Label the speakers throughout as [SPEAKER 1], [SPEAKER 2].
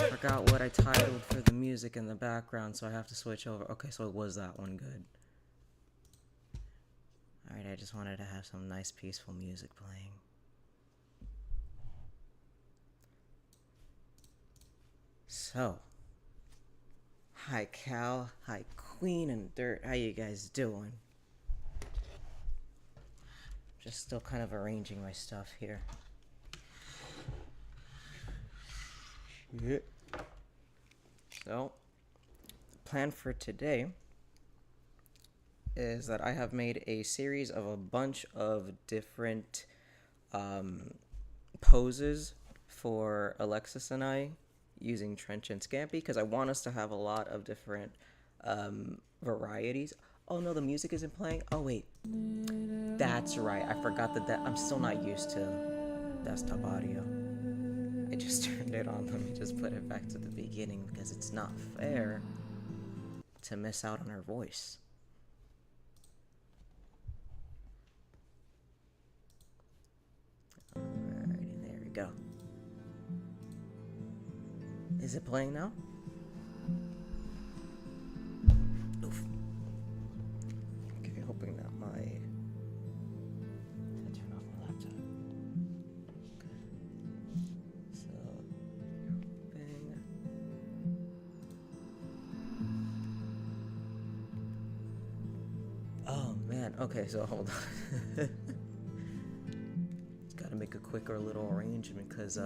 [SPEAKER 1] forgot what I titled for the music in the background, so I have to switch over. Okay, so it was that one. Good. Alright, I just wanted to have some nice peaceful music playing. So, hi Cal, hi Queen and Dirt, how you guys doing? Just still kind of arranging my stuff here. Shit. So, the plan for today is that I have made a series of a bunch of different poses for Alexis and I using Trench and Scampi, because I want us to have a lot of different varieties. Oh no, the music isn't playing? Oh wait, that's right, I forgot that I'm still not used to desktop audio. I just turned it on. Let me just put it back to the beginning because it's not fair to miss out on her voice. Alrighty, there we go. Is it playing now? Oof. Okay, hoping that my... Did I turn off my laptop? Okay. So, hoping... Oh man, okay, so hold on. Just gotta make a quicker little arrangement because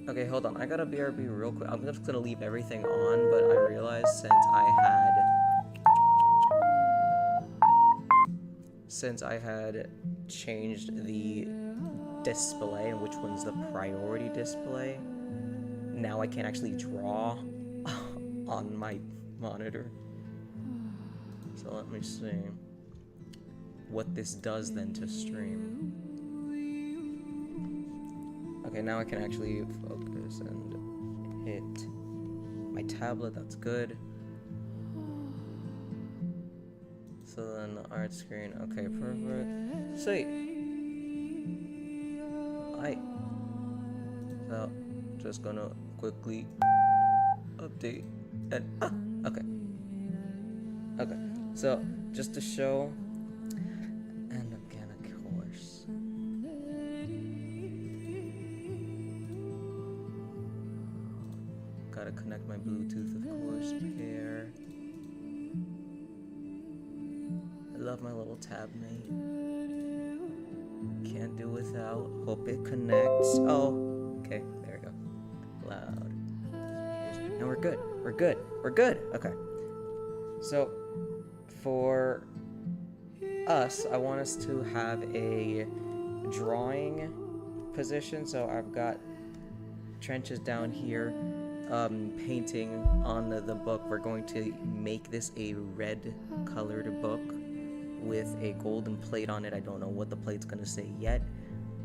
[SPEAKER 1] okay, hold on. I gotta BRB real quick. I'm just gonna leave everything on, but I realized since I had changed the display and which one's the priority display, now I can't actually draw on my monitor. So let me see what this does then to stream. Okay, now I can actually focus and hit my tablet, that's good. So then the art screen, okay, perfect. Sweet. Alright. So, just gonna quickly update and, okay. Okay, so, just to show, and again, of course. Gotta connect my Bluetooth, of course, pair. I love my little tab mate. Can't do without. Hope it connects. Oh, okay, there we go. Loud. And we're good. We're good. We're good. Okay. So, for us, I want us to have a drawing position. So I've got Trenches down here. Painting on the book. We're going to make this a red colored book with a golden plate on it. I don't know what the plate's gonna say yet,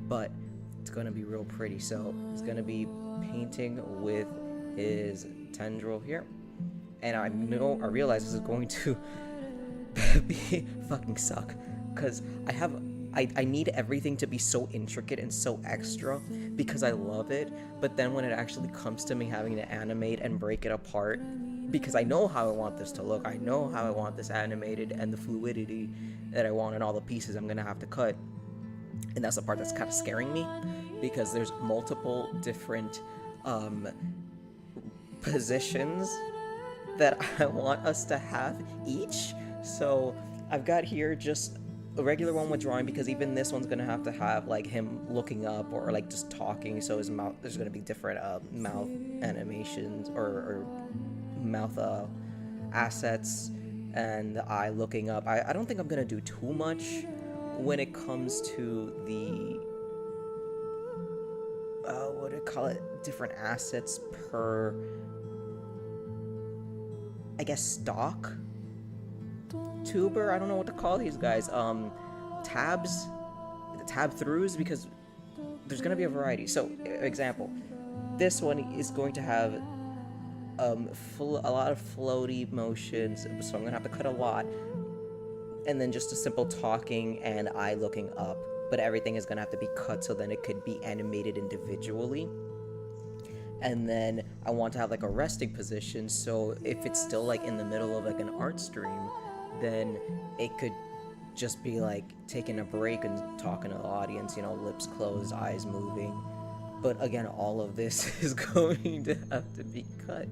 [SPEAKER 1] but it's gonna be real pretty. So he's gonna be painting with his tendril here, and I realize this is going to be fucking suck because I need everything to be so intricate and so extra because I love it, but then when it actually comes to me having to animate and break it apart, because I know how I want this to look, I know how I want this animated and the fluidity that I want in all the pieces I'm gonna have to cut, and that's the part that's kind of scaring me because there's multiple different positions that I want us to have each. So I've got here just a regular one with drawing, because even this one's gonna have to have like him looking up or like just talking, so his mouth, there's gonna be different mouth animations or mouth assets, and the eye looking up. I don't think I'm gonna do too much when it comes to the what do you call it, different assets per, I guess, stock tuber. I don't know what to call these guys. Tabs, tab throughs, because there's gonna be a variety. So, example, this one is going to have a lot of floaty motions, so I'm gonna have to cut a lot, and then just a simple talking and eye looking up. But everything is gonna have to be cut so then it could be animated individually. And then I want to have like a resting position, so if it's still like in the middle of like an art stream, then it could just be like taking a break and talking to the audience, you know, lips closed, eyes moving. But again, all of this is going to have to be cut.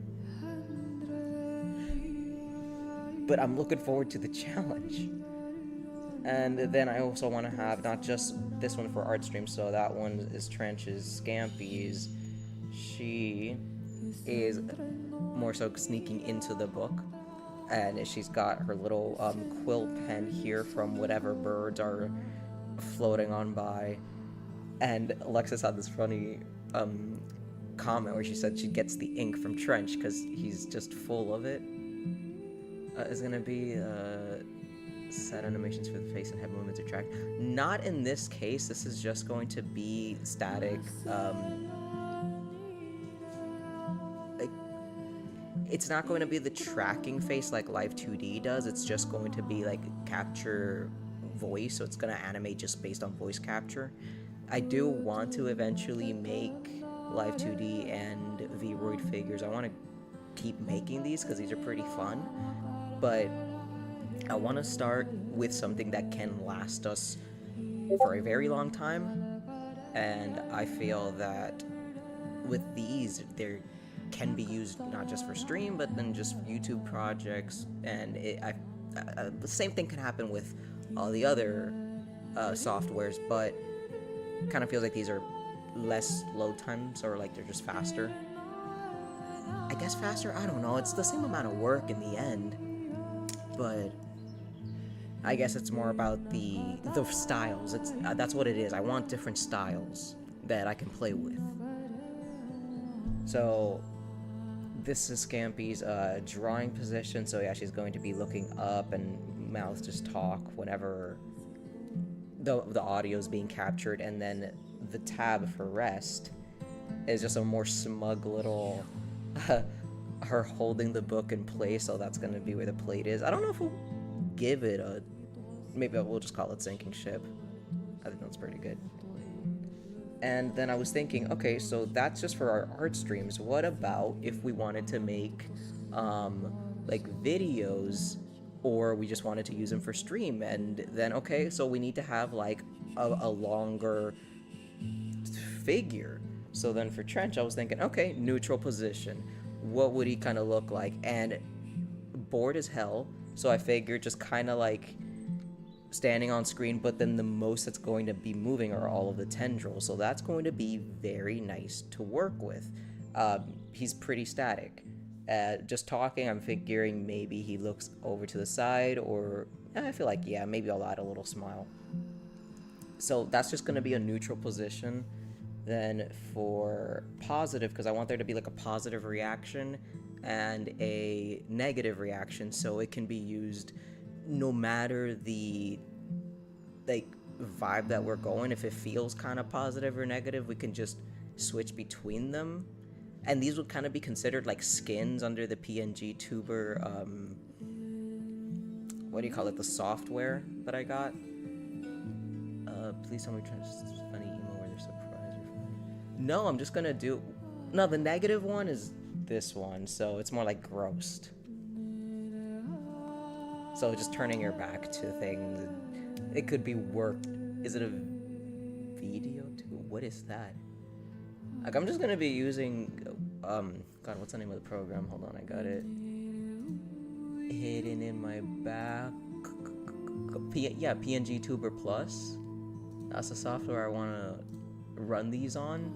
[SPEAKER 1] But I'm looking forward to the challenge. And then I also want to have not just this one for art stream, so that one is Trench's, Scampi's. She is more so sneaking into the book, and she's got her little quill pen here from whatever birds are floating on by. And Alexis had this funny comment where she said she gets the ink from Trench because he's just full of it. Is gonna be set animations for the face and head movements are tracked. Not in this case. This is just going to be static. Like, it's not going to be the tracking face like Live 2D does. It's just going to be like capture voice, so it's going to animate just based on voice capture. I do want to eventually make Live 2D and Vroid figures. I want to keep making these because these are pretty fun, but I want to start with something that can last us for a very long time, and I feel that with these, they can be used not just for stream, but then just YouTube projects, and the same thing can happen with all the other softwares, but kind of feels like these are less load times, or like they're just faster. I guess faster? I don't know. It's the same amount of work in the end, but I guess it's more about the styles. That's what it is. I want different styles that I can play with. So this is Scampi's drawing position. So yeah, she's going to be looking up and mouths just talk whenever the audio is being captured, and then the tab for rest is just a more smug little her holding the book in place. So that's going to be where the plate is. I don't know if we'll give it a, maybe we'll just call it sinking ship. I think that's pretty good. And then I was thinking, okay, so that's just for our art streams. What about if we wanted to make like videos, or we just wanted to use them for stream? And then, okay, so we need to have like a longer figure. So then for Trench, I was thinking, okay, neutral position. What would he kind of look like? And bored as hell, so I figured just kind of like standing on screen, but then the most that's going to be moving are all of the tendrils, so that's going to be very nice to work with. He's pretty static. Just talking, I'm figuring maybe he looks over to the side, or I feel like, yeah, maybe I'll add a little smile. So that's just going to be a neutral position. Then for positive, because I want there to be like a positive reaction and a negative reaction, so it can be used no matter the like vibe that we're going. If it feels kind of positive or negative, we can just switch between them. And these would kind of be considered like skins under the PNGTuber what do you call it, the software that I got. Please tell me Trench's funny emo where they're surprised or funny. No, I'm just gonna do, no, the negative one is this one, so it's more like grossed. So just turning your back to things. It could be worked. Is it a video too? What is that? Like, I'm just gonna be using, God, what's the name of the program? Hold on, I got it hidden in my back. Yeah, PNGTuber Plus. That's the software I want to run these on.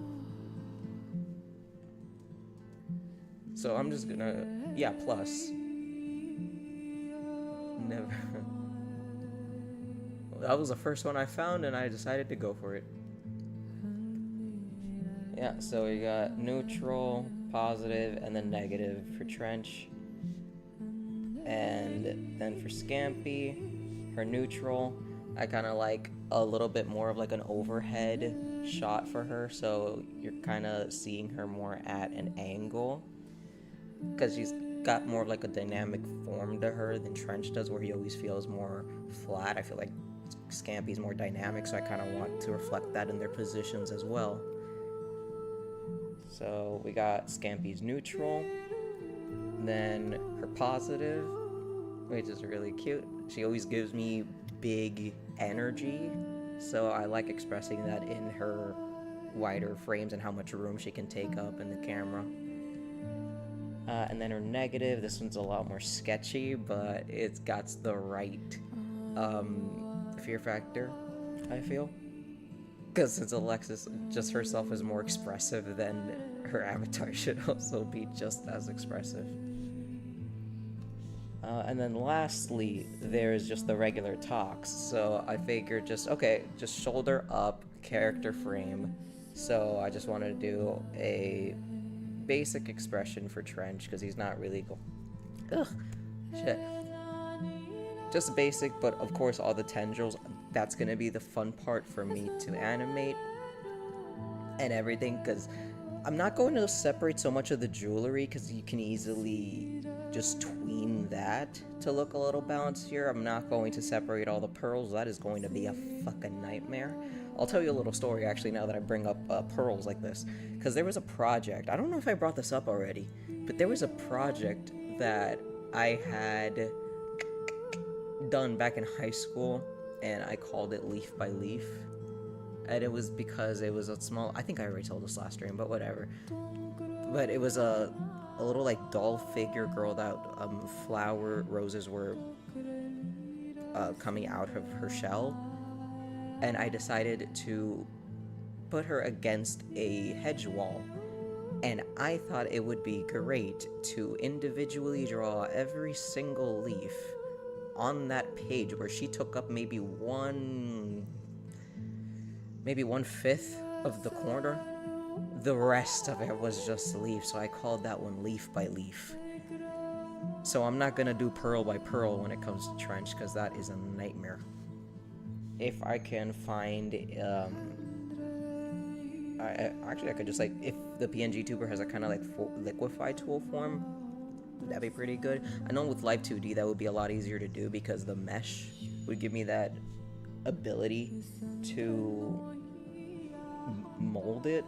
[SPEAKER 1] So I'm just gonna, yeah, Plus. Never. That was the first one I found, and I decided to go for it. Yeah, so we got neutral, positive, and then negative for Trench. And then for Scampi, her neutral, I kind of like a little bit more of like an overhead shot for her, so you're kind of seeing her more at an angle, because she's got more of like a dynamic form to her than Trench does, where he always feels more flat. I feel like Scampi's more dynamic, so I kind of want to reflect that in their positions as well. So we got Scampi's neutral, then her positive, which is really cute. She always gives me big energy, so I like expressing that in her wider frames and how much room she can take up in the camera. And then her negative, this one's a lot more sketchy, but it's got the right fear factor, I feel. Because since Alexis just herself is more expressive, then her avatar should also be just as expressive. And then lastly, there's just the regular talks. So I figured just shoulder up, character frame. So I just wanted to do a basic expression for Trench, because he's not really just basic, but of course all the tendrils, that's gonna be the fun part for me to animate and everything, because I'm not going to separate so much of the jewelry, because you can easily just tween that to look a little balancier. I'm not going to separate all the pearls. That is going to be a fucking nightmare. I'll tell you a little story actually now that I bring up pearls like this, because there was a project, I don't know if I brought this up already, but there was a project that I had done back in high school, and I called it Leaf by Leaf, and it was because it was a small, I think I already told this last stream, but whatever, but it was a little like doll figure girl that flower roses were coming out of her shell, and I decided to put her against a hedge wall, and I thought it would be great to individually draw every single leaf on that page where she took up maybe 1/5 of the corner. The rest of it was just leaf, so I called that one Leaf by Leaf. So I'm not gonna do pearl by pearl when it comes to Trench, because that is a nightmare. If I can find, I could just like, if the PNGTuber has a kind of like liquify tool form, that'd be pretty good. I know with Live 2D that would be a lot easier to do, because the mesh would give me that ability to mold it.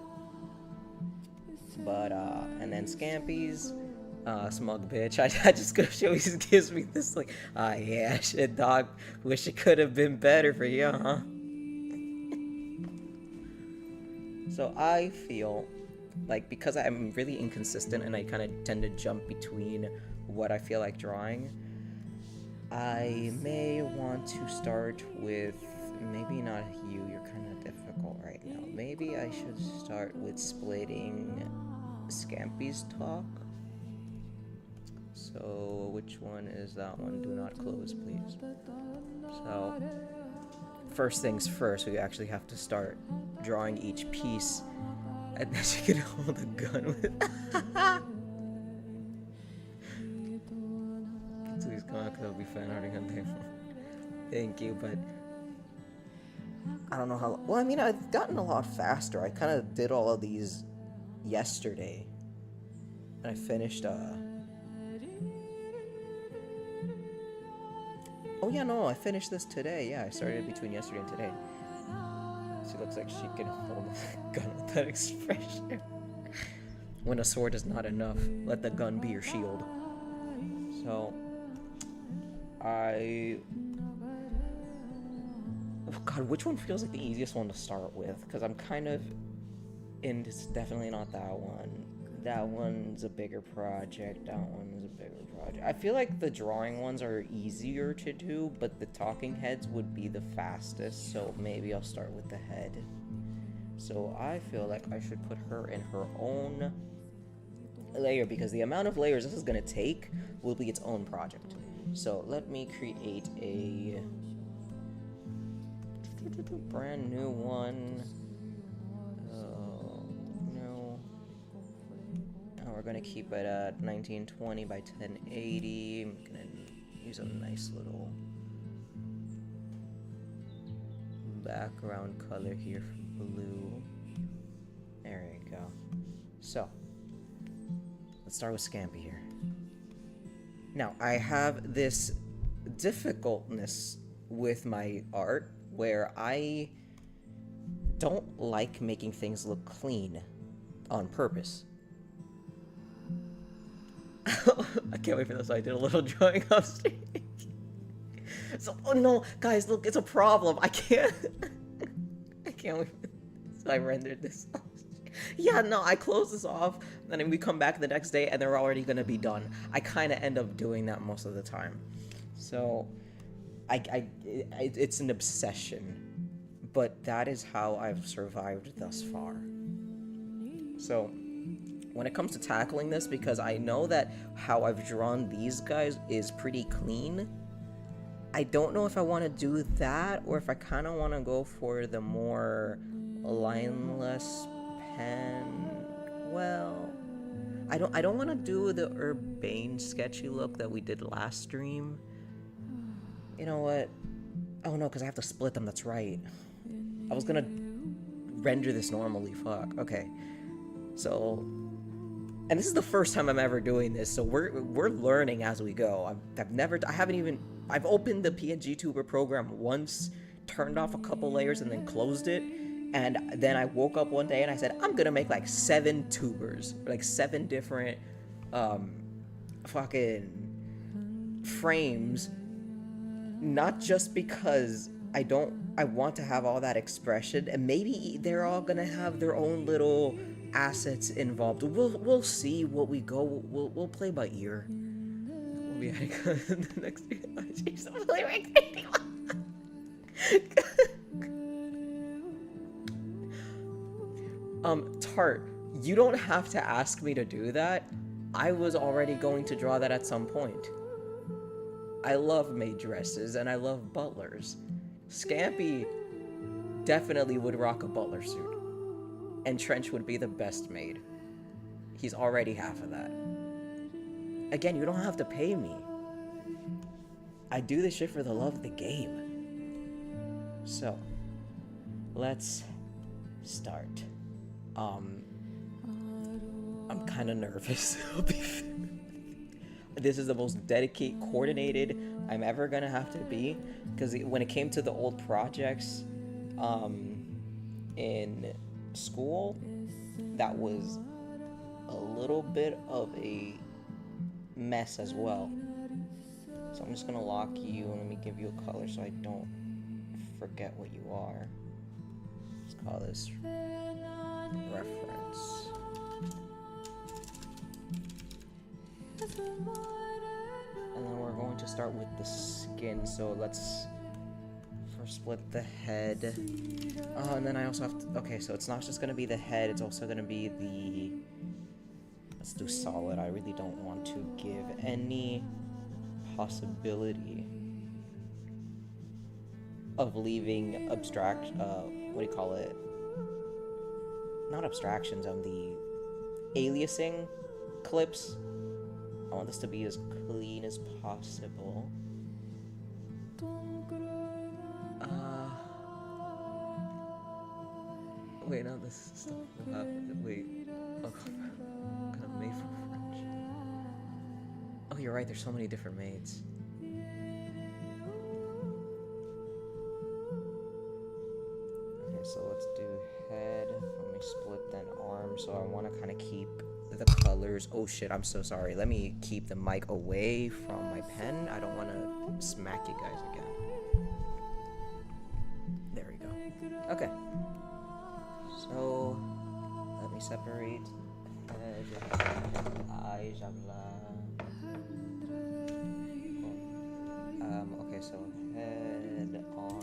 [SPEAKER 1] But and then Scampi's smug bitch. I just she always gives me this like, yeah, shit, dog. Wish it could have been better for you, huh? So I feel like, because I'm really inconsistent and I kind of tend to jump between what I feel like drawing, I may want to start with, maybe not you, you're kind of difficult right now. Maybe I should start with splitting Scampi's talk. So which one is that one? Do not close, please. So first things first, we actually have to start drawing each piece, and then she can hold a gun with Please come out, because I'll be fan arting on there. Thank you, but I don't know how. Well, I mean, I've gotten a lot faster. I kind of did all of these yesterday, and I finished. Oh yeah, no, I finished this today. Yeah, I started between yesterday and today. She looks like she can hold a gun with that expression. When a sword is not enough, let the gun be your shield. So, oh God, which one feels like the easiest one to start with? Because I'm kind of in, it's definitely not that one. That one's a bigger project, that one's a bigger project. I feel like the drawing ones are easier to do, but the talking heads would be the fastest, so maybe I'll start with the head. So I feel like I should put her in her own layer, because the amount of layers this is going to take will be its own project. So let me create a brand new one. No. And we're going to keep it at 1920 by 1080. I'm going to use a nice little background color here for blue. There we go. So, let's start with Scampi here. Now, I have this difficultness with my art where I don't like making things look clean. on purpose. I can't wait for this. So I did a little drawing upstairs. So, oh no, guys, look, it's a problem. I can't. I can't wait. So I rendered this off. Yeah, no, I close this off, and then we come back the next day, and they're already gonna be done. I kind of end up doing that most of the time. So, it's an obsession, but that is how I've survived thus far. So, when it comes to tackling this, because I know that how I've drawn these guys is pretty clean, I don't know if I want to do that, or if I kind of want to go for the more lineless pen. Well, I don't want to do the urbane sketchy look that we did last stream. You know what? Oh no, because I have to split them. That's right. I was gonna render this normally. Fuck. Okay. So, and this is the first time I'm ever doing this, so we're learning as we go. I've opened the PNGTuber program once, turned off a couple layers, and then closed it. And then I woke up one day and I said, I'm gonna make like 7 tubers, like 7 different fucking frames. Not just because I want to have all that expression, and maybe they're all gonna have their own little assets involved. We'll see what we go. We'll play by ear. We'll be the next year. Tart, you don't have to ask me to do that. I was already going to draw that at some point. I love maid dresses and I love butlers. Scampi definitely would rock a butler suit. And Trench would be the best maid. He's already half of that. Again, you don't have to pay me. I do this shit for the love of the game. So, let's start. I'm kind of nervous. This is the most dedicated, coordinated I'm ever gonna have to be, because when it came to the old projects in school, that was a little bit of a mess as well. So I'm just gonna lock you and let me give you a color so I don't forget what you are. Let's call this reference. And then we're going to start with the skin, so let's first split the head. Oh, and then I also have to, okay, so it's not just gonna be the head, it's also gonna be the, let's do solid. I really don't want to give any possibility of leaving abstract, what do you call it? Not abstractions, the aliasing clips. I want this to be as clean as possible. Wait, no, this stuff will have, wait, oh, kind of made from French. Oh, you're right, there's so many different maids. Okay, so let's do head. Let me split then arm, so I want to kind of keep the colors. Oh shit, I'm so sorry. Let me keep the mic away from my pen. I don't want to smack you guys again. There we go. Okay. So, let me separate head, eyes, okay, so head, arm,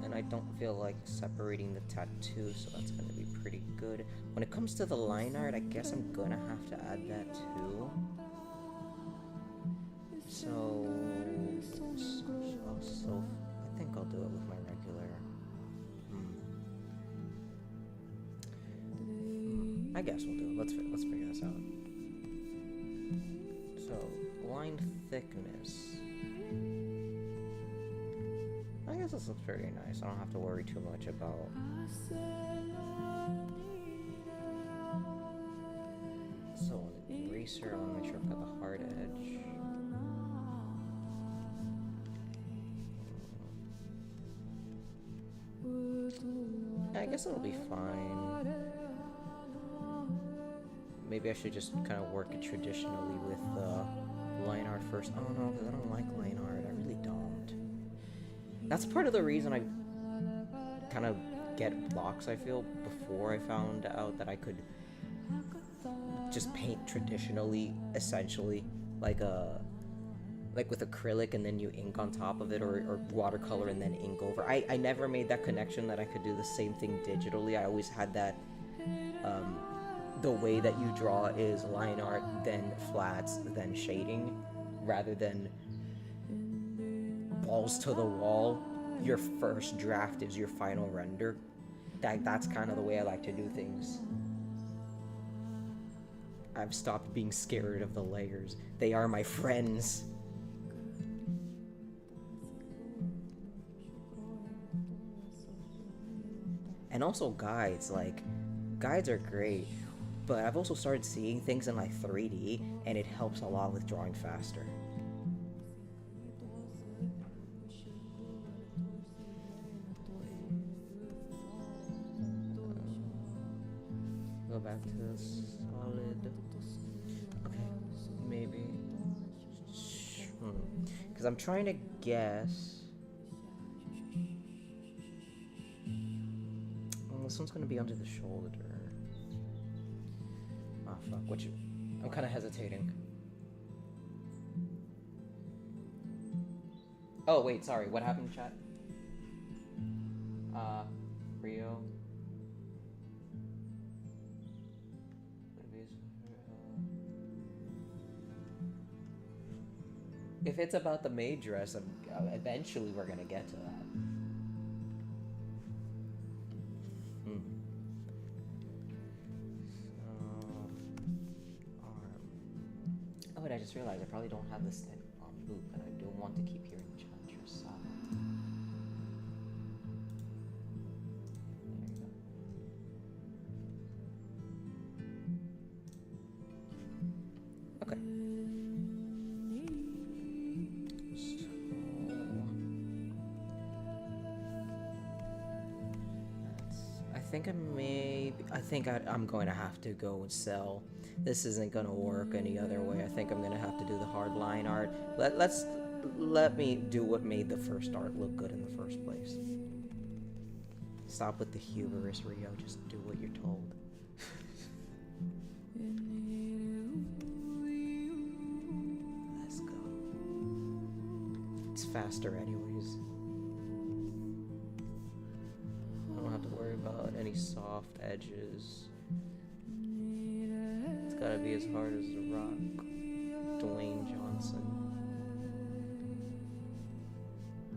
[SPEAKER 1] and I don't feel like separating the tattoo, so that's gonna be pretty good. When it comes to the line art, I guess I'm gonna have to add that too. So I think I'll do it with my regular. I guess we'll do it. Let's figure this out. So, line thickness. I guess this looks pretty nice. I don't have to worry too much about. So, eraser, I want to make sure I've got the hard edge. I guess it'll be fine. Maybe I should just kind of work it traditionally with line art first. Oh no, because I don't like line art. I really don't. That's part of the reason I kind of get blocks, I feel, before I found out that I could just paint traditionally, essentially, like with acrylic and then you ink on top of it, or watercolor and then ink over. I never made that connection that I could do the same thing digitally. I always had that the way that you draw is line art, then flats, then shading, rather than balls to the wall. Your first draft is your final render. That's kind of the way I like to do things. I've stopped being scared of the layers. They are my friends. And also guides, like, guides are great, but I've also started seeing things in like 3D, and it helps a lot with drawing faster. Go back to the solid. Okay, maybe. Because I'm trying to guess. This one's gonna be under the shoulder. Ah, fuck. I'm kind of hesitating. Oh, wait, sorry. What happened, chat? Rio. If it's about the maid dress, eventually we're gonna get to that. Oh, wait, I just realized I probably don't have this thing on loop, and I don't want to keep hearing your sound. There you go. Okay. I think I'm going to have to go and sell. This isn't going to work any other way. I think I'm going to have to do the hard line art. Let me do what made the first art look good in the first place. Stop with the hubris, Rio. Just do what you're told. Let's go. It's faster anyways. I don't have to worry about any soft edges. It's gotta be as hard as the rock. Dwayne Johnson.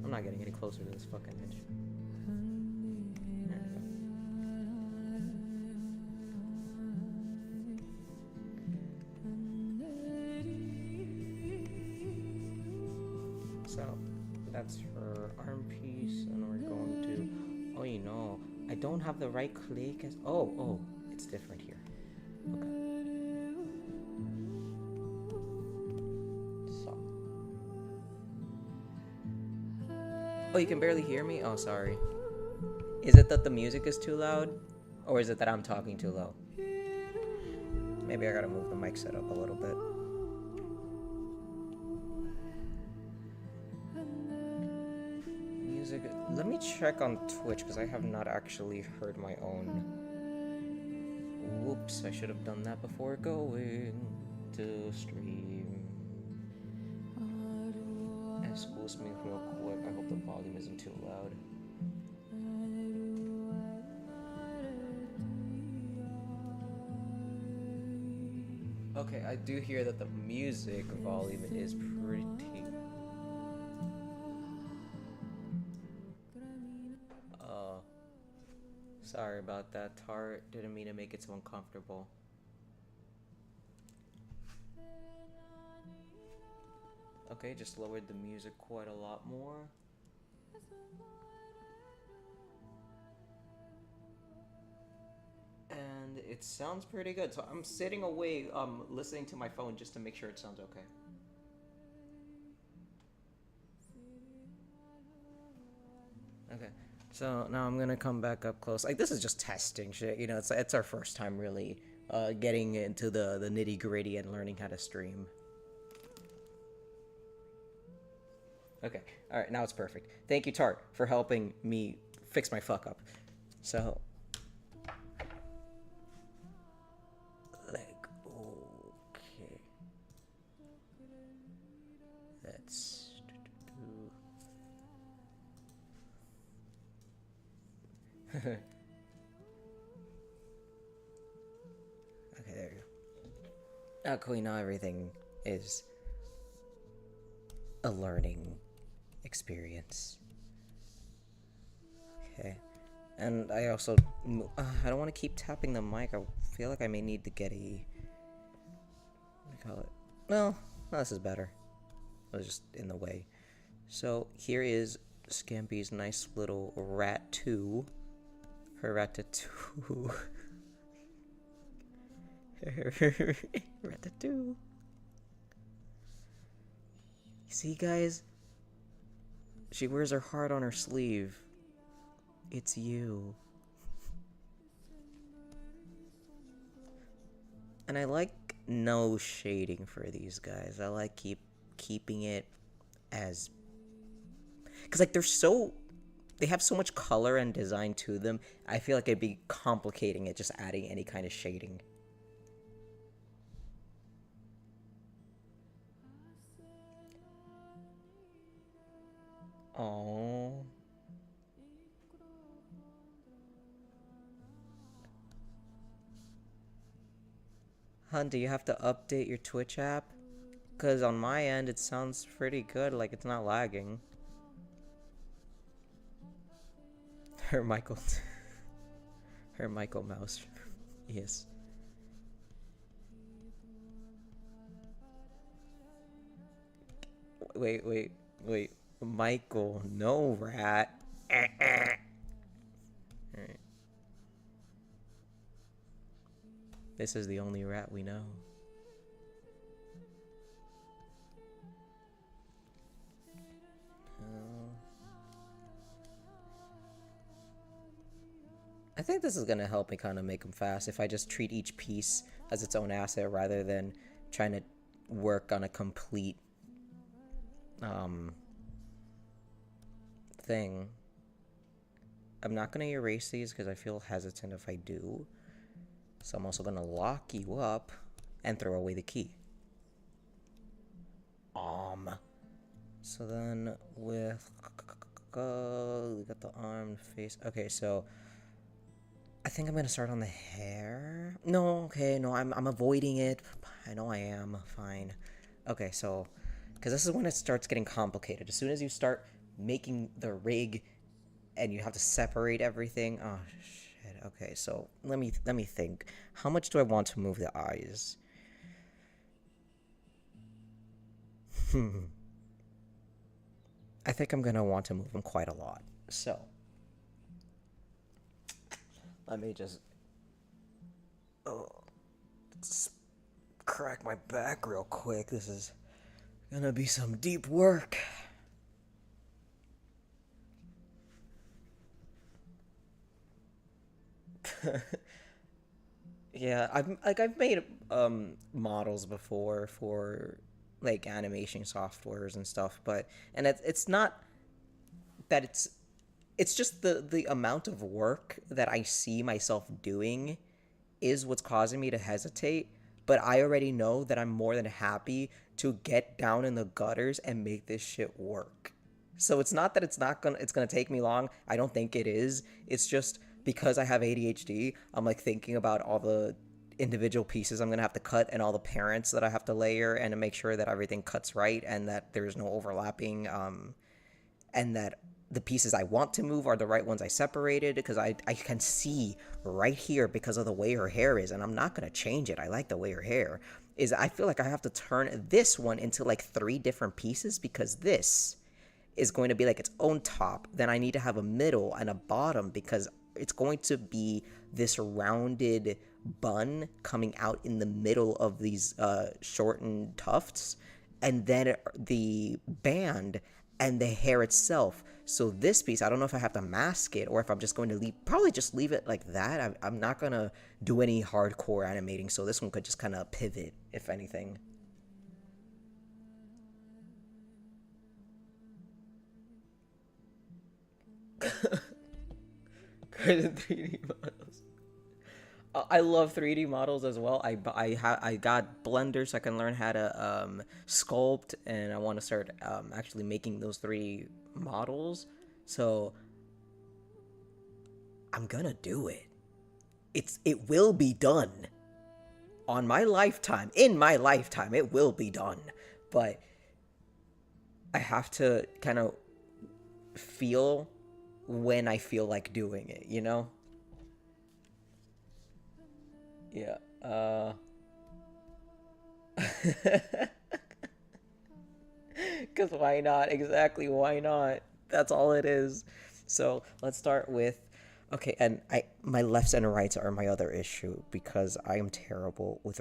[SPEAKER 1] I'm not getting any closer to this fucking edge. There we go. So, that's her arm piece, and we're going to... Oh, you know, I don't have the right click as... Oh, it's different here. Okay. So. Oh, you can barely hear me? Oh, sorry. Is it that the music is too loud? Or is it that I'm talking too low? Maybe I gotta move the mic setup a little bit. Music... Let me check on Twitch, because I have not actually heard my own. Whoops, I should have done that before going to stream. Excuse me real quick, I hope the volume isn't too loud. Okay, I do hear that the music volume is pretty... Sorry about that, Tart. Didn't mean to make it so uncomfortable. Okay, just lowered the music quite a lot more. And it sounds pretty good. So I'm sitting away, listening to my phone just to make sure it sounds okay. Okay. So now I'm gonna come back up close. Like, this is just testing shit, you know. It's our first time really getting into the nitty gritty and learning how to stream. Okay, all right, now it's perfect. Thank you, Tart, for helping me fix my fuck up. So, like, okay, that's. Okay, there you go. Now, cool, now everything is a learning experience. Okay. And I also, I don't want to keep tapping the mic. I feel like I may need to get a, what do you call it? No, this is better. It was just in the way. So here is Scampi's nice little rat 2. Her ratatouille. Ratatouille. See, guys? She wears her heart on her sleeve. It's you. And I like no shading for these guys. I like keeping it as... Because, like, they have so much color and design to them, I feel like it'd be complicating it just adding any kind of shading. Oh. Hun, do you have to update your Twitch app? Because on my end, it sounds pretty good, like it's not lagging. Her Michael Mouse. Yes. Wait. Michael, no rat. Alright. This is the only rat we know. I think this is gonna help me kind of make them fast if I just treat each piece as its own asset rather than trying to work on a complete thing. I'm not gonna erase these because I feel hesitant if I do. So I'm also gonna lock you up and throw away the key. So then with we got the arm, face. Okay, so I think I'm gonna start on the hair. No, okay, no, I'm avoiding it. I know I am. Fine. Okay, so because this is when it starts getting complicated. As soon as you start making the rig and you have to separate everything. Oh shit. Okay, so let me think. How much do I want to move the eyes? I think I'm gonna want to move them quite a lot. So let me just crack my back real quick. This is gonna be some deep work. Yeah, I've made models before for like animation softwares and stuff, but it's not that it's just the amount of work that I see myself doing is what's causing me to hesitate. But I already know that I'm more than happy to get down in the gutters and make this shit work. So it's not that it's gonna take me long. I don't think it is. It's just because I have ADHD, I'm like thinking about all the individual pieces I'm gonna have to cut and all the parents that I have to layer and to make sure that everything cuts right and that there's no overlapping, and that the pieces I want to move are the right ones I separated, because I can see right here because of the way her hair is, and I'm not gonna change it. I like the way her hair is. I feel like I have to turn this one into like 3 different pieces because this is going to be like its own top. Then I need to have a middle and a bottom because it's going to be this rounded bun coming out in the middle of these shortened tufts, and then the band, and the hair itself. So this piece, I don't know if I have to mask it or if I'm just going to probably just leave it like that. I'm not going to do any hardcore animating, so this one could just kind of pivot, if anything. Credit 3D models. I love 3D models as well. I got Blender so I can learn how to sculpt, and I want to start actually making those 3D models. So I'm gonna do it. It will be done. On my lifetime, in my lifetime, it will be done. But I have to kind of feel when I feel like doing it, you know? Yeah. Because why not? Exactly, why not? That's all it is. So let's start with, okay, and my lefts and rights are my other issue because I am terrible with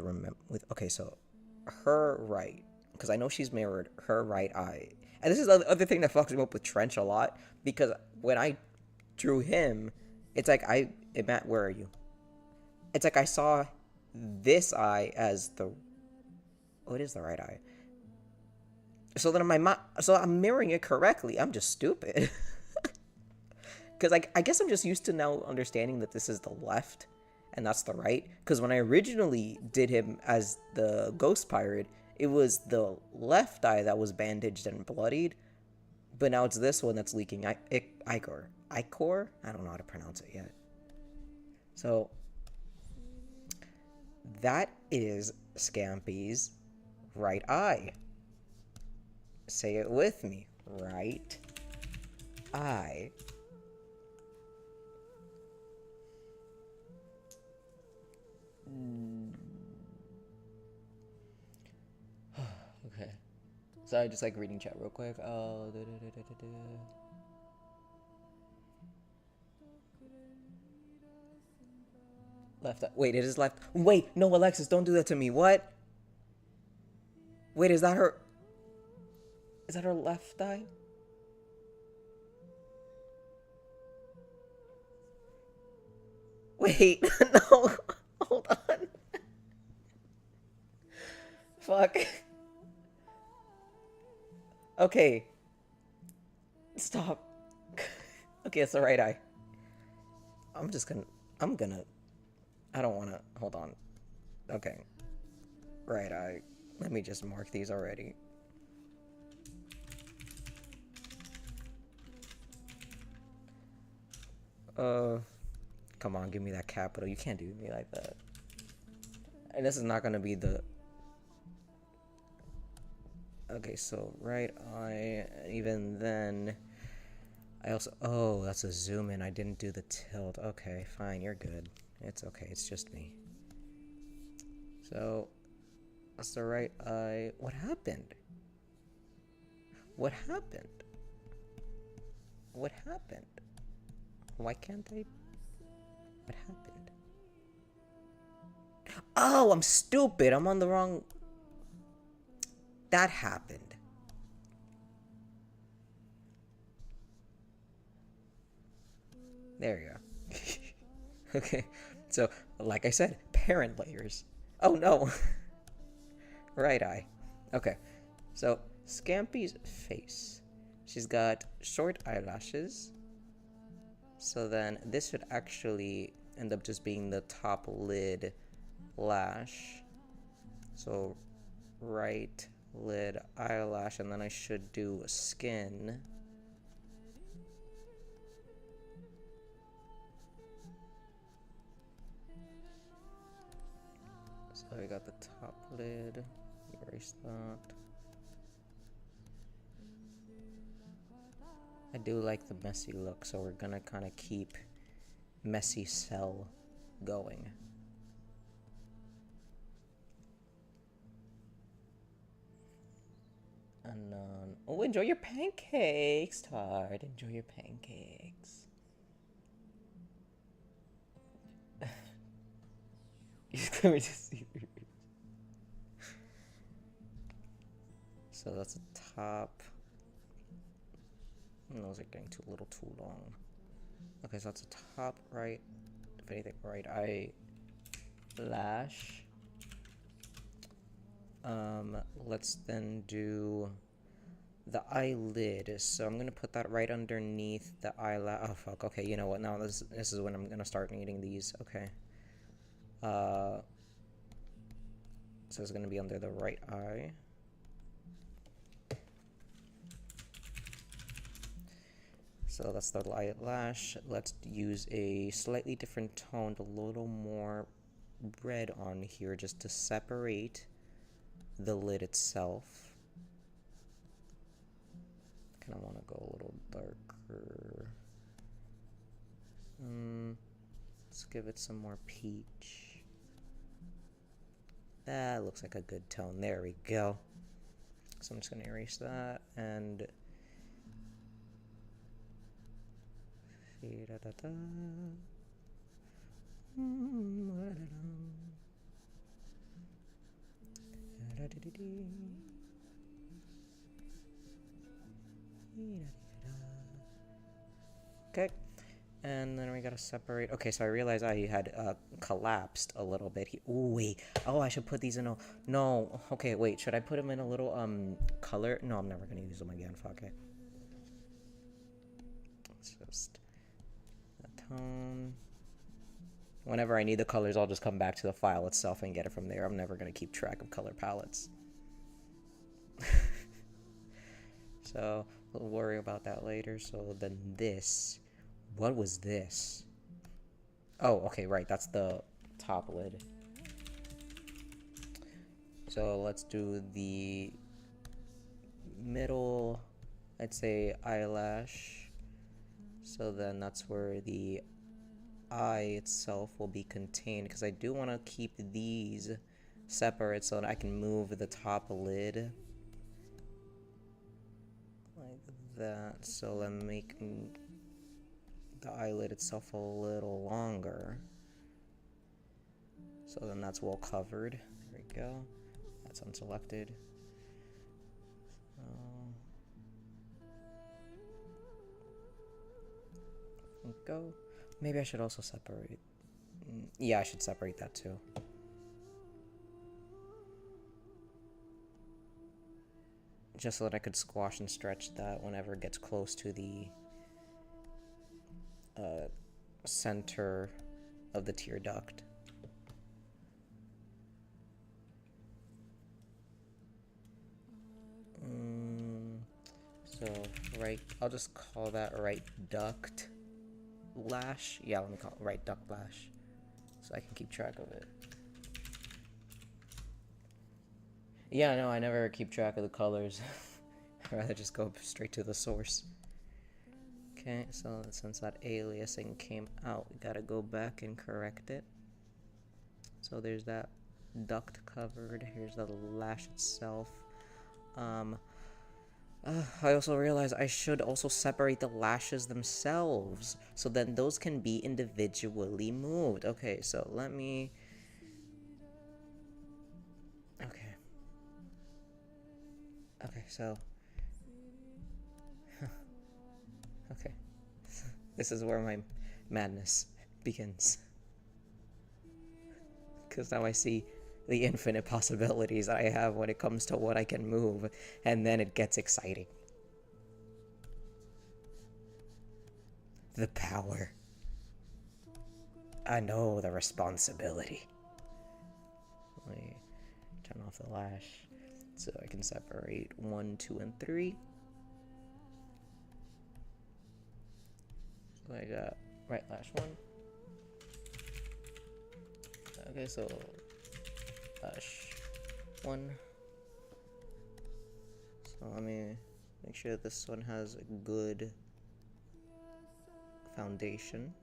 [SPEAKER 1] okay, so her right, because I know she's mirrored, her right eye. And this is the other thing that fucks me up with Trench a lot, because when I drew him, it's like Matt, where are you? It's like I saw this eye as the, oh, it is the right eye. So then so I'm mirroring it correctly. I'm just stupid. Because I guess I'm just used to now understanding that this is the left and that's the right. Because when I originally did him as the ghost pirate, it was the left eye that was bandaged and bloodied. But now it's this one that's leaking ichor. Ichor? I don't know how to pronounce it yet. So that is Scampi's right eye. Say it with me. Right eye. Okay. So I just like reading chat real quick. Oh, left eye. Wait, it is left. Wait, no, Alexis, don't do that to me. What? Wait, is that her? Is that her left eye? Wait, no. Hold on. Fuck. Okay. Stop. Okay, it's the right eye. I'm gonna, I don't wanna, hold on. Okay. Right eye. Let me just mark these already. Come on, give me that capital. You can't do me like that. And this is not gonna be the... Okay, so right eye, even then... I also... Oh, that's a zoom in. I didn't do the tilt. Okay, fine, you're good. It's okay, it's just me. So, that's the right eye. What happened? What happened? What happened? Why can't I... What happened? Oh, I'm stupid. I'm on the wrong... That happened. There you go. Okay. So, like I said, parent layers. Oh, no. Right eye. Okay. So, Scampi's face. She's got short eyelashes. So then this should actually end up just being the top lid lash. So right lid eyelash, and then I should do a skin. So I got the top lid, erase that. I do like the messy look, so we're gonna kind of keep messy cell going. And oh, enjoy your pancakes, Tard. Enjoy your pancakes. He's coming to see me. So that's the top Those are getting too little too long. Okay, so that's the top right, if anything, right eyelash. Let's then do the eyelid. So I'm gonna put that right underneath the eyelash. Oh fuck. Okay, you know what? Now this is when I'm gonna start needing these. Okay. So it's gonna be under the right eye. So that's the eyelash. Let's use a slightly different tone, a little more red on here, just to separate the lid itself. Kind of want to go a little darker. Let's give it some more peach. That looks like a good tone. There we go. So I'm just going to erase that and okay, and then we gotta separate. Okay, so I realized I had collapsed a little bit. Ooh, wait. Oh, I should put these in a. No. Okay, wait. Should I put them in a little color? No, I'm never gonna use them again. Fuck it. It's just a tone. Whenever I need the colors, I'll just come back to the file itself and get it from there. I'm never gonna keep track of color palettes. So we'll worry about that later. So then this, what was this? Oh, okay, right, that's the top lid. So let's do the middle, I'd say eyelash. So then that's where the eye itself will be contained, because I do want to keep these separate so that I can move the top lid like that. So I'm making the eyelid itself a little longer. So then that's well covered. There we go. That's unselected. Go. Maybe I should also separate. Yeah, I should separate that too. Just so that I could squash and stretch that whenever it gets close to the center of the tear duct. So right, I'll just call that right duct lash. Yeah, let me call it right duct lash, so I can keep track of it. Yeah, no, I never keep track of the colors. I'd rather just go straight to the source. Okay, so since that aliasing came out, we gotta go back and correct it. So there's that duct covered. Here's the lash itself. I also realized I should also separate the lashes themselves, so then those can be individually moved. Okay, so let me... Okay, so... Okay. This is where my madness begins. Because now I see the infinite possibilities that I have when it comes to what I can move, and then it gets exciting. The power. I know the responsibility. Let me turn off the lash so I can separate 1, 2, and 3. So I got right lash 1. Okay, so lash 1. So let me make sure that this one has a good foundation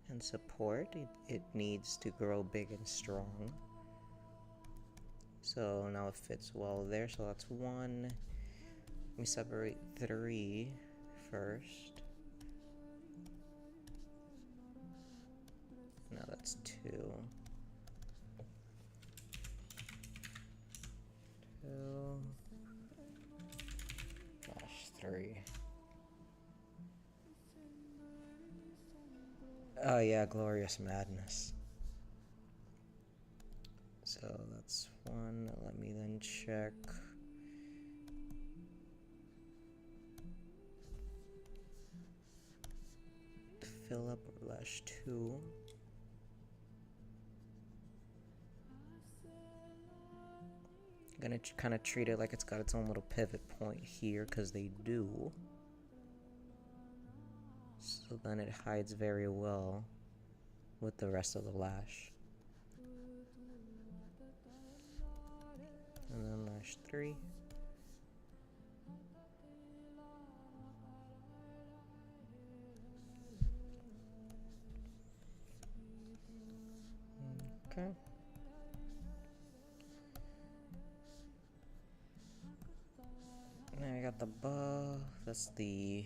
[SPEAKER 1] and support. It needs to grow big and strong. So now it fits well there. So that's 1. Let me separate 3 first. Now that's 2. 2. Oh yeah, Glorious Madness. So that's one. Let me then check. Fill up lash 2. I'm gonna kind of treat it like it's got its own little pivot point here, because they do. So then it hides very well with the rest of the lash. And then lash 3. Okay. Now I got the bow. That's the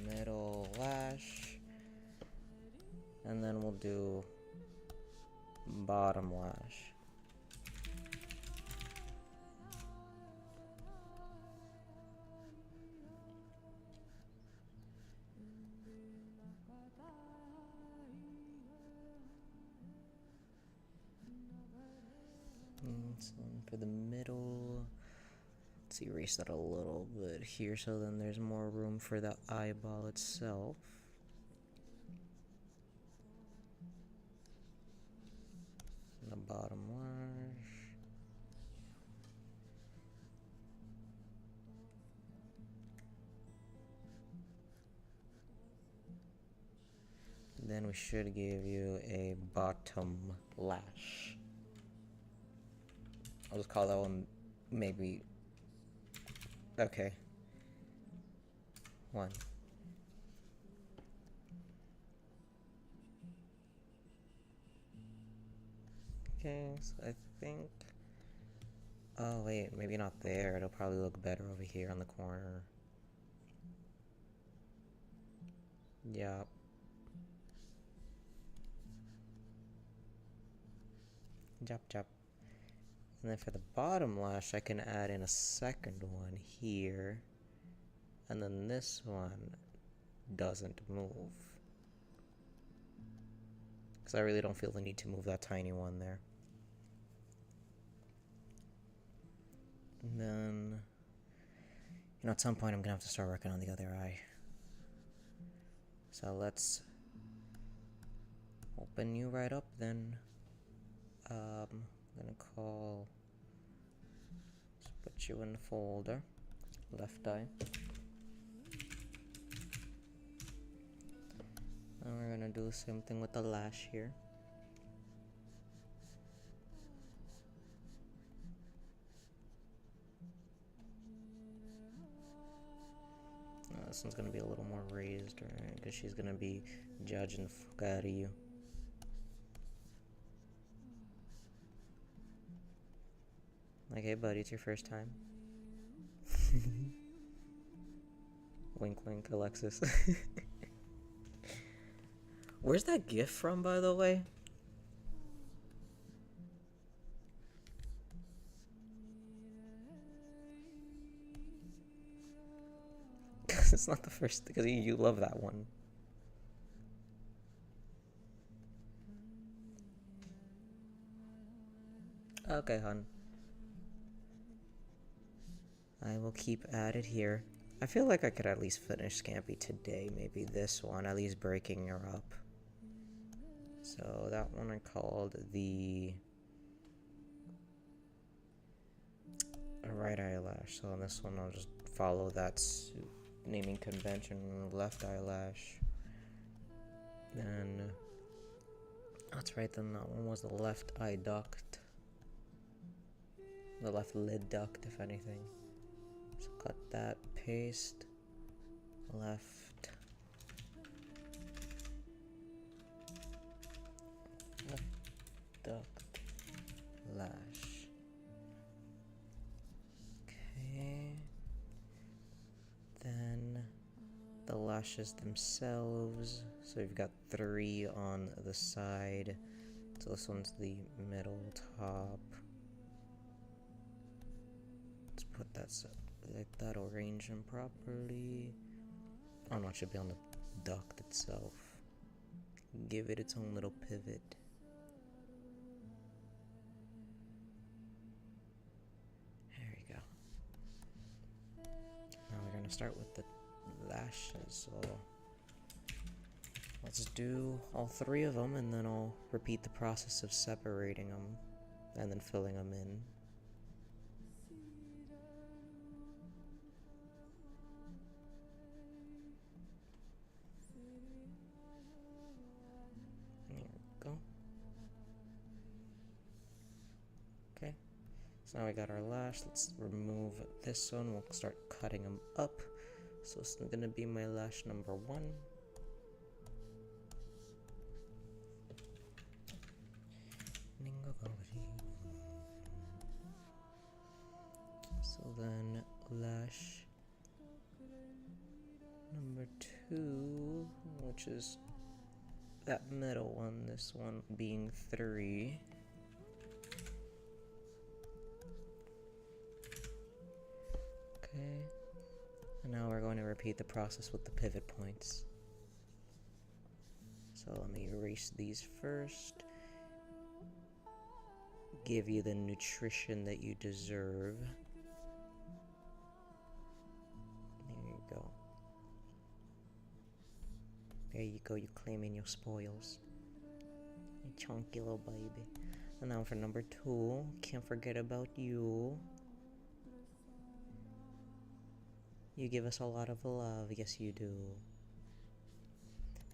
[SPEAKER 1] middle lash. And then we'll do bottom lash. So for the middle, let's erase that a little bit here so then there's more room for the eyeball itself. And the bottom lash. Then we should give you a bottom lash. I'll just call that one maybe. Okay. 1. Okay, so I think. Oh, wait, maybe not there. It'll probably look better over here on the corner. Yup. Jop. And then for the bottom lash, I can add in a second one here. And then this one doesn't move. Because I really don't feel the need to move that tiny one there. And then, at some point I'm gonna have to start working on the other eye. So let's open you right up then. I'm gonna let's put you in the folder, left eye. And we're gonna do the same thing with the lash here. This one's gonna be a little more raised, right? Because she's gonna be judging the fuck out of you. Like, hey buddy, it's your first time. Wink wink, Alexis. Where's that gif from, by the way? It's not the first, because you love that one. Okay, hun. I will keep at it here. I feel like I could at least finish Scampi today. Maybe this one, at least breaking her up. So that one I called the right eyelash. So on this one, I'll just follow that naming convention, left eyelash. Then, that's right, then that one was the left eye duct. The left lid duct, if anything. So cut that, paste, left duct, lash. Okay. Then the lashes themselves. So you've got 3 on the side. So this one's the middle top. Let's put that so like that'll arrange them properly. Oh no, it should be on the duct itself. Give it its own little pivot. There you go. Now we're gonna start with the lashes, so let's do all 3 of them, and then I'll repeat the process of separating them and then filling them in. There we go. Okay, so now we got our lash. Let's remove this one. We'll start cutting them up. So it's gonna be my lash number 1. So then lash number 2, which is that middle one, this one being 3. Okay, and now we're going to repeat the process with the pivot points. So let me erase these first. Give you the nutrition that you deserve. There you go. There you go, you claiming your spoils. You chunky little baby. And now for number 2, can't forget about you. You give us a lot of love, yes you do.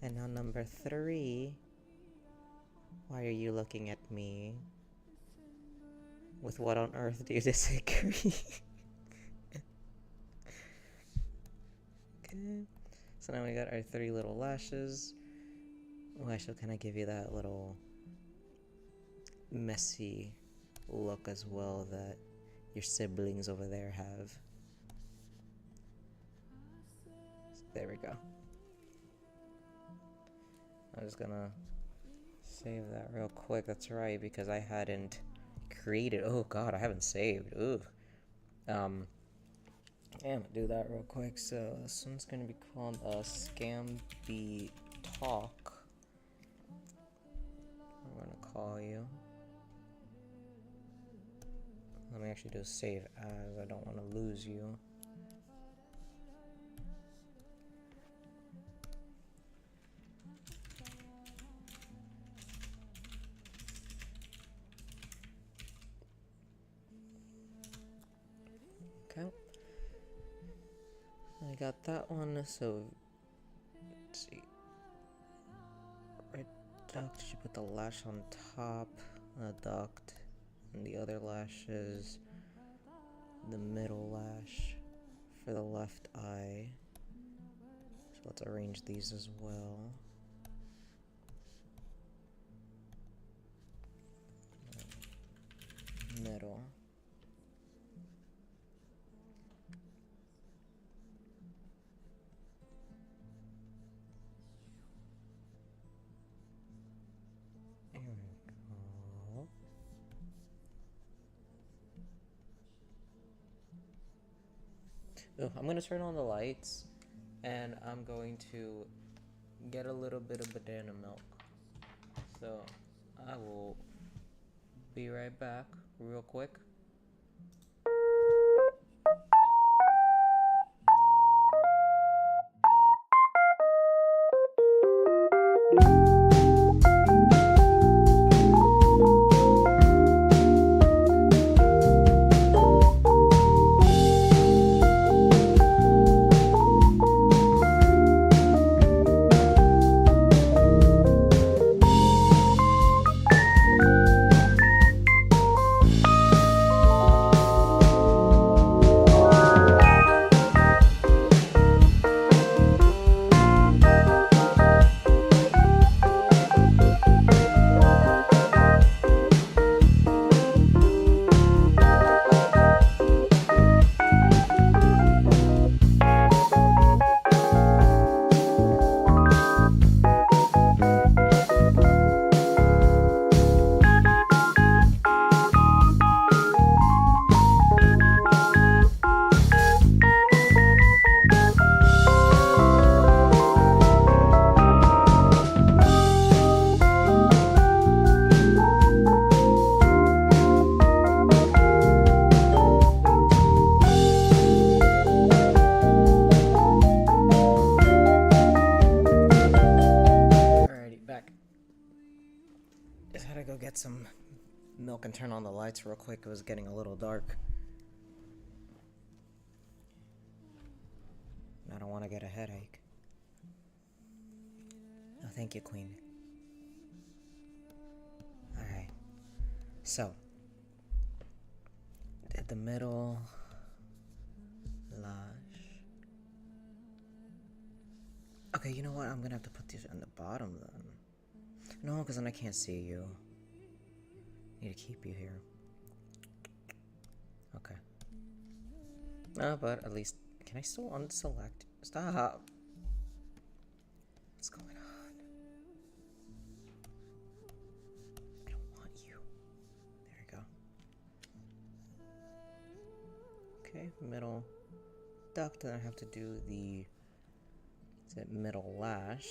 [SPEAKER 1] And now number 3. Why are you looking at me? With what on earth do you disagree? Okay. So now we got our 3 little lashes. Oh, I should kind of give you that little messy look as well that your siblings over there have. So there we go. I'm just gonna save that real quick. That's right, because I hadn't created. Oh god, I haven't saved. Ooh. Yeah, I'm gonna do that real quick. So this one's gonna be called Scampi Talk. I'm gonna call you. Let me actually do save as. I don't want to lose you. Okay. I got that one, so let's see. Right duct, you put the lash on top, duct, and the other lashes, the middle lash for the left eye. So let's arrange these as well. Middle. Oh, I'm gonna turn on the lights, and I'm going to get a little bit of banana milk. So I will be right back real quick. get some milk and turn on the lights real quick. It was getting a little dark. I don't want to get a headache. Oh, thank you, Queen. Alright. So, did the middle lash. Okay, you know what? I'm gonna have to put these on the bottom then. No, because then I can't see you. Need to keep you here. Okay. But at least, can I still unselect? Stop. What's going on? I don't want you. There we go. Okay, middle duct. Then I have to do the, is it middle lash?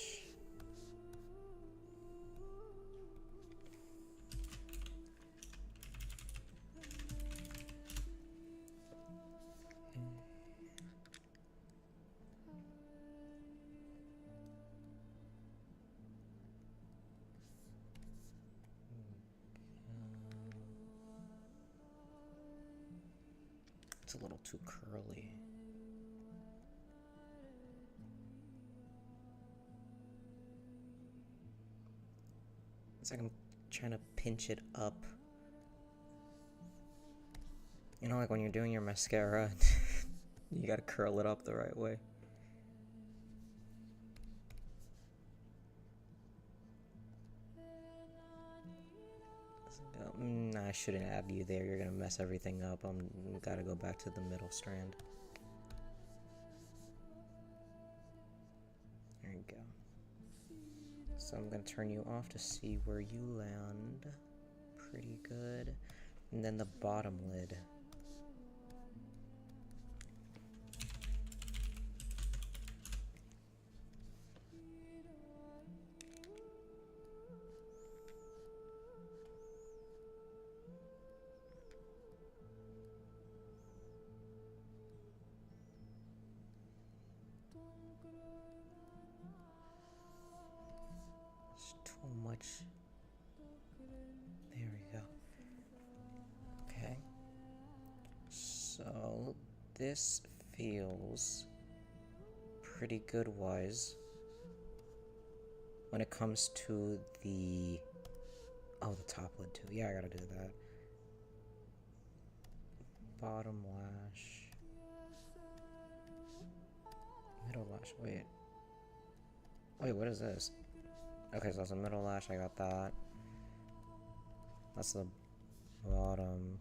[SPEAKER 1] It's a little too curly. It's like I'm trying to pinch it up. You know, like when you're doing your mascara, you gotta curl it up the right way. Nah, I shouldn't add you there. You're gonna mess everything up. Gotta go back to the middle strand. There you go. So I'm gonna turn you off to see where you land. Pretty good. And then the bottom lid. Too much. There we go. Okay. So this feels pretty good wise when it comes to the top lid too. Yeah, I gotta do that. Bottom lash. Middle lash. Wait, what is this? Okay, so that's a middle lash, I got that. That's the bottom.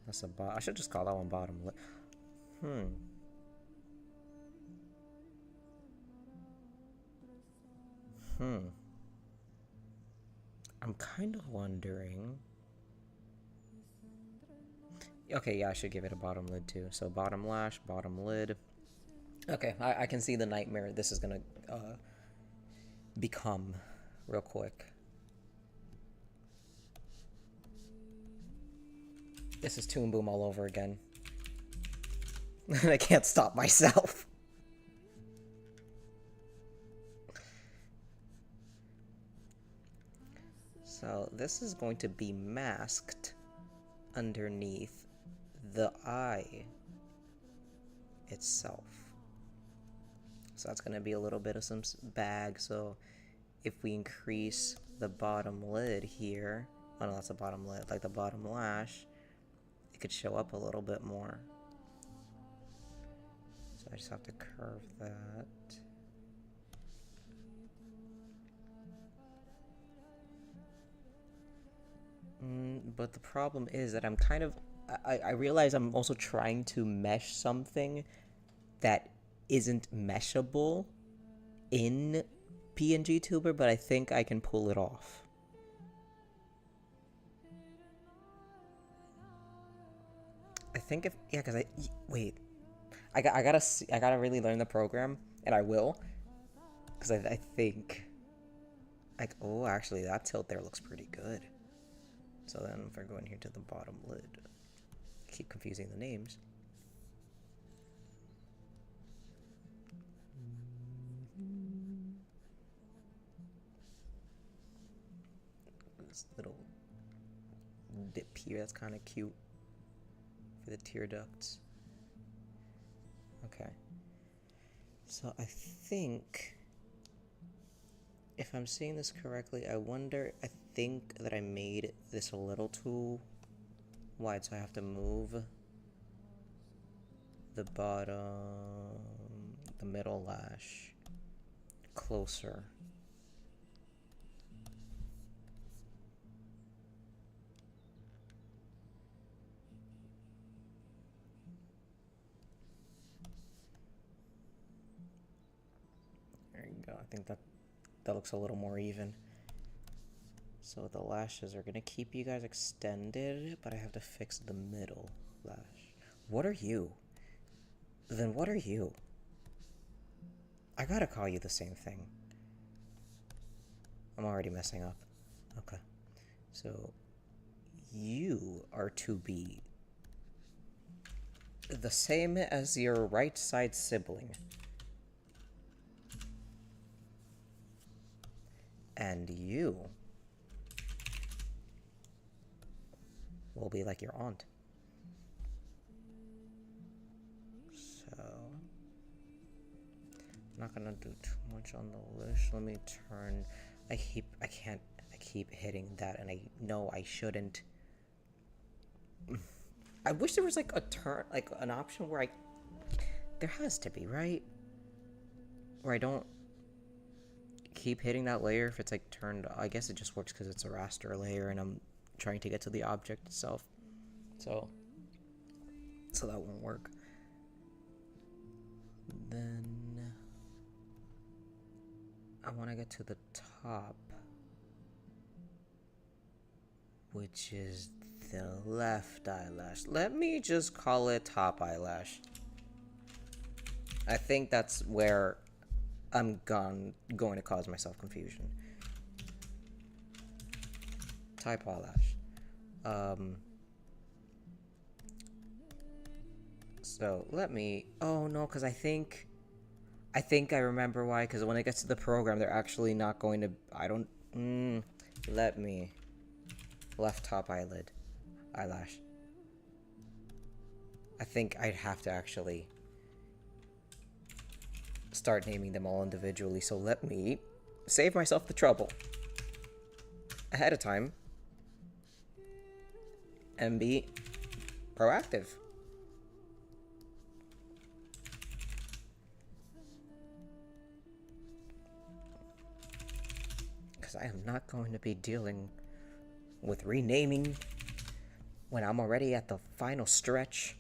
[SPEAKER 1] That's the bottom. I should just call that one bottom lip. I'm kind of wondering. Okay, yeah, I should give it a bottom lid too. So bottom lash, bottom lid. Okay, I can see the nightmare this is gonna become real quick. This is Toon Boom all over again. I can't stop myself. So this is going to be masked underneath the eye itself. So that's going to be a little bit of some bag. So if we increase the bottom lid here, oh no, that's the bottom lid, like the bottom lash, it could show up a little bit more. So I just have to curve that. But the problem is that I'm kind of, I realize I'm also trying to mesh something that isn't meshable in PNGTuber, but I think I can pull it off. I think if, yeah, because I gotta really learn the program, and I will, because I think, like, oh, actually, that tilt there looks pretty good. So then if I go in here to the bottom lid, keep confusing the names. This little dip here, that's kind of cute for the tear ducts. Okay. So I think, if I'm seeing this correctly, I think that I made this a little too wide, so I have to move the bottom, the middle lash closer. There you go. I think that looks a little more even. So the lashes are gonna keep you guys extended, but I have to fix the middle lash. What are you? Then what are you? I gotta call you the same thing. I'm already messing up. Okay. So you are to be the same as your right side sibling. And you will be like your aunt. So I'm not gonna do too much on the list. Let me turn. I keep hitting that, and I know I shouldn't. I wish there was like a turn, like an option where there has to be, right? Where I don't keep hitting that layer if it's like turned. I guess it just works because it's a raster layer and I'm trying to get to the object itself. So that won't work. Then I want to get to the top, which is the left eyelash. Let me just call it top eyelash. I think that's where I'm going to cause myself confusion. Type eyelash. So let me. Oh no, because I think I remember why. Because when it gets to the program, they're actually not going to. I don't. Let me. Left top eyelash. I think I'd have to actually start naming them all individually, so let me save myself the trouble ahead of time and be proactive. Because I am not going to be dealing with renaming when I'm already at the final stretch.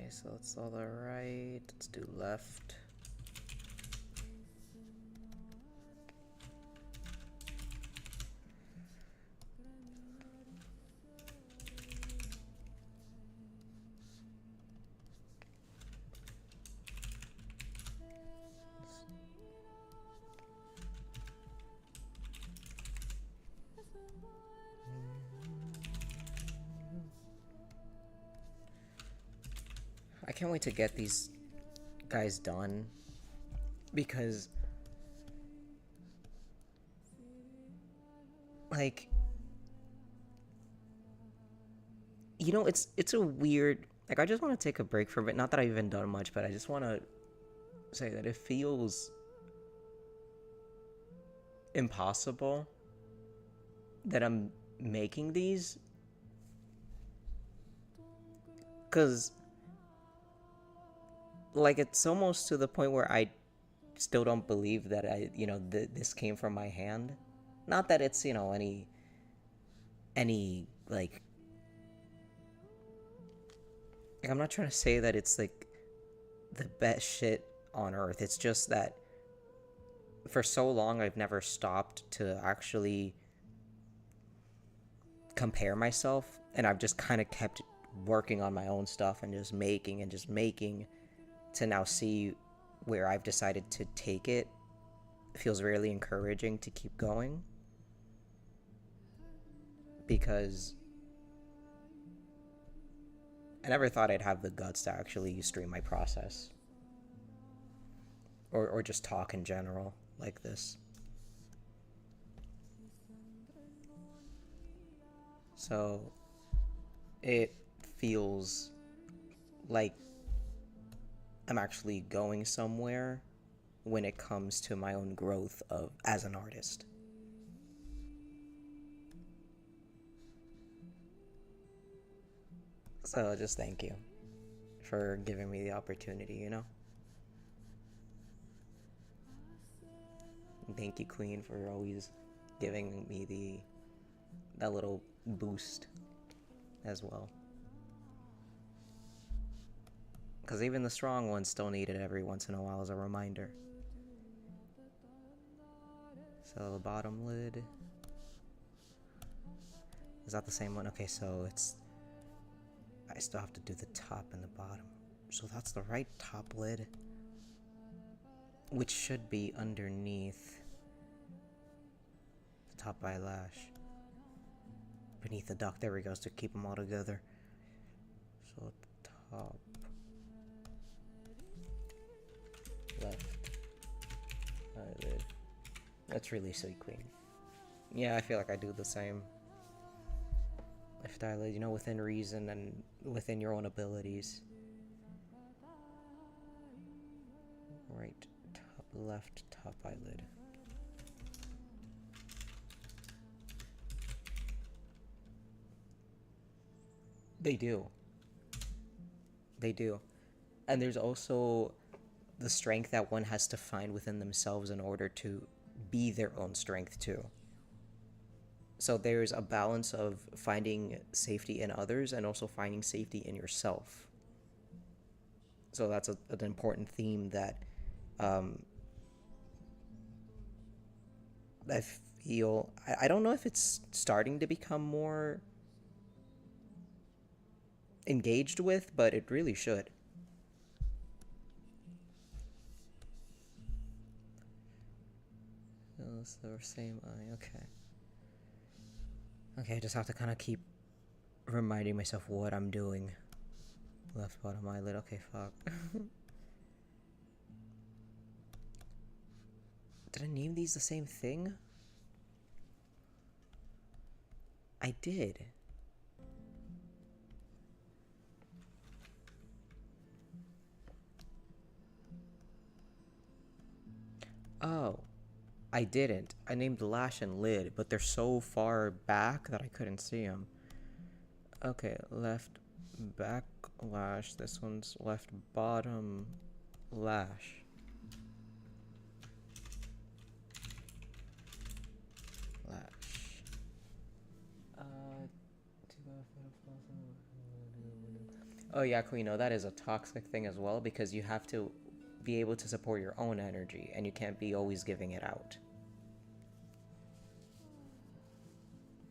[SPEAKER 1] So that's all the right. Let's do left. I can't wait to get these guys done because, like, you know, it's a weird, like, I just want to take a break from it. Not that I've even done much, but I just want to say that it feels impossible that I'm making these, because, like, it's almost to the point where I still don't believe that this came from my hand. Not that it's, any like I'm not trying to say that it's like the best shit on earth. It's just that for so long I've never stopped to actually compare myself, and I've just kind of kept working on my own stuff and just making to now see where I've decided to take it. It feels really encouraging to keep going, because I never thought I'd have the guts to actually stream my process. Or just talk in general like this. So it feels like I'm actually going somewhere when it comes to my own growth as an artist. So just thank you for giving me the opportunity, you know? Thank you, Queen, for always giving me that little boost as well. Because even the strong ones still need it every once in a while as a reminder. So the bottom lid. Is that the same one? Okay, so it's... I still have to do the top and the bottom. So that's the right top lid. Which should be underneath the top eyelash. Beneath the duct. There we go, to keep them all together. So top. Left eyelid. That's really sweet, Queen. Yeah, I feel like I do the same. Left eyelid, you know, within reason and within your own abilities. Right, top, left, top eyelid. They do. They do. And there's also the strength that one has to find within themselves in order to be their own strength too. So there's a balance of finding safety in others and also finding safety in yourself. So that's an important theme that I feel... I don't know if it's starting to become more engaged with, but it really should. It's the same eye, okay. Okay, I just have to kind of keep reminding myself what I'm doing. Left bottom eyelid, okay, fuck. Did I name these the same thing? I did. Oh. I didn't. I named lash and lid, but they're so far back that I couldn't see them. Okay, left back lash. This one's left bottom lash. Lash. Oh yeah, Queen, that is a toxic thing as well, because you have to be able to support your own energy, and you can't be always giving it out.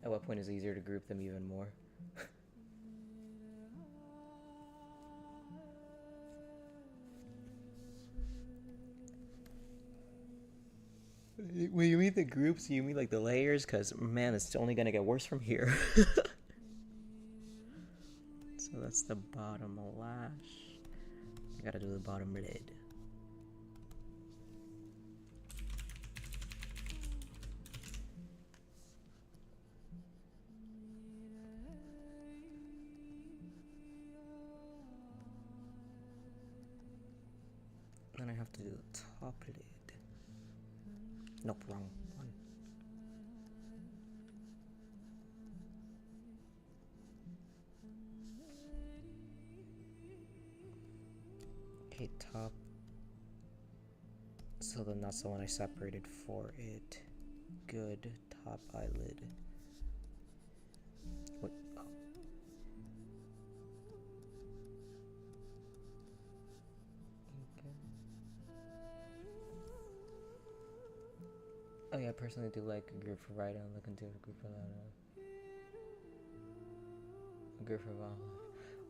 [SPEAKER 1] At what point is it easier to group them even more? When you mean the groups, you mean like the layers? Because, man, it's only gonna get worse from here. So that's the bottom lash. You gotta do the bottom lid. Then I have to do the top lid. Nope, wrong one. Okay, top. So then that's the one I separated for it. Good. Top eyelid. What? Oh. Okay. Oh yeah, I personally do like a group for right and looking to a group for that. A group for left.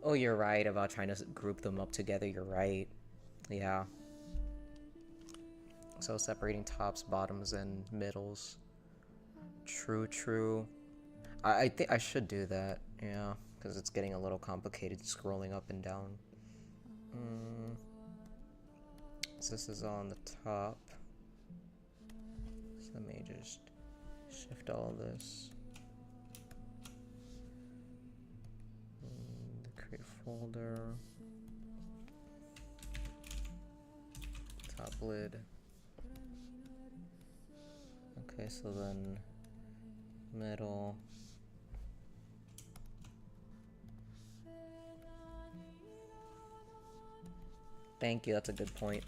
[SPEAKER 1] Oh, you're right about trying to group them up together. You're right. Yeah. So separating tops, bottoms, and middles. True, true. I think I should do that. Yeah, because it's getting a little complicated scrolling up and down. So this is on the top. So let me just shift all this. Create folder. Top lid. Okay, so then middle. Thank you, that's a good point.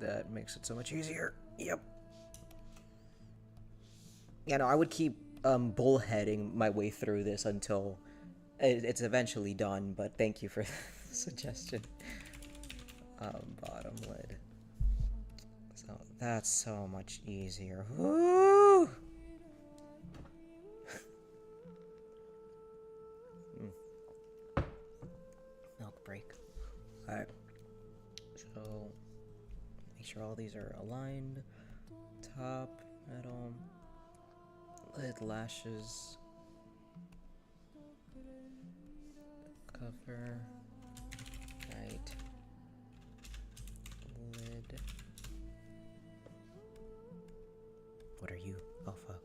[SPEAKER 1] That makes it so much easier. Yep. Yeah, no, I would keep bullheading my way through this until it's eventually done, but thank you for the suggestion. Bottom lid. So that's so much easier. Woo! Milk break. Alright. So make sure all these are aligned. Top, middle, lid, lashes, cover, right, lid. What are you? Oh fuck.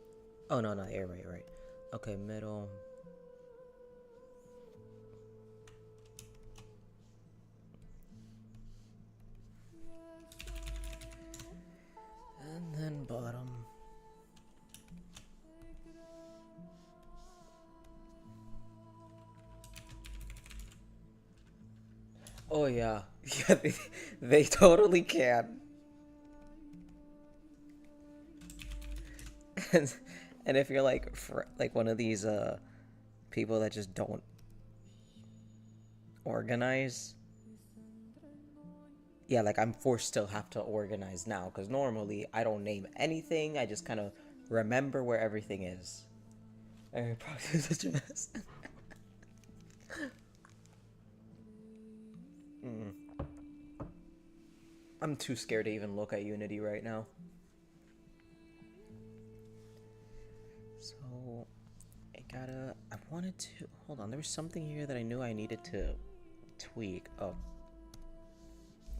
[SPEAKER 1] Oh no, not right. Okay, middle. And then bottom. Oh yeah, yeah, they totally can. And if you're like one of these people that just don't organize, yeah, like I'm forced to have to organize now because normally I don't name anything. I just kind of remember where everything is. I probably such a mess. I'm too scared to even look at Unity right now. So I wanted to, hold on, there was something here that I knew I needed to tweak. Oh.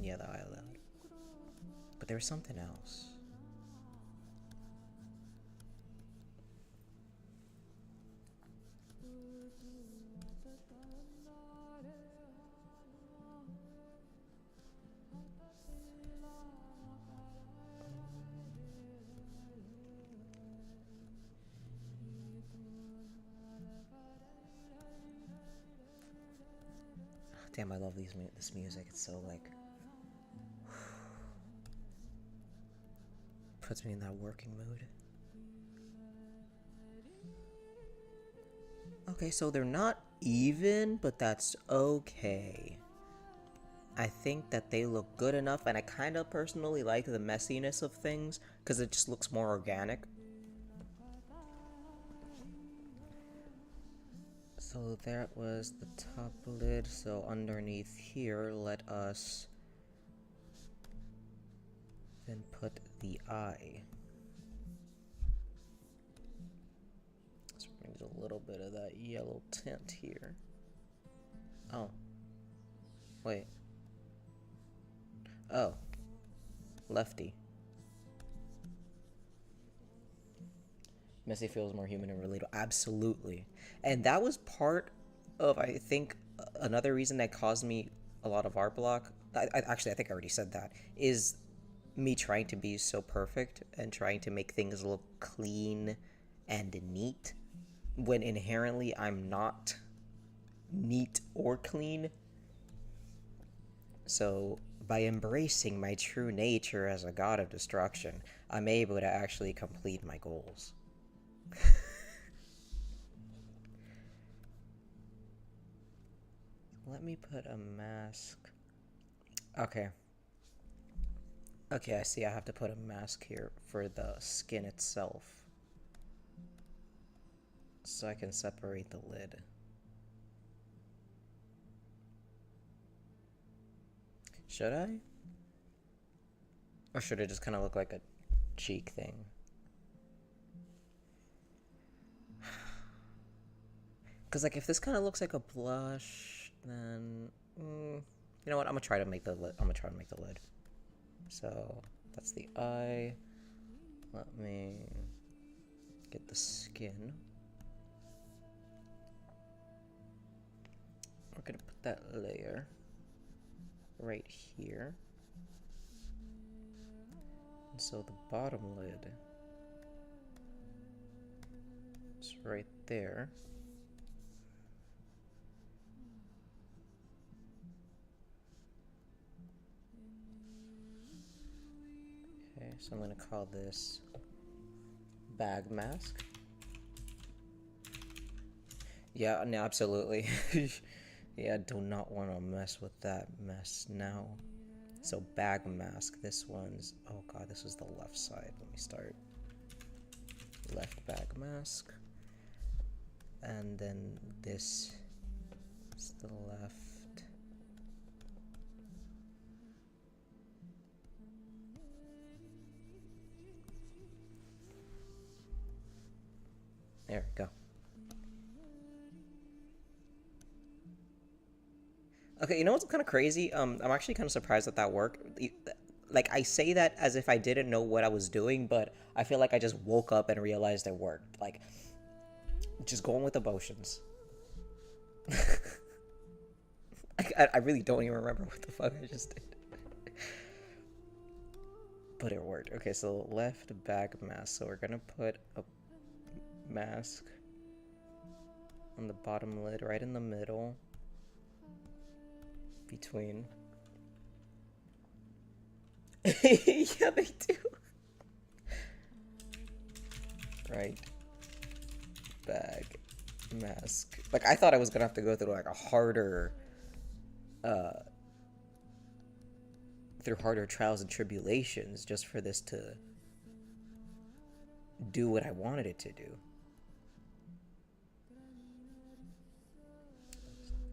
[SPEAKER 1] Yeah, the eye loud. But there was something else. Damn, I love this music. It's so like puts me in that working mood. Okay, so they're not even, but that's okay. I think that they look good enough, and I kind of personally like the messiness of things because it just looks more organic. So that was the top lid. So underneath here, let us then put the eye. Let's bring a little bit of that yellow tint here. Oh. Wait. Oh. Lefty. Messy feels more human and relatable. Absolutely. And that was part of, I think, another reason that caused me a lot of art block. Actually, I think I already said that. Is me trying to be so perfect and trying to make things look clean and neat when inherently I'm not neat or clean. So by embracing my true nature as a god of destruction, I'm able to actually complete my goals. Let me put a mask. Okay, I see I have to put a mask here for the skin itself, so I can separate the lid. Should I? Or should it just kind of look like a cheek thing? Cause like if this kind of looks like a blush, then you know what? I'm gonna try to make the lid. I'm gonna try to make the lid. So that's the eye. Let me get the skin. We're gonna put that layer right here. And so the bottom lid is right there. Okay, so I'm gonna call this bag mask. Yeah, no, absolutely. Yeah, do not want to mess with that mess now. So bag mask, this one's, oh god, this is the left side. Let me start. Left bag mask. And then this is the left. There we go. Okay, you know what's kind of crazy? I'm actually kind of surprised that that worked. Like, I say that as if I didn't know what I was doing, but I feel like I just woke up and realized it worked. Like, just going with emotions. I really don't even remember what the fuck I just did. But it worked. Okay, so left bag mask. So we're gonna put a mask on the bottom lid, right in the middle. Between. Yeah, they do. Right. Bag. Mask. Like, I thought I was gonna have to go through, like, a harder, through harder trials and tribulations just for this to do what I wanted it to do.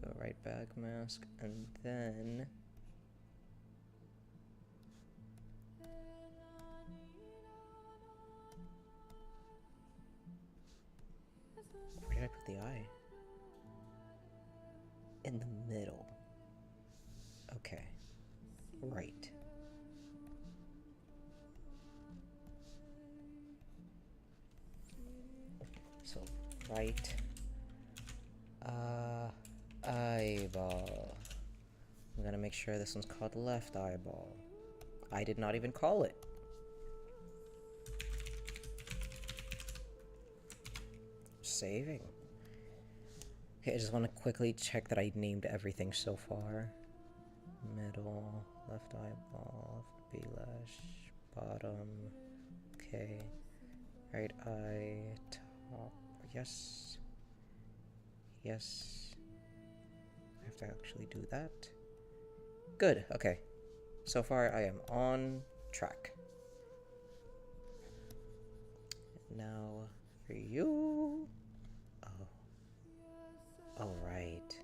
[SPEAKER 1] So, right bag mask, and then... where did I put the eye? In the middle. Okay. Right. So, right. Eyeball. I'm gonna make sure this one's called left eyeball. I did not even call it. Saving. Okay, I just want to quickly check that I named everything so far. Middle, left eyeball, left blush, bottom. Okay. Right eye, top. Yes. Yes. I have to actually do that. Good. Okay. So far, I am on track. Now, for you. Oh. All right.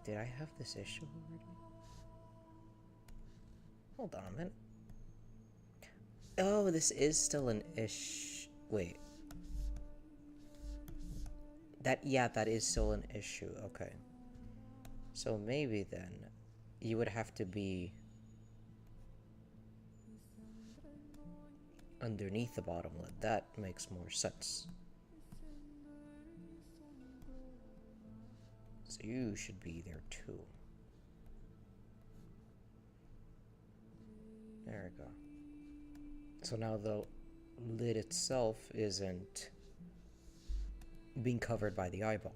[SPEAKER 1] Did I have this issue already? Hold on a minute. Oh, this is still an issue. Wait. That is still an issue. Okay. So maybe then you would have to be underneath the bottom lid. That makes more sense. So you should be there too. There we go. So now the lid itself isn't being covered by the eyeball.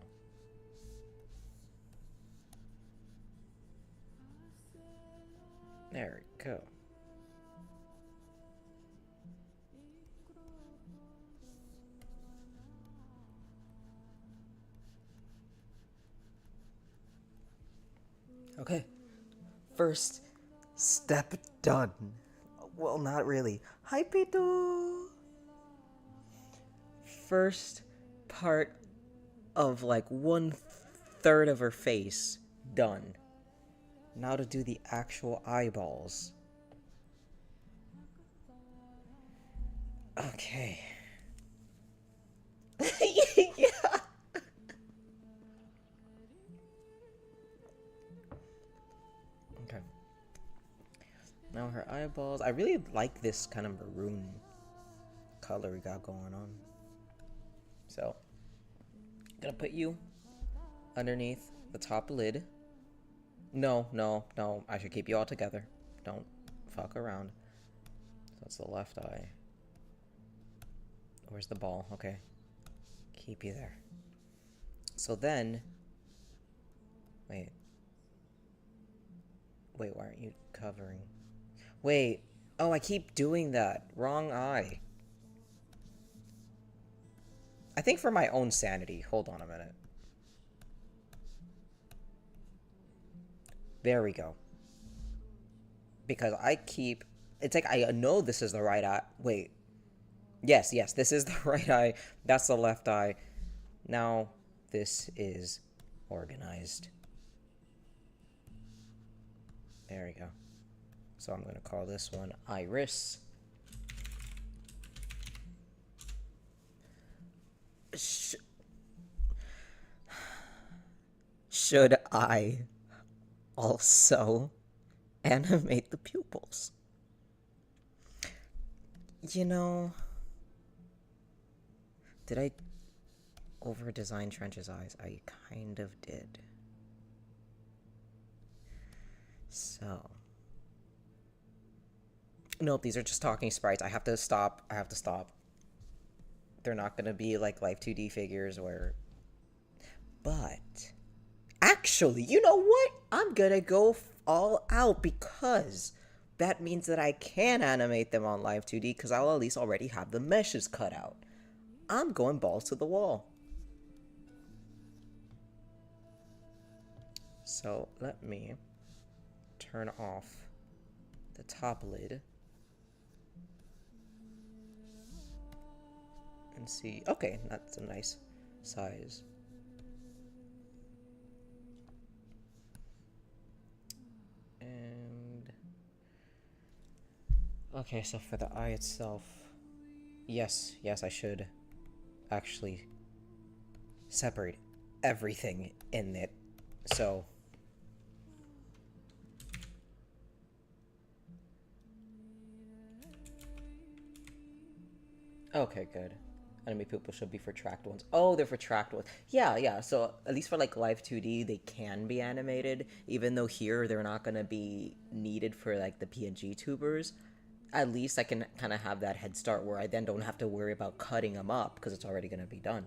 [SPEAKER 1] There we go. Okay. First step done. Well, not really. Hi, Pito! First part of like 1/3 of her face done. Now to do the actual eyeballs. Okay. Yeah. Okay. Now her eyeballs. I really like this kind of maroon color we got going on. So, gonna put you underneath the top lid. No, no, no. I should keep you all together. Don't fuck around. So that's the left eye. Where's the ball? Okay. Keep you there. So then... Wait. Wait, why aren't you covering? Wait. Oh, I keep doing that. Wrong eye. I think for my own sanity. Hold on a minute. There we go. Because I keep... It's like I know this is the right eye. Wait. Yes, yes, this is the right eye. That's the left eye. Now, this is organized. There we go. So I'm going to call this one Iris. Should I also animate the pupils? You know, did I over-design Trench's eyes? I kind of did. So. Nope, these are just talking sprites. I have to stop. I have to stop. They're not going to be like Live 2D figures where... But... Actually, you know what? I'm going to go all out because that means that I can animate them on Live 2D because I'll at least already have the meshes cut out. I'm going balls to the wall. So let me turn off the top lid and see. Okay, that's a nice size. And okay, so for the eye itself, yes, I should actually separate everything in it. So okay, good. Enemy pupils should be for tracked ones. Oh, they're for tracked ones. Yeah. So at least for like Live 2D, they can be animated, even though here they're not gonna be needed for like the PNGTubers. At least I can kind of have that head start where I then don't have to worry about cutting them up because it's already gonna be done.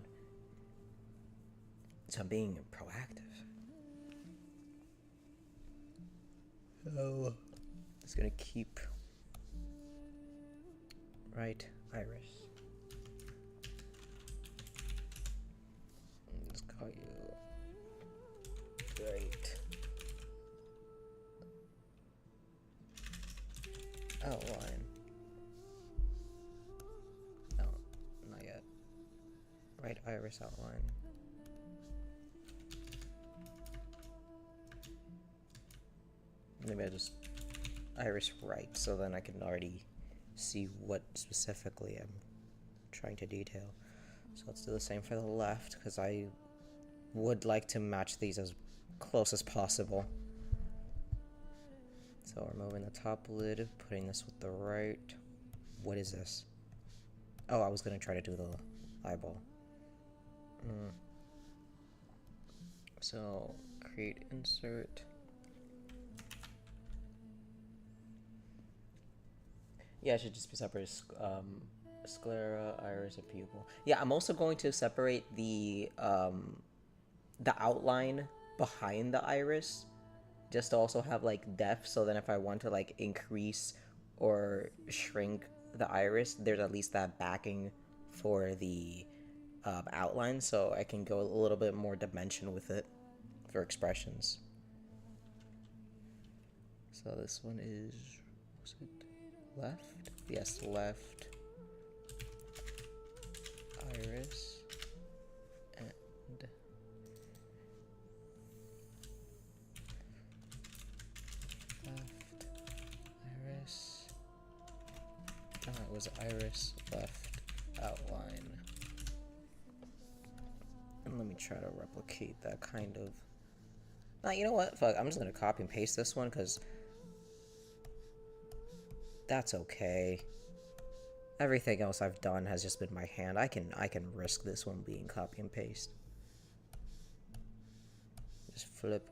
[SPEAKER 1] So I'm being proactive. Oh, it's gonna keep right iris. Let's call you right outline. No, not yet. Right iris outline. Maybe I just iris right so then I can already see what specifically I'm trying to detail. So let's do the same for the left because I would like to match these as close as possible. So removing the top lid, putting this with the right. What is this? Oh, I was gonna try to do the eyeball. So create insert. Yeah, it should just be separate. Sclera, iris, and pupil. Yeah, I'm also going to separate the outline behind the iris, just to also have like depth. So then, if I want to like increase or shrink the iris, there's at least that backing for the outline, so I can go a little bit more dimension with it for expressions. So this one is, was it left? Yes, left iris and left iris, was iris, left outline. And let me try to replicate that kind of... Nah, you know what? Fuck, I'm just gonna copy and paste this one, because... that's okay. Everything else I've done has just been my hand. I can risk this one being copy and paste. Just flip.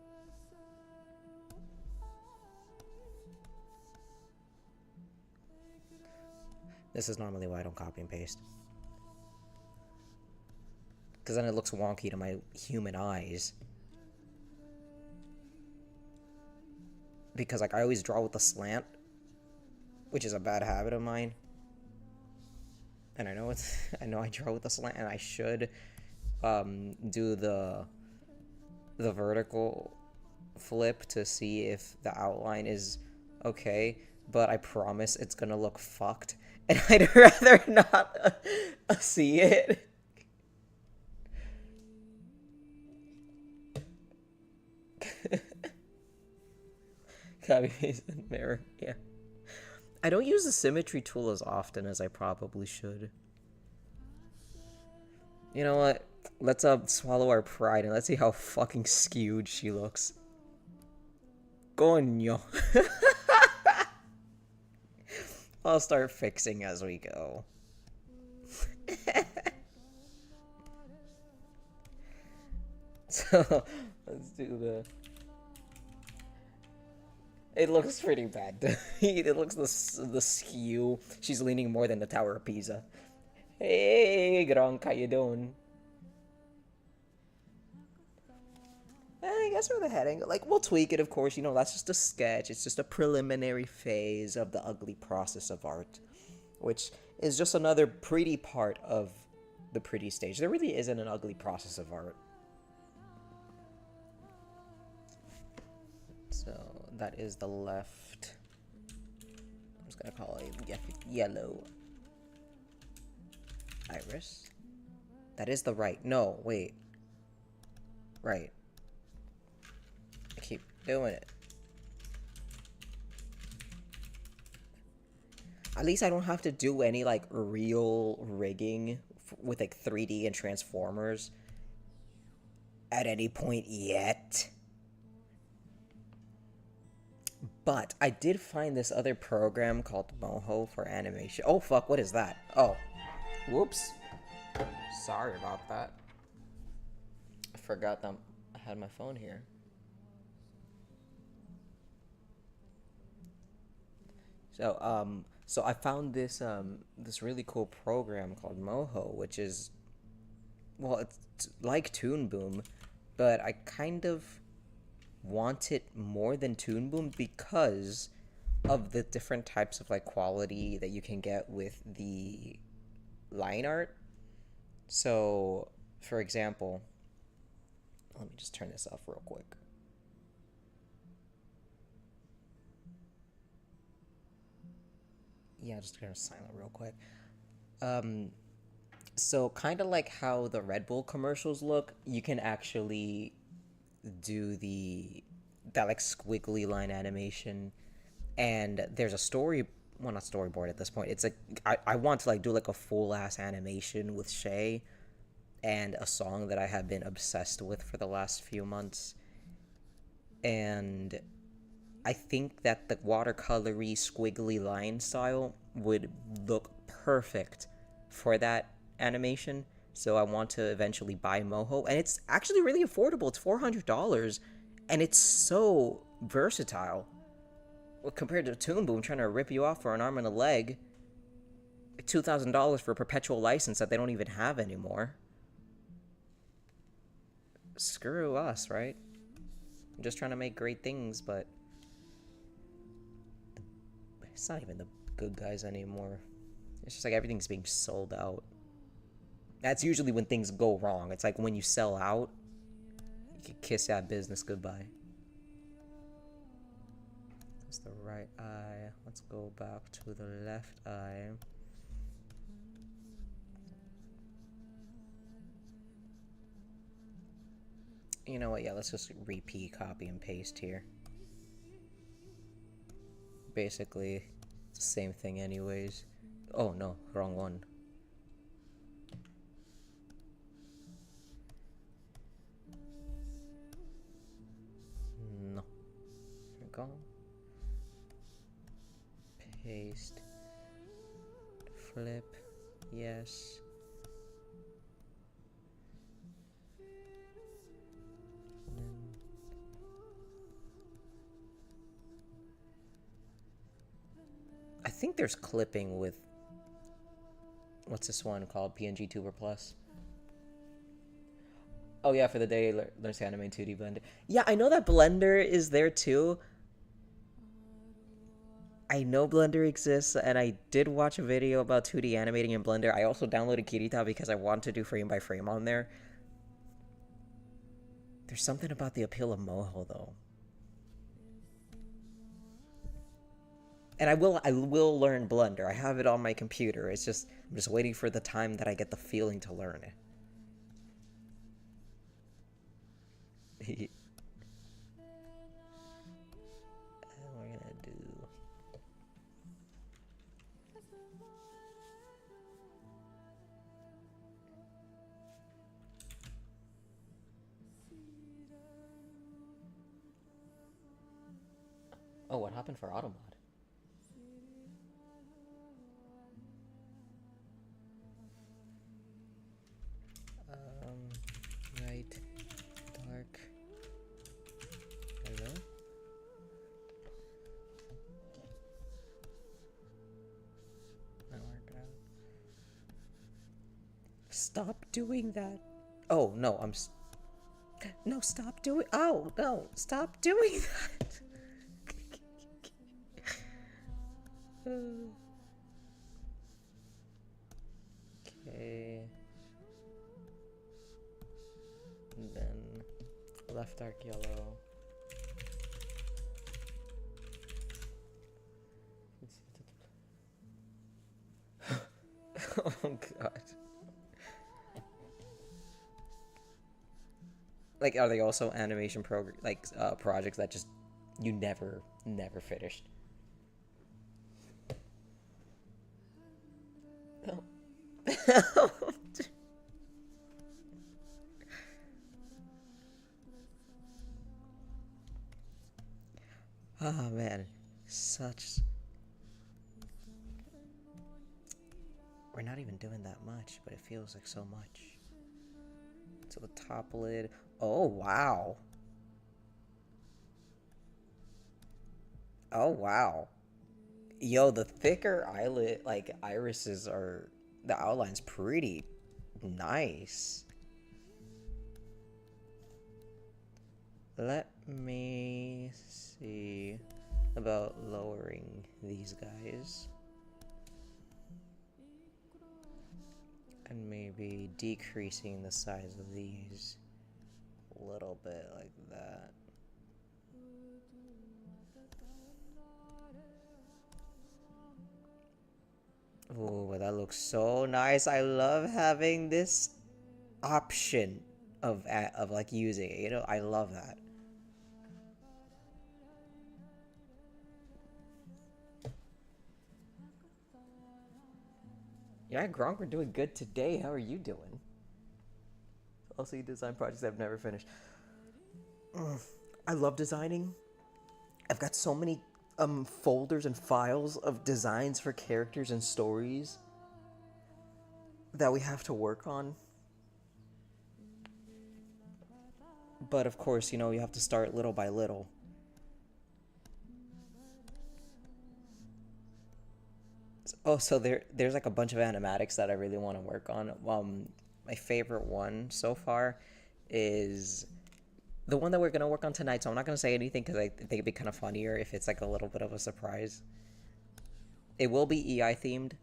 [SPEAKER 1] This is normally why I don't copy and paste. Because then it looks wonky to my human eyes. Because, like, I always draw with the slant, which is a bad habit of mine. And I know it's... I know I draw with the slant, and I should do the vertical flip to see if the outline is okay, but I promise it's gonna look fucked, and I'd rather not see it. Copy paste and mirror, yeah. I don't use the symmetry tool as often as I probably should. You know what? Let's swallow our pride and let's see how fucking skewed she looks. Coño. I'll start fixing as we go. So, let's do the... It looks pretty bad. It looks the skew. She's leaning more than the Tower of Pisa. Hey, Gronk, how you doing? I guess where the heading, like, we'll tweak it, of course. You know, that's just a sketch. It's just a preliminary phase of the ugly process of art, which is just another pretty part of the pretty stage. There really isn't an ugly process of art. So that is the left. I'm just gonna call it yellow iris. That is the right. No, wait. Right. I keep doing it. At least I don't have to do any like real rigging with like 3D and transformers at any point yet. But I did find this other program called Moho for animation. Oh fuck, what is that? Oh. Whoops. Sorry about that. I forgot that I had my phone here. So I found this this really cool program called Moho, which is, well, it's like Toon Boom, but I kind of want it more than Toon Boom because of the different types of like quality that you can get with the line art. So, for example, let me just turn this off real quick. Yeah, just turn it silent real quick. So kind of like how the Red Bull commercials look, you can actually do that like squiggly line animation, and there's a story, well, not storyboard at this point. It's like I want to like do like a full ass animation with Shay and a song that I have been obsessed with for the last few months, and I think that the watercolory squiggly line style would look perfect for that animation. So I want to eventually buy Moho, and it's actually really affordable. It's $400, and it's so versatile. Well, compared to Toon Boom trying to rip you off for an arm and a leg, $2,000 for a perpetual license that they don't even have anymore. Screw us, right? I'm just trying to make great things, but it's not even the good guys anymore. It's just like everything's being sold out. That's usually when things go wrong. It's like when you sell out, you can kiss that business goodbye. That's the right eye. Let's go back to the left eye. You know what? Yeah, let's just repeat, copy, and paste here. Basically, it's the same thing anyways. Oh no, wrong one. No. Here we go. Paste. Flip. Yes. I think there's clipping with, what's this one called? PNGTuber Plus. Oh yeah, for the day learns to animate 2D Blender. Yeah, I know that Blender is there too. I know Blender exists, and I did watch a video about 2D animating in Blender. I also downloaded Kirita because I want to do frame by frame on there. There's something about the appeal of Moho though. And I will learn Blender. I have it on my computer. It's just I'm just waiting for the time that I get the feeling to learn it. We're gonna do. Oh, what happened for Automod? Light, dark. Hello? Not working out. Stop doing that. Oh, no, no, stop doing. Oh, no, stop doing that. Okay. And then left dark yellow. Oh god. Like, are they also animation projects that just you never finished? Oh. Oh man, we're not even doing that much, but it feels like so much. So the top lid. Oh wow. Oh wow. Yo, the thicker eyelid, like irises are, the outline's pretty nice. Let me see about lowering these guys. And maybe decreasing the size of these a little bit like that. Oh, that looks so nice. I love having this option of like using it. You know, I love that. Yeah, Gronk, we're doing good today. How are you doing? Also, you design projects I've never finished. I love designing. I've got so many folders and files of designs for characters and stories that we have to work on. But of course, you know, you have to start little by little. Oh, so there's like a bunch of animatics that I really want to work on. My favorite one so far is the one that we're gonna work on tonight. So I'm not gonna say anything because I think it'd be kind of funnier if it's like a little bit of a surprise. It will be EI themed,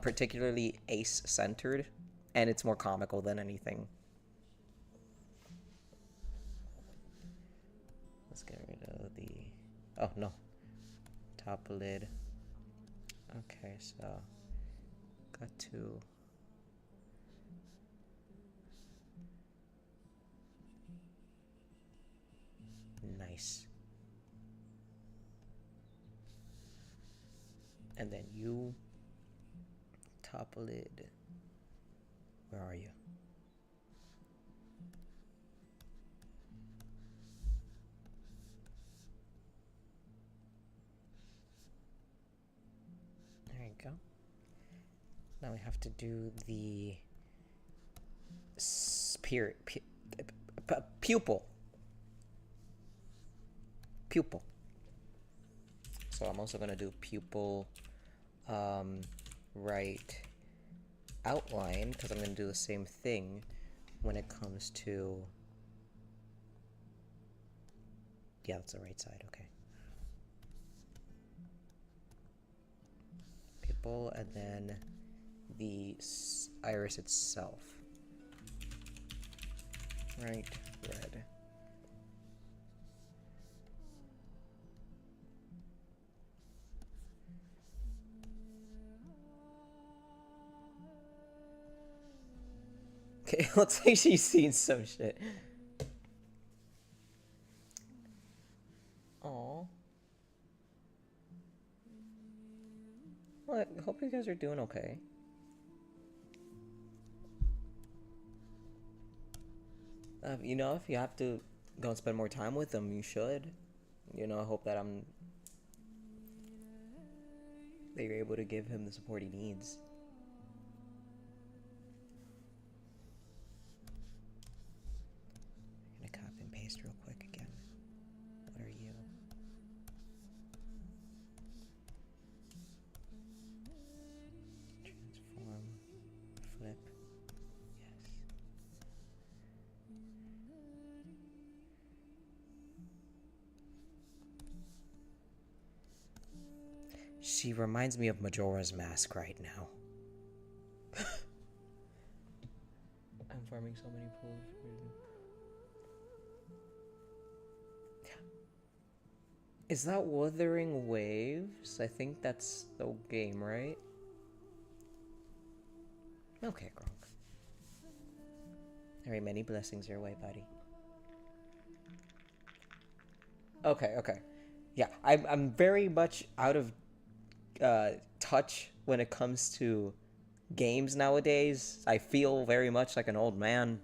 [SPEAKER 1] particularly Ace centered, and it's more comical than anything. Let's get rid of the. Oh no, top lid. Okay, so got to. Nice. And then you, top lid. Where are you? There you go. Now we have to do the pupil. Pupil. So I'm also gonna do pupil right outline, because I'm gonna do the same thing when it comes to, yeah, that's the right side, okay. Pupil, and then the iris itself. Right, red. Okay, looks like she's seen some shit. Aww. Well, I hope you guys are doing okay. You know, if you have to go and spend more time with them, you should. You know, I hope that that you're able to give him the support he needs. I'm gonna copy and paste real quick again. What are you? Transform, flip, yes. She reminds me of Majora's Mask right now. I'm farming so many pools. Is that Wuthering Waves? I think that's the game, right? Okay, Gronk. Very many blessings your way, buddy. Okay, okay. Yeah, I'm very much out of touch when it comes to games nowadays. I feel very much like an old man.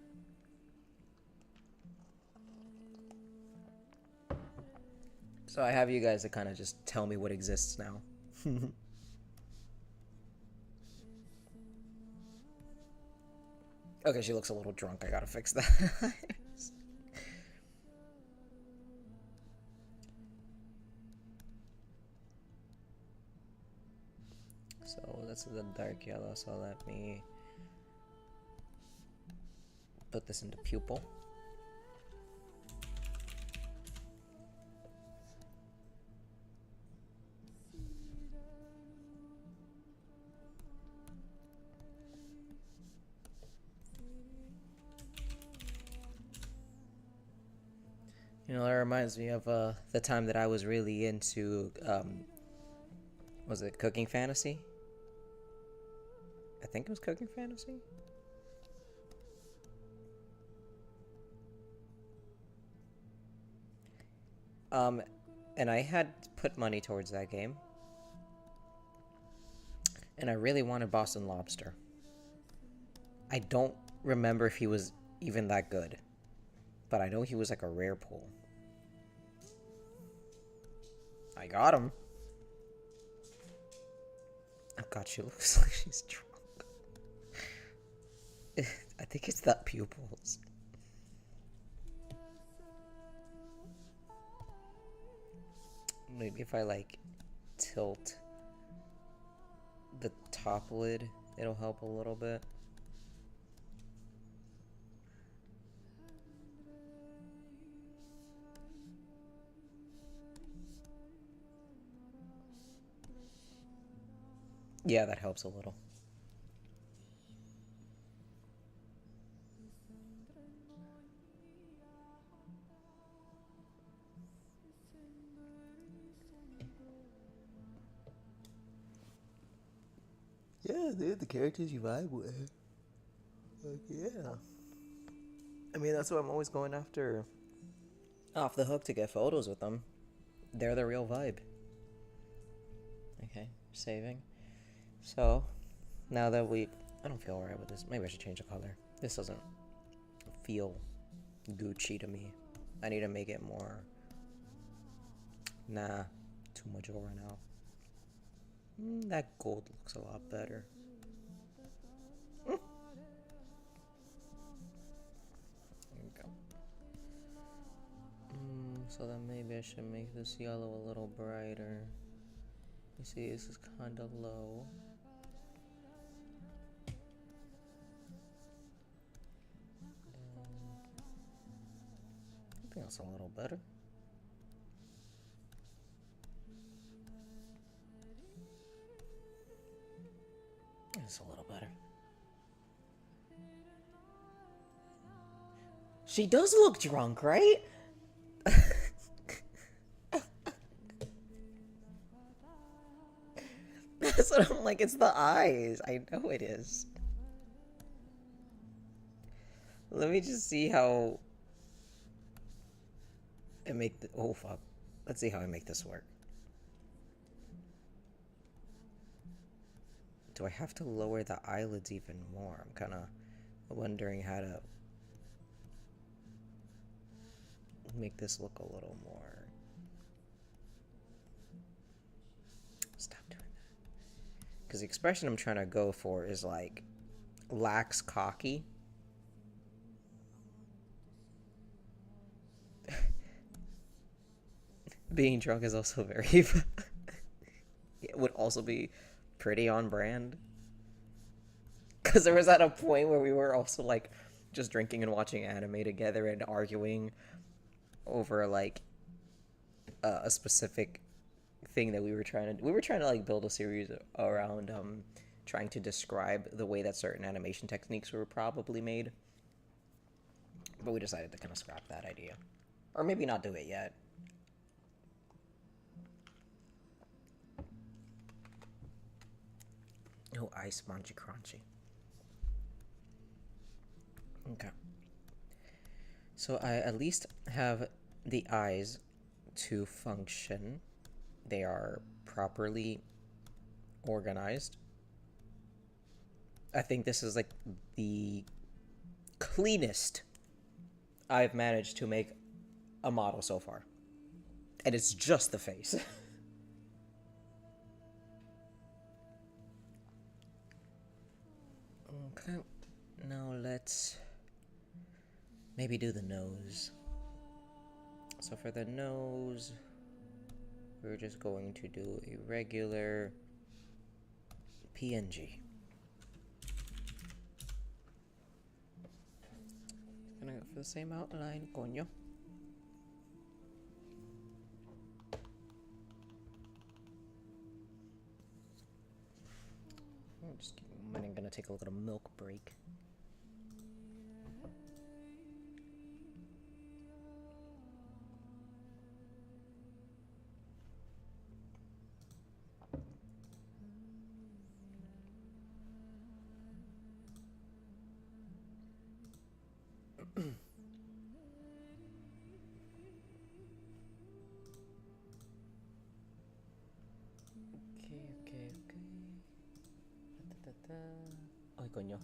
[SPEAKER 1] So I have you guys to kind of just tell me what exists now. Okay, she looks a little drunk. I gotta fix that. So that's the dark yellow, so let me put this into pupil. You know, that reminds me of the time that I was really into, was it Cooking Fantasy? I think it was Cooking Fantasy. And I had put money towards that game. And I really wanted Boston Lobster. I don't remember if he was even that good. But I know he was like a rare pull. I got him. Oh god, she looks like she's drunk. I think it's that pupils. Maybe if I like tilt the top lid, it'll help a little bit. Yeah, that helps a little. Yeah, they're the characters you vibe with. Like, yeah. I mean, that's why I'm always going after Off the Hook to get photos with them. They're the real vibe. Okay, saving. So, now that I don't feel alright with this. Maybe I should change the color. This doesn't feel Gucci to me. I need to make it more. Nah, too majora now. That gold looks a lot better. There we go. So then maybe I should make this yellow a little brighter. You see, this is kind of low. I think that's a little better. It's a little better. She does look drunk, right? That's what I'm like, it's the eyes. I know it is. Let me just see how I make the, oh fuck. Let's see how I make this work. Do I have to lower the eyelids even more? I'm kind of wondering how to make this look a little more. Stop doing that. Because the expression I'm trying to go for is like lax cocky. Being drunk is also very it would also be pretty on brand. Because there was at a point where we were also like just drinking and watching anime together and arguing over like a specific thing that we were trying to like build a series around trying to describe the way that certain animation techniques were probably made. But we decided to kind of scrap that idea. Or maybe not do it yet. Oh, ice munchy crunchy. Okay. So I at least have the eyes to function. They are properly organized. I think this is like the cleanest I've managed to make a model so far. And it's just the face. Okay, now let's maybe do the nose. So for the nose, we're just going to do a regular PNG. Gonna go for the same outline, coño. Just give me a minute, I'm gonna take a little milk break. Okay. Ay, coño.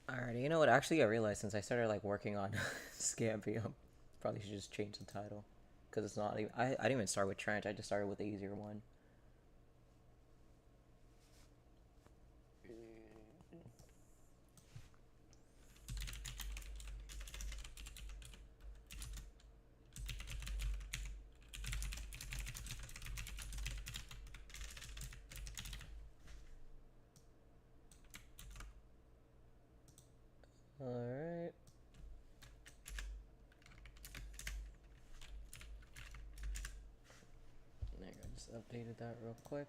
[SPEAKER 1] Alrighty, you know what? Actually, I realized since I started like working on Scampi, probably should just change the title because it's not even. I didn't even start with Trench. I just started with the easier one. Alright. There you go, just updated that real quick.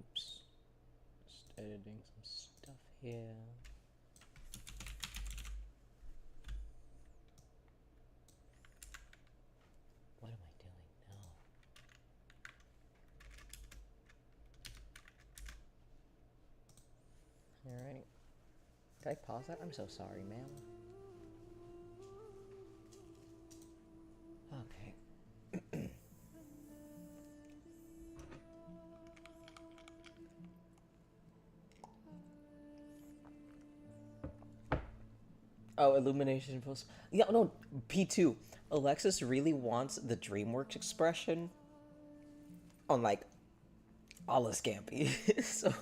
[SPEAKER 1] Oops. Just editing some stuff here. What am I doing now? Alright. Did I pause that? I'm so sorry, ma'am. Okay. Oh, illumination post. Yeah, no, P2. Alexis really wants the DreamWorks expression on like all of Scampi. So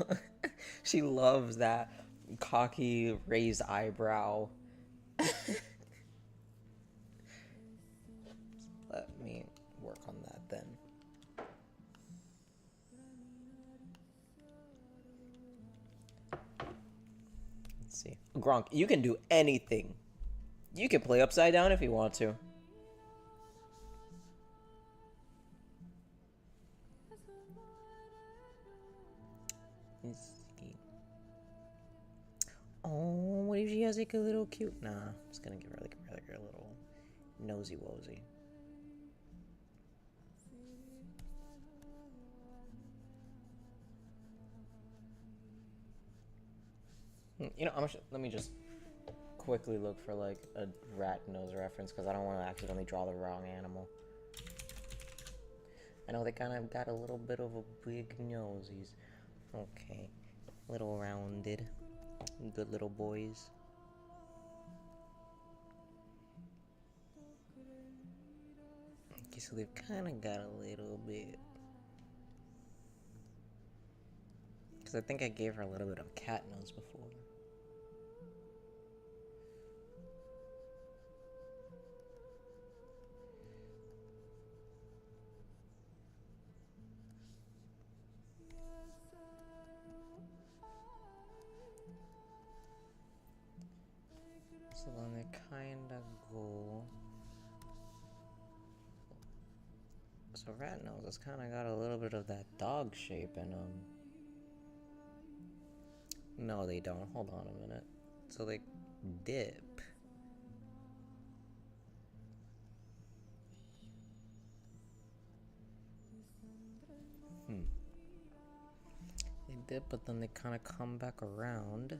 [SPEAKER 1] she loves that cocky raised eyebrow. Let me work on that then. Let's see. Gronk, you can do anything. You can play upside down if you want to. Oh, what if she has like a little cute? Nah, I'm just gonna give her like a little nosy wosy. You know, let me just quickly look for like a rat nose reference because I don't want to accidentally draw the wrong animal. I know they kind of got a little bit of a big nosies. Okay, little rounded, good little boys. Okay, so they've kind of got a little bit. Because I think I gave her a little bit of cat nose before. So then they kind of go. So rat nose has kind of got a little bit of that dog shape in them. No, they don't. Hold on a minute. So they dip. They dip, but then they kind of come back around.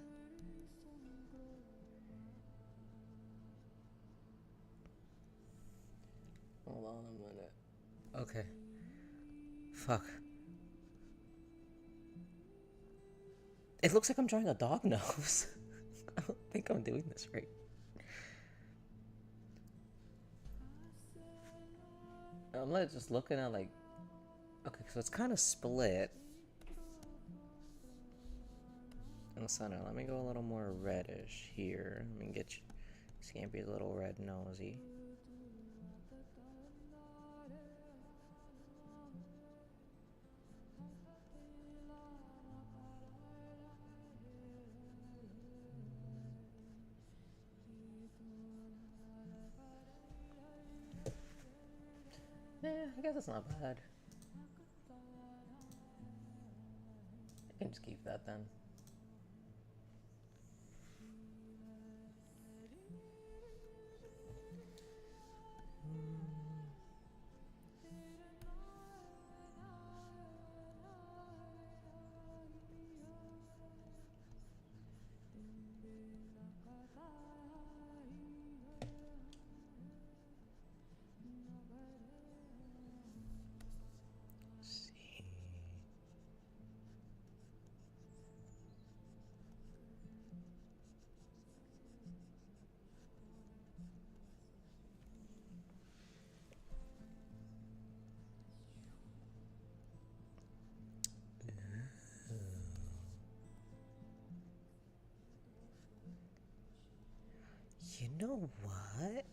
[SPEAKER 1] Hold on a minute. Okay. Fuck. It looks like I'm drawing a dog nose. I don't think I'm doing this right. I'm like just looking at like, okay, so it's kind of split in the center. Let me go a little more reddish here. Let me get Scampi's little red nosy. I guess it's not bad. I can just keep that then. You know what?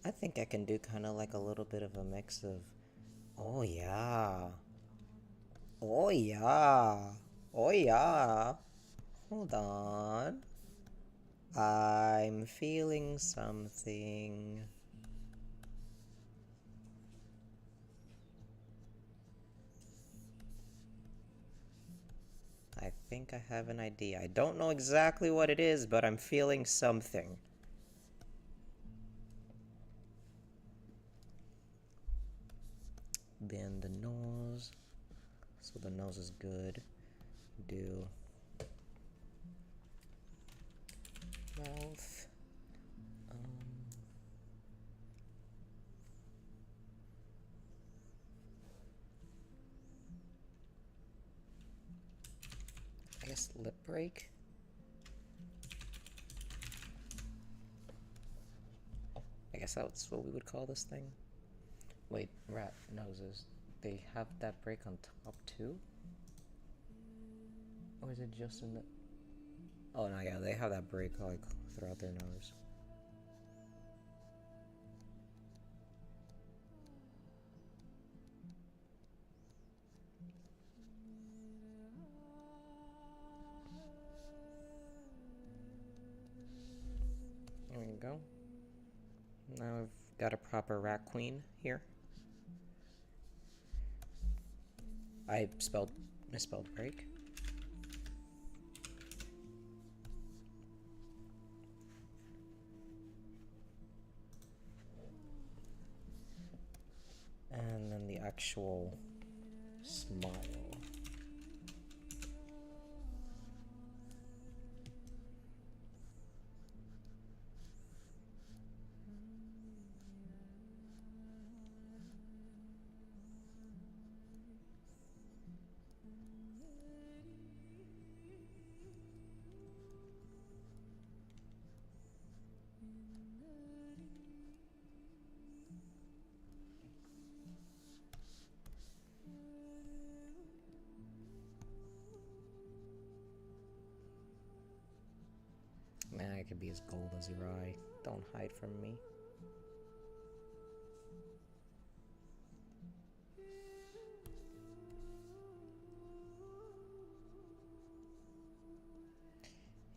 [SPEAKER 1] I think I can do kind of like a little bit of a mix of, oh yeah, oh yeah, oh yeah. Hold on. I'm feeling something. think I have an idea. I don't know exactly what it is, but I'm feeling something. Bend the nose, so the nose is good. Do mouth. I guess lip break. I guess that's what we would call this thing. Wait, rat noses. They have that break on top too? Or is it just in the... Oh no, yeah, they have that break like throughout their nose. There we go. Now I've got a proper rat queen here. I misspelled break. And then the actual smile. Man, I could be as gold as your eye. Don't hide from me.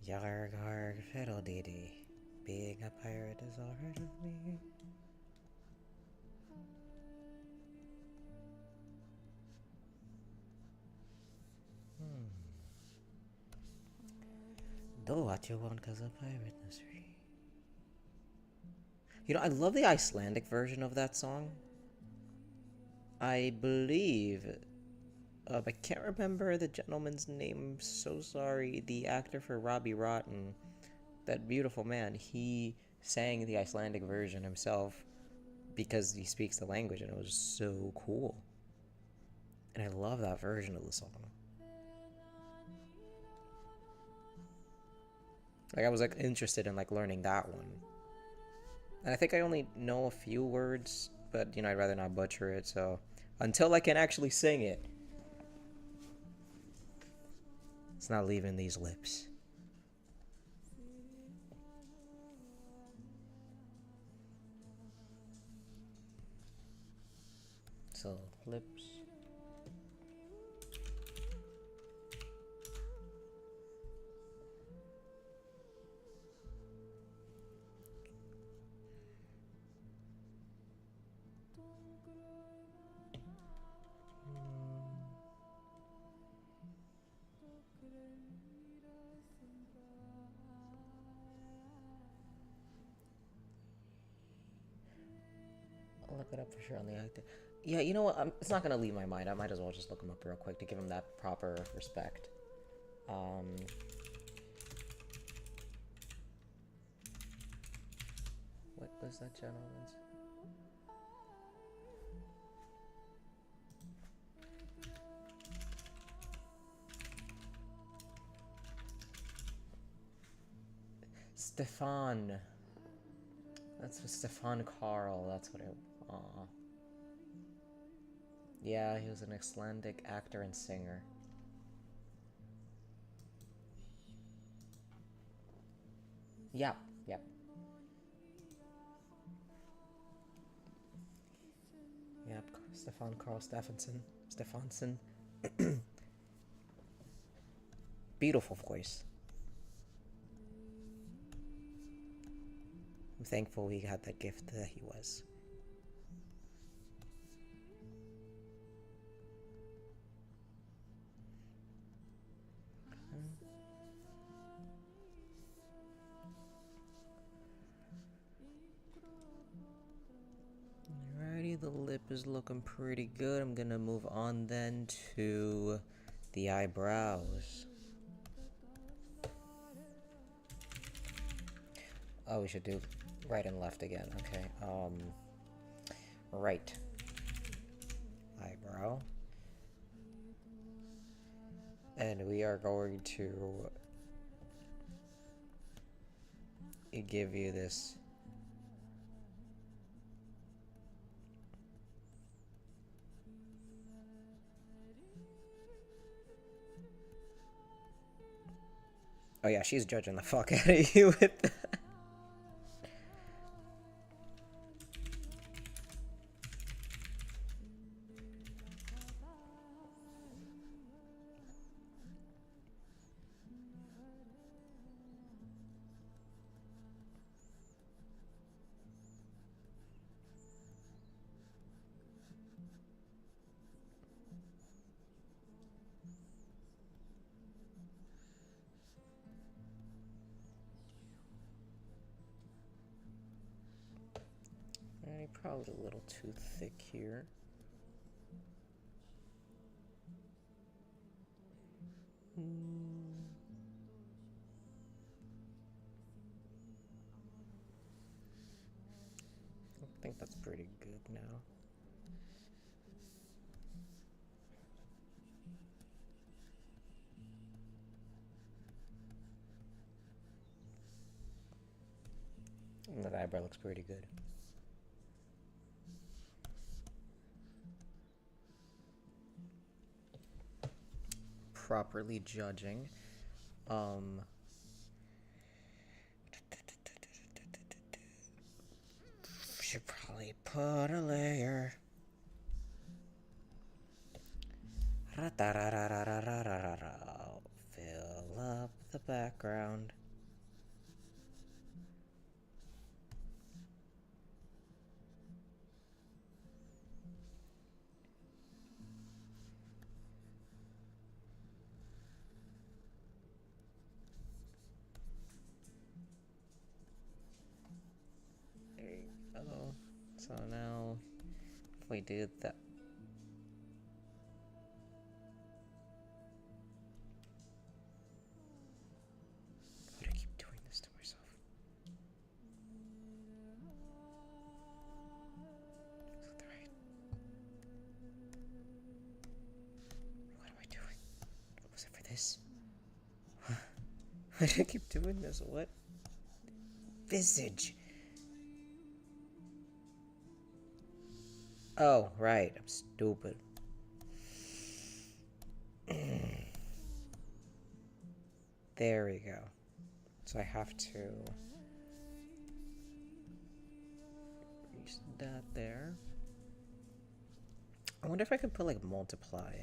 [SPEAKER 1] Yarg harg fiddle dee dee. Being a pirate is alright with me. Do what you want cause a pirate is free. You know, I love the Icelandic version of that song. I believe... I can't remember the gentleman's name, I'm so sorry. The actor for Robbie Rotten, that beautiful man, he sang the Icelandic version himself because he speaks the language, and it was so cool. And I love that version of the song. Like, I was like interested in like learning that one. And I think I only know a few words, but you know, I'd rather not butcher it, so until I can actually sing it, it's not leaving these lips. So, lips. I'll look it up for sure on the actor. Yeah, you know what? It's not gonna leave my mind. I might as well just look him up real quick to give him that proper respect. What was that gentleman's? Stefan. That's Stefan Karl. That's what it. Aw. Yeah, he was an Icelandic actor and singer. Yep, yep. Yep, Stefan Karl Stefansson. Beautiful voice. I'm thankful he had that gift that he was. the lip is looking pretty good. I'm gonna move on then to the eyebrows. Oh, we should do right and left again. Okay. Right. Eyebrow. And we are going to give you this oh yeah, she's judging the fuck out of you with that. Probably a little too thick here. I think that's pretty good now. And that eyebrow looks pretty good. Properly judging. Should probably put a layer. Fill up the background. Oh, so now if we do that. Why do I keep doing this to myself? Is that right? What am I doing? Was it for this? Why do I keep doing this? What? Visage. Oh, right. I'm stupid. There we go. So I have to increase that there. I wonder if I could put like multiply.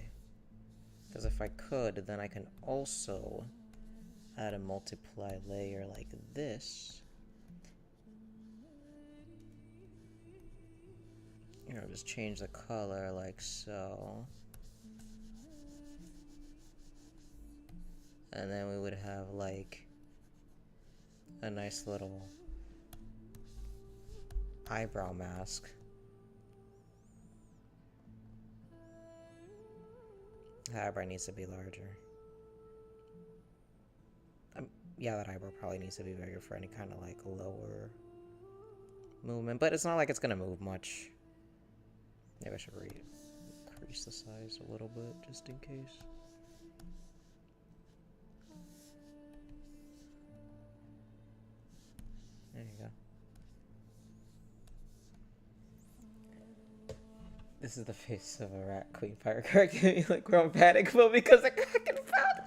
[SPEAKER 1] Because if I could, then I can also add a multiply layer like this. You know, just change the color like so. And then we would have like a nice little eyebrow mask. The eyebrow needs to be larger. Yeah, that eyebrow probably needs to be bigger for any kind of like lower movement, but it's not like it's gonna move much. Maybe I should increase the size a little bit just in case. There you go. This is the face of a rat queen firecracker. Like we're on panic mode because the kraken found.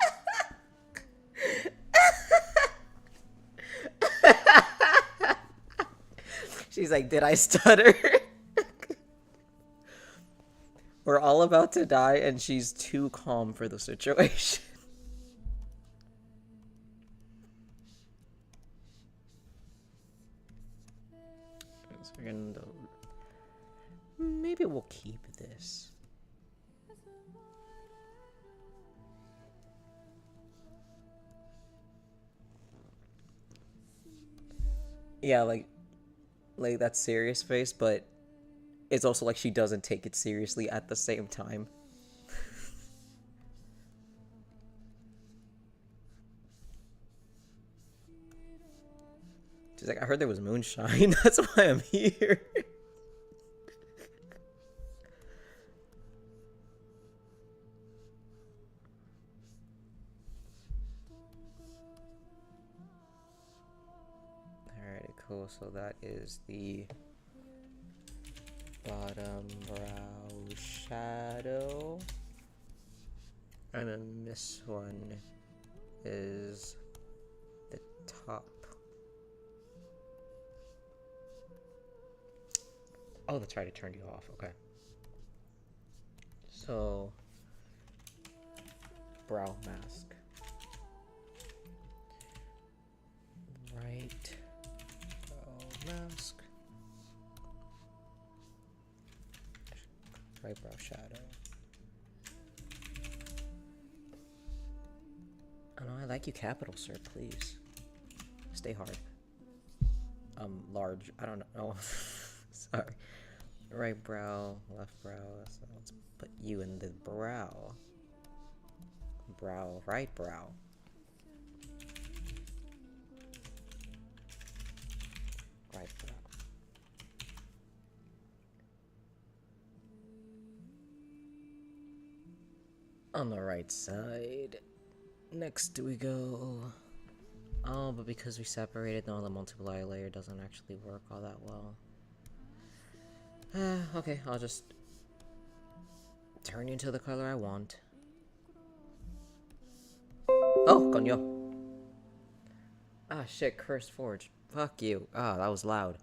[SPEAKER 1] She's like, did I stutter? We're all about to die, and she's too calm for the situation. So we're gonna... Maybe we'll keep this. Yeah, like that serious face, but it's also like she doesn't take it seriously at the same time. She's like, I heard there was moonshine. That's why I'm here. Alright, cool. So that is the bottom brow shadow. And then this one is the top. Oh, that's right, it turned you off. Okay. So, brow mask. Right brow mask. Right brow shadow. Oh no, I like you capital, sir, please. Stay hard. Large. I don't know. Sorry. Right brow, left brow. So let's put you in the brow. Brow, right brow. Right brow. On the right side. Next we go. Oh, but because we separated, no, the multiply layer doesn't actually work all that well. Okay, I'll just turn you into the color I want. Oh, coño. Ah, shit, Cursed Forge. Fuck you. Ah, that was loud.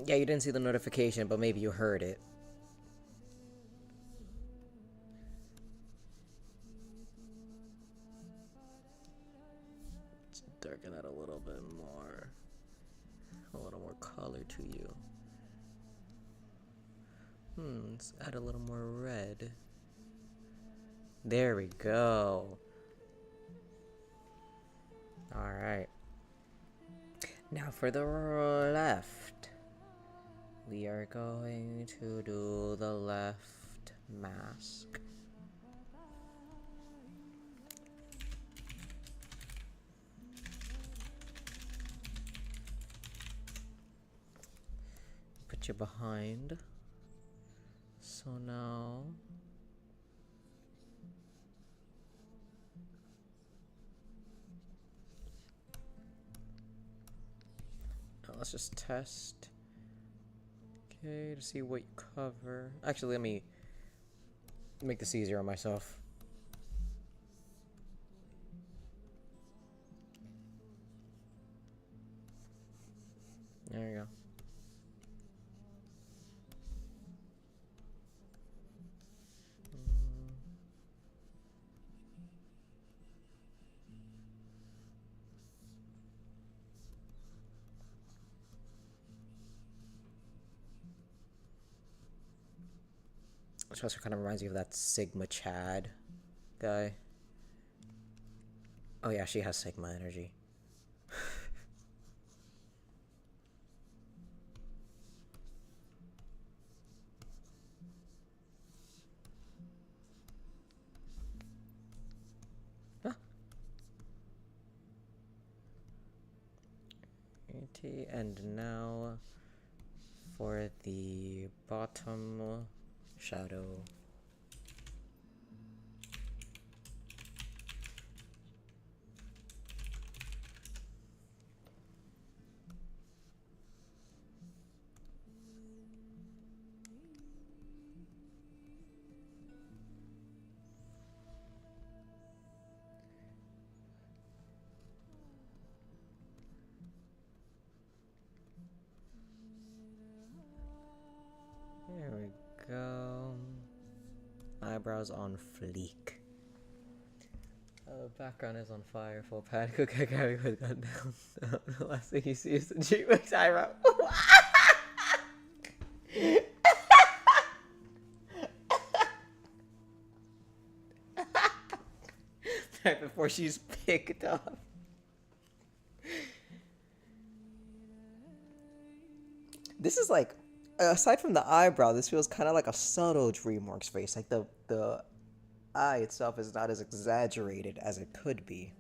[SPEAKER 1] Yeah, you didn't see the notification, but maybe you heard it. Let's darken that a little bit more. A little more color to you. Let's add a little more red. There we go. Alright. Now for the left. We are going to do the left mask. Put you behind. So now let's just test. Okay, to see what you cover. Actually, let me make this easier on myself. There you go. Which also kind of reminds me of that Sigma Chad guy. Oh yeah, she has Sigma energy. Huh. And now for the bottom shadow. There we go. Eyebrows on fleek. Background is on fire. Full pad. Cook carry with gun down. The last thing you see is the G-Wix eyebrow. Right before she's picked up. This is like, aside from the eyebrow, this feels kind of like a subtle DreamWorks face. Like the eye itself is not as exaggerated as it could be.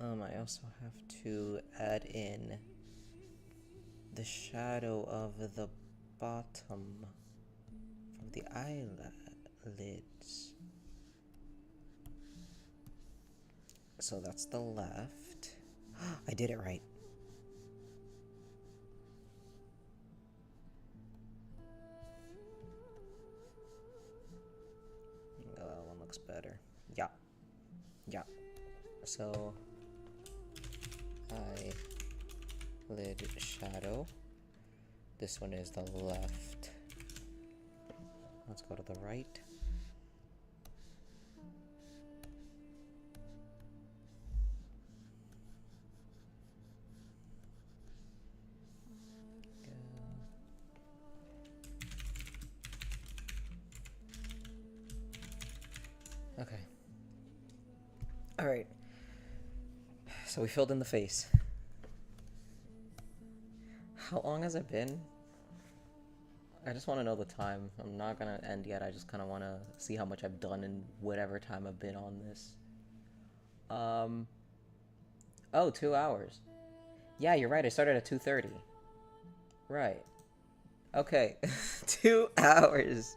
[SPEAKER 1] I also have to add in the shadow of the bottom from the eyelids. So that's the left. I did it right. Oh, that one looks better. Yeah. Yeah. So eyelid shadow. This one is the left. Let's go to the right. Okay. All right. So we filled in the face. How long has it been? I just want to know the time. I'm not gonna end yet. I just kind of want to see how much I've done in whatever time I've been on this. Oh, 2 hours. Yeah, you're right. I started at 2:30. Right. Okay. 2 hours.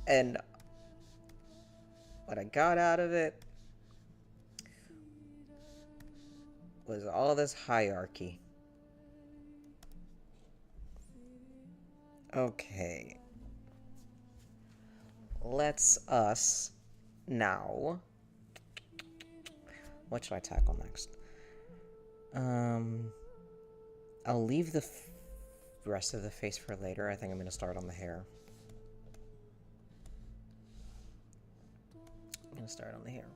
[SPEAKER 1] And what I got out of it was all this hierarchy. Okay. Let's us now. What should I tackle next? I'll leave the rest of the face for later. I think I'm gonna start on the hair. I'm gonna start on the hair.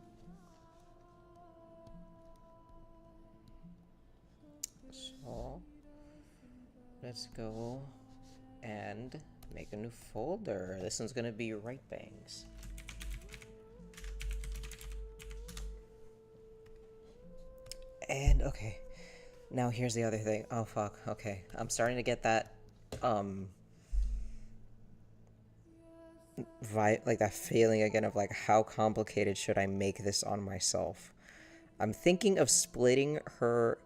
[SPEAKER 1] So let's go and make a new folder. This one's gonna be right bangs. And okay, now here's the other thing. Oh fuck, okay. I'm starting to get that like that feeling again of like how complicated should I make this on myself. I'm thinking of splitting her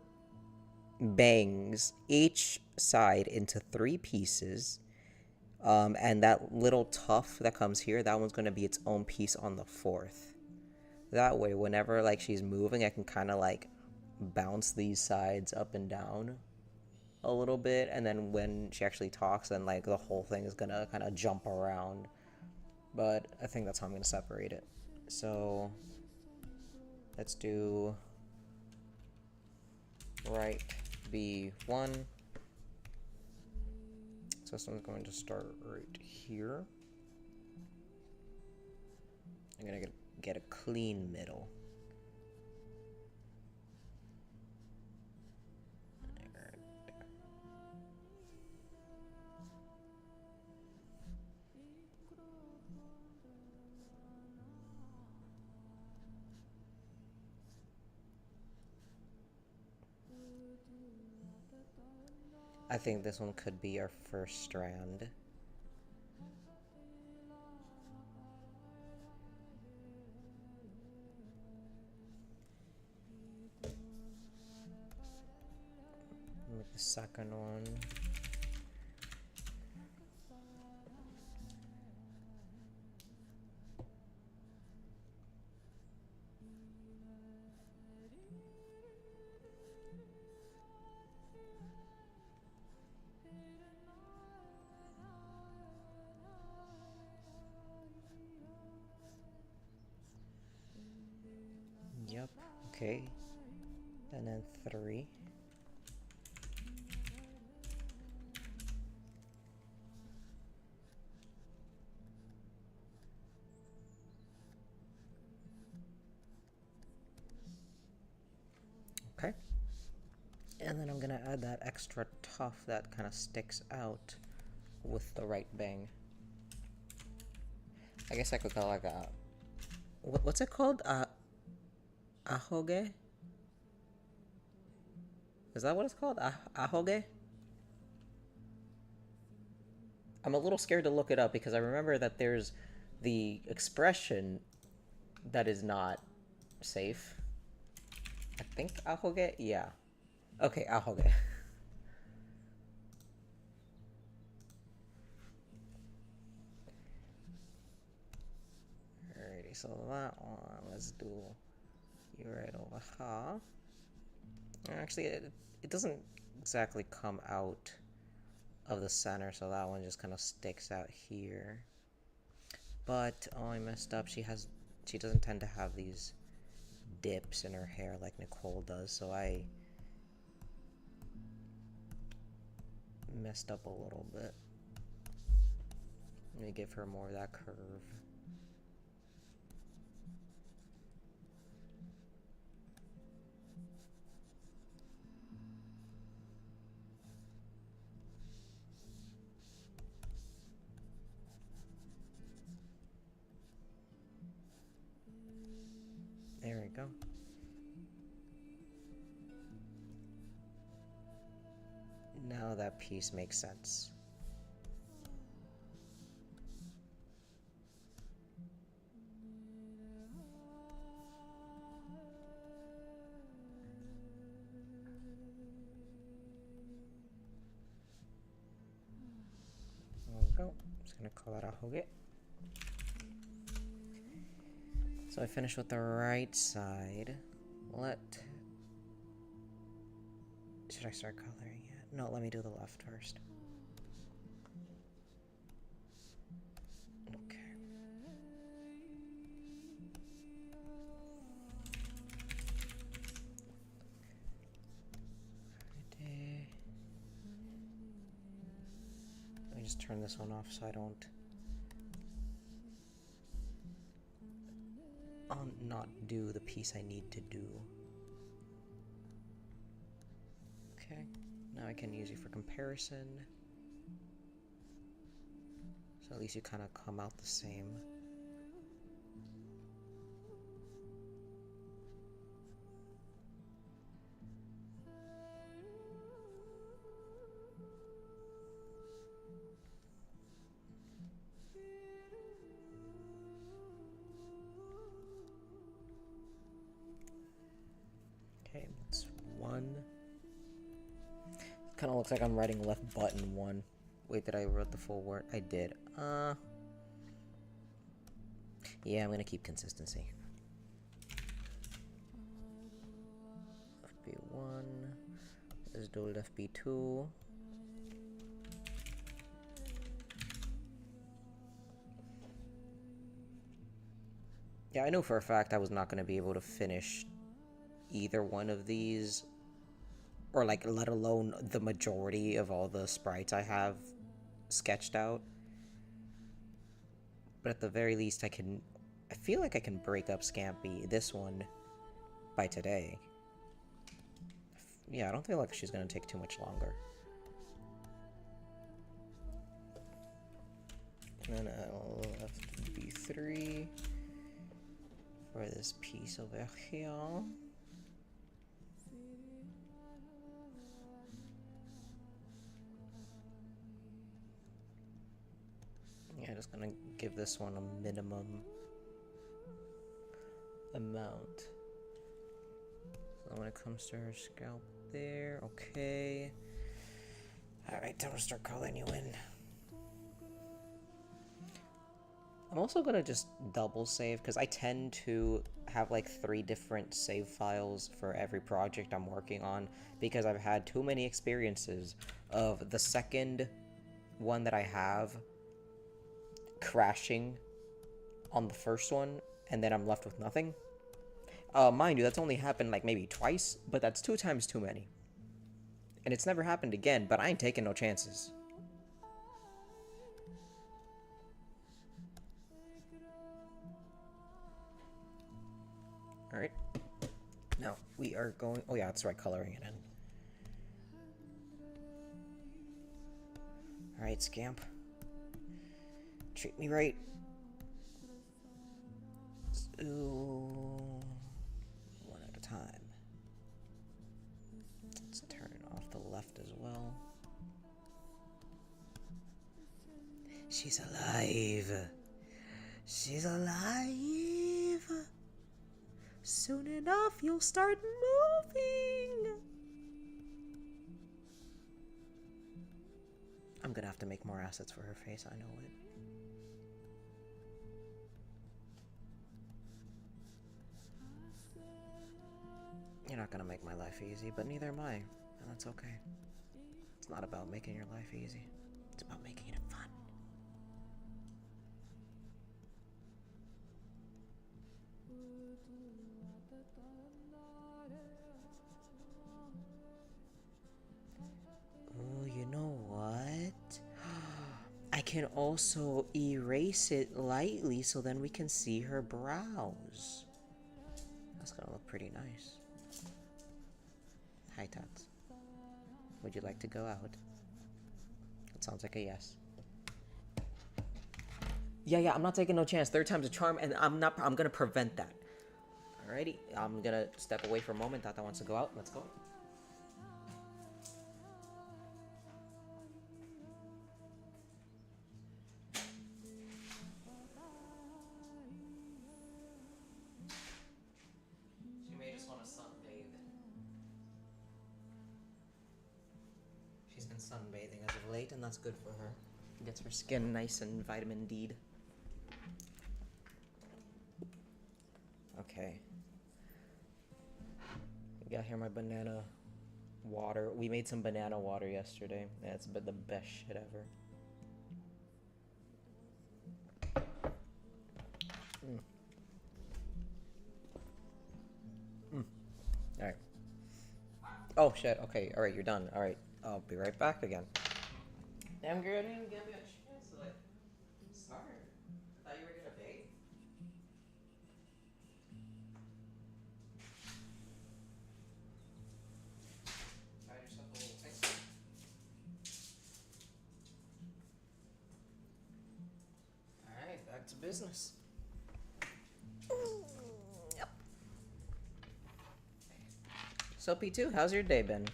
[SPEAKER 1] bangs each side into 3 pieces. And that little tuft that comes here, that one's going to be its own piece on the 4th. That way, whenever like she's moving, I can kind of like bounce these sides up and down a little bit, and then when she actually talks, then like the whole thing is gonna kind of jump around. But I think that's how I'm gonna separate it. So let's do right B1. So this one's going to start right here. I'm gonna get a clean middle. I think this one could be our first strand. Make the second one. Yep, okay. And then 3. Okay. And then I'm gonna add that extra tuft that kind of sticks out with the right bang. I guess I could call like a, what's it called? Aiecd? Is that what it's called? Aiecd? I'm a little scared to look it up because I remember that there's the expression that is not safe. I think Aiecd? Yeah. Okay, Aiecd. Alrighty, so that one, let's do you right over here. Actually, it doesn't exactly come out of the center, so that one just kind of sticks out here. But, oh, I messed up. She doesn't tend to have these dips in her hair like Nicole does, so I messed up a little bit. Let me give her more of that curve. There we go. Now that piece makes sense. There we go. I'm just gonna call that Aiecd. So I finished with the right side. Should I start coloring yet? No, let me do the left first. Okay. Let me just turn this one off so I don't not do the piece I need to do. Okay, now I can use you for comparison. So at least you kind of come out the same. Okay, that's one. Kind of looks like I'm writing left button one. Wait, did I wrote the full word? I did. Yeah, I'm gonna keep consistency. Left B1. Let's do left B2. Yeah, I know for a fact I was not gonna be able to finish either one of these, or like let alone the majority of all the sprites I have sketched out. But at the very least I feel like I can break up Scampi, this one, by today. Yeah, I don't feel like she's gonna take too much longer. And then I'll left B3 for this piece over here. Yeah, just gonna give this one a minimum amount. So when it comes to her scalp there, okay. Alright, time to start coloring you in. I'm also gonna just double save, because I tend to have like 3 different save files for every project I'm working on, because I've had too many experiences of the second one that I have crashing on the first one, and then I'm left with nothing. Mind you, that's only happened like maybe twice, but that's 2 times too many. And it's never happened again, but I ain't taking no chances. Alright. Now, we are going... Oh yeah, that's right, coloring it in. Alright, Scamp. Treat me right. So, one at a time. Let's turn She's alive. She's alive. Soon enough, you'll start moving. I'm gonna have to make more assets for her face, I know it. You're not gonna make my life easy, but neither am I, and that's okay. It's not about making your life easy. It's about making it fun. Oh, you know what? I can also erase it lightly so then we can see her brows. That's gonna look pretty nice. Hi, Tots. Would you like to go out? It sounds like a yes. Yeah, I'm not taking no chance. Third time's a charm, and I'm gonna prevent that. Alrighty, I'm gonna step away for a moment. Tata wants to go out. Let's go. She may just want to sunbathe. She's been sunbathing as of late, and that's good for her. Gets her skin nice and vitamin D'd. Okay. You got here my banana water. We made some banana water yesterday. That's been the best shit ever. Alright. Oh shit, okay, alright, you're done. Alright, I'll be right back again. Damn girl, you didn't give me a chance to like start. I thought you were gonna bathe. Got yourself a little thing. Alright, back to business. Yep. So P2, how's your day been?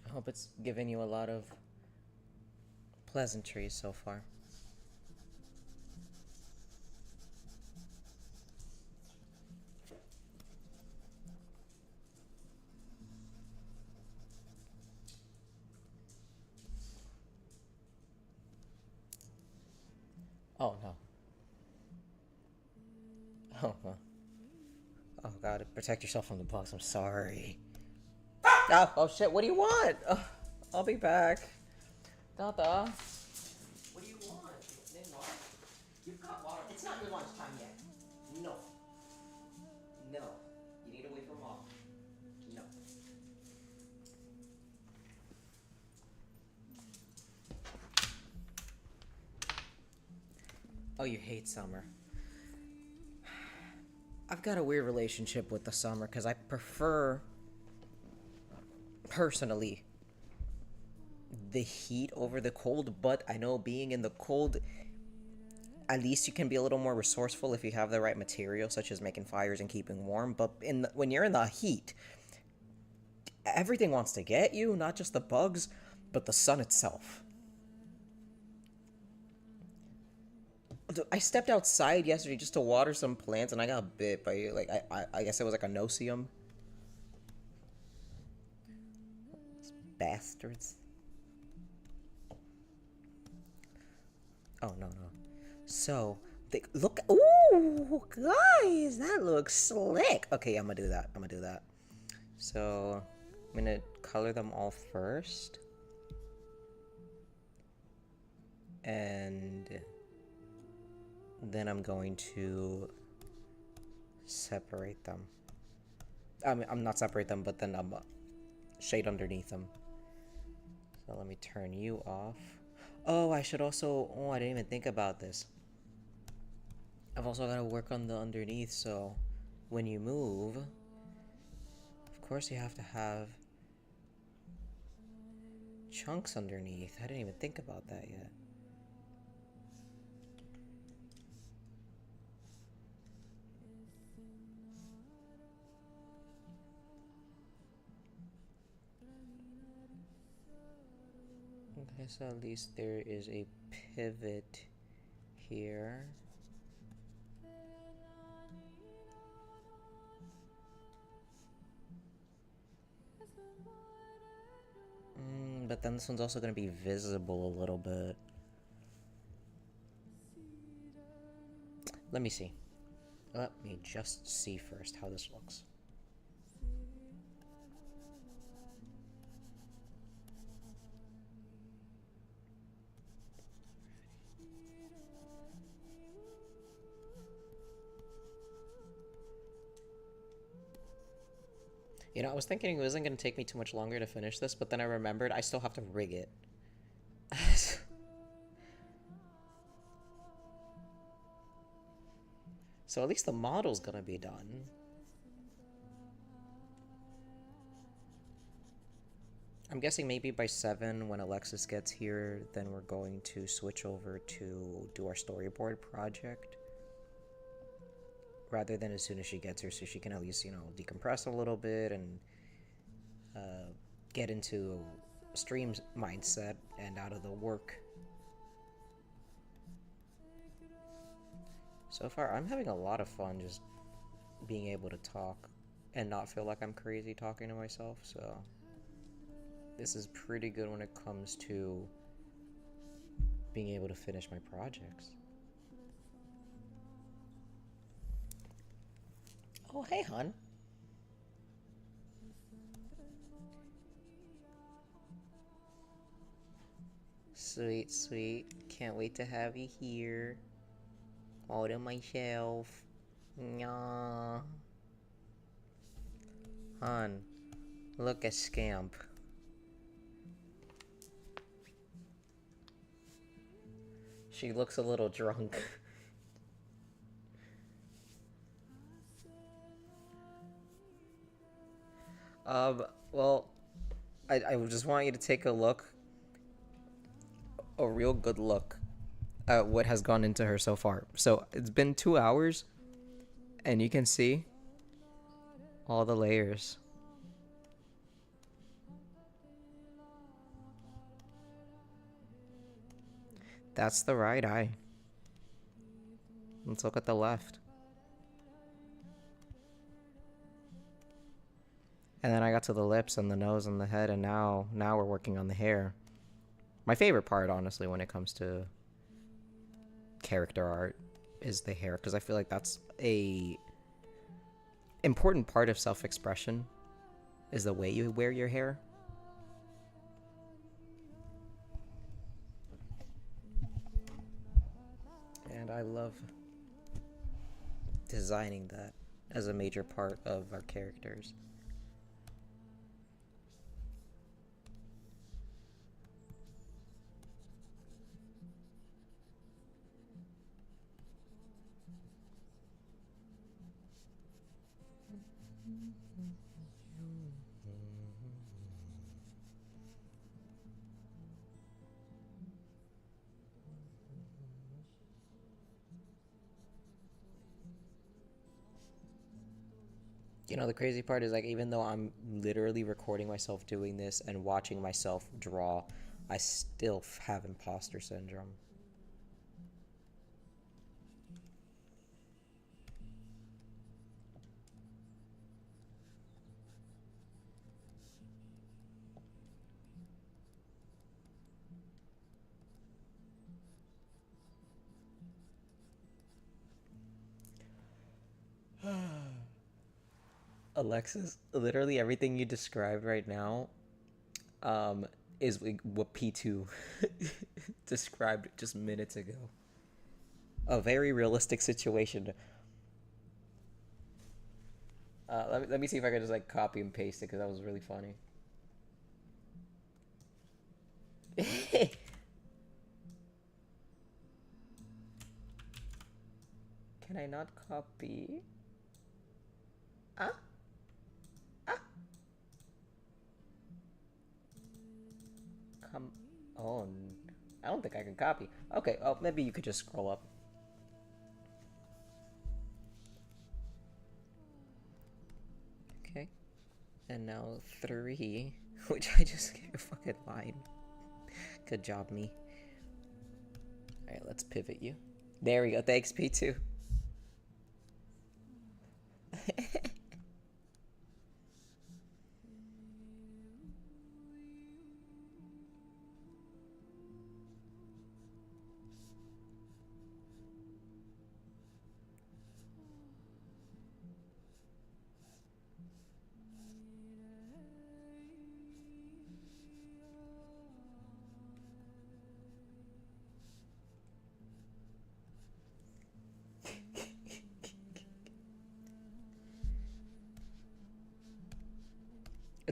[SPEAKER 1] I hope it's giving you a lot of pleasantries so far. Oh no. Oh no. Oh god, protect yourself from the bugs, I'm sorry. Oh shit, what do you want? I'll be back. Dada. What do you want? Then what? You've got water. It's not your lunchtime yet. No. No. You need to wait for mom. No. Oh, you hate summer. I've got a weird relationship with the summer because I prefer, personally, the heat over the cold, but I know being in the cold, at least you can be a little more resourceful if you have the right material, such as making fires and keeping warm. But when you're in the heat, everything wants to get you, not just the bugs, but the sun itself. I stepped outside yesterday just to water some plants, and I got bit by, like, I guess it was like a no-see-um. Bastards. Oh, no. So, look. Ooh, guys, that looks slick. Okay, I'm gonna do that. So, I'm gonna color them all first. And then I'm going to separate them. I mean, I'm not separate them, but then I'm shade underneath them. So let me turn you off. Oh, I should also, I didn't even think about this. I've also got to work on the underneath, so when you move, of course you have to have chunks underneath. I didn't even think about that yet. Okay, so at least there is a pivot here. But then this one's also going to be visible a little bit. Let me see. Let me just see first how this looks. You know, I was thinking it wasn't going to take me too much longer to finish this, but then I remembered I still have to rig it. So at least the model's going to be done. I'm guessing maybe by 7, when Alexis gets here, then we're going to switch over to do our storyboard project. Rather than as soon as she gets here, so she can at least, you know, decompress a little bit and get into a stream mindset and out of the work. So far, I'm having a lot of fun just being able to talk and not feel like I'm crazy talking to myself, so this is pretty good when it comes to being able to finish my projects. Oh, hey, hon. Sweet, sweet. Can't wait to have you here. All to myself. Nyah. Hon, look at Scamp. She looks a little drunk. Well, I just want you to take a look. A real good look at what has gone into her so far. So it's been 2 hours, and you can see all the layers. That's the right eye. Let's look at the left. And then I got to the lips and the nose and the head, and now we're working on the hair. My favorite part, honestly, when it comes to character art is the hair, because I feel like that's a important part of self-expression, is the way you wear your hair. And I love designing that as a major part of our characters. You know, the crazy part is, like, even though I'm literally recording myself doing this and watching myself draw, I still have imposter syndrome. Alexis, literally everything you described right now is what P2 described just minutes ago. A very realistic situation. Let me see if I can just, like, copy and paste it, because that was really funny. Can I not copy? Ah? Ah? Come on. I don't think I can copy. Okay, oh, maybe you could just scroll up. Okay. And now 3, which I just gave a fucking line. Good job, me. Alright, let's pivot you. There we go. Thanks, P2.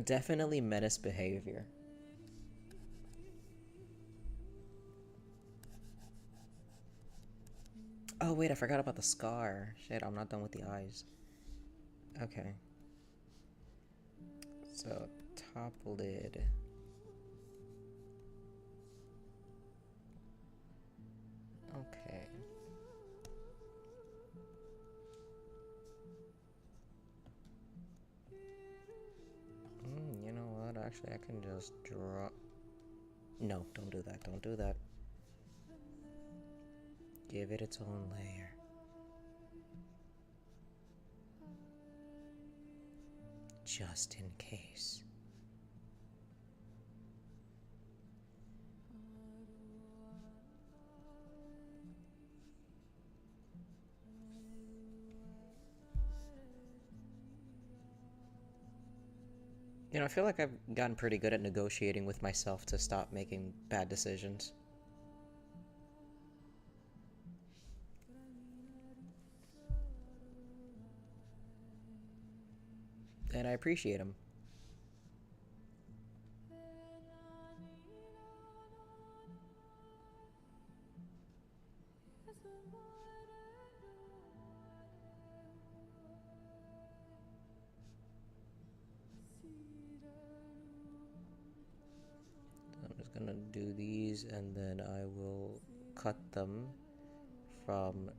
[SPEAKER 1] Definitely menace behavior. Oh wait, I forgot about the scar. Shit, I'm not done with the eyes. Okay. So, top lid. Okay. You know what? Actually, I can just draw. No, don't do that. Don't do that. Give it its own layer. Just in case. You know, I feel like I've gotten pretty good at negotiating with myself to stop making bad decisions. And I appreciate them. I'm just gonna do these and then I will cut them from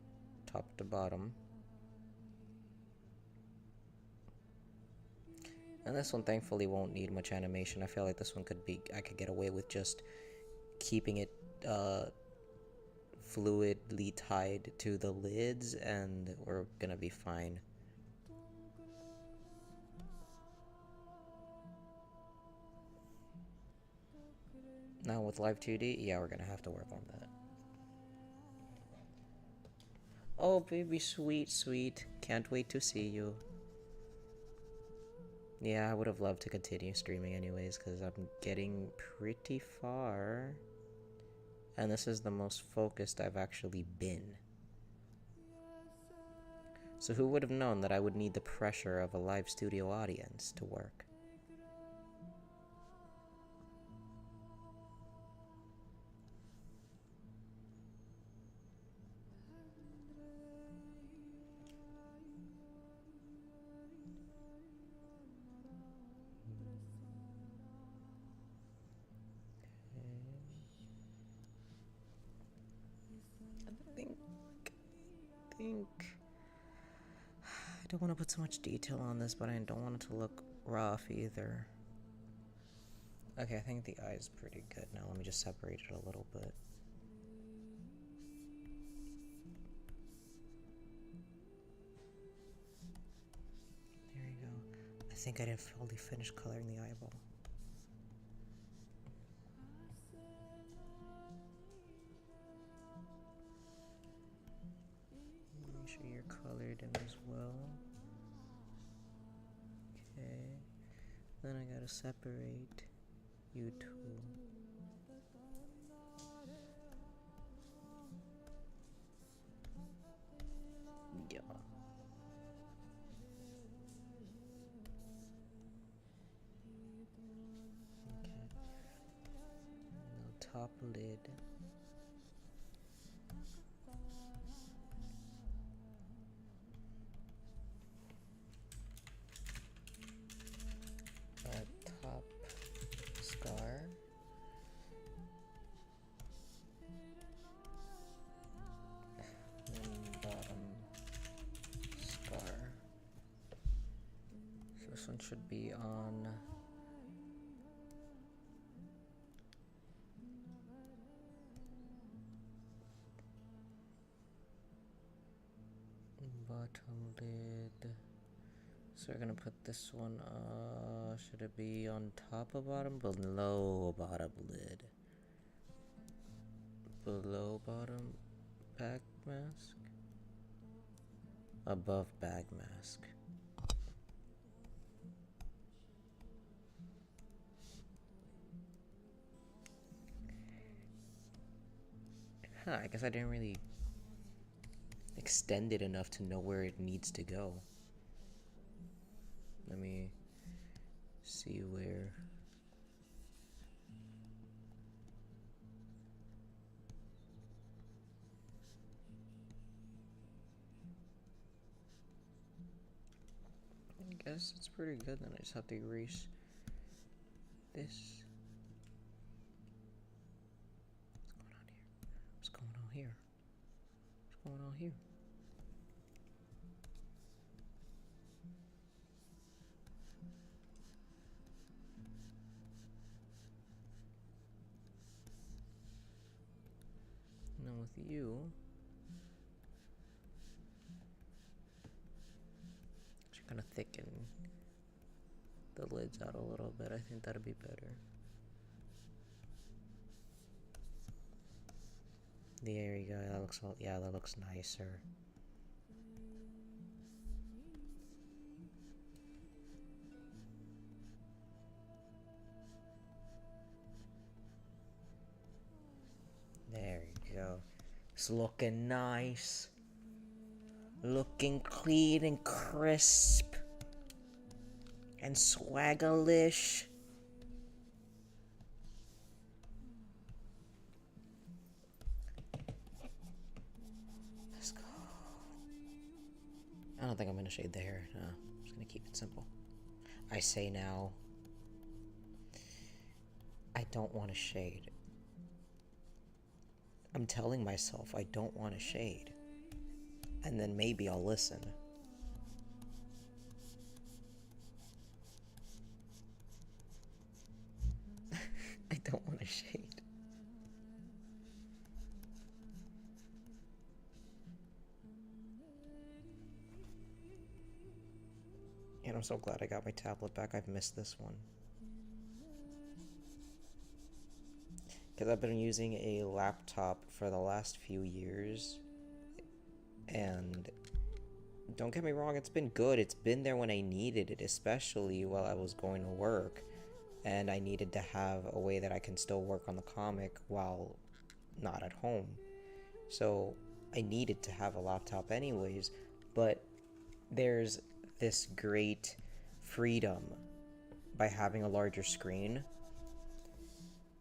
[SPEAKER 1] top to bottom. And this one thankfully won't need much animation. I feel like this one I could get away with just keeping it fluidly tied to the lids and we're gonna be fine. Now with Live 2D, yeah, we're gonna have to work on that. Oh, baby, sweet, sweet. Can't wait to see you. Yeah, I would have loved to continue streaming anyways, because I'm getting pretty far. And this is the most focused I've actually been. So who would have known that I would need the pressure of a live studio audience to work? I don't want to put so much detail on this, but I don't want it to look rough either. Okay, I think the eye is pretty good. Now let me just separate it a little bit. There you go. I think I didn't fully finish coloring the eyeball. Make sure you're colored in as well. Okay. Then I gotta separate you two. Yeah. Okay. Now top lid. Top scar. And bottom scar. So this one should be on bottom lid. So we're gonna put this one, should it be on top of bottom? Below bottom lid. Below bottom back mask? Above bag mask. Huh, I guess I didn't really extend it enough to know where it needs to go. Let me see where. I guess it's pretty good, then I just have to erase this. What's going on here? What's going on here? Now with you, just kind of thicken the lids out a little bit. I think that'd be better. There you go. That looks well. Yeah, that looks nicer. There you go. It's looking nice. Looking clean and crisp. And swaggalish. Let's go. I don't think I'm gonna shade the hair. No, I'm just gonna keep it simple. I say now, I don't want to shade. I'm telling myself I don't want to shade. And then maybe I'll listen. I don't want to shade. And I'm so glad I got my tablet back. I've missed this one. Because I've been using a laptop for the last few years. And don't get me wrong, it's been good. It's been there when I needed it, especially while I was going to work. And I needed to have a way that I can still work on the comic while not at home. So I needed to have a laptop anyways, but there's this great freedom by having a larger screen.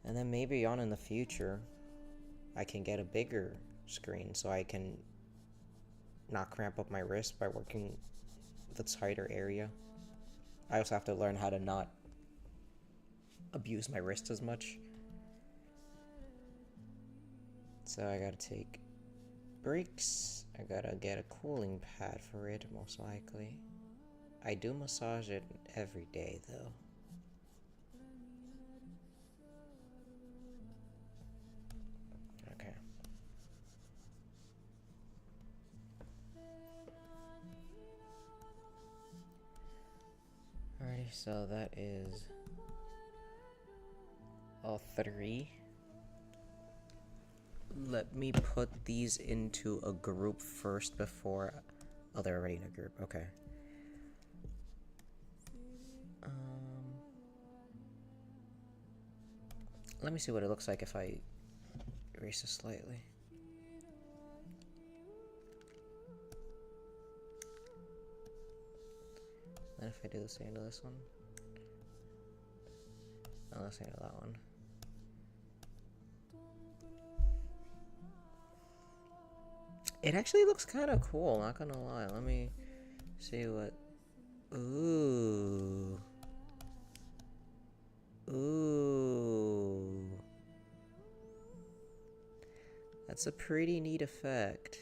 [SPEAKER 1] And then maybe on in the future, I can get a bigger screen so I can not cramp up my wrist by working with a tighter area. I also have to learn how to not abuse my wrist as much. So I gotta take breaks. I gotta get a cooling pad for it, most likely. I do massage it every day, though. Okay. Alrighty, so that is all three. Let me put these into a group first before... Oh, they're already in a group. Okay. Let me see what it looks like if I erase this slightly. Then if I do the same to this one. Oh, the same to that one. It actually looks kind of cool, not gonna lie. Let me see what... Ooh. Ooh. That's a pretty neat effect.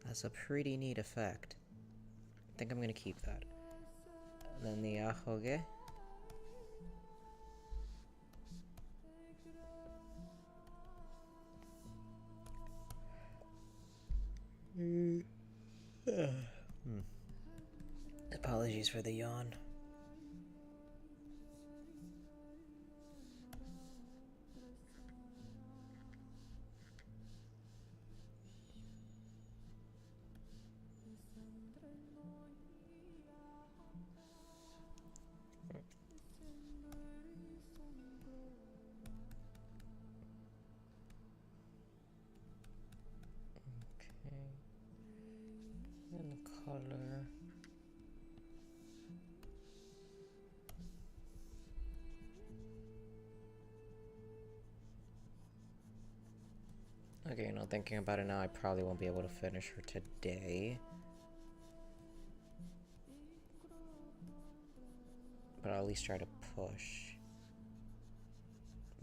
[SPEAKER 1] That's a pretty neat effect. I think I'm gonna keep that. And then the Aiecd. Apologies for the yawn. And color. Okay, you know, thinking about it now, I probably won't be able to finish her today. But I'll at least try to push.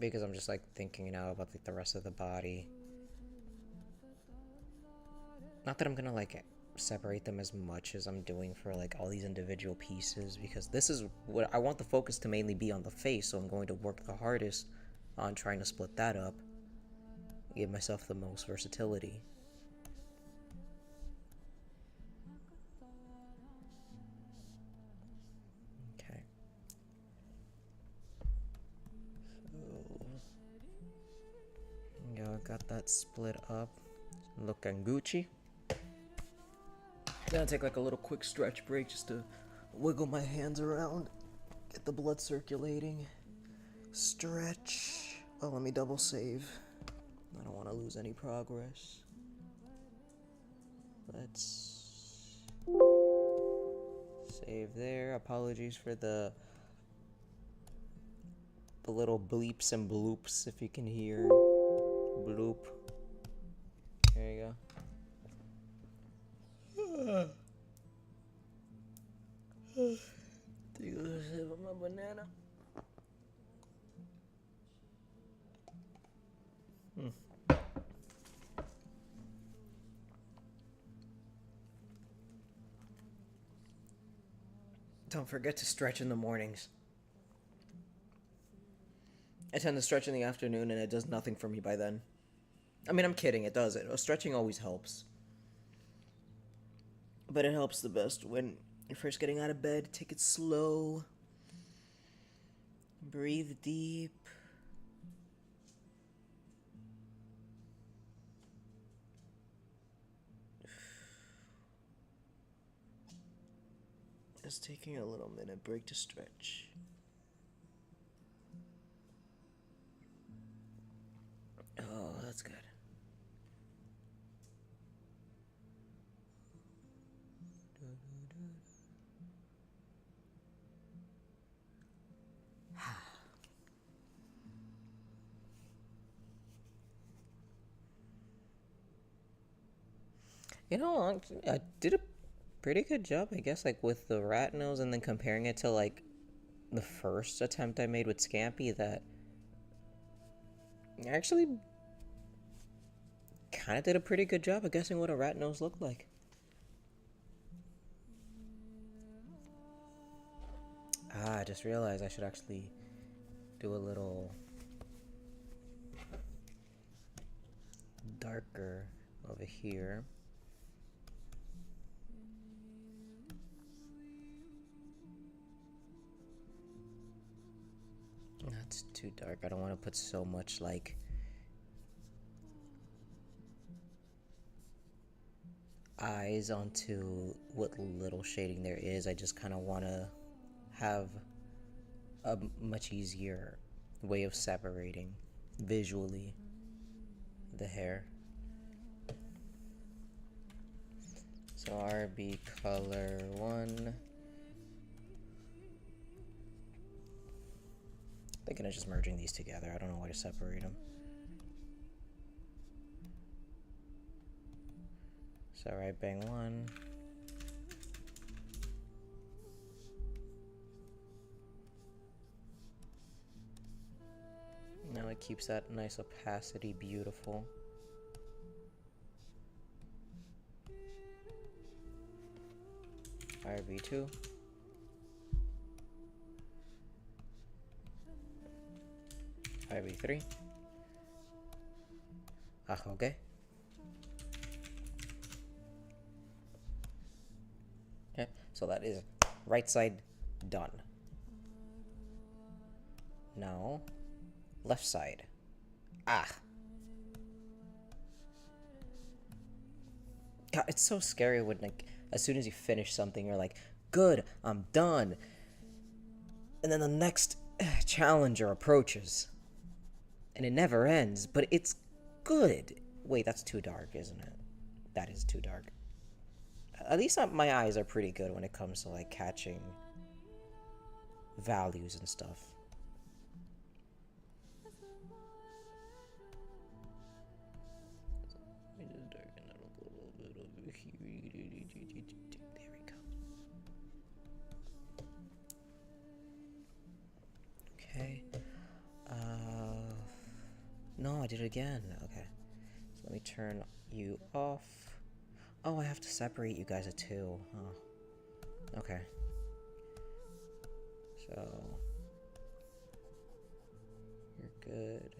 [SPEAKER 1] Because I'm just like thinking now about like the rest of the body. Not that I'm gonna like separate them as much as I'm doing for like all these individual pieces, because this is what I want the focus to mainly be on the face, so I'm going to work the hardest on trying to split that up, give myself the most versatility. Okay. So yeah, I got that split up, looking Gucci. Gonna take like a little quick stretch break just to wiggle my hands around, get the blood circulating, stretch. Oh, let me double save. I don't want to lose any progress. Let's save there. Apologies for the little bleeps and bloops, if you can hear. Bloop. There you go. Take a sip of my banana. Don't forget to stretch in the mornings. I tend to stretch in the afternoon and it does nothing for me by then. I mean, I'm kidding, it does it. Stretching always helps. But it helps the best when you're first getting out of bed. Take it slow. Breathe deep. Just taking a little minute break to stretch. Oh, that's good. You know, I did a pretty good job, I guess, like with the rat nose, and then comparing it to like the first attempt I made with Scampi, that I actually kind of did a pretty good job of guessing what a rat nose looked like. I just realized I should actually do a little darker over here. That's too dark. I don't want to put so much like eyes onto what little shading there is. I just kind of want to have a much easier way of separating visually the hair. So RB color 1. Thinking of just merging these together. I don't know why to separate them. So right bang 1. Now it keeps that nice opacity beautiful. RB2. RB3. Okay. Okay, so that is Right side, done. No. Left side. Ah. God, it's so scary when, like, as soon as you finish something, you're like, good, I'm done. And then the next challenger approaches. And it never ends, but it's good. Wait, that's too dark, isn't it? That is too dark. At least my eyes are pretty good when it comes to, like, catching values and stuff. Let me just darken it up a little bit over here. There we go. Okay. No, I did it again. Okay. So let me turn you off. Oh, I have to separate you guys at 2. Oh. Okay. So you're good.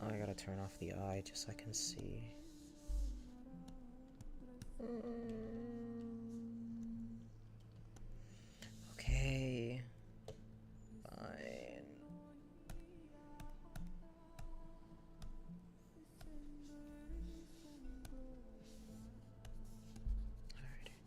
[SPEAKER 1] Oh, I gotta turn off the eye just so I can see. Okay. Fine. Alrighty.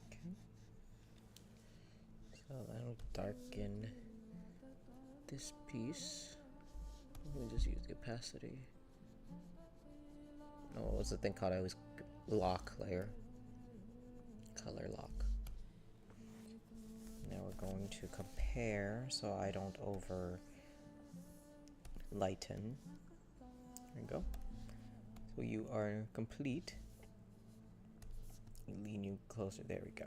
[SPEAKER 1] Okay. So that'll darken this piece. Let me just use the opacity. No, what was the thing called? I was lock layer. Color lock. Now we're going to compare so I don't over lighten. There we go. So you are complete. Lean you closer. There we go.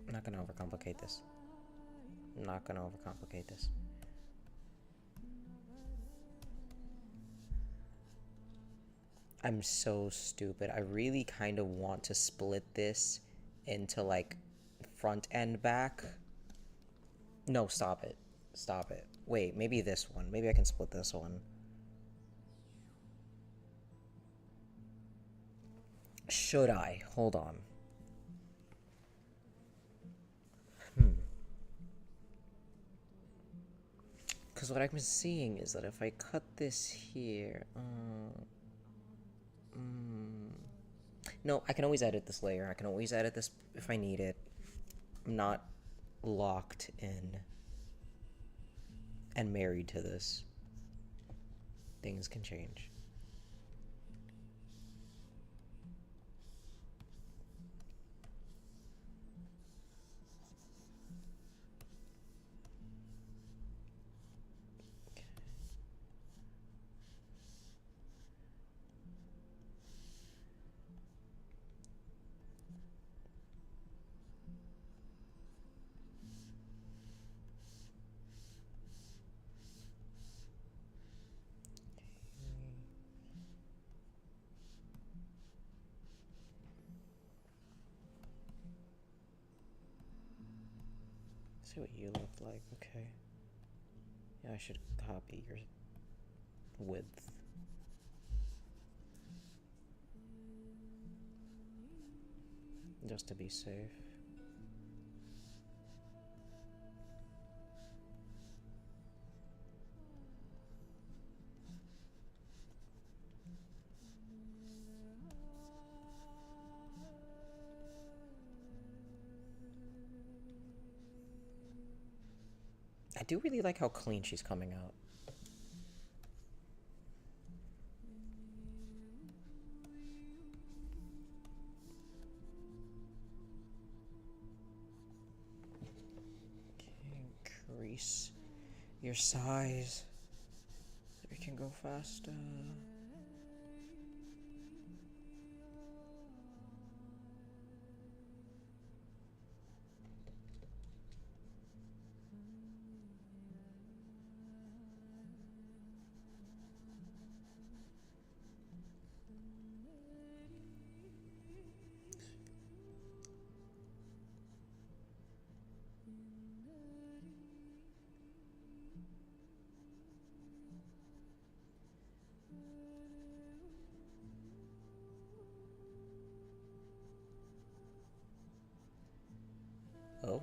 [SPEAKER 1] I'm not gonna overcomplicate this. I'm not gonna overcomplicate this. I'm so stupid. I really kind of want to split this into like front and back. No, stop it. Stop it. Wait, maybe this one. Maybe I can split this one. Should I? Hold on. Because what I've been seeing is that if I cut this here... No, I can always edit this layer. I can always edit this if I need it. I'm not locked in and married to this. Things can change. See what you look like, okay. Yeah, I should copy your width. Just to be safe. I do really like how clean she's coming out. Increase your size so we can go faster. Oh.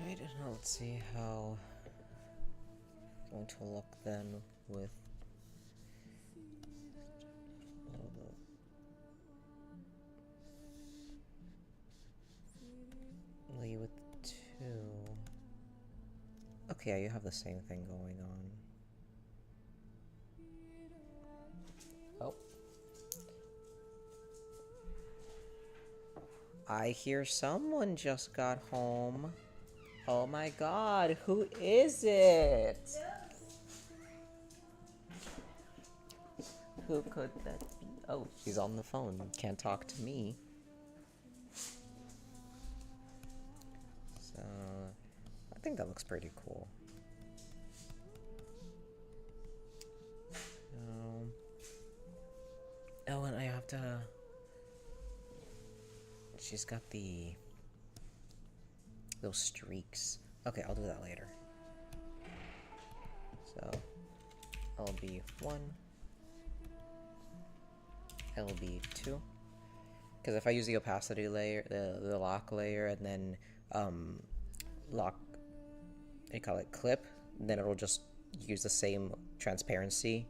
[SPEAKER 1] Alright, now let's see how it's going to look then with Lee with 2. Okay, yeah, you have the same thing going on. Oh. I hear someone just got home. Oh my god, who is it? Who could that be? Oh, she's on the phone. Can't talk to me. So, I think that looks pretty cool. Oh, and I have to... She's got those streaks. Okay, I'll do that later. So, LB1, LB2. Because if I use the opacity layer, the lock layer, and then lock, what do you call it, clip, then it'll just use the same transparency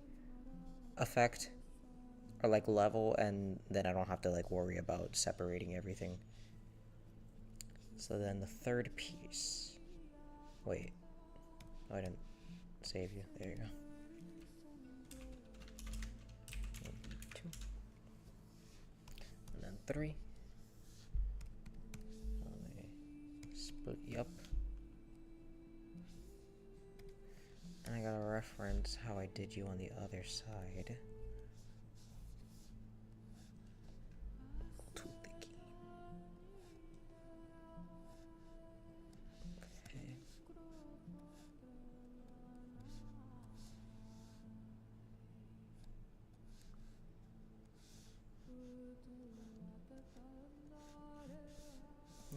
[SPEAKER 1] effect, or like level, and then I don't have to like worry about separating everything. So then the third piece, wait, oh, I didn't save you, there you go. 2, and then 3. Let me split you up. And I gotta reference how I did you on the other side. Too thicky. Okay.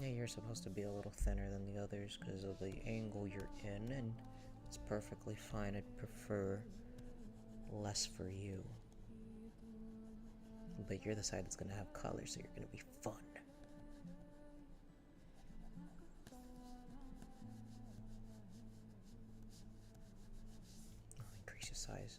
[SPEAKER 1] Yeah, you're supposed to be a little thinner than the others because of the angle you're in, and it's perfectly fine. I'd prefer less for you. But you're the side that's gonna have color, so you're gonna be fun. size.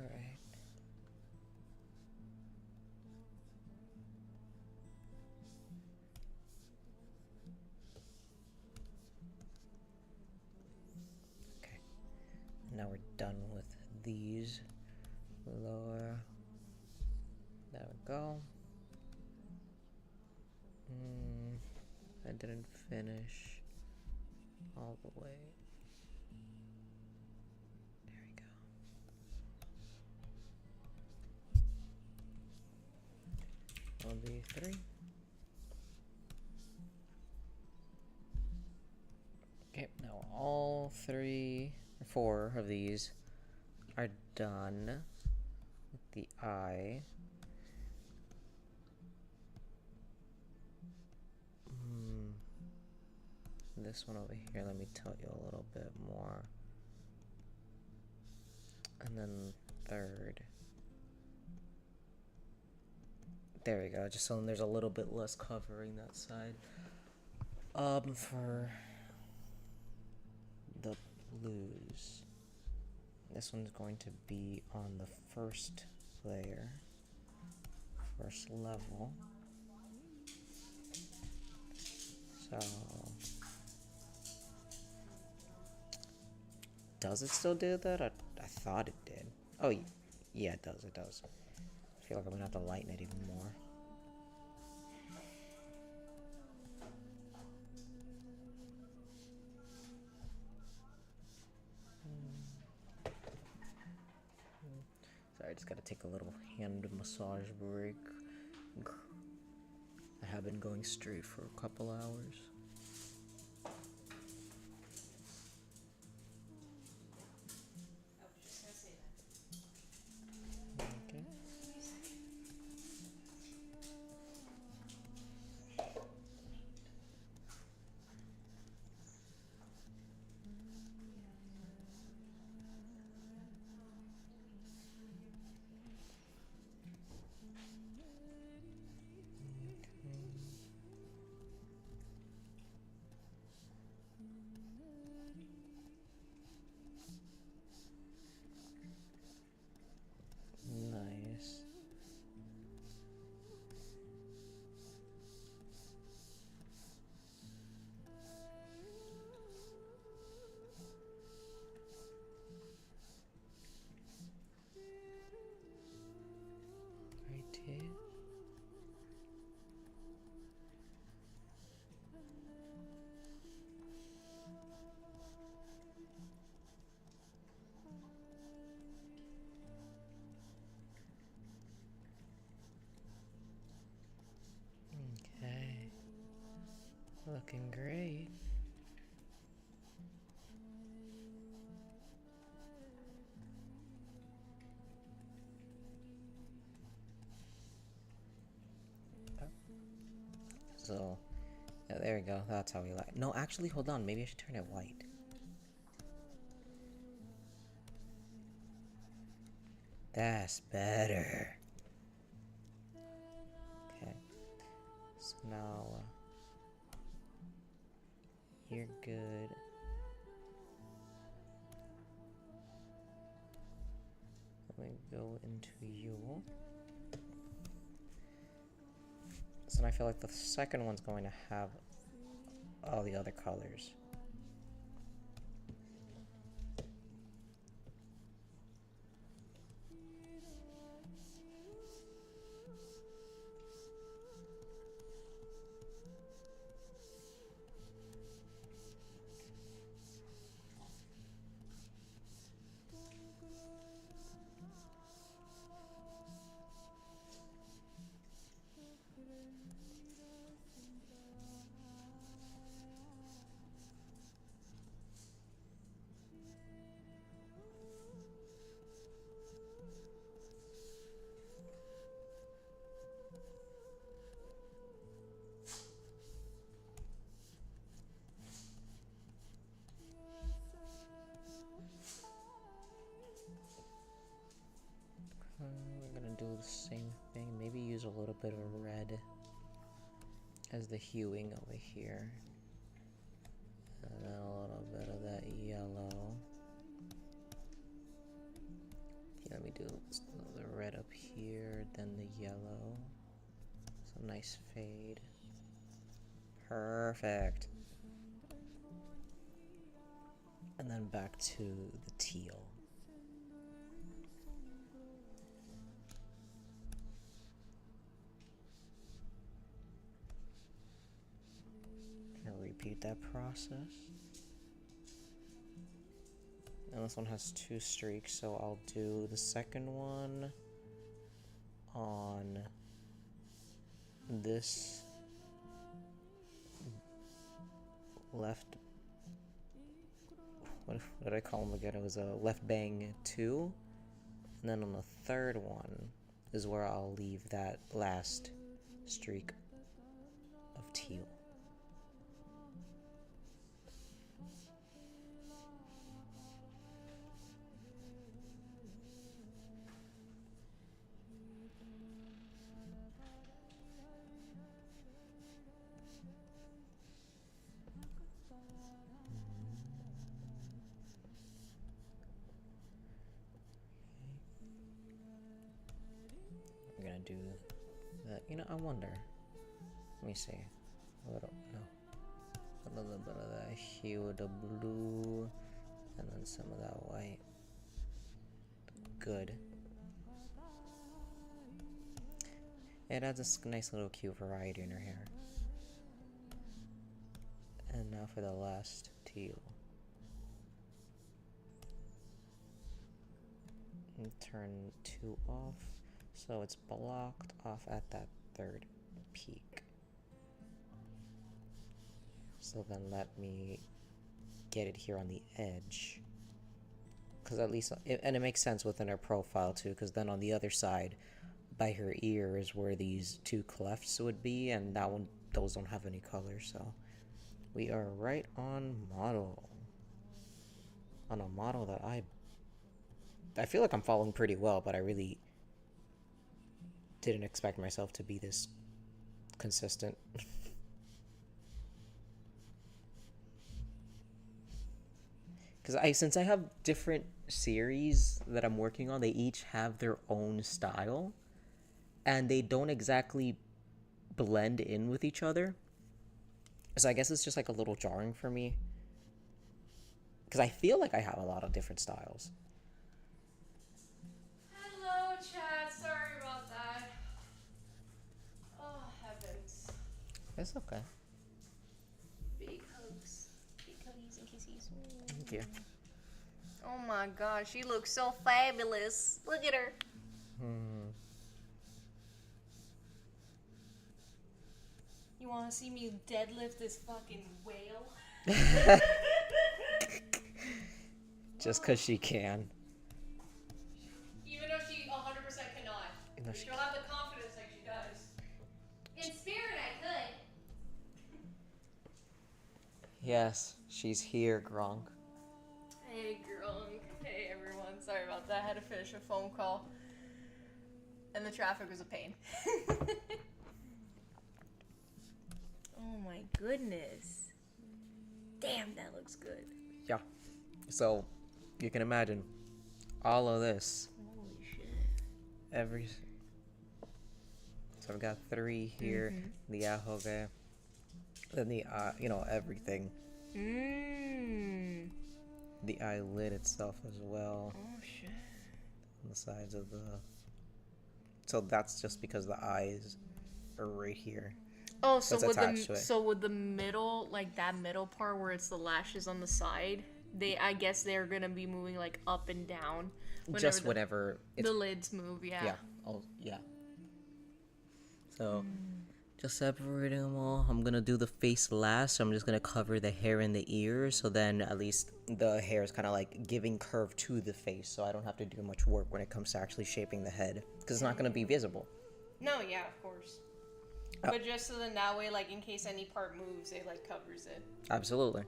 [SPEAKER 1] Alright. Okay. Now we're done with these. Lower. There we go. I didn't finish all the way. There we go. Will be 3. Okay, now all 3 or 4 of these are done with the eye. This one over here, let me tell you a little bit more. And then 3rd. There we go, just so there's a little bit less covering that side. For the blues, this one's going to be on the first layer, first level. So, does it still do that? I thought it did. Oh, yeah, it does, it does. I feel like I'm gonna have to lighten it even more. Sorry, I just gotta take a little hand massage break. I have been going straight for a couple hours. Okay. Nice. Right here. Okay. Looking great. So, yeah, there we go. That's how we like. No, actually, hold on. Maybe I should turn it white. That's better. Okay. So now, you're good. Let me go into you. So I feel like the second one's going to have all the other colors. bit of red as the hueing over here. And then a little bit of that yellow. Okay, let me do the red up here, then the yellow. Some nice fade. Perfect. And then back to the teal. I'll repeat that process. And this one has 2 streaks, so I'll do the second one on this left. What did I call them again? It was a left bang 2. And then on the third one is where I'll leave that last streak of teal. I'm gonna do that. You know, I wonder. Let me see. A little bit of that hue of the blue, and then some of that white. Good. It adds a nice little cute variety in her hair. And now for the last teal. And turn 2 off, so it's blocked off at that third peak. So then let me get it here on the edge. Because at least, and it makes sense within her profile too, because then on the other side, by her ear is where these 2 clefts would be, and that one, those don't have any color, so we are right on model. On a model that I feel like I'm following pretty well, but I really didn't expect myself to be this consistent. Because since I have different series that I'm working on, they each have their own style, and they don't exactly blend in with each other. So I guess it's just like a little jarring for me, because I feel like I have a lot of different styles.
[SPEAKER 2] Hello, chat. Sorry about that. Oh, heavens.
[SPEAKER 1] It's okay.
[SPEAKER 2] Big hugs. Big huggies and kisses.
[SPEAKER 1] Thank you.
[SPEAKER 2] Oh my god, she looks so fabulous. Look at her. You want to see me deadlift this fucking whale?
[SPEAKER 1] Just because she can.
[SPEAKER 2] Even though she 100% cannot.
[SPEAKER 1] Even though she
[SPEAKER 2] She'll have the confidence like she does. In spirit, I could.
[SPEAKER 1] Yes, she's here, Gronk.
[SPEAKER 2] Hey, Gronk. Hey, everyone. Sorry about that. I had to finish a phone call. And the traffic was a pain. Oh my goodness. Damn, that looks good.
[SPEAKER 1] Yeah. So, you can imagine all of this.
[SPEAKER 2] Holy shit.
[SPEAKER 1] So I've got 3 here. The ahoge. Then the everything. The eyelid itself as well.
[SPEAKER 2] Oh shit.
[SPEAKER 1] On the sides of the. So that's just because the eyes are right here.
[SPEAKER 2] Oh, so
[SPEAKER 1] with
[SPEAKER 2] the middle, like that middle part where it's the lashes on the side, I guess they're gonna be moving like up and down.
[SPEAKER 1] Whenever
[SPEAKER 2] the lids move, yeah.
[SPEAKER 1] Yeah. Oh, yeah. So, just separating them all. I'm gonna do the face last. So I'm just gonna cover the hair and the ears. So then at least the hair is kind of like giving curve to the face. So I don't have to do much work when it comes to actually shaping the head. Because it's not gonna be visible.
[SPEAKER 2] No, yeah, of course. But just so then that way, like, in case any part moves, it, like, covers it.
[SPEAKER 1] Absolutely.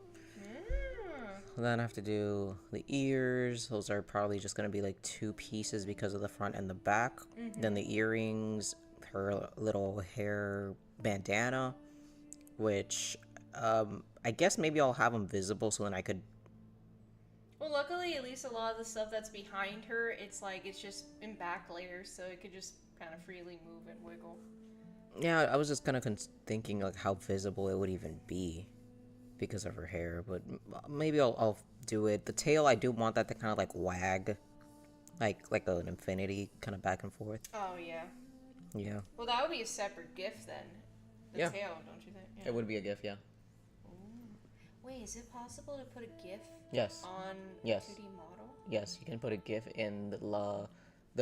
[SPEAKER 1] Then I have to do the ears. Those are probably just going to be, like, 2 pieces because of the front and the back. Then the earrings, her little hair bandana, which I guess maybe I'll have them visible so then I could.
[SPEAKER 2] Well, luckily, at least a lot of the stuff that's behind her, it's just in back layers, so it could just kind of freely move and wiggle.
[SPEAKER 1] Yeah, I was just kind of thinking like how visible it would even be because of her hair, but maybe I'll do it. The tail, I do want that to kind of like wag, like an infinity kind of back and forth.
[SPEAKER 2] Oh yeah.
[SPEAKER 1] Yeah.
[SPEAKER 2] Well, that would be a separate GIF then. The
[SPEAKER 1] Yeah.
[SPEAKER 2] tail, don't you think? Yeah.
[SPEAKER 1] It would be a GIF, yeah.
[SPEAKER 2] Wait, is it possible to put a GIF
[SPEAKER 1] Yes.
[SPEAKER 2] on
[SPEAKER 1] Yes.
[SPEAKER 2] 2D model?
[SPEAKER 1] Yes, you can put a GIF in the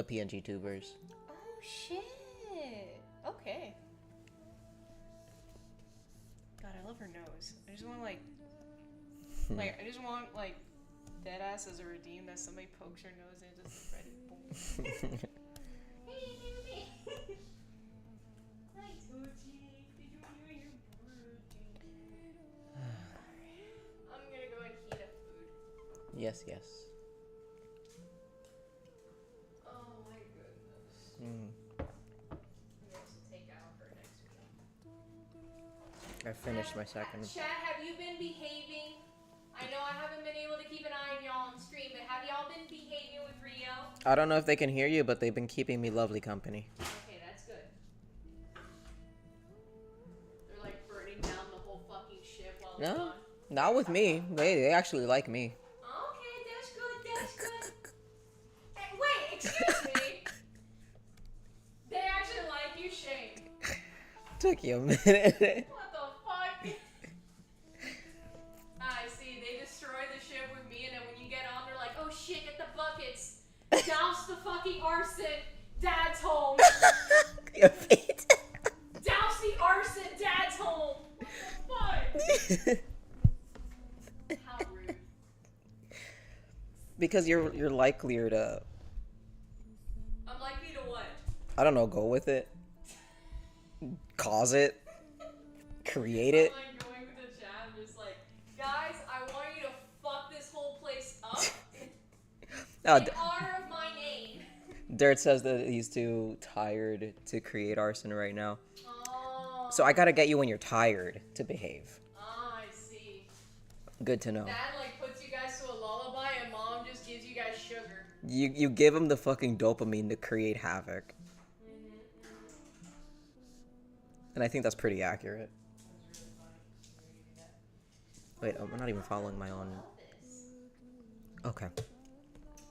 [SPEAKER 1] PNGTubers.
[SPEAKER 2] Oh shit! Okay. God, I love her nose. I just want I just want deadass as a redeem that somebody pokes her nose in just ready. Boom. Hey, baby. Hi, Toji. Did you enjoy your birthday? I'm gonna go and heat up food.
[SPEAKER 1] Yes, yes.
[SPEAKER 2] Oh my goodness.
[SPEAKER 1] Mm.
[SPEAKER 2] We have to take out for next week.
[SPEAKER 1] I finished my second.
[SPEAKER 2] Chat, have you been behaving? I know I haven't been able to keep an eye on y'all on stream, but have y'all been behaving with Rio?
[SPEAKER 1] I don't know if they can hear you, but they've been keeping me lovely company.
[SPEAKER 2] Okay, that's good. They're like burning down the whole fucking ship while they're
[SPEAKER 1] No,
[SPEAKER 2] gone.
[SPEAKER 1] not with me. They actually like me.
[SPEAKER 2] Okay, that's good, that's good. Hey, wait, excuse me. They actually like you, Shane.
[SPEAKER 1] Took you a minute.
[SPEAKER 2] What the fuck? I see, they destroy the ship with me, and then when you get on, they're like, oh shit, get the buckets. Douse the fucking arson. Dad's home.
[SPEAKER 1] Your feet.
[SPEAKER 2] Douse the arson. Dad's home. What the fuck? How rude.
[SPEAKER 1] Because you're likelier to,
[SPEAKER 2] I'm likely to what?
[SPEAKER 1] I don't know, go with it, cause it, create it.
[SPEAKER 2] I'm like going with the chat, I'm just like, guys, I want you to fuck this whole place up
[SPEAKER 1] Oh,
[SPEAKER 2] in honor of my name.
[SPEAKER 1] Dirt says that he's too tired to create arson right now.
[SPEAKER 2] Oh.
[SPEAKER 1] So I gotta get you when you're tired to behave.
[SPEAKER 2] Ah, I see.
[SPEAKER 1] Good to know.
[SPEAKER 2] Dad puts you guys to a lullaby, and Mom just gives you guys sugar.
[SPEAKER 1] You give him the fucking dopamine to create havoc. And I think that's pretty accurate. Wait, I'm not even following my own. Okay.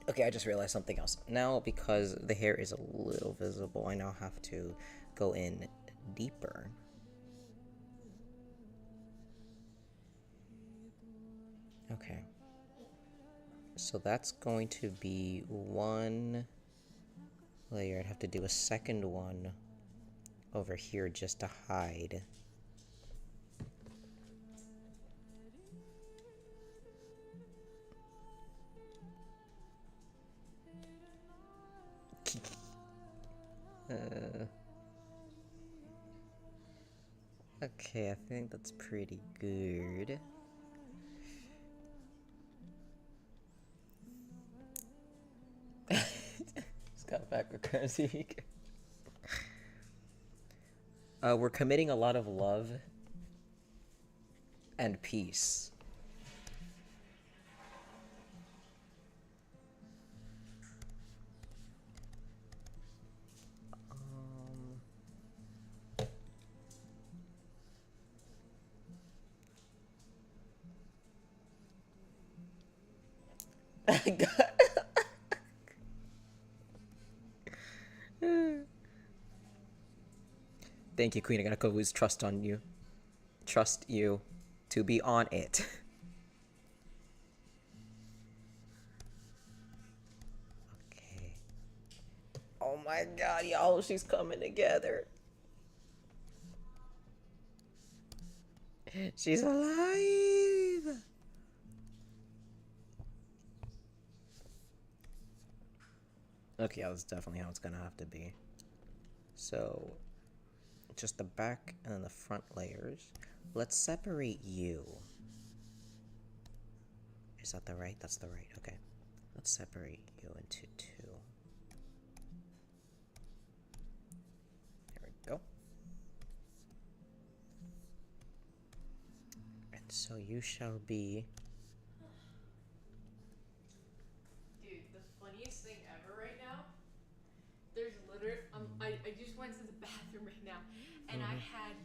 [SPEAKER 1] Okay, I just realized something else. Now, because the hair is a little visible, I now have to go in deeper. Okay. So that's going to be one layer. I'd have to do a second one over here just to hide. Okay, I think that's pretty good. Just got back with currency. We're committing a lot of love and peace. Thank you, Queen. I gotta lose trust on you. Trust you to be on it. Okay. Oh my god, y'all, she's coming together. She's alive. Okay, yeah, that's definitely how it's gonna have to be. So, just the back and then the front layers. Let's separate you. Is that the right? That's the right. Okay. Let's separate you into two. There we So you shall be.
[SPEAKER 2] Dude, the funniest thing ever right now. There's literally, I just went to the bathroom right now, and I had,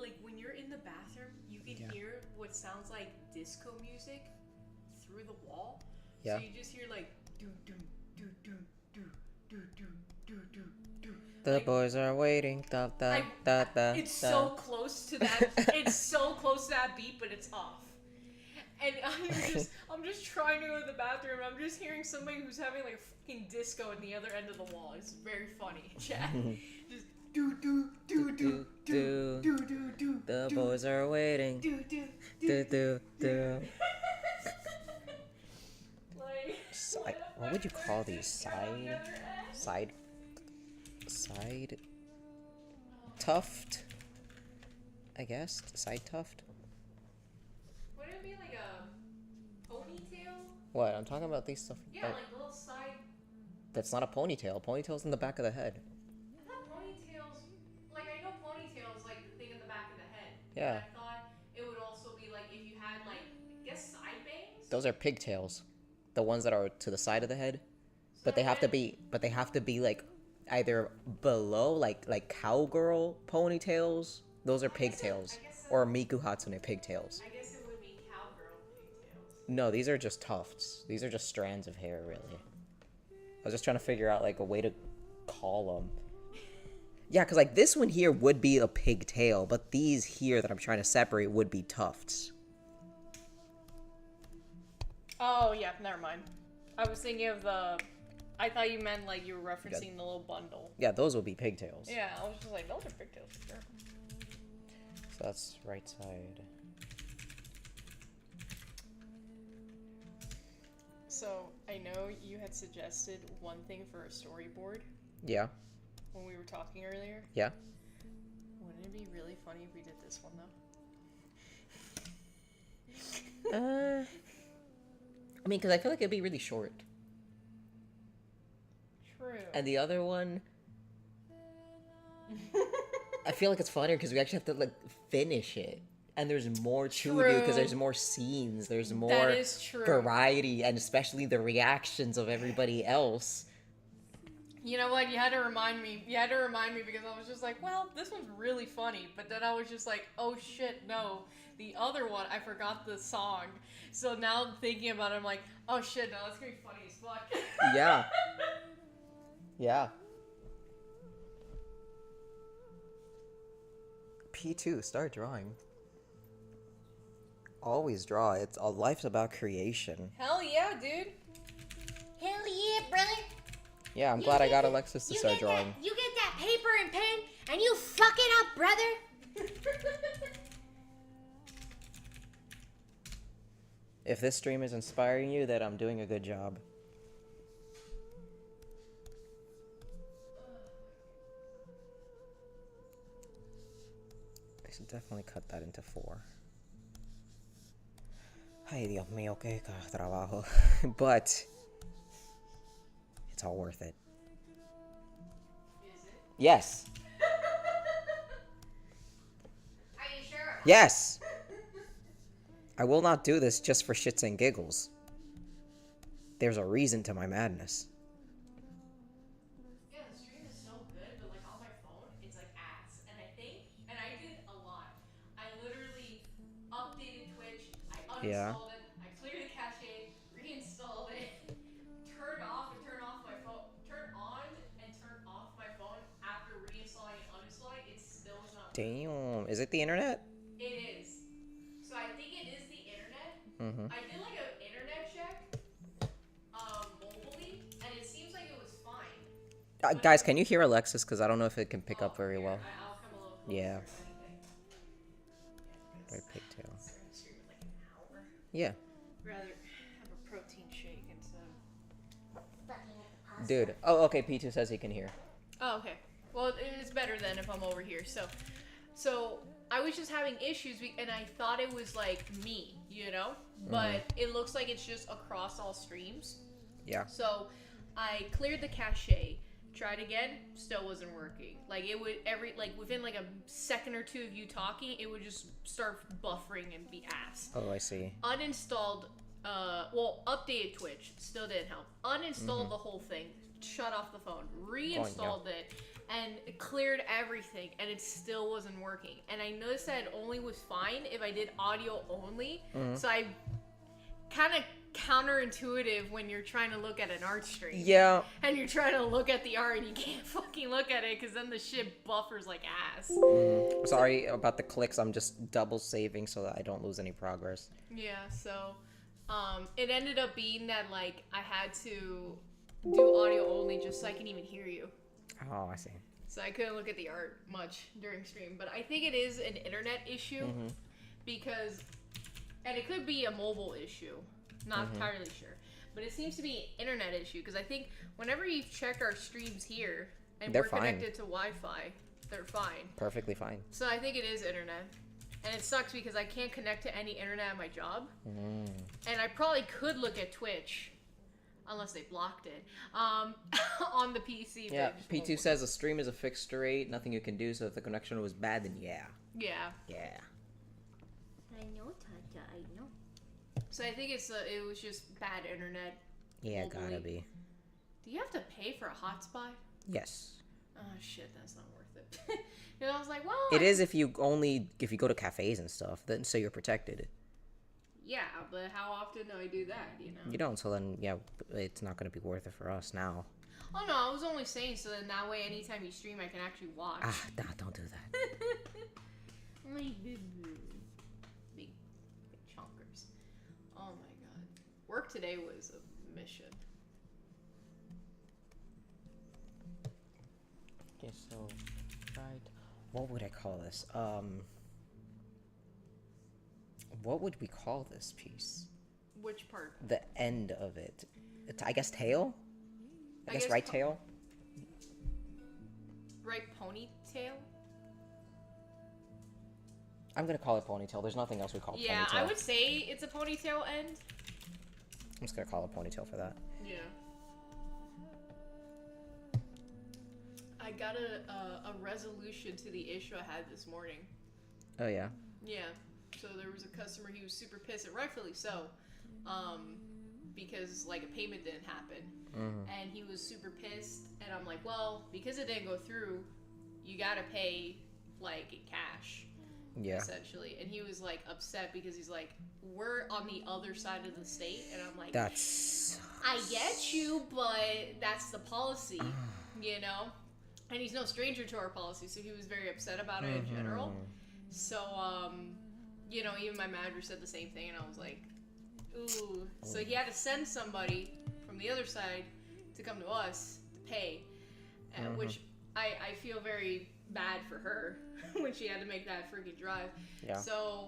[SPEAKER 2] like, when you're in the bathroom, you can hear what sounds like disco music through the wall.
[SPEAKER 1] Yeah.
[SPEAKER 2] So you just hear like do do do do do do do do do do.
[SPEAKER 1] The boys are waiting. Da, da, da, da,
[SPEAKER 2] it's
[SPEAKER 1] da.
[SPEAKER 2] so close to that. It's so close to that beat, but it's off. And I'm just trying to go to the bathroom. And I'm just hearing somebody who's having like a fucking disco at the other end of the wall. It's very funny, chat. Just do do do do do do do do.
[SPEAKER 1] The boys are waiting.
[SPEAKER 2] Do do
[SPEAKER 1] Do do do.
[SPEAKER 2] Like,
[SPEAKER 1] What would you call these? Side tuft? I guess side tuft.
[SPEAKER 2] Would it be like a ponytail?
[SPEAKER 1] What? I'm talking about these stuff.
[SPEAKER 2] Yeah, like little side.
[SPEAKER 1] That's not a ponytail. Ponytail's in the back of the head.
[SPEAKER 2] I thought ponytails, like I know ponytails, like the thing in the back of the head.
[SPEAKER 1] Yeah.
[SPEAKER 2] But I thought it would also be like if you had like, I guess side bangs.
[SPEAKER 1] Those are pigtails. The ones that are to the side of the head.
[SPEAKER 2] So
[SPEAKER 1] But they have to be like either below like cowgirl ponytails. Those are pigtails. Or Miku Hatsune pigtails.
[SPEAKER 2] I guess it would be cowgirl pigtails.
[SPEAKER 1] No, these are just tufts. These are just strands of hair, really. I was just trying to figure out like a way to call them. Yeah, because like this one here would be a pigtail, but these here that I'm trying to separate would be tufts.
[SPEAKER 2] Oh yeah, never mind. I was thinking of the. I thought you meant like you were referencing the little bundle.
[SPEAKER 1] Yeah, those will be pigtails.
[SPEAKER 2] Yeah, I was just like, those are pigtails for sure.
[SPEAKER 1] So that's right side.
[SPEAKER 2] So I know you had suggested one thing for a storyboard
[SPEAKER 1] Yeah.
[SPEAKER 2] when we were talking earlier.
[SPEAKER 1] Yeah.
[SPEAKER 2] Wouldn't it be really funny if we did this one though?
[SPEAKER 1] I mean, because I feel like it'd be really short.
[SPEAKER 2] True.
[SPEAKER 1] And the other one, I feel like it's funnier because we actually have to like finish it, and there's more to do because there's more scenes, there's more
[SPEAKER 2] That is true.
[SPEAKER 1] variety, and especially the reactions of everybody else.
[SPEAKER 2] You know what? You had to remind me. You had to remind me because I was just like, well, this one's really funny. But then I was just like, oh shit, no. The other one, I forgot the song. So now thinking about it, I'm like, oh shit, no, that's gonna be funny as fuck.
[SPEAKER 1] Yeah. Yeah. P2, start drawing. Always draw. It's life's about creation.
[SPEAKER 2] Hell yeah, dude.
[SPEAKER 3] Hell yeah, brother.
[SPEAKER 1] Yeah, I'm glad I got Alexis to start drawing.
[SPEAKER 3] You get that paper and pen, and you fuck it up, brother.
[SPEAKER 1] If this stream is inspiring you, then I'm doing a good job. I should definitely cut that into 4. Ay, Dios mío, qué trabajo. But it's all worth it.
[SPEAKER 2] Is it?
[SPEAKER 1] Yes.
[SPEAKER 3] Are you sure?
[SPEAKER 1] Yes. I will not do this just for shits and giggles. There's a reason to my madness.
[SPEAKER 2] Yeah, the stream is so good, but like on my phone, it's like ads. And I did a lot. I literally updated Twitch, I uninstalled it, I cleared the cache, reinstalled it, turned on and turned off my phone after reinstalling and uninstalling. It still is not working.
[SPEAKER 1] Damn. Is it the internet?
[SPEAKER 2] It is. So I think it is the internet.
[SPEAKER 1] Mm-hmm.
[SPEAKER 2] I did like an internet check, mobilely, and it seems like it was fine.
[SPEAKER 1] Guys, can you hear Alexis? Because I don't know if it can pick up very
[SPEAKER 2] Here,
[SPEAKER 1] well.
[SPEAKER 2] I'll come a little closer.
[SPEAKER 1] Yeah.
[SPEAKER 2] If anything.
[SPEAKER 1] Right pigtail.
[SPEAKER 2] It's gonna stream in like an hour.
[SPEAKER 1] Yeah.
[SPEAKER 2] Rather have a protein shake instead of.
[SPEAKER 3] Fucking up the pasta.
[SPEAKER 1] Dude. Oh, okay. P2 says he can hear.
[SPEAKER 2] Oh, okay. Well, it's better then if I'm over here. So I was just having issues, and I thought it was like me, you know? But it looks like it's just across all streams.
[SPEAKER 1] Yeah.
[SPEAKER 2] So I cleared the cache, tried again, still wasn't working. Like it would within like a second or two of you talking, it would just start buffering and be ass.
[SPEAKER 1] Oh, I see.
[SPEAKER 2] Uninstalled, updated Twitch, still didn't help. Uninstalled the whole thing, shut off the phone, reinstalled it, and it cleared everything, and it still wasn't working. And I noticed that it only was fine if I did audio only. So I kind of counterintuitive when you're trying to look at an art stream.
[SPEAKER 1] Yeah.
[SPEAKER 2] And you're trying to look at the art and you can't fucking look at it because then the shit buffers like ass.
[SPEAKER 1] Sorry about the clicks. I'm just double saving so that I don't lose any progress.
[SPEAKER 2] Yeah, so it ended up being that like I had to do audio only just so I can even hear you.
[SPEAKER 1] Oh, I see.
[SPEAKER 2] So I couldn't look at the art much during stream. But I think it is an internet issue because, and it could be a mobile issue. Not entirely sure. But it seems to be an internet issue because I think whenever you check our streams here and we're connected to Wi-Fi, they're fine.
[SPEAKER 1] Perfectly fine.
[SPEAKER 2] So I think it is internet. And it sucks because I can't connect to any internet at my job. And I probably could look at Twitch, unless they blocked it, on the PC.
[SPEAKER 1] Yeah, P2 says a stream is a fixed rate, nothing you can do, so if the connection was bad, then yeah.
[SPEAKER 2] Yeah.
[SPEAKER 1] Yeah.
[SPEAKER 3] I know, Tata, I know.
[SPEAKER 2] So I think it was just bad internet.
[SPEAKER 1] Yeah,
[SPEAKER 2] globally.
[SPEAKER 1] gotta be.
[SPEAKER 2] Do you have to pay for a hotspot?
[SPEAKER 1] Yes.
[SPEAKER 2] Oh shit, that's not worth it. And I was like, well,
[SPEAKER 1] It is if you go to cafes and stuff, then so you're protected.
[SPEAKER 2] Yeah, but how often do I do that, you know?
[SPEAKER 1] You don't, so then, yeah, it's not going to be worth it for us now.
[SPEAKER 2] Oh no, I was only saying so then that way anytime you stream I can actually watch.
[SPEAKER 1] Ah, nah, don't do that.
[SPEAKER 2] Big chonkers. Oh my god. Work today was a mission.
[SPEAKER 1] Okay, so, right. What would I call this? What would we call this piece?
[SPEAKER 2] Which part?
[SPEAKER 1] The end of it. I guess tail? I guess right tail?
[SPEAKER 2] Right ponytail?
[SPEAKER 1] I'm gonna call it ponytail. There's nothing else we call
[SPEAKER 2] Yeah,
[SPEAKER 1] ponytail.
[SPEAKER 2] I would say it's a ponytail end.
[SPEAKER 1] I'm just gonna call it ponytail for that.
[SPEAKER 2] Yeah. I got a resolution to the issue I had this morning.
[SPEAKER 1] Oh, yeah?
[SPEAKER 2] Yeah. So there was a customer, he was super pissed, and rightfully so, because like a payment didn't happen, and he was super pissed. And I'm like, well, because it didn't go through, you gotta pay like in cash, essentially. And he was like upset because he's like, we're on the other side of the state, and I'm like,
[SPEAKER 1] That's...
[SPEAKER 2] I get you, but that's the policy, you know. And he's no stranger to our policy, so he was very upset about it in general. So, you know, even my manager said the same thing, and I was like, ooh. So he had to send somebody from the other side to come to us to pay, which I feel very bad for her when she had to make that freaking drive.
[SPEAKER 1] Yeah.
[SPEAKER 2] So,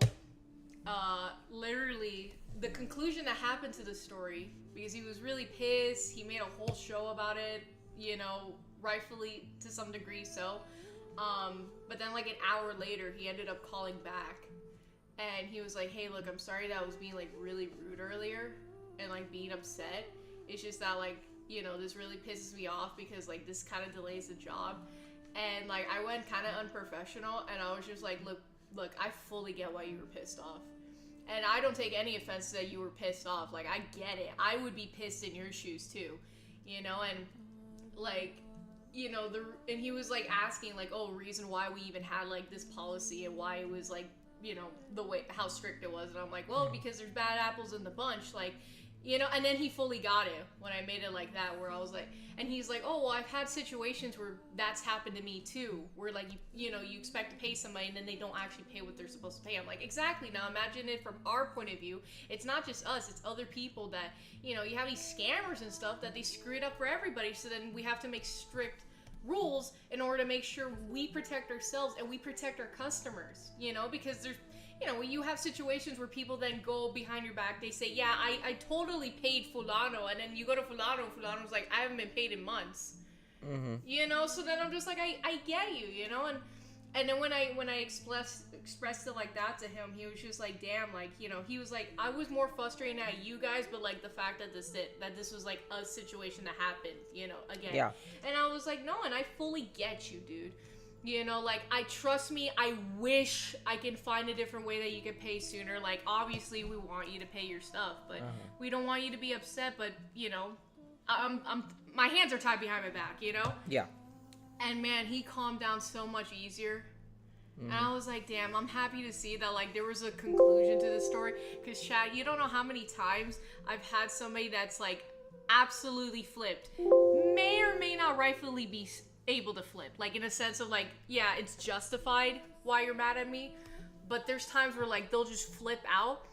[SPEAKER 2] literally, the conclusion that happened to the story, because he was really pissed, he made a whole show about it, you know, rightfully to some degree so. But then like an hour later, he ended up calling back. And he was like, hey, look, I'm sorry that I was being, like, really rude earlier and, like, being upset. It's just that, like, you know, this really pisses me off because, like, this kind of delays the job. And, like, I went kind of unprofessional, and I was just like, look, I fully get why you were pissed off. And I don't take any offense that you were pissed off. Like, I get it. I would be pissed in your shoes, too. You know, and, like, you know, and he was, like, asking, like, oh, reason why we even had, like, this policy and why it was, like, you know, the way, how strict it was. And I'm like, well, because there's bad apples in the bunch, like, you know. And then he fully got it when I made it like that, where I was like, and he's like, oh, well, I've had situations where that's happened to me too, where like, you know, you expect to pay somebody and then they don't actually pay what they're supposed to pay. I'm like, exactly. Now imagine it from our point of view. It's not just us, it's other people that, you know, you have these scammers and stuff that they screw it up for everybody. So then we have to make strict rules in order to make sure we protect ourselves and we protect our customers, you know, because there's, you know, when you have situations where people then go behind your back, they say, yeah, I totally paid Fulano, and then you go to Fulano, Fulano's like, I haven't been paid in months, you know. So then I'm just like, I get you, you know. And And then when I expressed it like that to him, he was just like, damn, like, you know, he was like, I was more frustrated at you guys, but like the fact that this was like a situation that happened, you know, again.
[SPEAKER 1] Yeah.
[SPEAKER 2] And I was like, no, and I fully get you, dude. You know, like, trust me, I wish I can find a different way that you could pay sooner. Like, obviously we want you to pay your stuff, but we don't want you to be upset, but, you know, my hands are tied behind my back, you know?
[SPEAKER 1] Yeah.
[SPEAKER 2] And man, he calmed down so much easier. And I was like, damn, I'm happy to see that, like, there was a conclusion to this story. Because, Chad, you don't know how many times I've had somebody that's, like, absolutely flipped. May or may not rightfully be able to flip. Like, in a sense of, like, yeah, it's justified why you're mad at me. But there's times where, like, they'll just flip out.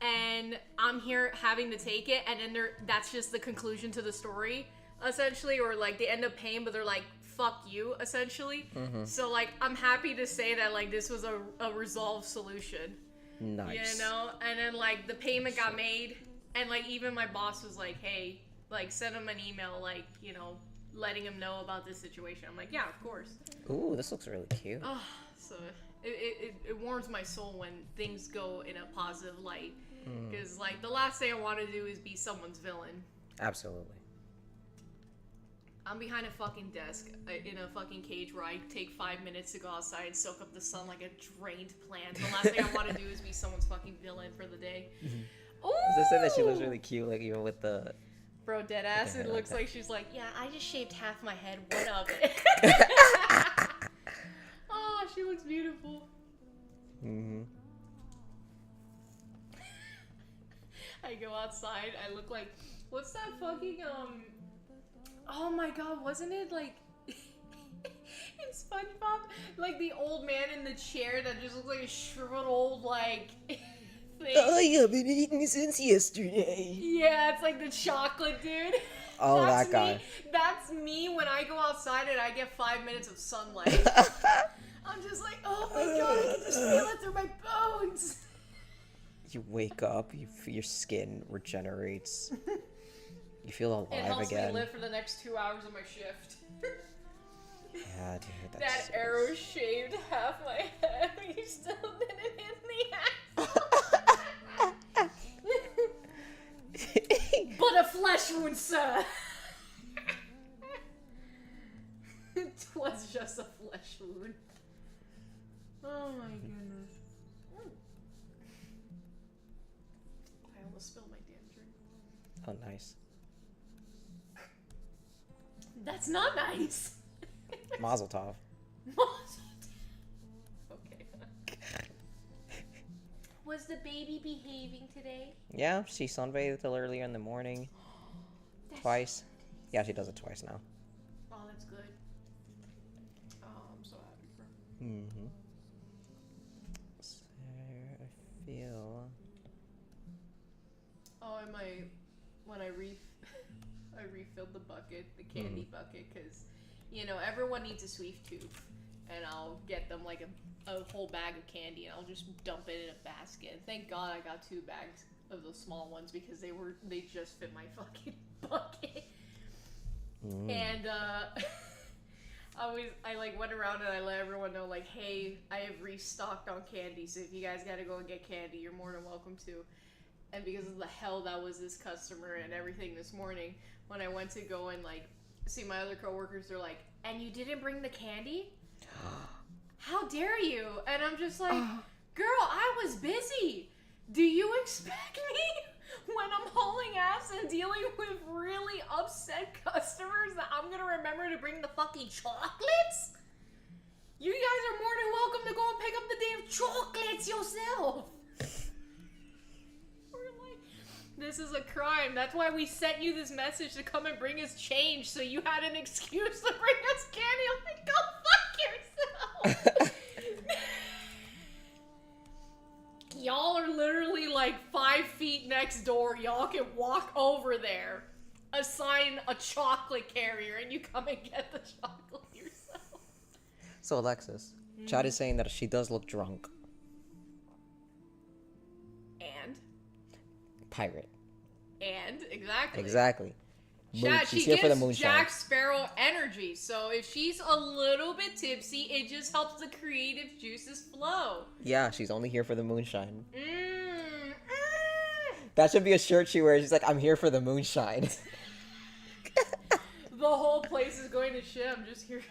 [SPEAKER 2] And I'm here having to take it. And then that's just the conclusion to the story, essentially. Or, like, they end up paying, but they're like, fuck you, essentially. So, like, I'm happy to say that, like, this was a resolved solution.
[SPEAKER 1] Nice.
[SPEAKER 2] You know? And then, like, the payment got made. And, like, even my boss was like, hey, like, send him an email, like, you know, letting him know about this situation. I'm like, yeah, of course.
[SPEAKER 1] Ooh, this looks really cute.
[SPEAKER 2] Oh, so it warms my soul when things go in a positive light. Because, like, the last thing I want to do is be someone's villain.
[SPEAKER 1] Absolutely.
[SPEAKER 2] I'm behind a fucking desk in a fucking cage where I take 5 minutes to go outside and soak up the sun like a drained plant. The last thing I want to do is be someone's fucking villain for the day. Ooh!
[SPEAKER 1] Does it say that she looks really cute, like, even with the...
[SPEAKER 2] Bro, dead ass, it looks like she's like, yeah, I just shaved half my head. What of it? Oh, she looks beautiful. I go outside, I look like, what's that fucking, oh my god, wasn't it like, in SpongeBob? Like the old man in the chair that just looks like a shriveled old, like, thing.
[SPEAKER 1] I haven't eaten since yesterday.
[SPEAKER 2] Yeah, it's like the chocolate dude.
[SPEAKER 1] Oh,
[SPEAKER 2] That's
[SPEAKER 1] that guy.
[SPEAKER 2] Me. That's me when I go outside and I get 5 minutes of sunlight. I'm just like, oh my god, I can just feel it through my bones.
[SPEAKER 1] You wake up, your skin regenerates. You feel alive again.
[SPEAKER 2] It helps me live for the next 2 hours of my shift.
[SPEAKER 1] Yeah, dude, that's
[SPEAKER 2] that
[SPEAKER 1] so
[SPEAKER 2] arrow shaved half my head. You still didn't hit the ass. But a flesh wound, sir. It was just a flesh wound. Oh my goodness. I almost spilled my damn drink.
[SPEAKER 1] Oh, nice.
[SPEAKER 2] That's not nice.
[SPEAKER 1] Mazel tov.
[SPEAKER 2] Okay. Was the baby behaving today?
[SPEAKER 1] Yeah, she sunbathed earlier in the morning. Twice. Yeah, she does it twice now.
[SPEAKER 2] Oh, that's good. Oh, I'm so happy for her.
[SPEAKER 1] So, I feel...
[SPEAKER 2] Oh, and when I refilled the bucket, the candy bucket, because, you know, everyone needs a sweet tooth, and I'll get them like a whole bag of candy, and I'll just dump it in a basket. And thank God I got 2 bags of those small ones because they just fit my fucking bucket. And I like went around and I let everyone know, like, hey, I have restocked on candy, so if you guys gotta go and get candy, you're more than welcome to. And because of the hell that was this customer and everything this morning, when I went to go and, like, see my other coworkers, they're like, and you didn't bring the candy? How dare you? And I'm just like, girl, I was busy. Do you expect me when I'm hauling ass and dealing with really upset customers that I'm gonna remember to bring the fucking chocolates? You guys are more than welcome to go and pick up the damn chocolates yourself. This is a crime. That's why we sent you this message to come and bring us change, so you had an excuse to bring us candy. I'm like, go fuck yourself. Y'all are literally like 5 feet next door. Y'all can walk over there, assign a chocolate carrier, and you come and get the chocolate yourself.
[SPEAKER 1] So, Alexis, Chad is saying that she does look drunk.
[SPEAKER 2] And?
[SPEAKER 1] Pirate.
[SPEAKER 2] And? Exactly.
[SPEAKER 1] Exactly.
[SPEAKER 2] Chat,
[SPEAKER 1] she's
[SPEAKER 2] she
[SPEAKER 1] here for the
[SPEAKER 2] gives
[SPEAKER 1] moonshine.
[SPEAKER 2] Jack Sparrow energy, so if she's a little bit tipsy, it just helps the creative juices flow.
[SPEAKER 1] Yeah, she's only here for the moonshine.
[SPEAKER 2] Mm.
[SPEAKER 1] That should be a shirt she wears. She's like, I'm here for the moonshine.
[SPEAKER 2] The whole place is going to shit. I'm just here.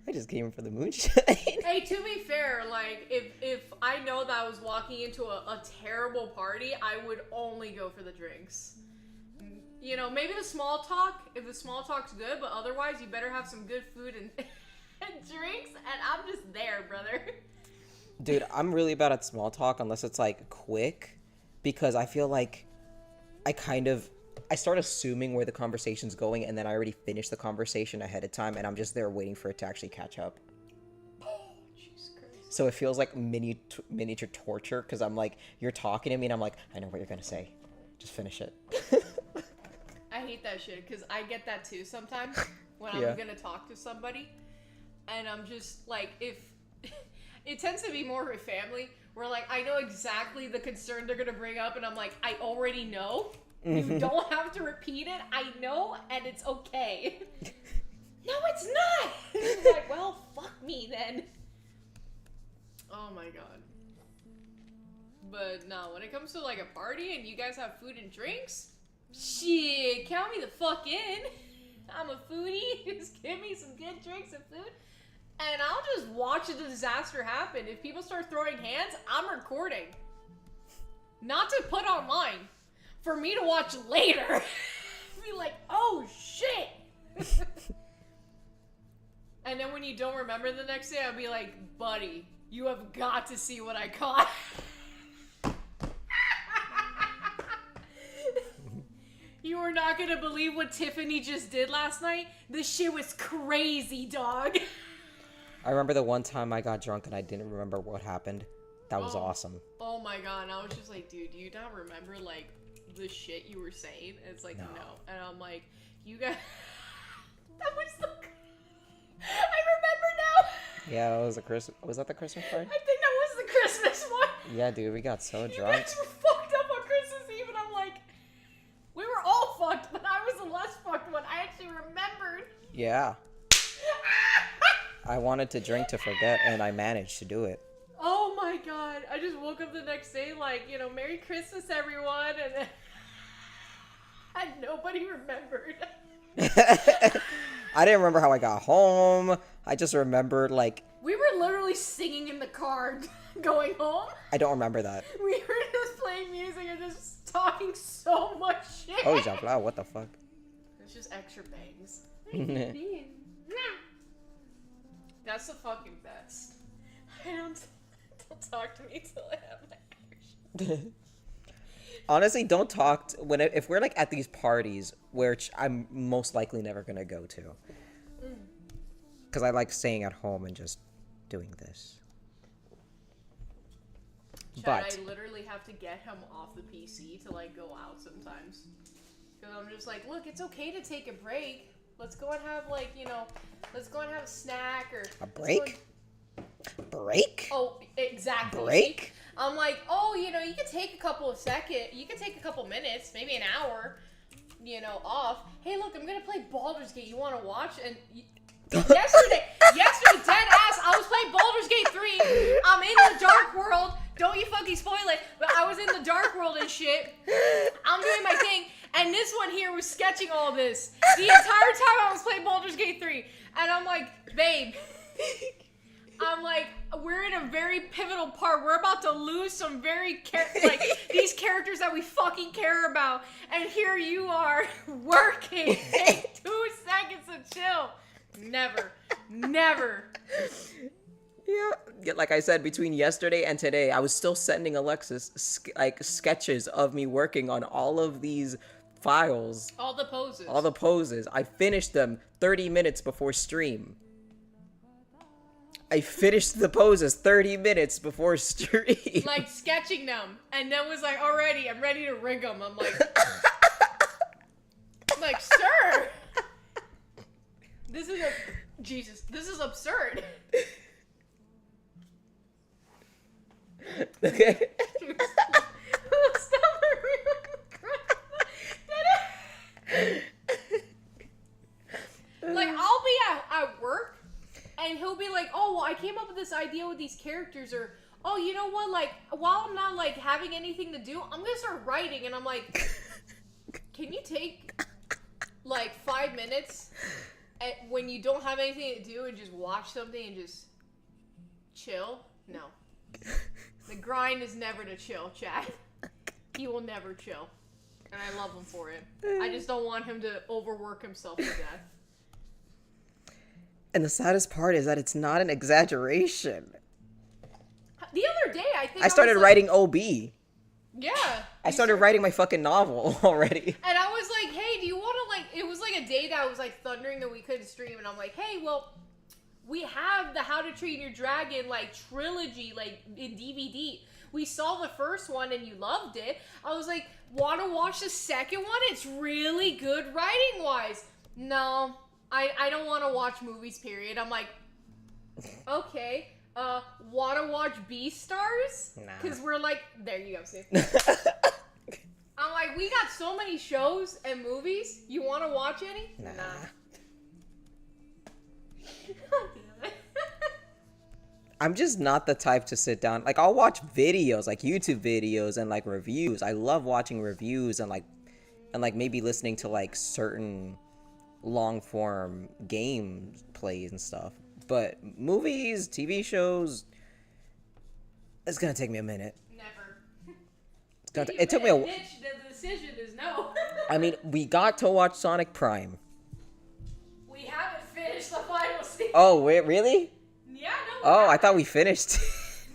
[SPEAKER 1] I just came for the moonshine.
[SPEAKER 2] Hey, to be fair, like, if I know that I was walking into a terrible party, I would only go for the drinks. You know, maybe the small talk, if the small talk's good, but otherwise you better have some good food and, and drinks, and I'm just there, brother.
[SPEAKER 1] Dude, I'm really bad at small talk unless it's, like, quick, because I feel like I start assuming where the conversation's going, and then I already finished the conversation ahead of time, and I'm just there waiting for it to actually catch up.
[SPEAKER 2] Oh, Jesus Christ.
[SPEAKER 1] So it feels like miniature torture, because I'm like, you're talking to me, and I'm like, I know what you're gonna say. Just finish it.
[SPEAKER 2] I hate that shit, because I get that too sometimes when
[SPEAKER 1] Yeah.
[SPEAKER 2] I'm gonna talk to somebody, and I'm just, like, if... It tends to be more of a family, where, like, I know exactly the concern they're gonna bring up, and I'm like, I already know. You don't have to repeat it. I know, and it's okay. No, it's not. It's like, well, fuck me then. Oh my god. But no, when it comes to like a party and you guys have food and drinks, shit, count me the fuck in. I'm a foodie. Just give me some good drinks and food, and I'll just watch the disaster happen. If people start throwing hands, I'm recording. Not to put online. For me to watch later. Be like, oh shit. And then when you don't remember the next day, I'll be like, buddy, you have got to see what I caught. You are not gonna believe what Tiffany just did last night. This shit was crazy, dog.
[SPEAKER 1] I remember the one time I got drunk and I didn't remember what happened. That was awesome.
[SPEAKER 2] Oh my god, and I was just like, dude, do you not remember, like, the shit you were saying? And it's like, no. And I'm like, you guys... That was the... I remember now!
[SPEAKER 1] Yeah, that was was that the Christmas party?
[SPEAKER 2] I think that was the Christmas one!
[SPEAKER 1] Yeah, dude, we got so
[SPEAKER 2] You
[SPEAKER 1] drunk.
[SPEAKER 2] guys were fucked up on Christmas Eve, and I'm like... We were all fucked, but I was the less fucked one. I actually remembered.
[SPEAKER 1] Yeah. I wanted to drink to forget, and I managed to do it.
[SPEAKER 2] Oh my god. I just woke up the next day like, you know, Merry Christmas, everyone, and then... And nobody remembered.
[SPEAKER 1] I didn't remember how I got home. I just remembered, like...
[SPEAKER 2] We were literally singing in the car going home.
[SPEAKER 1] I don't remember that.
[SPEAKER 2] We were just playing music and just talking so much shit.
[SPEAKER 1] Oh, Jean-Claude, what the fuck?
[SPEAKER 2] It's just extra bangs. That's the fucking best. Don't talk to me till I have my action.
[SPEAKER 1] Honestly, don't talk if we're like at these parties, which I'm most likely never gonna go to, because I like staying at home and just doing this.
[SPEAKER 2] Chad, I literally have to get him off the PC to like go out sometimes, because I'm just like, look, it's okay to take a break. Let's go and have like, you know, let's go and have a snack or
[SPEAKER 1] a break. Break?
[SPEAKER 2] Oh, exactly.
[SPEAKER 1] Break?
[SPEAKER 2] I'm like, oh, you know, you could take a couple minutes, maybe an hour, you know, off. Hey, look, I'm gonna play Baldur's Gate. You want to watch? And yesterday, dead ass, I was playing Baldur's Gate 3. I'm in the dark world. Don't you fucking spoil it. But I was in the dark world and shit. I'm doing my thing. And this one here was sketching all this. The entire time I was playing Baldur's Gate 3. And I'm like, babe. I'm like, we're in a very pivotal part. We're about to lose some very, these characters that we fucking care about. And here you are, working. Take 2 seconds to chill. Never.
[SPEAKER 1] Yeah, like I said, between yesterday and today, I was still sending Alexis, sketches of me working on all of these files.
[SPEAKER 2] All the poses. I
[SPEAKER 1] finished them 30 minutes before stream. I finished the poses 30 minutes before stream.
[SPEAKER 2] Like, sketching them. And then was like, already, I'm ready to rig them. I'm like, sir. This is absurd.
[SPEAKER 1] Okay.
[SPEAKER 2] Stop while I'm not like having anything to do, I'm gonna start writing, and I'm like, can you take like 5 minutes when you don't have anything to do and just watch something and just chill? No. The grind is never to chill, Chad. He will never chill. And I love him for it. I just don't want him to overwork himself to death.
[SPEAKER 1] And the saddest part is that it's not an exaggeration.
[SPEAKER 2] The other day,
[SPEAKER 1] I started writing OB.
[SPEAKER 2] Yeah.
[SPEAKER 1] I started writing my fucking novel already.
[SPEAKER 2] And I was like, hey, do you want to, like, it was like a day that was like thundering that we couldn't stream. And I'm like, hey, well, we have the How to Train Your Dragon, like, trilogy, like, in DVD. We saw the first one and you loved it. I was like, want to watch the second one? It's really good writing-wise. No, I don't want to watch movies, period. I'm like, okay. Want to watch Beastars?
[SPEAKER 1] Nah.
[SPEAKER 2] Because we're like, there you go, see. I'm like, we got so many shows and movies. You want to watch any?
[SPEAKER 1] Nah. I'm just not the type to sit down. Like, I'll watch videos, like YouTube videos and like reviews. I love watching reviews and maybe listening to like certain long form game plays and stuff. But movies, TV shows, it's gonna take me a minute.
[SPEAKER 2] Never.
[SPEAKER 1] It took me a.
[SPEAKER 2] The decision is no.
[SPEAKER 1] I mean, we got to watch Sonic Prime.
[SPEAKER 2] We haven't finished the final season.
[SPEAKER 1] Oh wait, really?
[SPEAKER 2] Yeah, no.
[SPEAKER 1] Oh, I thought we finished.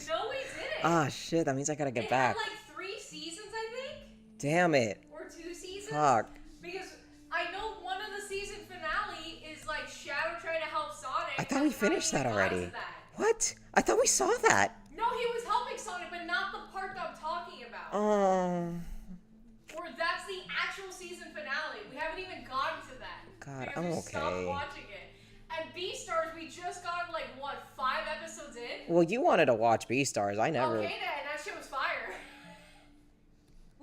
[SPEAKER 2] No, we didn't.
[SPEAKER 1] Ah, shit. That means I gotta get back.
[SPEAKER 2] Had like 3 seasons, I think.
[SPEAKER 1] Damn it.
[SPEAKER 2] Or 2 seasons.
[SPEAKER 1] Fuck.
[SPEAKER 2] Because I know one of the season finale is like Shadow trying to help Sonic.
[SPEAKER 1] I thought we finished that already. What? I thought we saw that.
[SPEAKER 2] No, he was helping Sonic, but not the part that I'm talking about.
[SPEAKER 1] Oh.
[SPEAKER 2] Or that's the actual season finale. We haven't even gotten to that.
[SPEAKER 1] God,
[SPEAKER 2] because
[SPEAKER 1] I'm
[SPEAKER 2] we
[SPEAKER 1] okay.
[SPEAKER 2] stopped watching it. And Beastars, we just got like, what, 5 episodes in?
[SPEAKER 1] Well, you wanted to watch Beastars. I never.
[SPEAKER 2] Okay then, that shit was fire.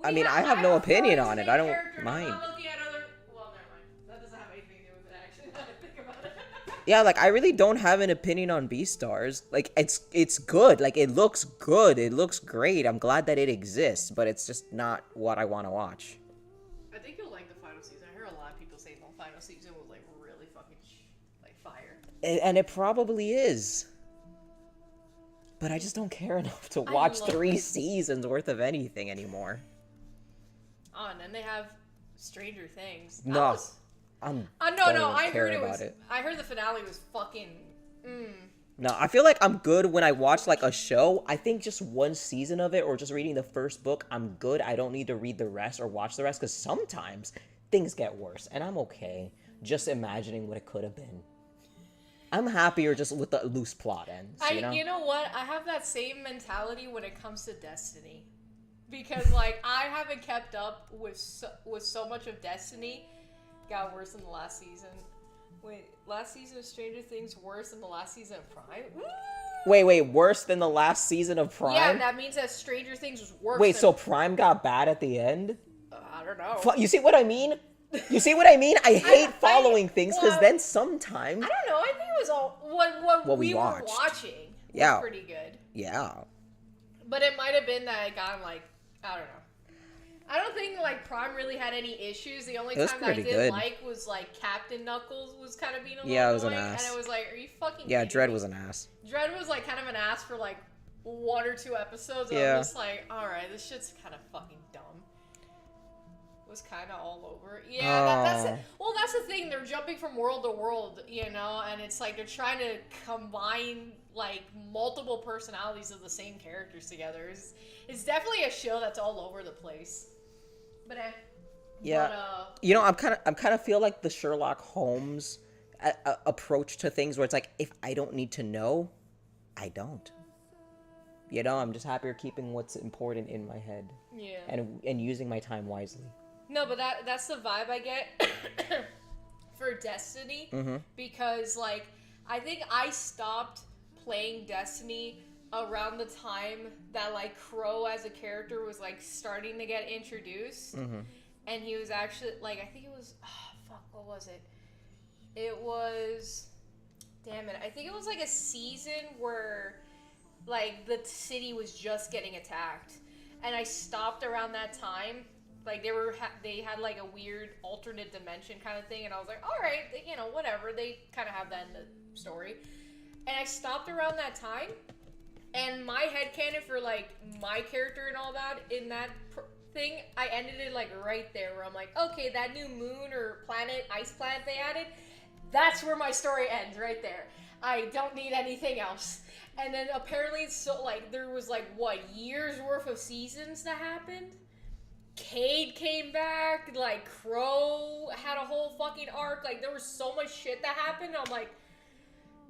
[SPEAKER 1] I mean, I have no opinion on it. I don't mind.
[SPEAKER 2] I'm not looking at other... Well, never mind. That doesn't have anything to do with it, actually, now that I think about it.
[SPEAKER 1] Yeah, like, I really don't have an opinion on Beastars. Like, it's good. Like, it looks good. It looks great. I'm glad that it exists, but it's just not what I want to watch.
[SPEAKER 2] I think you'll like the final season. I heard a lot of people say the final season was, like, really fucking, like, fire.
[SPEAKER 1] And it probably is. But I just don't care enough to watch 3 seasons worth of anything anymore.
[SPEAKER 2] Oh, and then they have Stranger Things.
[SPEAKER 1] No.
[SPEAKER 2] No, I heard it was. I heard the finale was fucking.
[SPEAKER 1] No, I feel like I'm good when I watch like a show. I think just 1 season of it or just reading the first book, I'm good. I don't need to read the rest or watch the rest because sometimes things get worse and I'm okay just imagining what it could have been. I'm happier just with the loose plot ends. You know
[SPEAKER 2] what? I have that same mentality when it comes to Destiny, because like I haven't kept up with so much of Destiny. Got worse than the last season. Wait, last season of Stranger Things worse than the last season of Prime?
[SPEAKER 1] Wait, worse than the last season of Prime?
[SPEAKER 2] Yeah, that means that Stranger Things was worse.
[SPEAKER 1] Wait, so Prime got bad at the end?
[SPEAKER 2] I don't know.
[SPEAKER 1] You see what I mean? You see what I mean? I hate following things because then sometimes...
[SPEAKER 2] I don't know. I think it was all... What we were watching was pretty good.
[SPEAKER 1] Yeah.
[SPEAKER 2] But it might have been that I got, like... I don't know. I don't think, like, Prime really had any issues. The only time that I didn't like was, like, Captain Knuckles was kind of being a little annoying.
[SPEAKER 1] it was an ass.
[SPEAKER 2] And it was like, are you fucking
[SPEAKER 1] Yeah,
[SPEAKER 2] kidding
[SPEAKER 1] Dredd
[SPEAKER 2] me?
[SPEAKER 1] was an ass.
[SPEAKER 2] Dredd was, like, kind of an ass for, like, 1 or 2 episodes. And
[SPEAKER 1] Yeah.
[SPEAKER 2] I'm just like, alright, this shit's kind of fucking dumb. Was kind of all over. Yeah, that's it. Well, that's the thing. They're jumping from world to world, you know, and it's like they're trying to combine like multiple personalities of the same characters together. It's definitely a show that's all over the place. But
[SPEAKER 1] you know, I'm kind of feel like the Sherlock Holmes approach to things where it's like, if I don't need to know, I don't. You know, I'm just happier keeping what's important in my head.
[SPEAKER 2] Yeah.
[SPEAKER 1] And using my time wisely.
[SPEAKER 2] No, but that's the vibe I get for Destiny.
[SPEAKER 1] Mm-hmm.
[SPEAKER 2] Because, like, I think I stopped playing Destiny around the time that, like, Crow as a character was, like, starting to get introduced.
[SPEAKER 1] Mm-hmm.
[SPEAKER 2] And he was actually, like, I think it was, what was it? It was, damn it, I think it was, like, a season where like the city was just getting attacked, and I stopped around that time. Like they had like a weird alternate dimension kind of thing, and I was like, all right, you know, whatever. They kind of have that in the story, and I stopped around that time, and my headcanon for like my character and all that in that thing, I ended it like right there, where I'm like, okay, that new moon or planet, ice planet they added, that's where my story ends, right there. I don't need anything else. And then apparently, so like there was like what, years worth of seasons that happened. Cade came back, like Crow had a whole fucking arc. Like there was so much shit that happened. I'm like,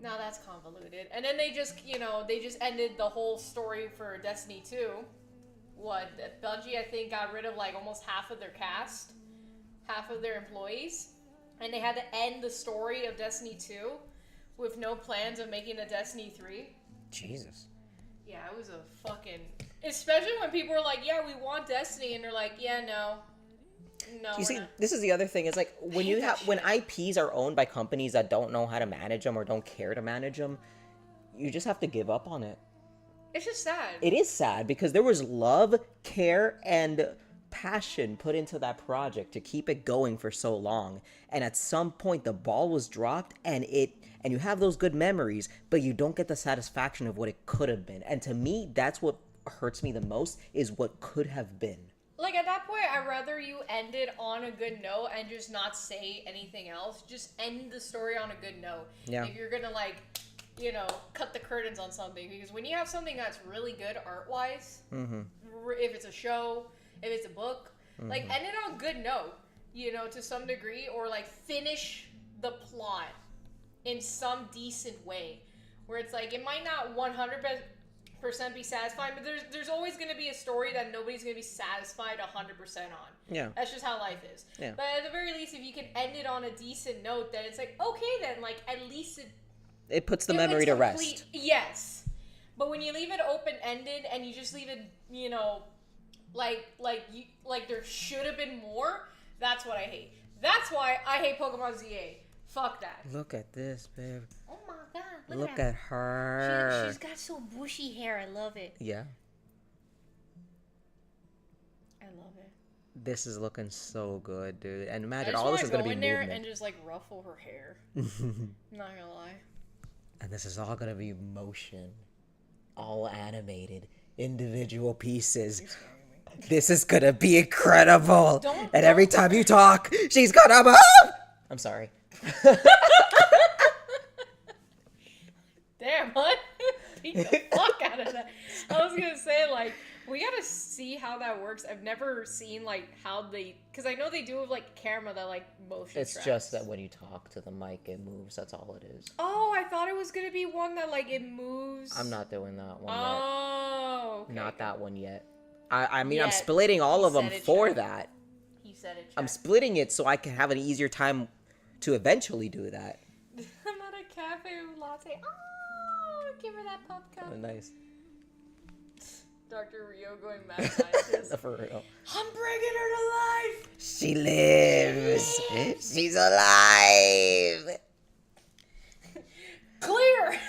[SPEAKER 2] now that's convoluted. And then they just, you know, they just ended the whole story for Destiny 2. What, Bungie I think got rid of like almost half of their cast, half of their employees, and they had to end the story of Destiny 2 with no plans of making a Destiny 3.
[SPEAKER 1] Jesus.
[SPEAKER 2] Yeah, it was a fucking... Especially when people were like, yeah, we want Destiny, and they're like, yeah, no. No,
[SPEAKER 1] You see,
[SPEAKER 2] not.
[SPEAKER 1] this is the other thing. Is like when IPs are owned by companies that don't know how to manage them or don't care to manage them, you just have to give up on it.
[SPEAKER 2] It's just sad.
[SPEAKER 1] It is sad because there was love, care, and passion put into that project to keep it going for so long. And at some point, the ball was dropped, and you have those good memories, but you don't get the satisfaction of what it could have been. And to me, that's what hurts me the most, is what could have been.
[SPEAKER 2] Like, at that point, I'd rather you end it on a good note and just not say anything else. Just end the story on a good note.
[SPEAKER 1] Yeah.
[SPEAKER 2] If you're gonna, like, you know, cut the curtains on something. Because when you have something that's really good art-wise, if it's a show, if it's a book, like, end it on a good note, you know, to some degree. Or, like, finish the plot in some decent way. Where it's like, it might not 100% be satisfying, but there's always going to be a story that nobody's going to be satisfied 100% on.
[SPEAKER 1] Yeah.
[SPEAKER 2] That's just how life is.
[SPEAKER 1] Yeah.
[SPEAKER 2] But at the very least, if you can end it on a decent note, then it's like, okay, then, like, at least
[SPEAKER 1] it puts the memory to rest.
[SPEAKER 2] Yes. But when you leave it open-ended and you just leave it, you know, like there should have been more, that's what I hate. That's why I hate Pokemon ZA. Fuck that.
[SPEAKER 1] Look at this, babe.
[SPEAKER 3] Oh my god,
[SPEAKER 1] Look at her.
[SPEAKER 3] She's got so bushy hair. I love it.
[SPEAKER 1] Yeah.
[SPEAKER 2] I love it.
[SPEAKER 1] This is looking so good, dude. And imagine
[SPEAKER 2] I
[SPEAKER 1] all this is
[SPEAKER 2] going
[SPEAKER 1] gonna be
[SPEAKER 2] to go in there
[SPEAKER 1] movement.
[SPEAKER 2] and just like ruffle her hair. I'm not gonna lie.
[SPEAKER 1] And this is all gonna be motion, all animated, individual pieces.
[SPEAKER 2] You're scaring me.
[SPEAKER 1] This is gonna be incredible.
[SPEAKER 2] Don't-
[SPEAKER 1] And every time you talk, she's gonna move. I'm sorry.
[SPEAKER 2] Damn, what? Beat the fuck out of that. I was gonna say, like, we gotta see how that works. I've never seen, like, how they... Because I know they do with, like, camera that, like, motion
[SPEAKER 1] It's
[SPEAKER 2] tracks.
[SPEAKER 1] just that when you talk to the mic, it moves. That's all it is.
[SPEAKER 2] Oh, I thought it was gonna be one that, like, it moves.
[SPEAKER 1] I'm not doing that one
[SPEAKER 2] Oh, okay.
[SPEAKER 1] yet. Not that one yet. I mean, I'm
[SPEAKER 2] Yet.
[SPEAKER 1] splitting all
[SPEAKER 2] He
[SPEAKER 1] of them
[SPEAKER 2] said it,
[SPEAKER 1] for
[SPEAKER 2] Jack.
[SPEAKER 1] that.
[SPEAKER 2] He said it,
[SPEAKER 1] I'm
[SPEAKER 2] Jack.
[SPEAKER 1] splitting it so I can have an easier time to eventually do that.
[SPEAKER 2] I'm at a cafe latte. Oh, give her that pop cup.
[SPEAKER 1] Oh, nice.
[SPEAKER 2] Dr. Rio going mad scientist.
[SPEAKER 1] For real.
[SPEAKER 2] I'm bringing her to life.
[SPEAKER 1] She lives. She's alive.
[SPEAKER 2] Clear.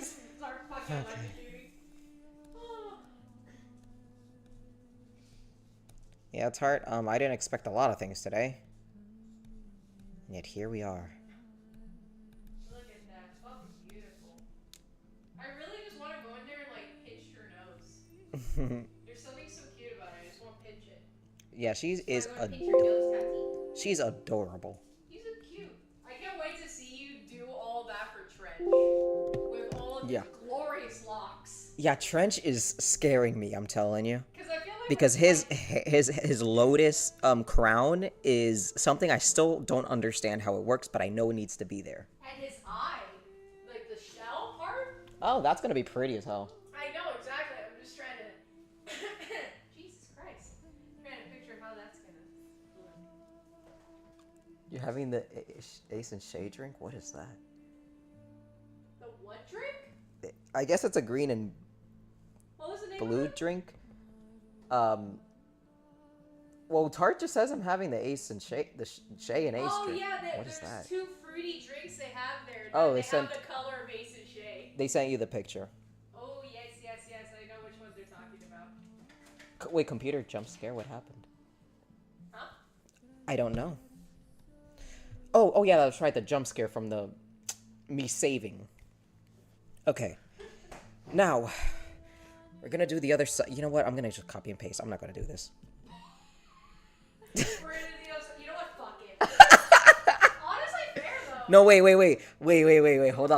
[SPEAKER 2] Start fucking electrocuting. Oh.
[SPEAKER 1] Yeah, it's hard. I didn't expect a lot of things today. And yet here we are.
[SPEAKER 2] Look at that. Fucking beautiful. I really just want to go in there and, like, pinch her nose. There's something so cute about it. I just want to pinch it.
[SPEAKER 1] Yeah, she is
[SPEAKER 2] I want to pinch your nose, Tati.
[SPEAKER 1] she's adorable.
[SPEAKER 2] He's so cute. I can't wait to see you do all that for Trench. With all of his glorious locks.
[SPEAKER 1] Yeah, Trench is scaring me, I'm telling you.
[SPEAKER 2] Because I feel like...
[SPEAKER 1] Because his lotus crown is something I still don't understand how it works, but I know it needs to be there.
[SPEAKER 2] And his eye. Like, the shell part.
[SPEAKER 1] Oh, that's gonna be pretty as hell.
[SPEAKER 2] I know, exactly. I'm just trying to... Jesus Christ. I'm trying to picture how that's gonna look.
[SPEAKER 1] You're having the Ace and Shade drink? What is that?
[SPEAKER 2] The what drink?
[SPEAKER 1] I guess it's a green and
[SPEAKER 2] What was the name
[SPEAKER 1] blue
[SPEAKER 2] of it?
[SPEAKER 1] drink. Well, Tart just says I'm having the Ace and Shay, Shay and Ace drink.
[SPEAKER 2] Yeah,
[SPEAKER 1] What is
[SPEAKER 2] there's
[SPEAKER 1] that?
[SPEAKER 2] 2 fruity drinks they have there.
[SPEAKER 1] Oh,
[SPEAKER 2] they
[SPEAKER 1] they sent-
[SPEAKER 2] have the color of Ace and Shay.
[SPEAKER 1] They sent you the picture.
[SPEAKER 2] Oh, yes.
[SPEAKER 1] Wait, computer jump scare? What happened?
[SPEAKER 2] Huh?
[SPEAKER 1] I don't know. Oh yeah, that's right. The jump scare from the me saving. Okay. Now, we're gonna do the other side. You know what? I'm gonna just copy and paste. I'm not gonna do this.
[SPEAKER 2] We're gonna do the other side. You know what? Fuck it. Honestly, fair though.
[SPEAKER 1] No, wait. Hold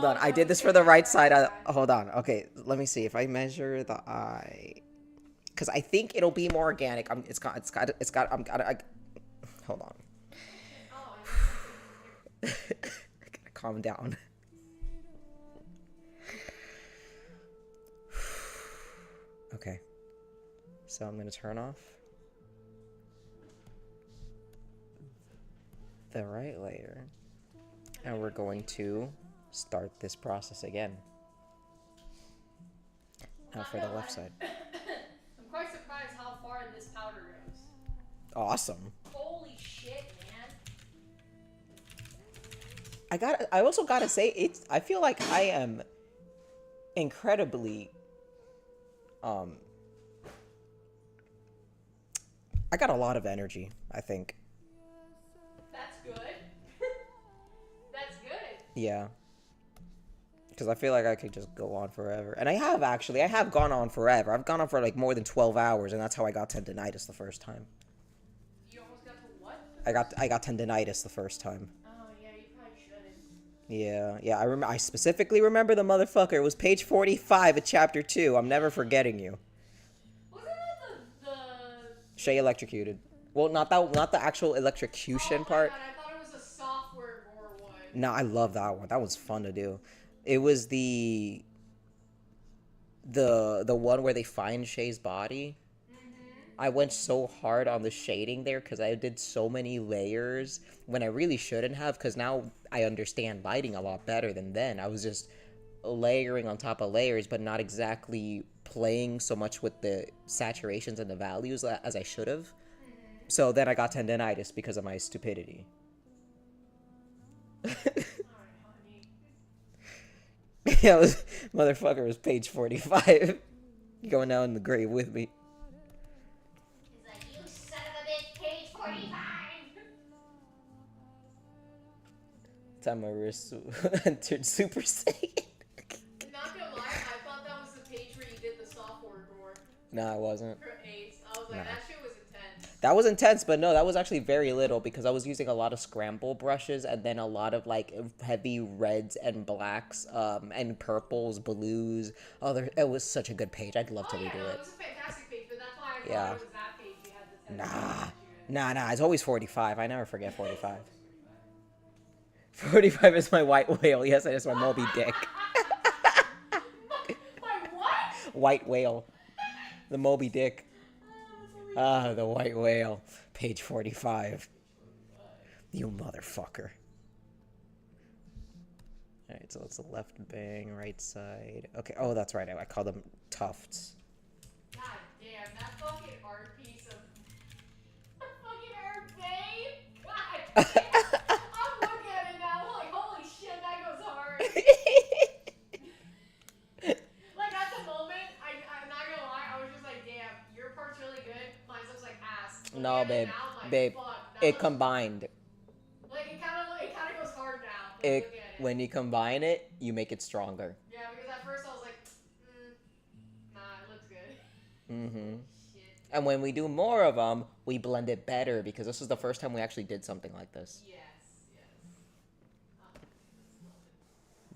[SPEAKER 1] on. I did this for the right side. Hold on. Okay, let me see if I measure the eye, because I think it'll be more organic. Hold on. Calm down. Okay. So I'm gonna turn off the right layer, and we're going to start this process again. Now for the left side.
[SPEAKER 2] I'm quite surprised how far this powder goes.
[SPEAKER 1] Awesome.
[SPEAKER 2] Holy shit, man.
[SPEAKER 1] I also gotta say, I feel like I am incredibly, I got a lot of energy, I think.
[SPEAKER 2] That's good. That's good.
[SPEAKER 1] Yeah. Because I feel like I could just go on forever. And I have gone on forever. I've gone on for like more than 12 hours, and that's how I got tendinitis the first time.
[SPEAKER 2] You almost got to what?
[SPEAKER 1] I got tendinitis the first time.
[SPEAKER 2] Oh, yeah, you probably shouldn't.
[SPEAKER 1] Yeah, I specifically remember the motherfucker. It was page 45 of chapter 2. I'm never forgetting you.
[SPEAKER 2] Wasn't that the...
[SPEAKER 1] Shay electrocuted. Well, not the actual electrocution part.
[SPEAKER 2] God, I thought it was a software gore one.
[SPEAKER 1] No, I love that one. That was fun to do. It was the one where they find Shay's body. I went so hard on the shading there because I did so many layers when I really shouldn't have, because now I understand lighting a lot better than then. I was just layering on top of layers, but not exactly playing so much with the saturations and the values as I should have. So then I got tendinitis because of my stupidity. Yeah, motherfucker was page 45. Going down in the grave with me.
[SPEAKER 3] He's like, you son of a bitch, page 45!
[SPEAKER 1] Time my wrist entered Super Saiyan.
[SPEAKER 2] Not gonna lie, I thought that was the page where you did the software gore.
[SPEAKER 1] Nah, it wasn't.
[SPEAKER 2] For Ace. I was like, that shit was intense.
[SPEAKER 1] That was intense, but no, that was actually very little because I was using a lot of scramble brushes and then a lot of like heavy reds and blacks, and purples, blues. It was such a good page. I'd love to redo
[SPEAKER 2] No,
[SPEAKER 1] it.
[SPEAKER 2] it was a fantastic page, but that's why I thought
[SPEAKER 1] Yeah.
[SPEAKER 2] it was that page you had the 10.
[SPEAKER 1] Nah, it's always 45. I never forget 45. 45 is my white whale. Yes, it is my Moby Dick.
[SPEAKER 2] My what?
[SPEAKER 1] White whale. The Moby Dick. Ah, the white whale. Page 45. You motherfucker. Alright, so it's the left bang, right side. Okay, oh, that's right. I call them tufts.
[SPEAKER 2] God damn, that fucking art piece of... fucking art babe? God damn. I'm looking at it now, like, holy shit, that goes hard. Like, at the moment, I'm not gonna lie, I was just like, damn, your part's really good, mine looks like ass.
[SPEAKER 1] No, babe.
[SPEAKER 2] Now, I'm like,
[SPEAKER 1] Babe,
[SPEAKER 2] fuck,
[SPEAKER 1] it combined.
[SPEAKER 2] Like, it kinda goes hard now. Like, look at it.
[SPEAKER 1] When you combine it, you make it stronger.
[SPEAKER 2] Yeah, because at first I was like, nah, it looks good.
[SPEAKER 1] Mm-hmm.
[SPEAKER 2] Shit.
[SPEAKER 1] And when we do more of them, we blend it better because this is the first time we actually did something like this.
[SPEAKER 2] Yes.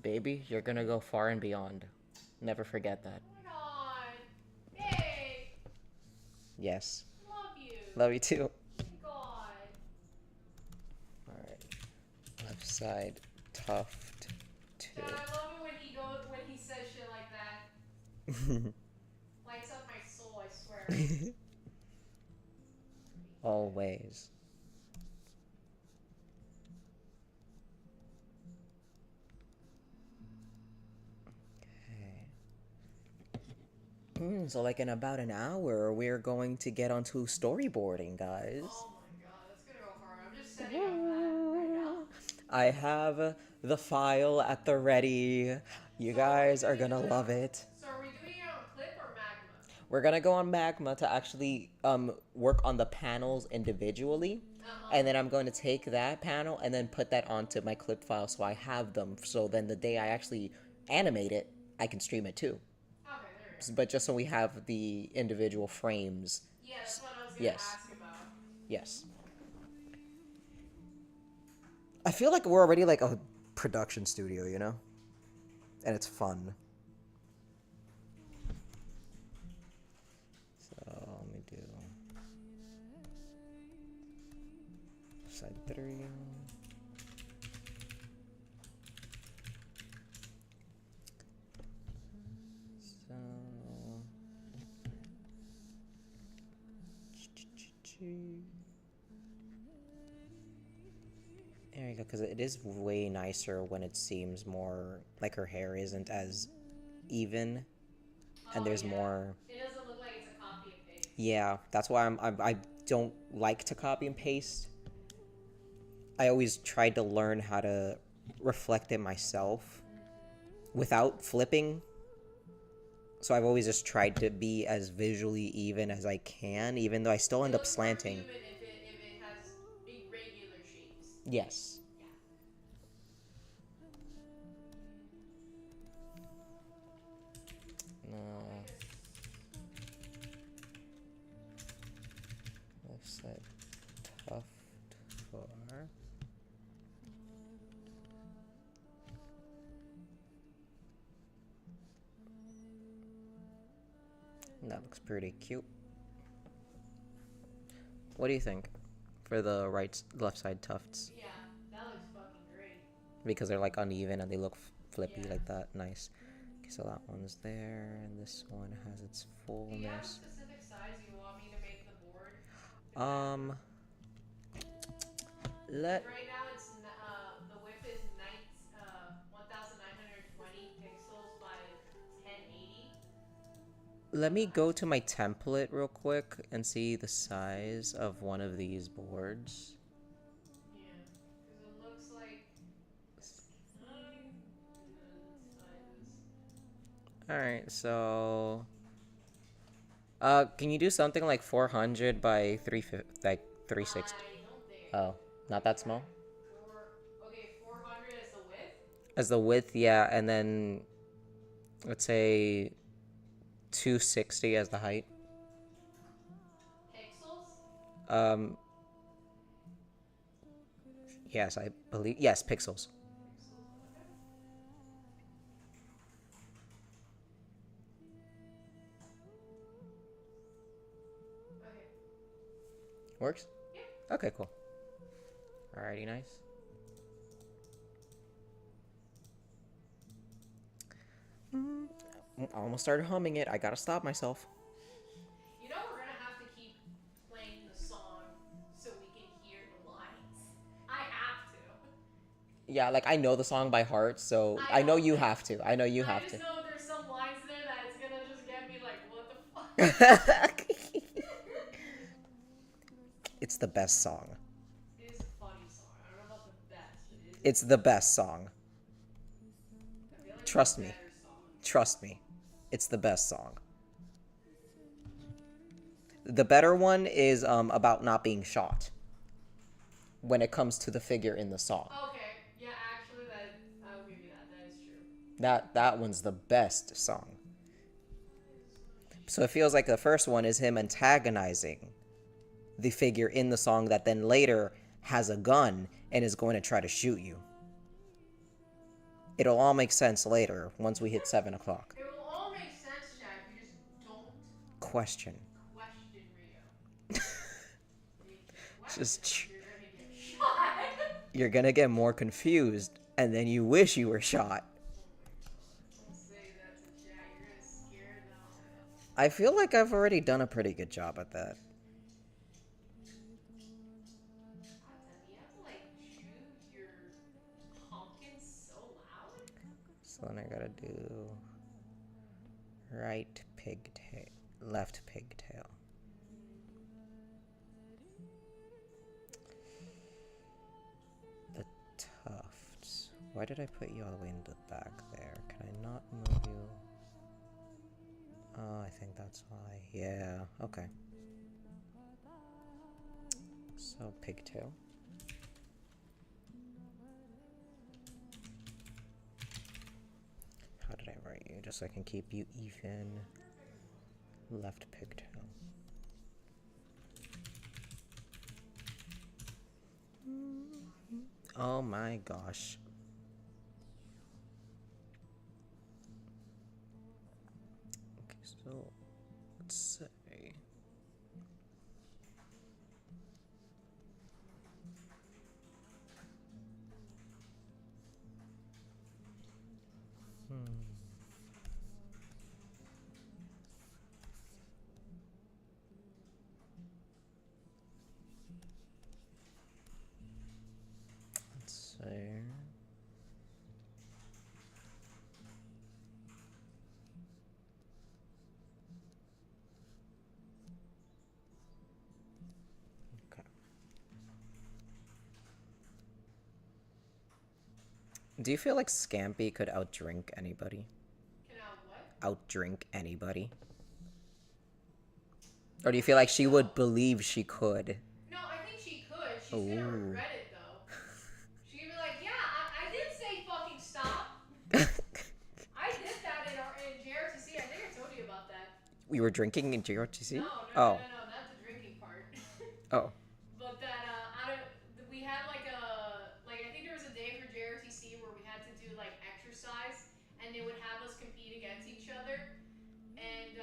[SPEAKER 1] Baby, you're gonna go far and beyond. Never forget that.
[SPEAKER 2] Oh my god. Hey,
[SPEAKER 1] Yes.
[SPEAKER 2] love you.
[SPEAKER 1] Love you too.
[SPEAKER 2] God.
[SPEAKER 1] Alright. Left side, tuft, 2.
[SPEAKER 2] God, I love it when he says shit like that. Lights up my soul, I swear.
[SPEAKER 1] Always. So like in about an hour, we're going to get onto storyboarding, guys.
[SPEAKER 2] Oh my god, that's gonna go hard. I'm just setting up that right now.
[SPEAKER 1] I have the file at the ready. You guys are gonna love it.
[SPEAKER 2] So are we doing it on clip or magma?
[SPEAKER 1] we're gonna go on Magma to actually work on the panels individually. And then I'm going to take that panel and then put that onto my clip file so I have them. So then the day I actually animate it, I can stream it too.
[SPEAKER 2] Okay, there we go.
[SPEAKER 1] But just so we have the individual frames.
[SPEAKER 2] Yeah, that's what I was gonna
[SPEAKER 1] Yes.
[SPEAKER 2] ask about.
[SPEAKER 1] Yes. I feel like we're already like a production studio, you know? And it's fun. So let me do side 3. So there you go, because it is way nicer when it seems more like her hair isn't as even, and there's more.
[SPEAKER 2] It doesn't look like it's a copy and paste.
[SPEAKER 1] Yeah, that's why I don't like to copy and paste. I always tried to learn how to reflect it myself without flipping. So I've always just tried to be as visually even as I can, even though I still end up slanting.
[SPEAKER 2] Even if it has irregular shapes.
[SPEAKER 1] Yes.
[SPEAKER 2] Yeah.
[SPEAKER 1] No. Left side tuft for. That looks pretty cute. What do you think for the left side tufts?
[SPEAKER 2] Yeah, that looks fucking great.
[SPEAKER 1] Because they're like uneven and they look flippy
[SPEAKER 2] Yeah.
[SPEAKER 1] like that. Nice. Okay, so that one's there, and this one has its fullness.
[SPEAKER 2] Do you have a specific size you want me to make the board? Right now it's the width is 1920 pixels by 1080.
[SPEAKER 1] Let me go to my template real quick and see the size of one of these boards.
[SPEAKER 2] Yeah, because it looks like
[SPEAKER 1] Alright, so can you do something like 400 by 350, like 360?
[SPEAKER 2] I don't think
[SPEAKER 1] Oh, not that small?
[SPEAKER 2] 400 as the width?
[SPEAKER 1] As the width, yeah, and then let's say 260 as the height.
[SPEAKER 2] Pixels?
[SPEAKER 1] Yes, I believe, yes, pixels.
[SPEAKER 2] Okay.
[SPEAKER 1] Works?
[SPEAKER 2] Yeah.
[SPEAKER 1] Okay, cool. Alrighty, nice. I almost started humming it. I gotta stop myself.
[SPEAKER 2] You know we're gonna have to keep playing the song so we can hear the lines. I have to.
[SPEAKER 1] Yeah, like I know the song by heart, so I know you have to. I know you have
[SPEAKER 2] I
[SPEAKER 1] to.
[SPEAKER 2] just know there's some lines there that it's gonna just get me like, what the fuck?
[SPEAKER 1] It's the best song.
[SPEAKER 2] It is a funny song. I don't know about the best, but
[SPEAKER 1] It's the best song.
[SPEAKER 2] I feel like
[SPEAKER 1] Trust
[SPEAKER 2] it's a
[SPEAKER 1] me.
[SPEAKER 2] better song.
[SPEAKER 1] Trust me. It's the best song. The better one is about not being shot. When it comes to the figure in the song.
[SPEAKER 2] Okay, yeah, actually, I'll give you that. That is true.
[SPEAKER 1] That one's the best song. So it feels like the first one is him antagonizing the figure in the song that then later has a gun and is going to try to shoot you. It'll all make sense later once we hit 7 o'clock.
[SPEAKER 2] It will all make sense, Chad, if you just don't
[SPEAKER 1] Question.
[SPEAKER 2] question Rio.
[SPEAKER 1] Just
[SPEAKER 2] You're gonna get shot.
[SPEAKER 1] you're gonna get more confused, and then you wish you were shot.
[SPEAKER 2] Don't say that to Chad. You're gonna scare them.
[SPEAKER 1] I feel like I've already done a pretty good job at that.
[SPEAKER 2] God damn, you have to like chew your pumpkin so loud?
[SPEAKER 1] So then I gotta do right pigtail, left pigtail. The tufts. Why did I put you all the way in the back there? Can I not move you? Oh, I think that's why. Yeah, okay. So, pigtail. How did I write you? Just so I can keep you even. Left pigtail. Oh my gosh. Okay, so let's say. Let's say. Okay. Do you feel like Scampi could outdrink anybody?
[SPEAKER 2] Can I what?
[SPEAKER 1] Outdrink anybody? Or do you feel like she would believe she could?
[SPEAKER 2] No, I think she could. She's gonna regret it though. She's gonna be like, yeah, I did say fucking stop. I did that in JRTC. I think I told you about that.
[SPEAKER 1] We were drinking in JRTC?
[SPEAKER 2] No,
[SPEAKER 1] Oh.
[SPEAKER 2] not the drinking part.
[SPEAKER 1] Oh.
[SPEAKER 2] But that we had like I think there was a day for JRTC where we had to do like exercise, and they would have us compete against each other. And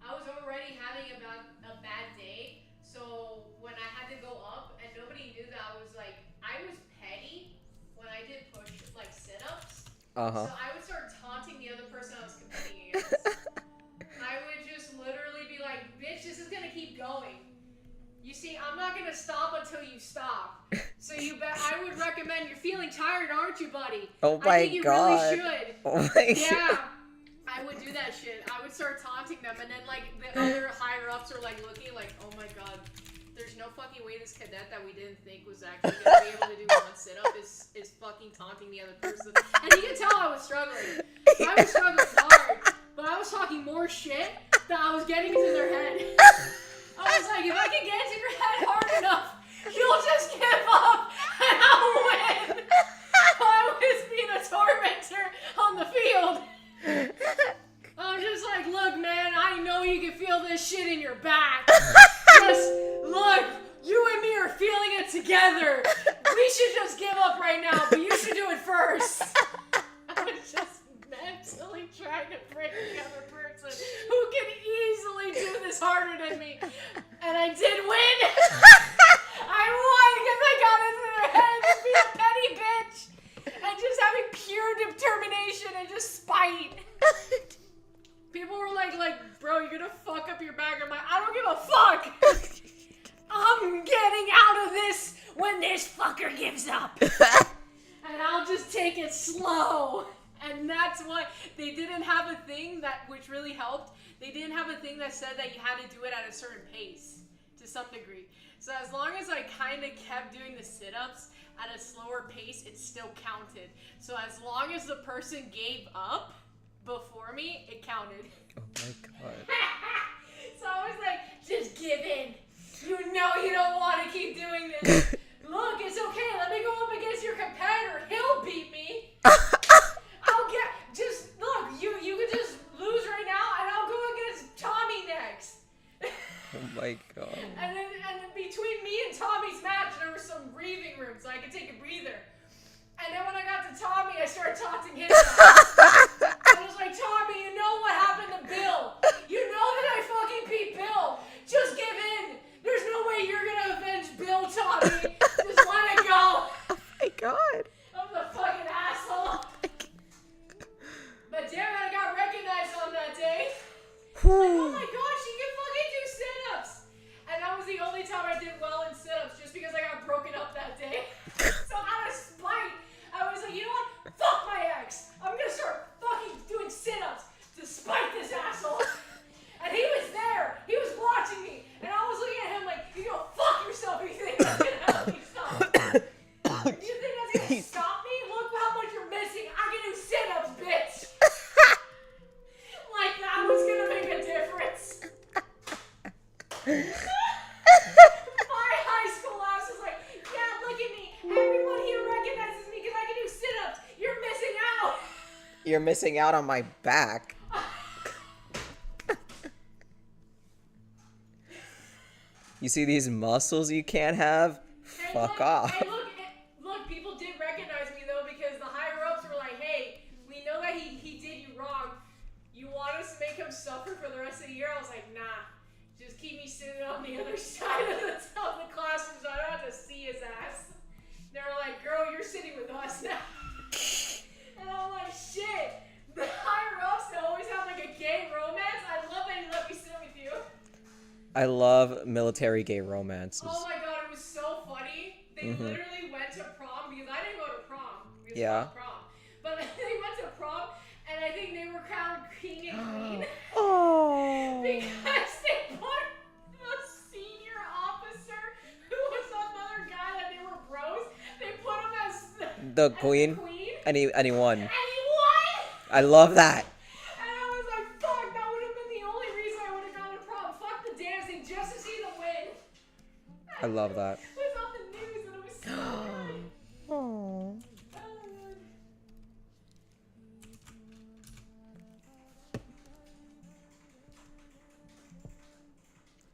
[SPEAKER 2] I was already having a bad day, so when I had to go up and nobody knew that I was petty when I did sit-ups.
[SPEAKER 1] Uh-huh.
[SPEAKER 2] So I would start taunting the other person I was competing against. I would just literally be like, bitch, this is gonna keep going. You see, I'm not gonna stop until you stop. So I would recommend, you're feeling tired, aren't you, buddy?
[SPEAKER 1] Oh my
[SPEAKER 2] I think you
[SPEAKER 1] god.
[SPEAKER 2] really should.
[SPEAKER 1] Oh my
[SPEAKER 2] Yeah.
[SPEAKER 1] god.
[SPEAKER 2] I would do that shit. I would start taunting them, and then the other higher ups are looking oh my god, there's no fucking way this cadet that we didn't think was actually gonna be able to do one sit-up is fucking taunting the other person. And you can tell I was struggling. I was struggling hard, but I was talking more shit that I was getting into their head. I was like, if I can get into your head hard enough, you'll just give up and I'll win. I was being a tormentor on the field. I'm just like, look, man, I know you can feel this shit in your back. Just look, you and me are feeling it together. We should just give up right now, but you should do it first. I was just mentally trying to break the other person who can easily do this harder than me. And I did win. I won because I got into their heads and be a petty bitch. And just having pure determination and just spite. People were like, bro, you're gonna fuck up your back. I'm like, I don't give a fuck. I'm getting out of this when this fucker gives up. And I'll just take it slow. And that's why they didn't have a thing which really helped. They didn't have a thing that said that you had to do it at a certain pace to some degree. So as long as I kind of kept doing the sit-ups at a slower pace, it still counted. So as long as the person gave up before me, it counted.
[SPEAKER 1] Oh my god.
[SPEAKER 2] So I was like, just give in. You know you don't want to keep doing this. Look, it's okay. Let me go up against your competitor. He'll beat me. You could just lose right now, and I'll go against Tommy next.
[SPEAKER 1] Oh my god.
[SPEAKER 2] And then between me and Tommy's match, there was some breathing room, so I could take a breather. And then when I got to Tommy, I started taunting him. I was like, Tommy, you know what happened to Bill? You know that I fucking beat Bill. Just give in. There's no way you're gonna avenge Bill, Tommy. Just let it go.
[SPEAKER 1] Oh my god.
[SPEAKER 2] I'm the fucking asshole. But damn it, I got recognized on that day. Like, oh my god, she can fucking do sit-ups. And that was the only time I did well in sit-ups, just because I got broken up that day. So out of spite, I was like, you know what? Fuck my ex. I'm gonna start fucking doing sit-ups to spite this asshole. And he was there. He was watching me. And I was looking at him like, you go fuck yourself if you think that's gonna help me. My high school ass was like, yeah, look at me. Everyone here recognizes me because I can do sit-ups. You're missing out.
[SPEAKER 1] You're missing out on my back. You see these muscles you can't have? Fuck off.
[SPEAKER 2] Hey, look, people did recognize me though because the higher ups were like, hey, we know that he did you wrong. You want us to make him suffer for the rest of the year? I was like, nah. Just keep me sitting on the other side of the classroom so I don't have to see his ass. They were like, girl, you're sitting with us now. And I'm like, shit. The higher ups that always have like a gay romance. I love that he let me sit with you.
[SPEAKER 1] I love military gay romances.
[SPEAKER 2] Oh my god, it was so funny. They literally went to prom because I didn't go to prom.
[SPEAKER 1] Yeah.
[SPEAKER 2] Prom. But they went to prom and I think they were crowned king and queen.
[SPEAKER 1] Oh.
[SPEAKER 2] Because they put the senior officer who was another guy that they were bros. They put him as
[SPEAKER 1] The
[SPEAKER 2] as
[SPEAKER 1] queen.
[SPEAKER 2] The queen.
[SPEAKER 1] And he won.
[SPEAKER 2] And he won!
[SPEAKER 1] I love that.
[SPEAKER 2] And I was like, fuck, that would have been the only reason I would have gone to prom. Fuck the dancing just to see them win.
[SPEAKER 1] I love that.
[SPEAKER 2] It was on the news and it was so good.
[SPEAKER 1] Oh.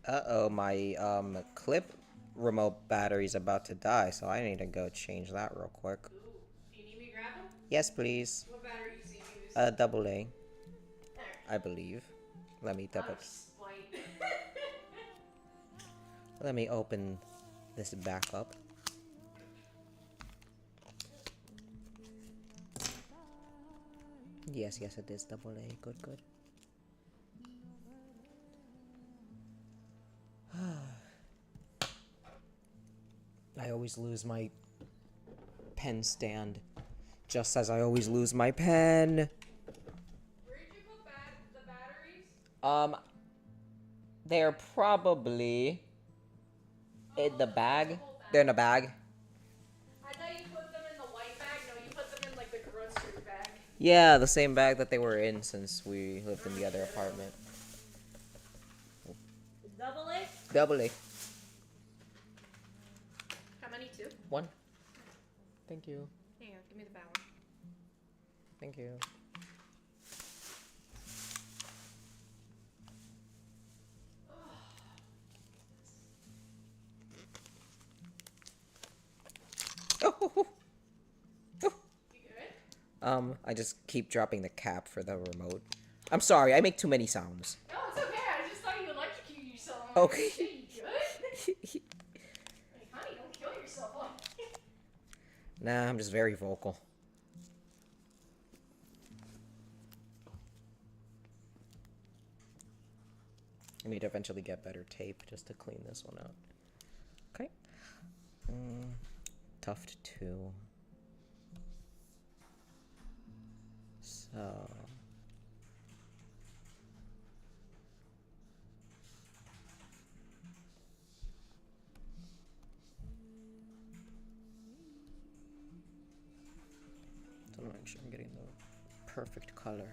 [SPEAKER 1] Uh-oh, my clip remote battery's about to die, so I need to go change that real quick.
[SPEAKER 2] Ooh, do you need me to grab them?
[SPEAKER 1] Yes, please.
[SPEAKER 2] What battery do you use?
[SPEAKER 1] Double A,
[SPEAKER 2] There.
[SPEAKER 1] I believe. Let me double.
[SPEAKER 2] Out of spite.
[SPEAKER 1] Let me open this back up. Yes, it is double A. Good. I always lose my pen stand. Just as I always lose my pen.
[SPEAKER 2] Where did you put the batteries?
[SPEAKER 1] They're probably in the bag. They're in a bag.
[SPEAKER 2] I thought you put them in the white bag. No, you put them in like the grocery bag.
[SPEAKER 1] Yeah, the same bag that they were in since we lived in the other apartment.
[SPEAKER 2] Double A?
[SPEAKER 1] Double A.
[SPEAKER 2] How many? 2?
[SPEAKER 1] 1. Thank you.
[SPEAKER 2] Hang on, give me the bad one.
[SPEAKER 1] Thank you. Oh.
[SPEAKER 2] You good?
[SPEAKER 1] I just keep dropping the cap for the remote. I'm sorry, I make too many sounds.
[SPEAKER 2] No, it's okay. I just thought you electrocuted yourself. I'm like,
[SPEAKER 1] Okay.
[SPEAKER 2] shit, you good? Like, honey, don't kill yourself.
[SPEAKER 1] Nah, I'm just very vocal. I need to eventually get better tape just to clean this one out. Okay. Tuft 2. So... So I'm make sure I'm getting the perfect color.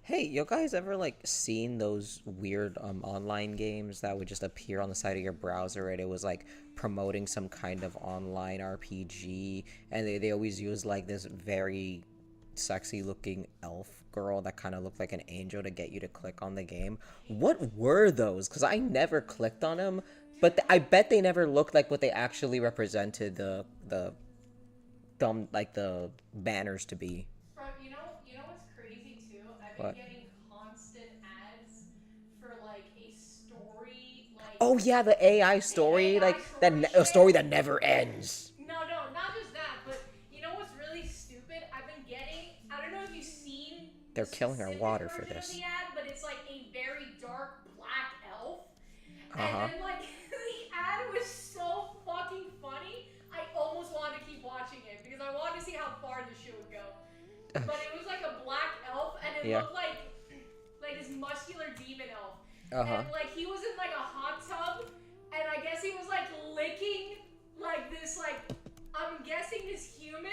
[SPEAKER 1] Hey, you guys ever like seen those weird online games that would just appear on the side of your browser and it was like promoting some kind of online RPG and they always use like this very sexy looking elf girl that kind of looked like an angel to get you to click on the game? What were those? Because I never clicked on them, but I bet they never looked like what they actually represented the dumb like the banners to be.
[SPEAKER 2] You know what's crazy too? I've been getting constant ads for like a story, like
[SPEAKER 1] oh yeah, the AI story, like that a story that never ends.
[SPEAKER 2] No, not just that, but you know what's really stupid? I've been getting. I don't know if you've seen.
[SPEAKER 1] They're killing our water for this.
[SPEAKER 2] The ad, but it's like a very dark black elf,
[SPEAKER 1] Uh-huh.
[SPEAKER 2] and then like the ad was so fucking funny. I almost wanted to keep watching it because I wanted to see how far the show would go. But it was like a black elf, and it looked like this muscular demon elf.
[SPEAKER 1] Uh-huh.
[SPEAKER 2] And like he was in like a hot tub I guess he was like licking like this, like I'm guessing this human.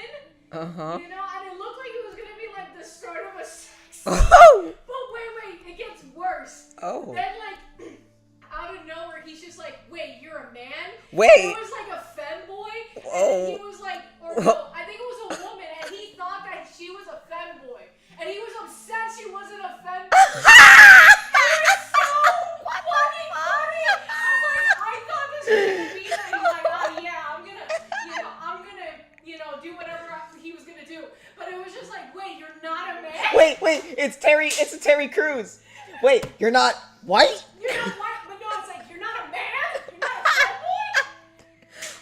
[SPEAKER 1] Uh-huh.
[SPEAKER 2] You know, and it looked like it was gonna be like the start of a sex scene.
[SPEAKER 1] Oh!
[SPEAKER 2] But wait, it gets worse.
[SPEAKER 1] Oh.
[SPEAKER 2] Then like out of nowhere, he's just like, wait, you're a man?
[SPEAKER 1] Wait.
[SPEAKER 2] It was like a femboy.
[SPEAKER 1] Oh.
[SPEAKER 2] And he was like, or no, I think it was a woman, and he thought that she was a femboy. And he was upset she wasn't a femboy. It was so funny. I'm like, I thought this was gonna be that he's like, oh yeah, I'm gonna, do whatever he was gonna do. But it was just like, wait, you're not a man?
[SPEAKER 1] Wait, it's a Terry Crews. Wait, you're not white?
[SPEAKER 2] You're not white, but no, it's like, you're not a man? You're not a femboy?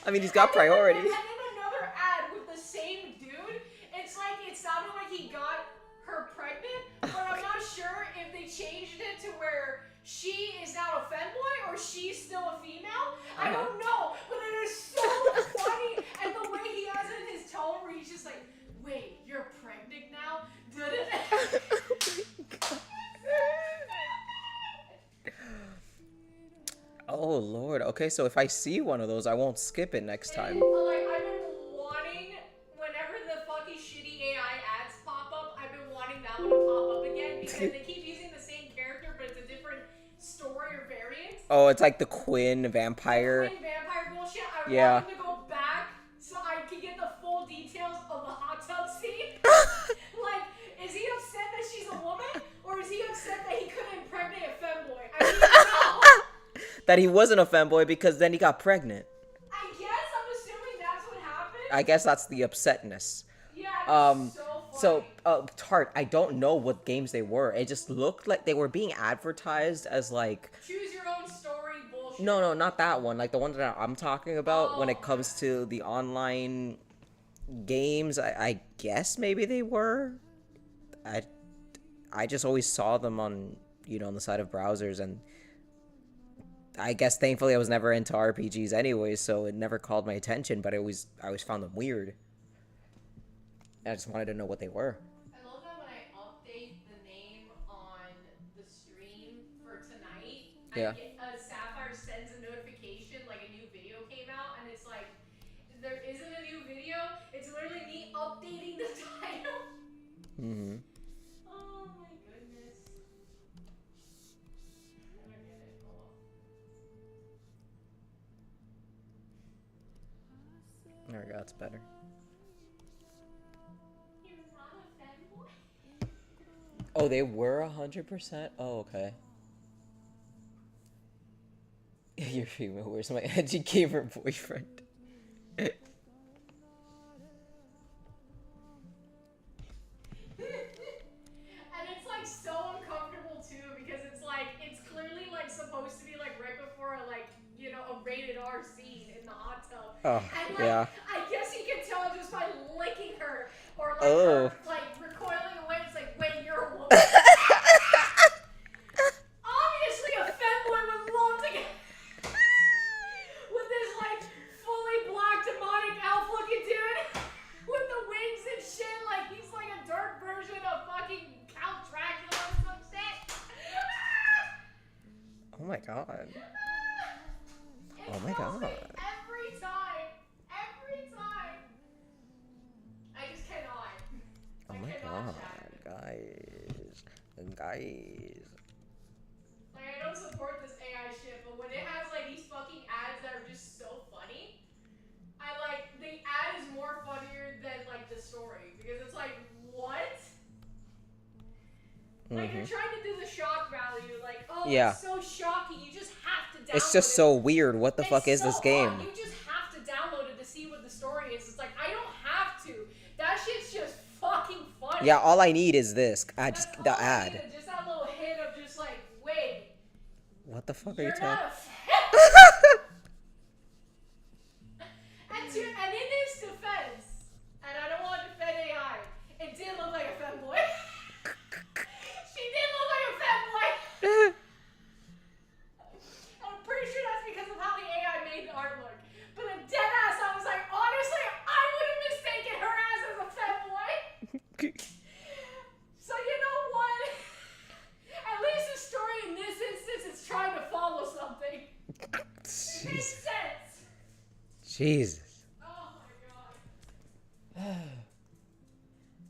[SPEAKER 1] I mean, he's got priorities.
[SPEAKER 2] And then another ad with the same dude. It's like, it sounded like he got her pregnant, but I'm not sure if they changed it to where she is now a femboy or she's still a female. I don't know, but it is so funny. And the way he has it in his tone where he's just like, wait, you're pregnant now?
[SPEAKER 1] Oh, Lord. Okay, so if I see one of those, I won't skip it next time.
[SPEAKER 2] Like, I've been wanting, whenever the fucking shitty AI ads pop up, I've been wanting that one to pop up again because they keep using the same character, but it's a different story or variant.
[SPEAKER 1] Oh, it's like the Quinn vampire.
[SPEAKER 2] Quinn vampire bullshit. I
[SPEAKER 1] Yeah.
[SPEAKER 2] want them to go back so I can get the full details of the hot tub scene. Like, is he upset that she's a woman, or is he upset that he couldn't impregnate a femboy? I need to know.
[SPEAKER 1] That he wasn't a femboy because then he got pregnant.
[SPEAKER 2] I guess I'm assuming that's what happened.
[SPEAKER 1] I guess that's the upsetness.
[SPEAKER 2] Yeah, it's so funny.
[SPEAKER 1] Tart, I don't know what games they were. It just looked like they were being advertised as like...
[SPEAKER 2] Choose your own story bullshit.
[SPEAKER 1] No, not that one. Like the one that I'm talking about when it comes to the online games. I guess maybe they were. I just always saw them on, on the side of browsers, and I guess thankfully I was never into RPGs anyway, so it never called my attention, but I always found them weird. I just wanted to know what they were.
[SPEAKER 2] I love that when I update the name on the stream for tonight,
[SPEAKER 1] Yeah.
[SPEAKER 2] Sapphire sends a notification like a new video came out, and it's like, there isn't a new video, it's literally me updating the title.
[SPEAKER 1] Mm-hmm.
[SPEAKER 2] Oh my goodness. I don't get it.
[SPEAKER 1] There we go, that's better.
[SPEAKER 2] You're not a femboy?
[SPEAKER 1] Oh, they were 100%? Oh, okay. You're female. Where's my edgy gamer boyfriend?
[SPEAKER 2] And it's like so uncomfortable too, because it's clearly like supposed to be like right before a rated R scene in the hot tub.
[SPEAKER 1] Oh,
[SPEAKER 2] and
[SPEAKER 1] yeah.
[SPEAKER 2] I guess you can tell just by licking her or
[SPEAKER 1] Oh.
[SPEAKER 2] her recoiling away. It's like, wait, you're a woman. Obviously a femboy would love to get with this fully black demonic elf looking dude with the wings and shit, like he's like a dark version of fucking Count Dracula or some shit.
[SPEAKER 1] Oh my god.
[SPEAKER 2] It
[SPEAKER 1] Oh my
[SPEAKER 2] kills me
[SPEAKER 1] god.
[SPEAKER 2] every time. I just cannot.
[SPEAKER 1] Oh my god, guys.
[SPEAKER 2] Like, I don't support this AI shit, but when it has these fucking ads that are just so funny, the ad is more funnier than the story, because it's like, what? Like, you're trying to do the shock value,
[SPEAKER 1] Yeah.
[SPEAKER 2] It's so shocking, you just have to download it.
[SPEAKER 1] It's just so weird. What the fuck is
[SPEAKER 2] so
[SPEAKER 1] this game?
[SPEAKER 2] odd. You just have to download it to see what the story is. It's like, I don't have to. That shit's just fucking funny.
[SPEAKER 1] Yeah, all I need is this. The
[SPEAKER 2] That's all I
[SPEAKER 1] ad.
[SPEAKER 2] needed, just that little hit of just wait.
[SPEAKER 1] What the fuck are you
[SPEAKER 2] You're
[SPEAKER 1] talking?
[SPEAKER 2] not a and in his defense, and I don't want to defend AI, it did look like a femboy. She did look like a femboy. I'm pretty sure that's because of how the AI made the artwork. But a dead ass, I was like, honestly, I would have mistaken her ass as a femboy. So you know what? At least the story in this instance is trying to follow something. makes sense.
[SPEAKER 1] Jesus.
[SPEAKER 2] Oh my god.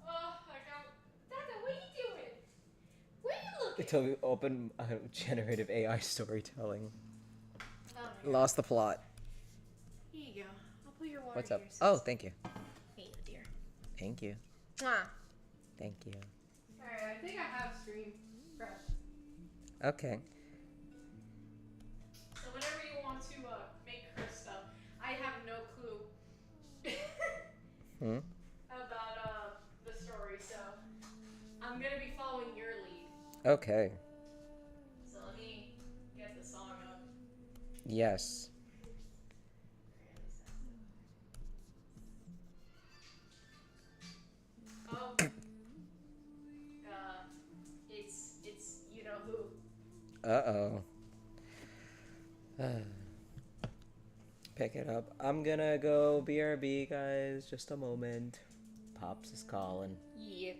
[SPEAKER 2] Oh my god. Dada, what are you doing? Where are you looking?
[SPEAKER 1] It told me open generative AI storytelling.
[SPEAKER 2] Oh my god.
[SPEAKER 1] Lost the plot.
[SPEAKER 2] Here you go. I'll put your water
[SPEAKER 1] What's
[SPEAKER 2] here.
[SPEAKER 1] up? Oh, thank you.
[SPEAKER 2] Here you go, dear.
[SPEAKER 1] Thank you.
[SPEAKER 2] Mwah.
[SPEAKER 1] Thank you.
[SPEAKER 2] Alright, I think I have stream prep.
[SPEAKER 1] Okay.
[SPEAKER 2] So whenever you want to make Chris stuff, I have no clue about the story, so I'm gonna be following your lead.
[SPEAKER 1] Okay.
[SPEAKER 2] So let me get the song up.
[SPEAKER 1] Yes.
[SPEAKER 2] Oh, it's you know who.
[SPEAKER 1] Uh-oh. Pick it up. I'm gonna go BRB, guys. Just a moment. Pops is calling.
[SPEAKER 2] Yeah.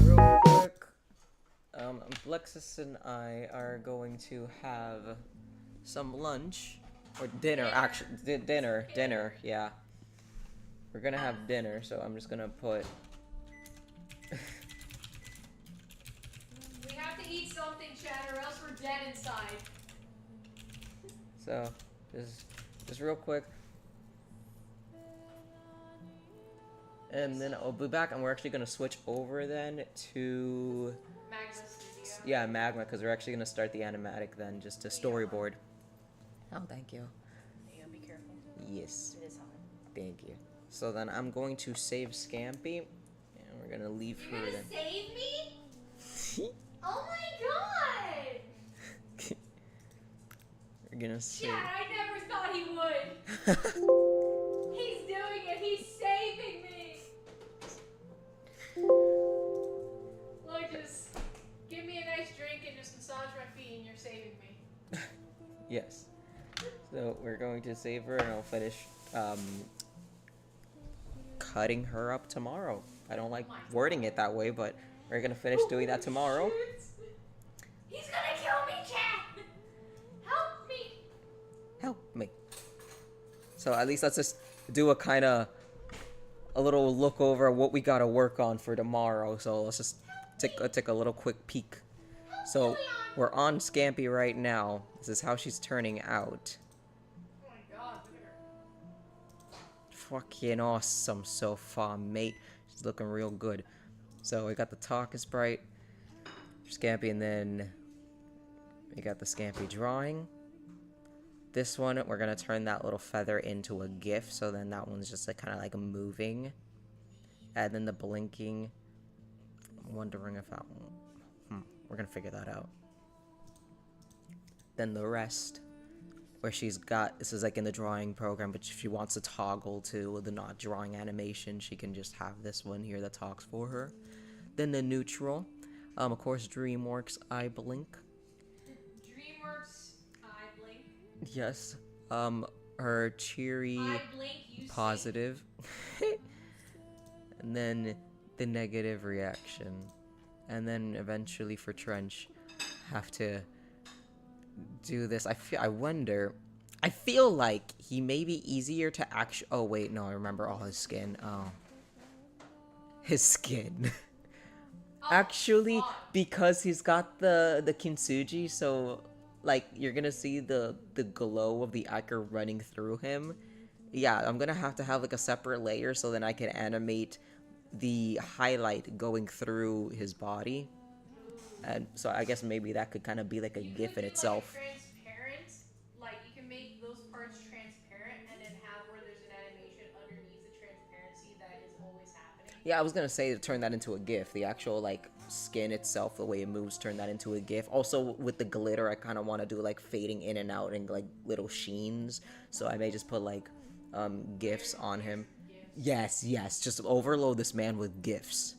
[SPEAKER 1] Real quick, Lexus and I are going to have some lunch or dinner. Actually, dinner. Yeah, we're gonna have dinner. So I'm just gonna put.
[SPEAKER 2] We have to eat something, Chad, or else we're dead inside.
[SPEAKER 1] So, just real quick. And then I'll be back, and we're actually gonna switch over then to
[SPEAKER 2] Magma Studio.
[SPEAKER 1] yeah, Magma, because we're actually gonna start the animatic then, just to storyboard. Oh, thank you.
[SPEAKER 2] Yeah, be careful.
[SPEAKER 1] Yes,
[SPEAKER 2] It is hot.
[SPEAKER 1] thank you. So then I'm going to save Scampi, and we're gonna leave
[SPEAKER 3] You're
[SPEAKER 1] her
[SPEAKER 3] gonna
[SPEAKER 1] then.
[SPEAKER 3] save me? Oh my god!
[SPEAKER 1] We're gonna save.
[SPEAKER 2] Chad, I never thought he would. He's doing it. He's saving me. Look, just give me a nice drink and just massage my feet, and you're saving me.
[SPEAKER 1] Yes. So we're going to save her, and I'll finish cutting her up tomorrow. I don't like wording it that way, but we're gonna finish doing that tomorrow.
[SPEAKER 3] He's gonna kill me, Chad! Help me!
[SPEAKER 1] Help me. So at least let's just do a little look over what we gotta work on for tomorrow. So let's just take a little quick peek. So we're on Scampi right now. This is how she's turning out.
[SPEAKER 2] Oh my god, look at her.
[SPEAKER 1] Fucking awesome so far, mate. She's looking real good. So we got the talk is bright, Scampi, and then we got the Scampi drawing. This one, we're gonna turn that little feather into a GIF, so then that one's just like kind of like moving. And then the blinking, I'm wondering if that one, we're gonna figure that out. Then the rest, where she's got, this is like in the drawing program, but if she wants to toggle to the not drawing animation, she can just have this one here that talks for her. Then the neutral, of course, DreamWorks I blink.
[SPEAKER 2] DreamWorks, I blink.
[SPEAKER 1] Yes, her cheery,
[SPEAKER 2] I blink, you
[SPEAKER 1] positive, and then the negative reaction, and then eventually for Trench, have to do this. I wonder. I feel like he may be easier to actually. Oh wait, no, I remember all his skin. Oh, his skin. Actually, because he's got the kintsugi, so like you're gonna see the glow of the ichor running through him. Yeah, I'm gonna have to have like a separate layer so then I can animate the highlight going through his body. And so I guess maybe that could kind of be like a GIF in itself.
[SPEAKER 2] Like transparent, like you can make those parts transparent and then have where there's an animation underneath the transparency that is always happening.
[SPEAKER 1] Yeah, I was gonna say to turn that into a GIF. The actual like skin itself, the way it moves, turn that into a GIF. Also with the glitter, I kind of want to do like fading in and out and like little sheens. So I may just put like GIFs on him. Yes, just overload this man with GIFs.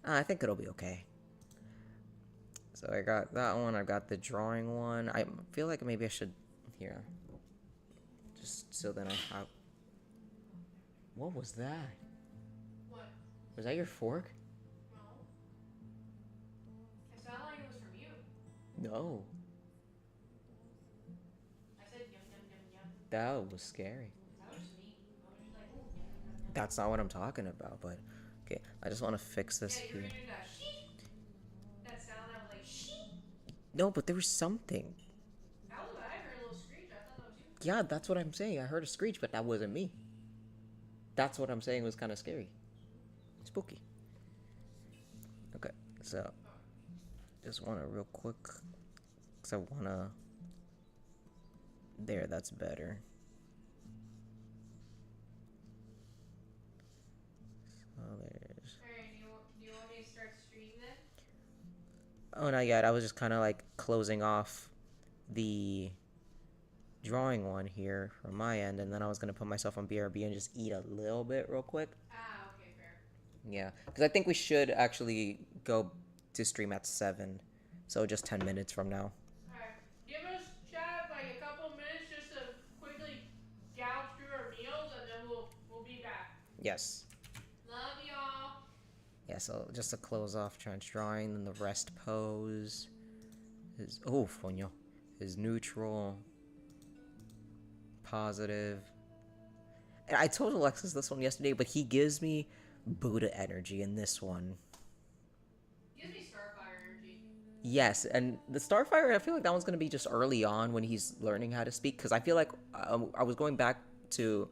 [SPEAKER 1] I think it'll be okay. So I got that one. I got the drawing one. I feel like maybe I should here. Just so then I have. What was that?
[SPEAKER 2] What?
[SPEAKER 1] Was that your fork?
[SPEAKER 2] No. It sounded like it was from you.
[SPEAKER 1] No.
[SPEAKER 2] I said yum yum yum yum.
[SPEAKER 1] That was scary.
[SPEAKER 2] That was just me. I was just like, oh, yum yum yum.
[SPEAKER 1] That's not what I'm talking about, but okay. I just want to fix this
[SPEAKER 2] Yeah, you were
[SPEAKER 1] here.
[SPEAKER 2] gonna do that sheep. That sound that was like sheep.
[SPEAKER 1] No, but there was something.
[SPEAKER 2] That was what I heard, a little screech. I thought that was you.
[SPEAKER 1] Yeah, that's what I'm saying. I heard a screech, but that wasn't me. That's what I'm saying was kind of scary. Spooky. So, just want to real quick, because I want to, there, that's better. So there's,
[SPEAKER 2] Alright, do you want me to start streaming then?
[SPEAKER 1] oh, not yet. I was just kind of like closing off the drawing one here from my end, and then I was going to put myself on BRB and just eat a little bit real quick.
[SPEAKER 2] Ah, okay, fair.
[SPEAKER 1] Yeah, because I think we should actually go to stream at 7, so just 10 minutes from now.
[SPEAKER 2] Alright, give us, chat, like a couple minutes just to quickly gouge through our meals, and then we'll be back.
[SPEAKER 1] Yes.
[SPEAKER 2] Love y'all.
[SPEAKER 1] Yeah, so just to close off Trent's drawing, then the rest pose is, oh, coño, is neutral, positive. And I told Alexis this one yesterday, but he gives me Buddha energy in this one.
[SPEAKER 2] Gives me Starfire energy.
[SPEAKER 1] Yes, and the Starfire, I feel like that one's going to be just early on when he's learning how to speak, because I feel like I was going back to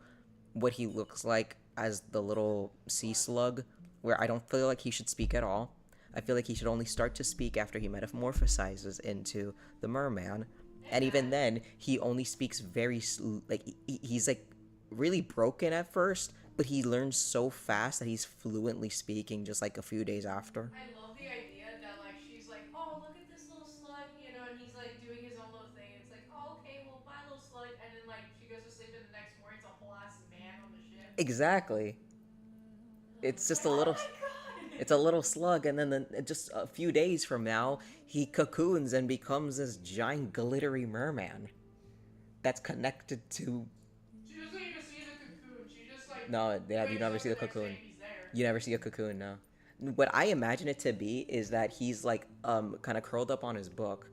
[SPEAKER 1] what he looks like as the little sea slug, where I don't feel like he should speak at all. I feel like he should only start to speak after he metamorphosizes into the merman, and even then, he only speaks very, he's like really broken at first, but he learns so fast that he's fluently speaking just like a few days after.
[SPEAKER 2] I love the idea that like she's like, oh, look at this little slug, you know, and he's like doing his own little thing. It's like, oh, okay, well, bye, little slug, and then like she goes to sleep, and the next morning it's a whole ass man on the ship.
[SPEAKER 1] Exactly. It's just a little.
[SPEAKER 2] Oh my god!
[SPEAKER 1] It's a little slug, and then just a few days from now, he cocoons and becomes this giant glittery merman that's connected to.
[SPEAKER 2] She doesn't even see the cocoon. She just like.
[SPEAKER 1] No, yeah, you
[SPEAKER 2] wakes
[SPEAKER 1] never
[SPEAKER 2] up
[SPEAKER 1] see the
[SPEAKER 2] the next day
[SPEAKER 1] cocoon.
[SPEAKER 2] and he's there.
[SPEAKER 1] You never see a cocoon, no. What I imagine it to be is that he's like kind of curled up on his book,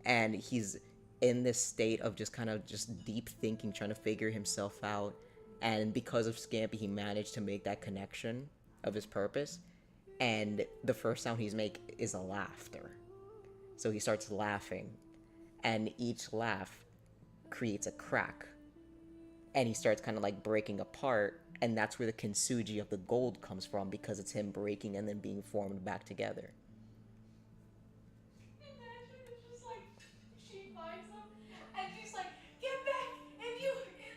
[SPEAKER 1] and he's in this state of just kind of just deep thinking, trying to figure himself out. And because of Scampi, he managed to make that connection of his purpose. And the first sound he's make is a laughter. So he starts laughing, and each laugh creates a crack. And he starts kind of like breaking apart, and that's where the kintsugi of the gold comes from, because it's him breaking and then being formed back together.
[SPEAKER 2] Imagine it's just like she finds him and she's like, get back! If you,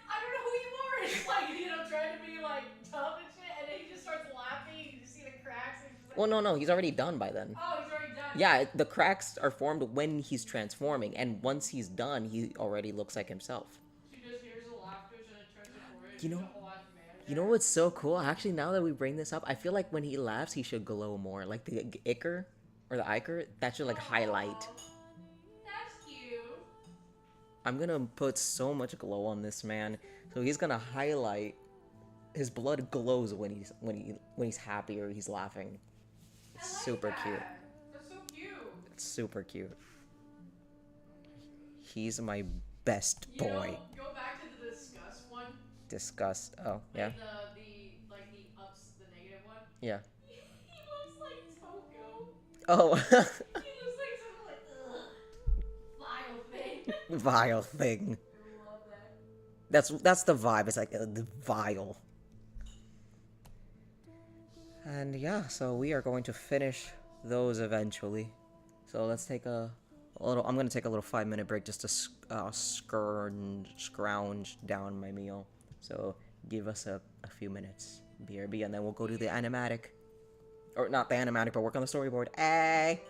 [SPEAKER 2] I don't know who you are. It's like, you know, trying to be like tough and shit, and then he just starts laughing. You just see the cracks. And like,
[SPEAKER 1] Well, no, he's already done by then.
[SPEAKER 2] oh, he's already done.
[SPEAKER 1] Yeah, the cracks are formed when he's transforming, and once he's done, he already looks like himself.
[SPEAKER 2] She just hears the laughter and it turns it forward.
[SPEAKER 1] You know-
[SPEAKER 2] she's a whole ass man.
[SPEAKER 1] You know what's so cool? Actually, now that we bring this up, I feel like when he laughs, he should glow more. Like the Iker, or the Iker, that should like highlight.
[SPEAKER 2] That's cute.
[SPEAKER 1] I'm gonna put so much glow on this man. So he's gonna highlight. His blood glows when he's happy or he's laughing. It's
[SPEAKER 2] I like
[SPEAKER 1] super
[SPEAKER 2] that.
[SPEAKER 1] cute.
[SPEAKER 2] That's so cute.
[SPEAKER 1] It's super cute. He's my best
[SPEAKER 2] You know,
[SPEAKER 1] boy.
[SPEAKER 2] go back to the disgust one.
[SPEAKER 1] Disgust. Oh, yeah?
[SPEAKER 2] Like the ups, the negative one.
[SPEAKER 1] Yeah.
[SPEAKER 2] He looks like Toko.
[SPEAKER 1] Oh.
[SPEAKER 2] He looks like some like vile thing.
[SPEAKER 1] Vile thing.
[SPEAKER 2] I love that.
[SPEAKER 1] That's the vibe. It's like the vile. And yeah, so we are going to finish those eventually. So let's take a little. I'm gonna take a little 5-minute break just to scrounge down my meal. So give us a few minutes, BRB, and then we'll go do the animatic, or not the animatic, but work on the storyboard. Hey.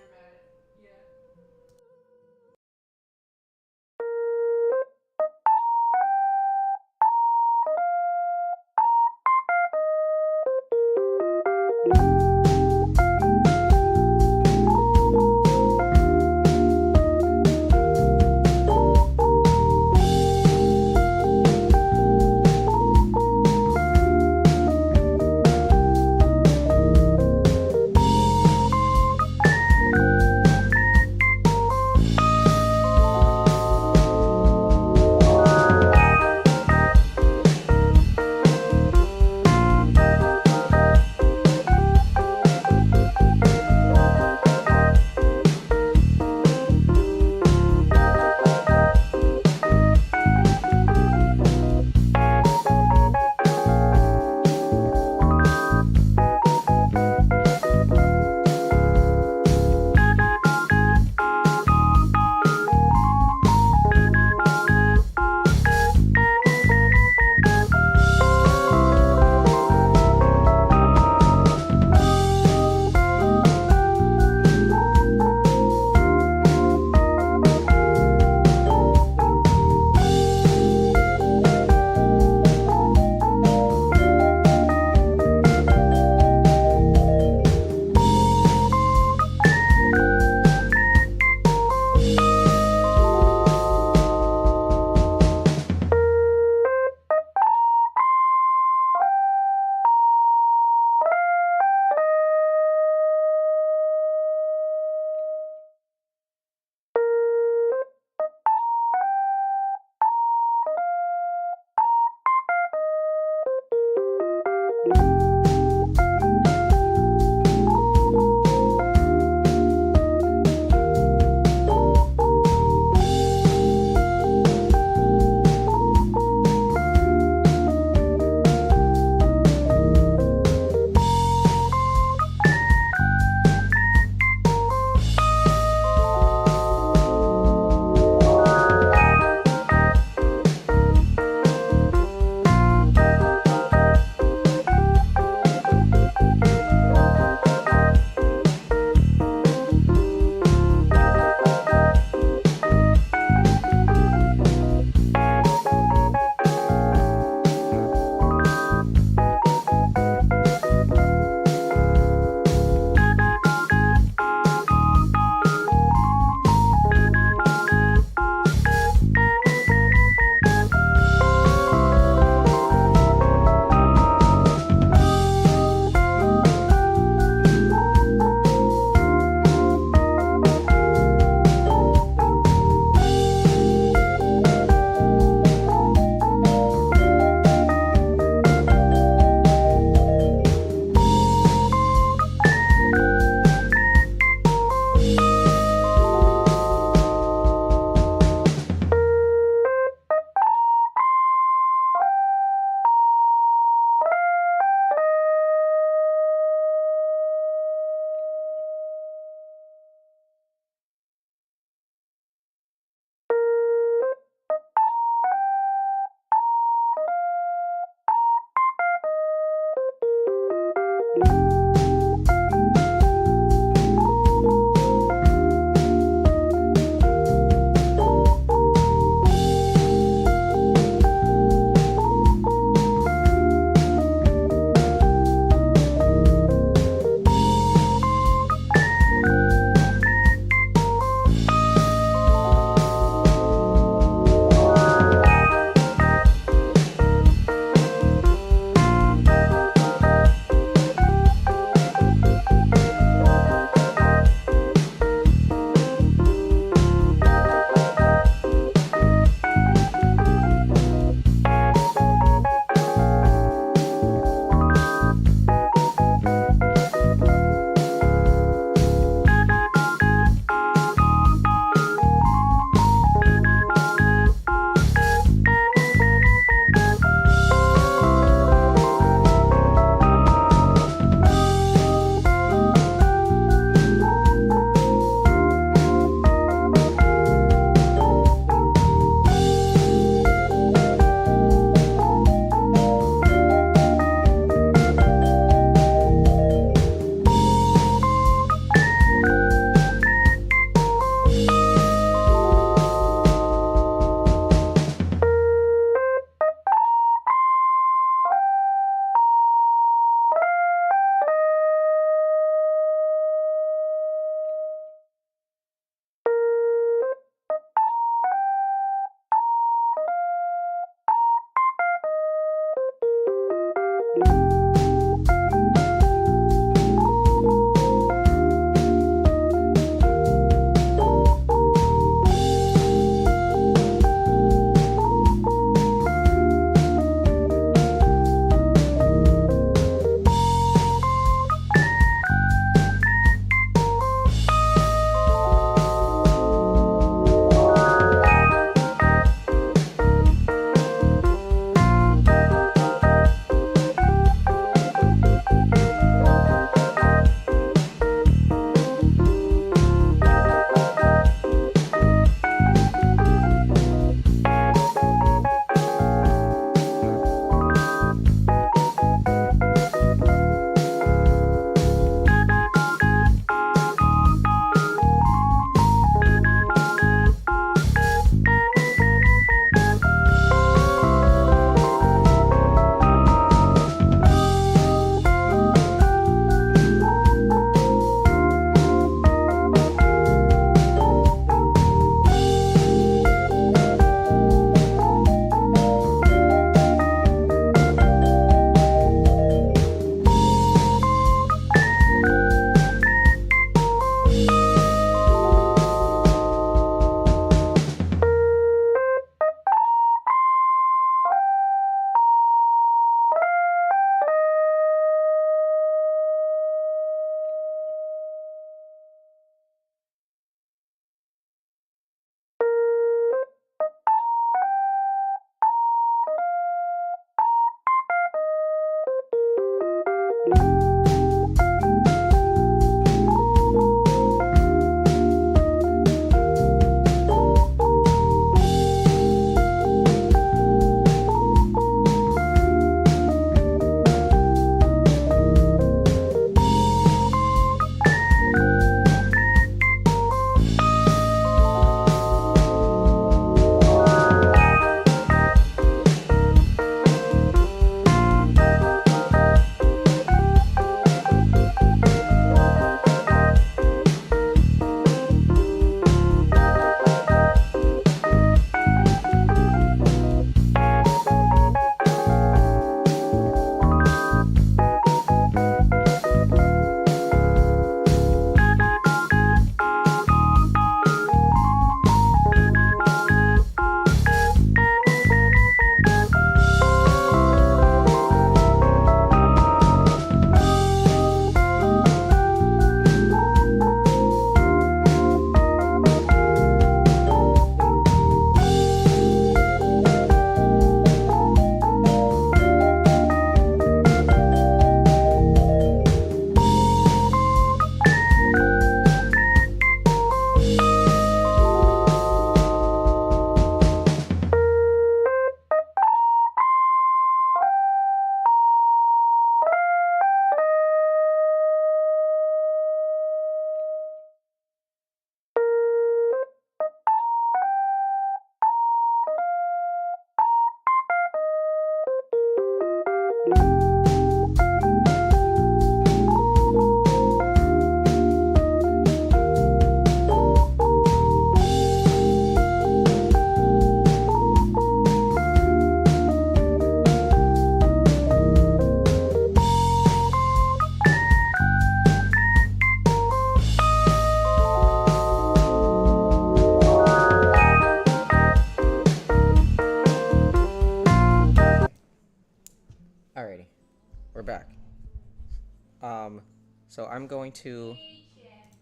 [SPEAKER 1] So I'm going to
[SPEAKER 3] Hey, chat.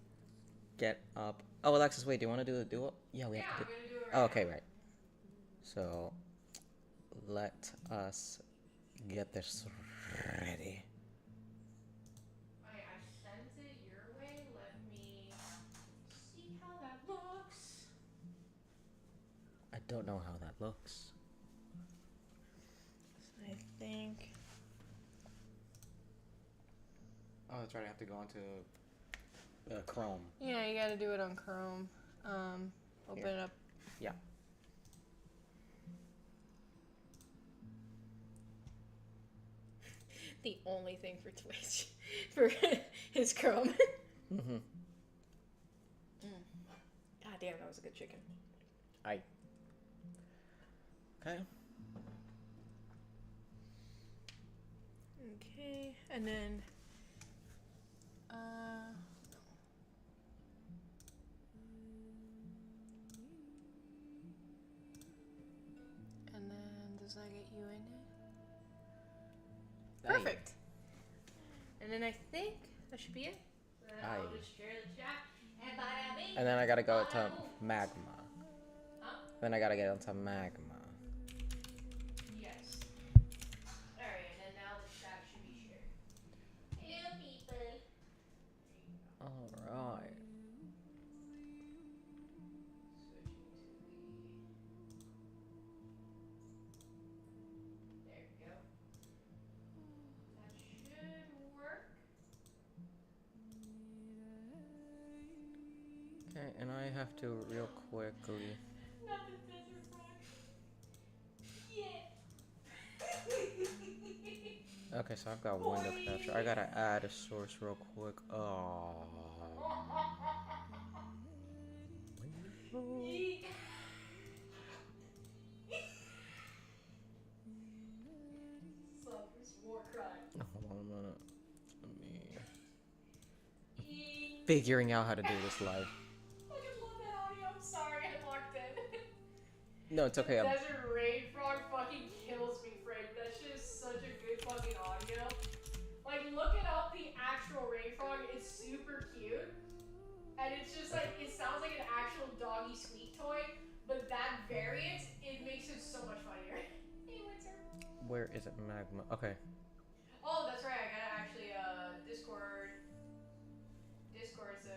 [SPEAKER 1] get up. Oh, Alexis, wait, do you want to do the duel? Yeah, we
[SPEAKER 2] Yeah,
[SPEAKER 1] have to
[SPEAKER 2] I'm
[SPEAKER 1] do.
[SPEAKER 2] gonna do it right
[SPEAKER 1] Oh, okay,
[SPEAKER 2] now.
[SPEAKER 1] right. So let us get this ready.
[SPEAKER 2] I sent it your way. Let me see how that looks.
[SPEAKER 1] I don't know how that looks.
[SPEAKER 2] I think.
[SPEAKER 1] Oh, that's right. I have to go onto Chrome.
[SPEAKER 2] Yeah, you gotta do it on Chrome. Open
[SPEAKER 1] Here.
[SPEAKER 2] it up.
[SPEAKER 1] Yeah.
[SPEAKER 2] The only thing for Twitch for his Chrome.
[SPEAKER 1] Mm-hmm.
[SPEAKER 2] God damn, that was a good chicken.
[SPEAKER 1] Okay.
[SPEAKER 2] Okay, and then and then does that get you in it? Perfect. And then I think that should be it.
[SPEAKER 1] Aye.
[SPEAKER 3] I'll just share the chat. And bada bing.
[SPEAKER 1] And then I gotta go to
[SPEAKER 3] bada boom.
[SPEAKER 1] magma.
[SPEAKER 2] Huh?
[SPEAKER 1] Then I gotta get into magma.
[SPEAKER 2] Yes. Alright, and then now the chat should be shared.
[SPEAKER 3] Hello, people.
[SPEAKER 1] Alright.
[SPEAKER 2] There we go. That should work.
[SPEAKER 1] Okay, and I have to real quickly.
[SPEAKER 2] Not the desert frog. Yeah.
[SPEAKER 1] Okay, so I've got window capture. I gotta add a source real quick. Oh.
[SPEAKER 2] Suffers war crime.
[SPEAKER 1] Hold on a minute. Let me. Figuring out how to do this live.
[SPEAKER 2] I just love that audio. I'm sorry, I locked in.
[SPEAKER 1] No, it's okay.
[SPEAKER 2] The desert rain frog fucking kills me, Frank. That shit is such a good fucking audio. Like, looking up the actual rain frog is super cute. And it's just like, it sounds like an actual doggy squeak toy. But that variant, it makes it so much funnier. Hey, Windsor.
[SPEAKER 1] Where is it? Magma. Okay.
[SPEAKER 2] Oh, that's right. I gotta actually, Discord so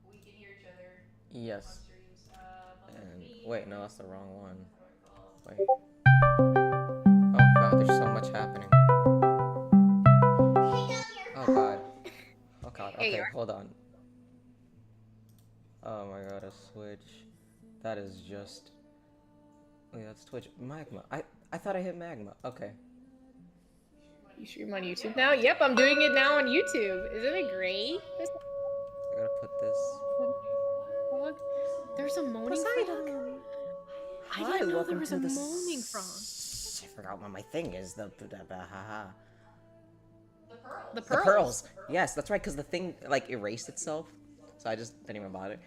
[SPEAKER 2] we can hear each other on
[SPEAKER 1] Yes.
[SPEAKER 2] streams.
[SPEAKER 1] And wait, no, that's the wrong one.
[SPEAKER 2] How do I call?
[SPEAKER 1] Wait. Oh god, there's so much happening. Oh god. Oh god. Okay, hold on. Oh my god, a switch. That is just. Wait, that's Twitch. Magma. I thought I hit magma. Okay.
[SPEAKER 2] You stream on YouTube now? Yep, I'm doing it now on YouTube. Isn't it great?
[SPEAKER 1] I gotta put this.
[SPEAKER 2] There's a moaning frog. I
[SPEAKER 1] Hi,
[SPEAKER 2] didn't know
[SPEAKER 1] welcome
[SPEAKER 2] there was
[SPEAKER 1] to
[SPEAKER 2] a
[SPEAKER 1] the
[SPEAKER 2] moaning frog.
[SPEAKER 1] I forgot what my thing is. The haha.
[SPEAKER 2] The
[SPEAKER 1] The
[SPEAKER 2] pearls.
[SPEAKER 1] pearls. Yes, that's right. Because the thing like erased itself, so I just didn't even bother.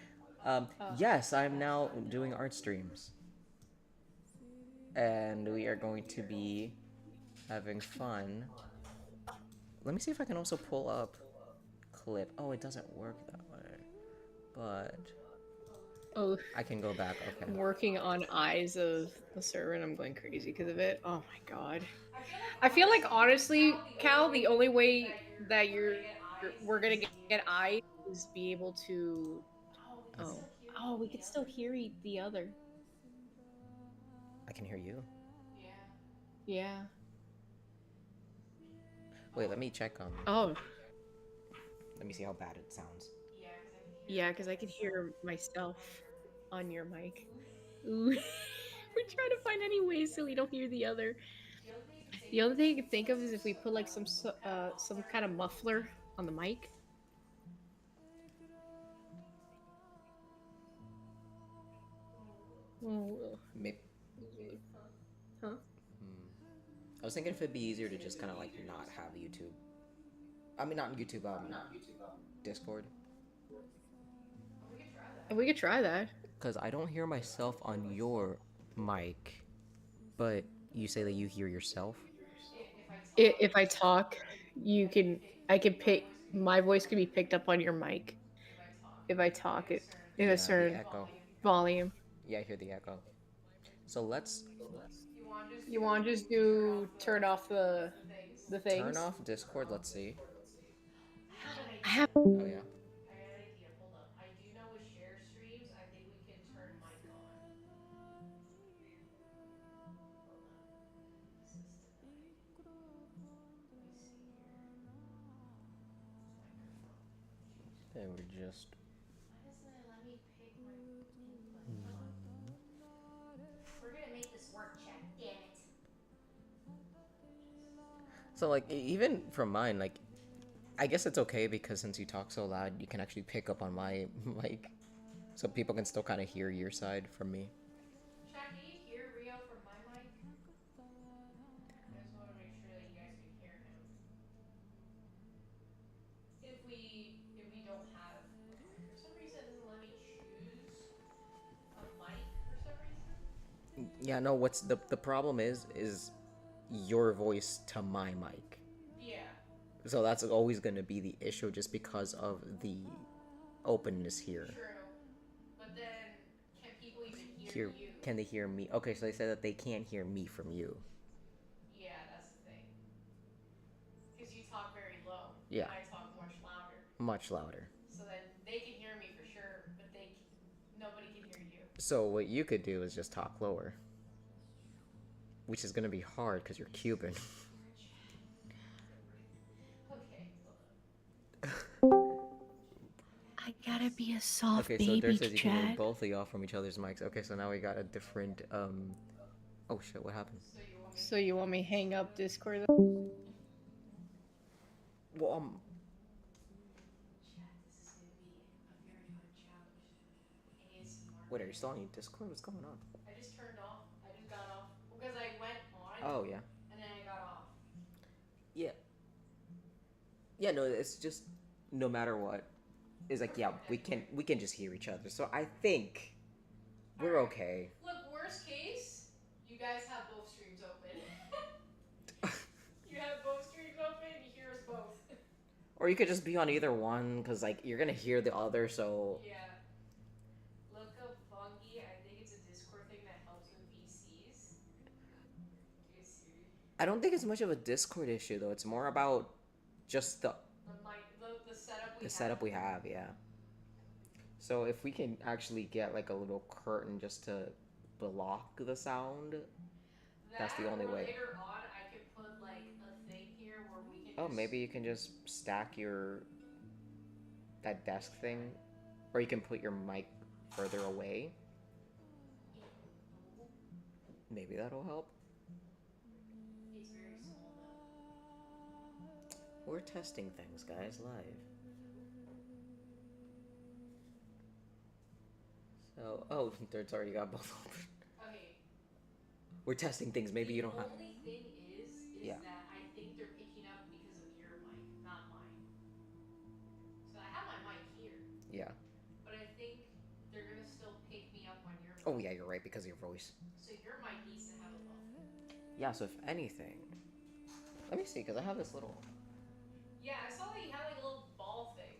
[SPEAKER 1] Yes, I'm now doing art streams, and we are going to be having fun. Let me see if I can also pull up clip. Oh, it doesn't work that way, but
[SPEAKER 2] Oh,
[SPEAKER 1] I can go back. Okay.
[SPEAKER 2] I'm working on eyes of the server and I'm going crazy because of it. Oh my god. I feel like honestly, Cal, the only way that we're gonna get eyes is be able to. Oh, we could still hear the other.
[SPEAKER 1] I can hear you.
[SPEAKER 2] Yeah.
[SPEAKER 1] Wait, let me check
[SPEAKER 2] Oh.
[SPEAKER 1] Let me see how bad it sounds.
[SPEAKER 2] Yeah, because I can hear myself on your mic. Ooh. We're trying to find any ways so we don't hear the other. The other thing I can think of is if we put like some kind of muffler on the mic. Oh.
[SPEAKER 1] Maybe.
[SPEAKER 2] Huh?
[SPEAKER 1] I was thinking if it'd be easier to just kind of like not have YouTube. I mean, not YouTube. Discord.
[SPEAKER 2] We could try that.
[SPEAKER 1] Because I don't hear myself on your mic, but you say that you hear yourself.
[SPEAKER 2] If I talk, I can pick my voice could be picked up on your mic if I talk it in a
[SPEAKER 1] Yeah, the
[SPEAKER 2] certain
[SPEAKER 1] echo.
[SPEAKER 2] volume.
[SPEAKER 1] Yeah, I hear the echo. So let's
[SPEAKER 2] You want to just do turn off the
[SPEAKER 1] turn
[SPEAKER 2] things?
[SPEAKER 1] off Discord. Let's see.
[SPEAKER 2] I have an idea.
[SPEAKER 1] Oh yeah.
[SPEAKER 2] I got an idea. Hold up. I do know with share streams, I think we can turn mic on. Hold on. This is tonight. Let me see here. Microphone.
[SPEAKER 1] They were just.
[SPEAKER 2] Why doesn't it let me pick my input? Hold on.
[SPEAKER 3] We're gonna make this work, chat. Damn it.
[SPEAKER 1] So like even from mine, like I guess it's okay because since you talk so loud, you can actually pick up on my mic, so people can still kind of hear your side from me.
[SPEAKER 2] Chat, can you hear Rio from my mic? I just want to make sure that you guys can hear him. If we don't have, okay, for some reason it doesn't let me choose a mic for some reason.
[SPEAKER 1] Yeah, no. What's the problem is your voice to my mic.
[SPEAKER 2] Yeah.
[SPEAKER 1] So that's always gonna be the issue, just because of the openness here.
[SPEAKER 2] True. But then, can people even hear
[SPEAKER 1] Here,
[SPEAKER 2] you?
[SPEAKER 1] can they hear me? Okay, so they said that they can't hear me from you.
[SPEAKER 2] Yeah, that's the thing. Because you talk very low.
[SPEAKER 1] Yeah.
[SPEAKER 2] And I talk much louder.
[SPEAKER 1] Much louder.
[SPEAKER 2] So then they can hear me for sure, but nobody can hear you.
[SPEAKER 1] So what you could do is just talk lower, which is gonna be hard because you're Cuban.
[SPEAKER 2] Okay, hold up.
[SPEAKER 3] I gotta be a soft
[SPEAKER 1] Okay, so
[SPEAKER 3] baby,
[SPEAKER 1] Dirt says you can move
[SPEAKER 3] chat.
[SPEAKER 1] both of y'all from each other's mics. Okay, so now we got a different Oh shit, what happened?
[SPEAKER 2] So you want me hang up Discord?
[SPEAKER 1] Well,
[SPEAKER 2] Chat, this is gonna be a very fun challenge. ASMR.
[SPEAKER 1] wait, are you still on your Discord? What's going on?
[SPEAKER 2] I just turned off. I just got off because I went on.
[SPEAKER 1] Oh yeah.
[SPEAKER 2] And then I got off.
[SPEAKER 1] Yeah. Yeah, no, it's just no matter what. It's like, yeah, we can just hear each other. So I think we're
[SPEAKER 2] Alright.
[SPEAKER 1] okay.
[SPEAKER 2] Look, worst case, you guys have both streams open. You have both streams open, you hear us both.
[SPEAKER 1] Or you could just be on either one, because like you're gonna hear the other, so
[SPEAKER 2] Yeah. Look up Fungi. I think it's a Discord thing that helps with VCs. Do you see?
[SPEAKER 1] I don't think it's much of a Discord issue though. It's more about just the
[SPEAKER 2] Setup we have.
[SPEAKER 1] yeah. So if we can actually get like a little curtain just to block the sound, that's the only way.
[SPEAKER 2] Later on, I could put like a thing here where we can.
[SPEAKER 1] Oh, maybe you can just stack that desk thing, or you can put your mic further away. Maybe that'll help.
[SPEAKER 2] It's very small though.
[SPEAKER 1] We're testing things, guys, live. So, oh, Dirt's already got both open.
[SPEAKER 2] Okay.
[SPEAKER 1] We're testing things. Maybe you don't have.
[SPEAKER 2] The only thing is
[SPEAKER 1] Yeah.
[SPEAKER 2] that I think they're picking up because of your mic, not mine. So I have my mic here.
[SPEAKER 1] Yeah.
[SPEAKER 2] But I think they're gonna still pick me up on your mic.
[SPEAKER 1] Oh yeah, you're right, because of your voice.
[SPEAKER 2] So your mic needs to have a buffer.
[SPEAKER 1] Yeah. So if anything, let me see, because I have this little.
[SPEAKER 2] Yeah, I saw that you had like a little ball thing.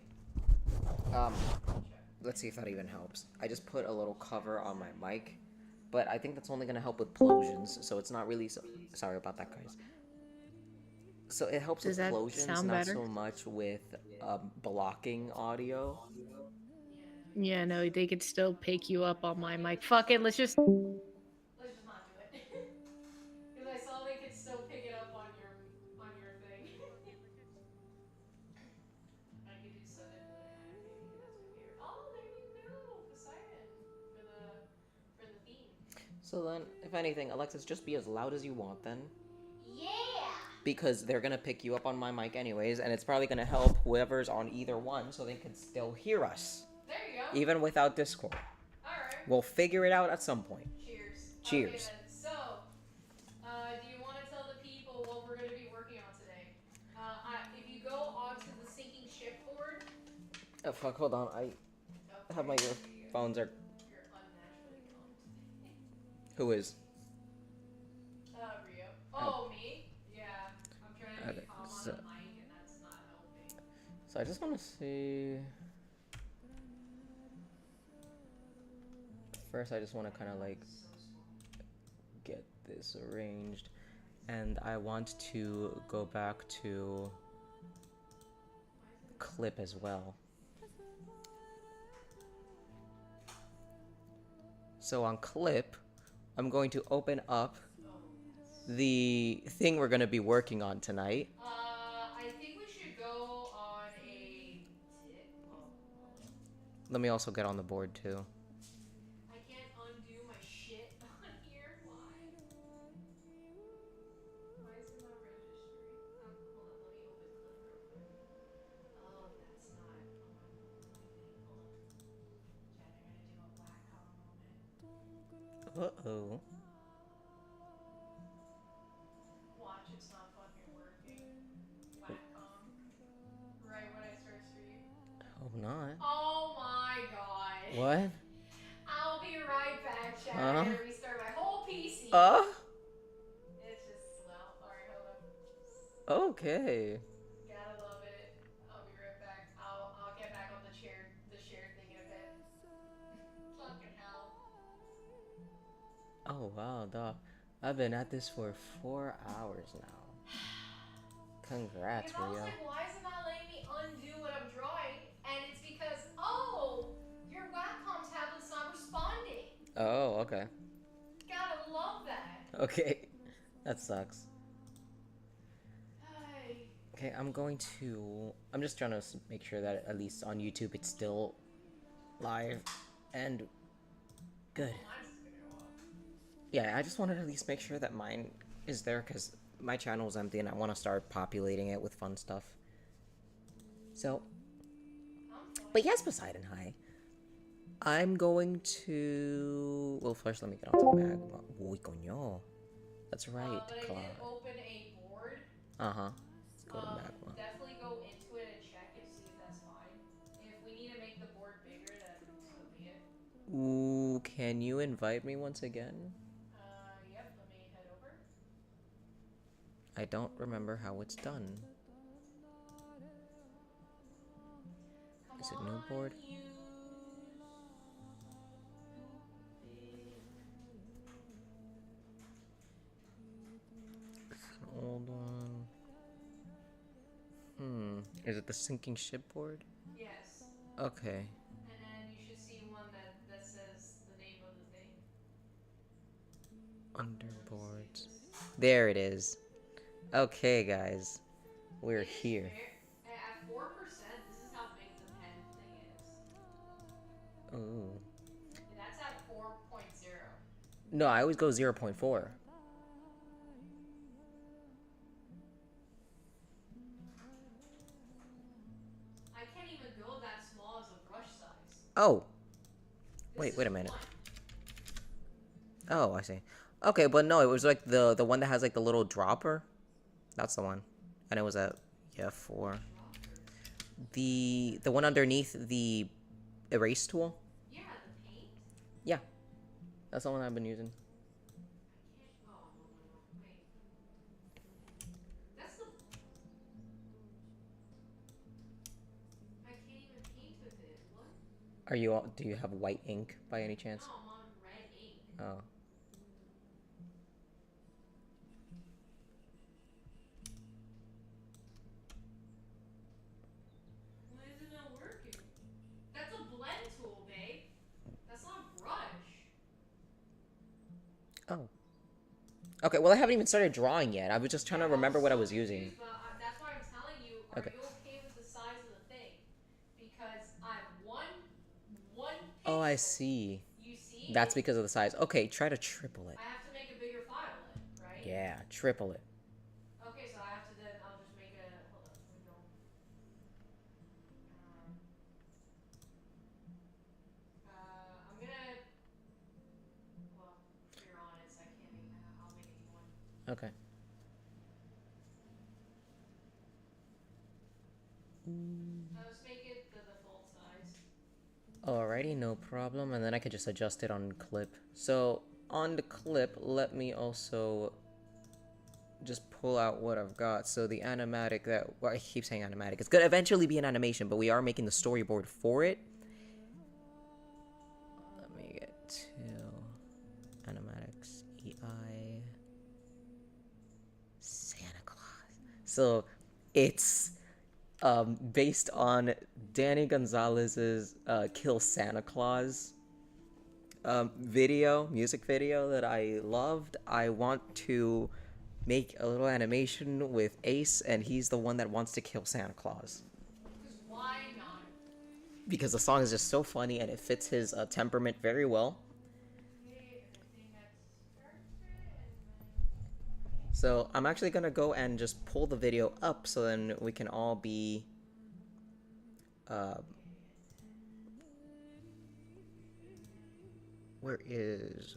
[SPEAKER 1] Let's see if that even helps. I just put a little cover on my mic, but I think that's only gonna help with plosions, so it's not really so. Sorry about that, guys. So it helps
[SPEAKER 3] Does
[SPEAKER 1] with
[SPEAKER 3] that
[SPEAKER 1] plosions,
[SPEAKER 3] sound
[SPEAKER 1] not
[SPEAKER 3] better?
[SPEAKER 1] so much with blocking audio.
[SPEAKER 2] Yeah, no, they could still pick you up on my mic. Fuck it, let's just not do it. Because I saw they could still pick it up on your thing. I could do sudden moon animating, and that's my favorite. Oh, there you go, Poseidon for the theme.
[SPEAKER 1] So then, if anything, Alexis, just be as loud as you want then.
[SPEAKER 3] Yeah!
[SPEAKER 1] Because they're gonna pick you up on my mic anyways, and it's probably gonna help whoever's on either one so they can still hear us.
[SPEAKER 2] There you go.
[SPEAKER 1] Even without Discord.
[SPEAKER 2] Alright.
[SPEAKER 1] We'll figure it out at some point.
[SPEAKER 2] Cheers.
[SPEAKER 1] Cheers.
[SPEAKER 2] Okay, then. So, do you want to tell the people what we're going to be working on today? If you go onto the sinking ship board.
[SPEAKER 1] Oh fuck, hold on. I have my earphones are.
[SPEAKER 2] You're unnaturally calm today.
[SPEAKER 1] Who is?
[SPEAKER 2] Rio. Oh, me? Yeah. I'm trying to be
[SPEAKER 1] Okay,
[SPEAKER 2] calm on
[SPEAKER 1] so-
[SPEAKER 2] the mic, and that's not helping.
[SPEAKER 1] So So I just want to see. First, I just want to kind of like get this arranged, and I want to go back to clip as well. So on clip, I'm going to open up the thing we're going to be working on tonight.
[SPEAKER 2] I think we should go on a tip. Oh, hold on.
[SPEAKER 1] Let me also get on the board too.
[SPEAKER 2] I can't undo my shit on here. Why? Why is it not registering? Hold on, let me open clip real quick. Oh, that's not on my thing. Hold on. Chat, I gotta do a Wacom moment.
[SPEAKER 1] Uh-oh.
[SPEAKER 2] Watch, it's not fucking working. Wacom. Right when I start stream.
[SPEAKER 1] Hope not.
[SPEAKER 2] Oh my god.
[SPEAKER 1] What?
[SPEAKER 2] I'll be right back, chat. I
[SPEAKER 1] Huh?
[SPEAKER 2] gotta restart my whole PC. It's just slow. Alright, hold up.
[SPEAKER 1] Okay.
[SPEAKER 2] Gotta love it. I'll be right back. I'll get back on the shared thing in a bit. Fucking hell.
[SPEAKER 1] Oh wow, dog. I've been at this for 4 hours now. Congrats,
[SPEAKER 2] Because I was
[SPEAKER 1] Rio.
[SPEAKER 2] like, why is it not letting me undo what I'm drawing? And it's because, oh, your Wacom tablet's not responding.
[SPEAKER 1] Oh, okay.
[SPEAKER 2] Gotta love that.
[SPEAKER 1] Okay. That sucks.
[SPEAKER 2] Hey.
[SPEAKER 1] Okay, I'm just trying to make sure that at least on YouTube it's still live and good.
[SPEAKER 2] Well, mine's just gonna go up.
[SPEAKER 1] Yeah, I just wanted to at least make sure that mine is there because my channel's empty and I want to start populating it with fun stuff. So, but yes, Poseidon, hi. I'm going to... Well, first let me get onto Magma. Uy, coño. That's right,
[SPEAKER 2] But I
[SPEAKER 1] Claus.
[SPEAKER 2] did open a board.
[SPEAKER 1] Uh-huh. Let's go to Magma.
[SPEAKER 2] Definitely go into it and check and see if that's fine. If we need to make the board bigger, then so be it.
[SPEAKER 1] Ooh, can you invite me once again?
[SPEAKER 2] Yep, let me head over.
[SPEAKER 1] I don't remember how it's done.
[SPEAKER 2] Come
[SPEAKER 1] Is it new board?
[SPEAKER 2] you stupid.
[SPEAKER 1] It's an old one. Is it the sinking ship board?
[SPEAKER 2] Yes.
[SPEAKER 1] Okay.
[SPEAKER 2] And then you should see one that says the name of the thing.
[SPEAKER 1] Underboards. There it is. Okay, guys. We're here.
[SPEAKER 2] At 4%, this is how big the pen thing is.
[SPEAKER 1] Ooh.
[SPEAKER 2] That's at 4.0.
[SPEAKER 1] No, I always go 0.4.
[SPEAKER 2] I can't even go that small as a brush size.
[SPEAKER 1] Oh. Wait a minute. Oh, I see. Okay, but no, it was like the one that has like the little dropper. That's the one. And it was at 4. The one underneath the erase tool?
[SPEAKER 2] Yeah, the paint?
[SPEAKER 1] Yeah. That's the one I've been using.
[SPEAKER 2] I can't. Oh, no. Wait. That's the. I can't even paint with it. What?
[SPEAKER 1] Do you have white ink by any chance?
[SPEAKER 2] No, I'm on red ink.
[SPEAKER 1] Oh.
[SPEAKER 2] Why is it not working? That's a blend tool, babe. That's not a brush.
[SPEAKER 1] Oh. Okay, well I haven't even started drawing yet. I was just trying to remember what I was using.
[SPEAKER 2] But that's why I'm telling you, are
[SPEAKER 1] Okay.
[SPEAKER 2] you okay with the size of the thing? Because I have one pixel.
[SPEAKER 1] Oh, I see.
[SPEAKER 2] You see?
[SPEAKER 1] That's because of the size. Okay, try to triple it.
[SPEAKER 2] I have to make a bigger file then, right?
[SPEAKER 1] Yeah, triple it.
[SPEAKER 2] Okay, so I have to then, I'll just make a, hold on, let me go. I'm gonna, well, you're on it, so I can't make, I'll make a new one.
[SPEAKER 1] Okay.
[SPEAKER 2] I'll just make it the default size.
[SPEAKER 1] Alrighty, no problem. And then I could just adjust it on clip. So on the clip, let me also just pull out what I've got. So the animatic that, well, I keep saying animatic. It's gonna eventually be an animation, but we are making the storyboard for it. Let me get to animatics EI. Santa Claus. So it's based on Danny Gonzales's Kill Santa Claus music video that I loved. I want to make a little animation with Ace, and he's the one that wants to kill Santa Claus.
[SPEAKER 2] Because why not?
[SPEAKER 1] Because the song is just so funny and it fits his temperament very well. So I'm actually gonna go and just pull the video up so then we can all be where is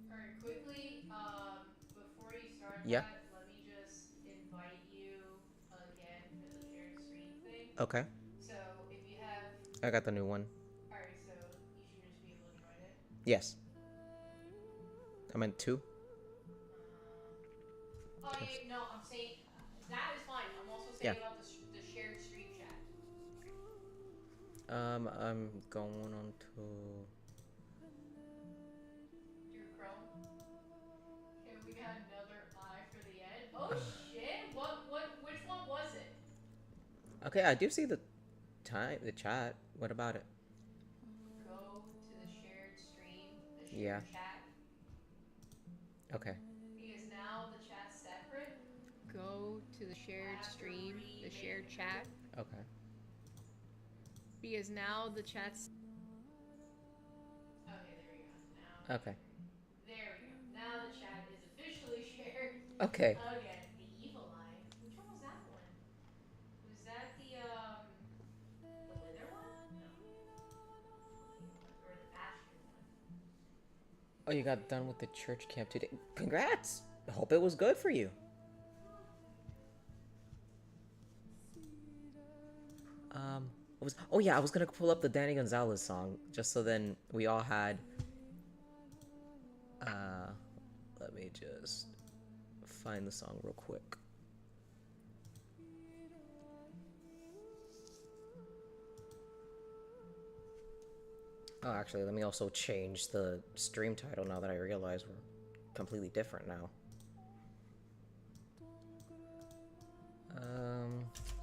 [SPEAKER 2] Alright, quickly, before you start
[SPEAKER 1] yeah,
[SPEAKER 2] that, let me just invite you again for the shared screen thing.
[SPEAKER 1] okay,
[SPEAKER 2] So, if you have...
[SPEAKER 1] I got the new one.
[SPEAKER 2] Alright, so you should just be able to join it.
[SPEAKER 1] Yes, I meant 2.
[SPEAKER 2] Oh, yeah, no, I'm saying... that is fine. I'm also saying about the shared stream chat.
[SPEAKER 1] I'm going on to
[SPEAKER 2] Through Chrome. Okay, we got another eye for the end. Oh, shit! Which one was it?
[SPEAKER 1] okay, I do see the chat. What about it?
[SPEAKER 2] Go to the shared stream, the shared chat.
[SPEAKER 1] Okay.
[SPEAKER 2] Because now the chat's separate. Go to the shared stream, the shared chat.
[SPEAKER 1] Okay.
[SPEAKER 2] Because now the chat's... Okay, there we go. Now...
[SPEAKER 1] Okay.
[SPEAKER 2] There we go. Now the chat is officially shared.
[SPEAKER 1] Okay.
[SPEAKER 2] Again, the evil eye. Which one was that one? Was that the wither one? No. Or the bastion one?
[SPEAKER 1] Oh, you got done with the church camp today. Congrats! I hope it was good for you. Oh yeah, I was gonna pull up the Danny Gonzalez song just so then we all had. Let me just find the song real quick. Oh, actually, let me also change the stream title now that I realize we're completely different now.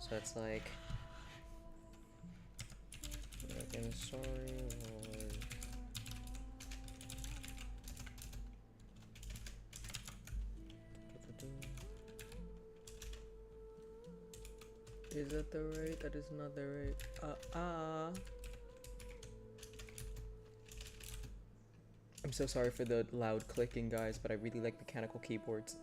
[SPEAKER 1] So it's like storyboard. Is that the right? That is not the right. I'm so sorry for the loud clicking, guys, but I really like mechanical keyboards.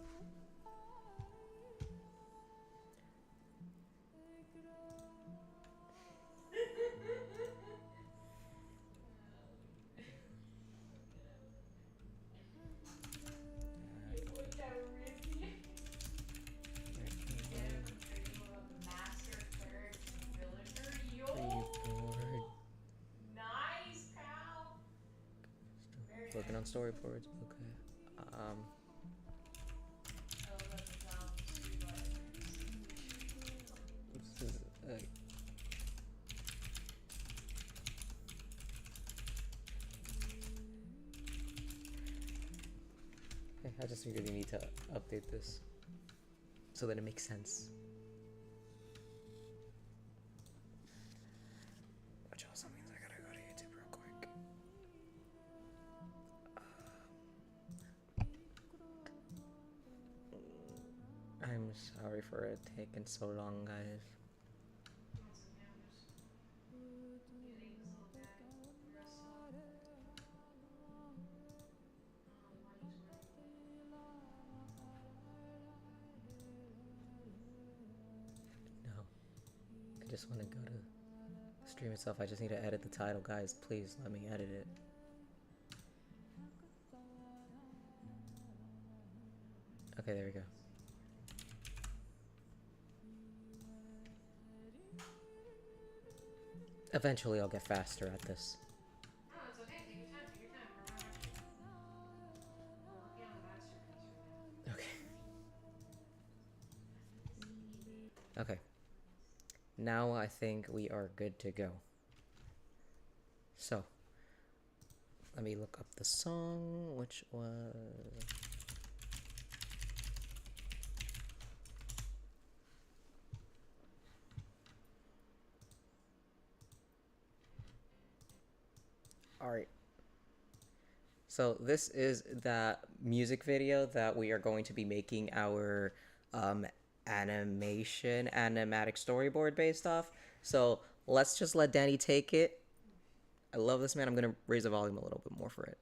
[SPEAKER 1] Working on storyboards. Okay. This is I just really need to update this so that it makes sense. Which also means I gotta go to YouTube real quick. I'm sorry for it taking so long, guys. No, I just want to go to the stream itself. I just need to edit the title, guys. Please let me edit it. Okay, there we go. Eventually, I'll get faster at this.
[SPEAKER 2] No, it's okay. Take your time. Take your time. We're not rushing. I'll be on the master piece
[SPEAKER 1] now I think we are good to go. So, let me look up the song, which was... Alright. So this is the music video that we are going to be making our animatic storyboard based off. So let's just let Danny take it. I love this, man. I'm gonna raise the volume a little bit more for it.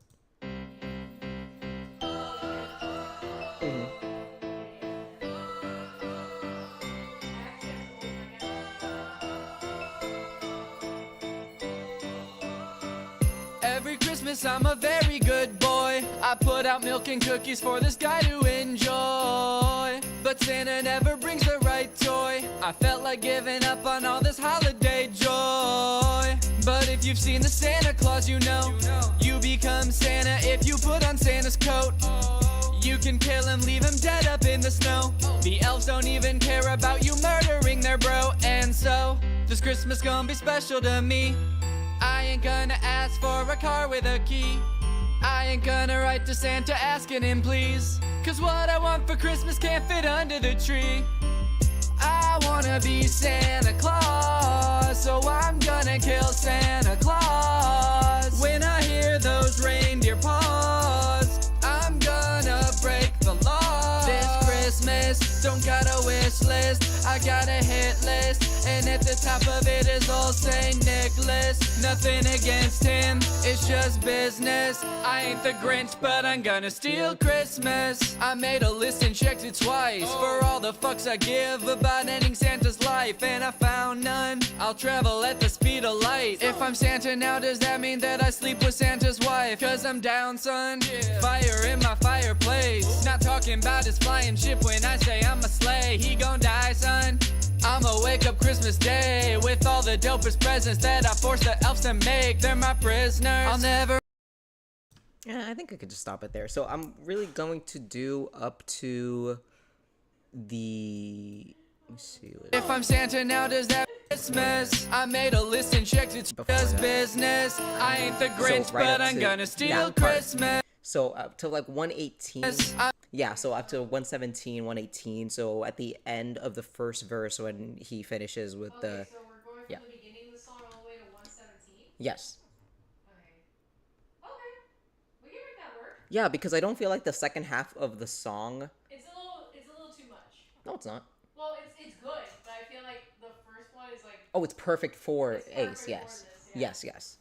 [SPEAKER 4] Every Christmas I'm a very good boy. I put out milk and cookies for this guy to enjoy. But Santa never brings the right toy. I felt like giving up on all this holiday joy. But if you've seen the Santa Claus, you know you become Santa if you put on Santa's coat. You can kill him, leave him dead up in the snow. The elves don't even care about you murdering their bro. And so, this Christmas gonna be special to me. I ain't gonna ask for a car with a key. I ain't gonna write to Santa asking him please. Cause what I want for Christmas can't fit under the tree. I wanna be Santa Claus, so I'm gonna kill Santa Claus. When I hear those reindeer paws, I'm gonna break the law. This Christmas, don't got a wish list, I got a hit list. And at the top of it is old Saint Nicholas. Nothing against him, it's just business. I ain't the Grinch, but I'm gonna steal Christmas. I made a list and checked it twice for all the fucks I give about ending Santa's life, and I found none. I'll travel at the speed of light. If I'm Santa now, does that mean that I sleep with Santa's wife? Cause I'm down, son. Fire in my fireplace. Not talking about his flying ship when I say I'm a sleigh. He gon' die, son. I'ma wake up Christmas Day with all the dopest presents that I forced the elves to make. They're my prisoners. I'll never...
[SPEAKER 1] Yeah, I think I could just stop it there. So I'm really going to do up to the... Let me see.
[SPEAKER 4] If I'm Santa now, does that Christmas? I made a list and checked it's just business. I ain't the Grinch,
[SPEAKER 1] So right
[SPEAKER 4] but
[SPEAKER 1] up
[SPEAKER 4] I'm
[SPEAKER 1] to
[SPEAKER 4] gonna steal
[SPEAKER 1] that part.
[SPEAKER 4] Christmas.
[SPEAKER 1] So up to like 118. Yeah, so up to 117, 118. So at the end of the first verse when he finishes with the...
[SPEAKER 2] So we're going from the beginning of the song all the way to 117?
[SPEAKER 1] Yes.
[SPEAKER 2] Okay. We can make that work.
[SPEAKER 1] Yeah, because I don't feel like the second half of the song...
[SPEAKER 2] It's a little too much.
[SPEAKER 1] No, it's not.
[SPEAKER 2] Well, it's good, but I feel like the first one is like...
[SPEAKER 1] Oh, it's perfect for
[SPEAKER 2] It's
[SPEAKER 1] Ace,
[SPEAKER 2] perfect
[SPEAKER 1] yes.
[SPEAKER 2] for this, yeah.
[SPEAKER 1] Yes, yes.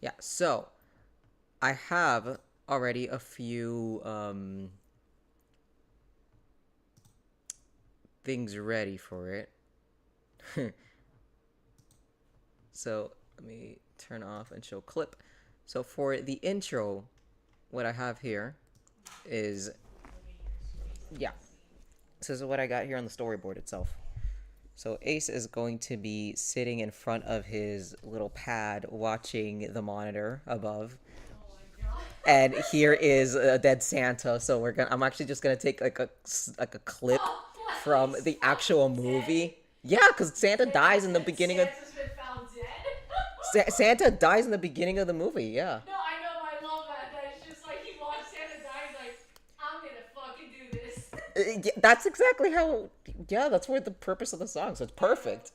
[SPEAKER 1] Yeah, so I have already a few things ready for it. So let me turn off and show clip. So for the intro, what I have here is, yeah, this is what I got here on the storyboard itself. So Ace is going to be sitting in front of his little pad watching the monitor above. And here is a dead Santa. So I'm actually just gonna take like a clip from the actual movie. Yeah, because Santa dies in the beginning of...
[SPEAKER 2] Santa's been found dead?
[SPEAKER 1] Santa dies in the beginning of the movie, yeah.
[SPEAKER 2] No, I know, I love that. That it's just like he watched Santa die, he's like, I'm gonna fucking do this.
[SPEAKER 1] Yeah, that's exactly how... Yeah, that's where the purpose of the song, so it's perfect.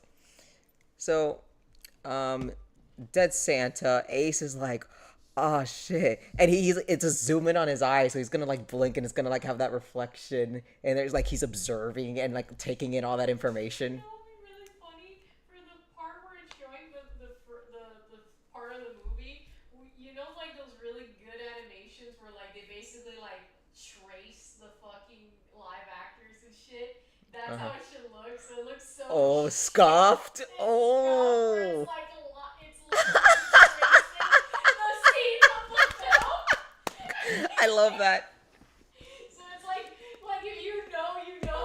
[SPEAKER 1] So, dead Santa, Ace is like, oh shit, and it's a zoom in on his eye, so he's gonna like blink and it's gonna like have that reflection, and there's like he's observing and like taking in all that information.
[SPEAKER 2] It would be really funny for the part where it's showing the part of the movie. You know, like those really good animations where like they basically like trace the fucking live actors and shit. That's how it should look. So it looks so.
[SPEAKER 1] Oh, scoffed. Oh.
[SPEAKER 2] It's like it's tracing the scene of the film.
[SPEAKER 1] I love that.
[SPEAKER 2] So it's like if you know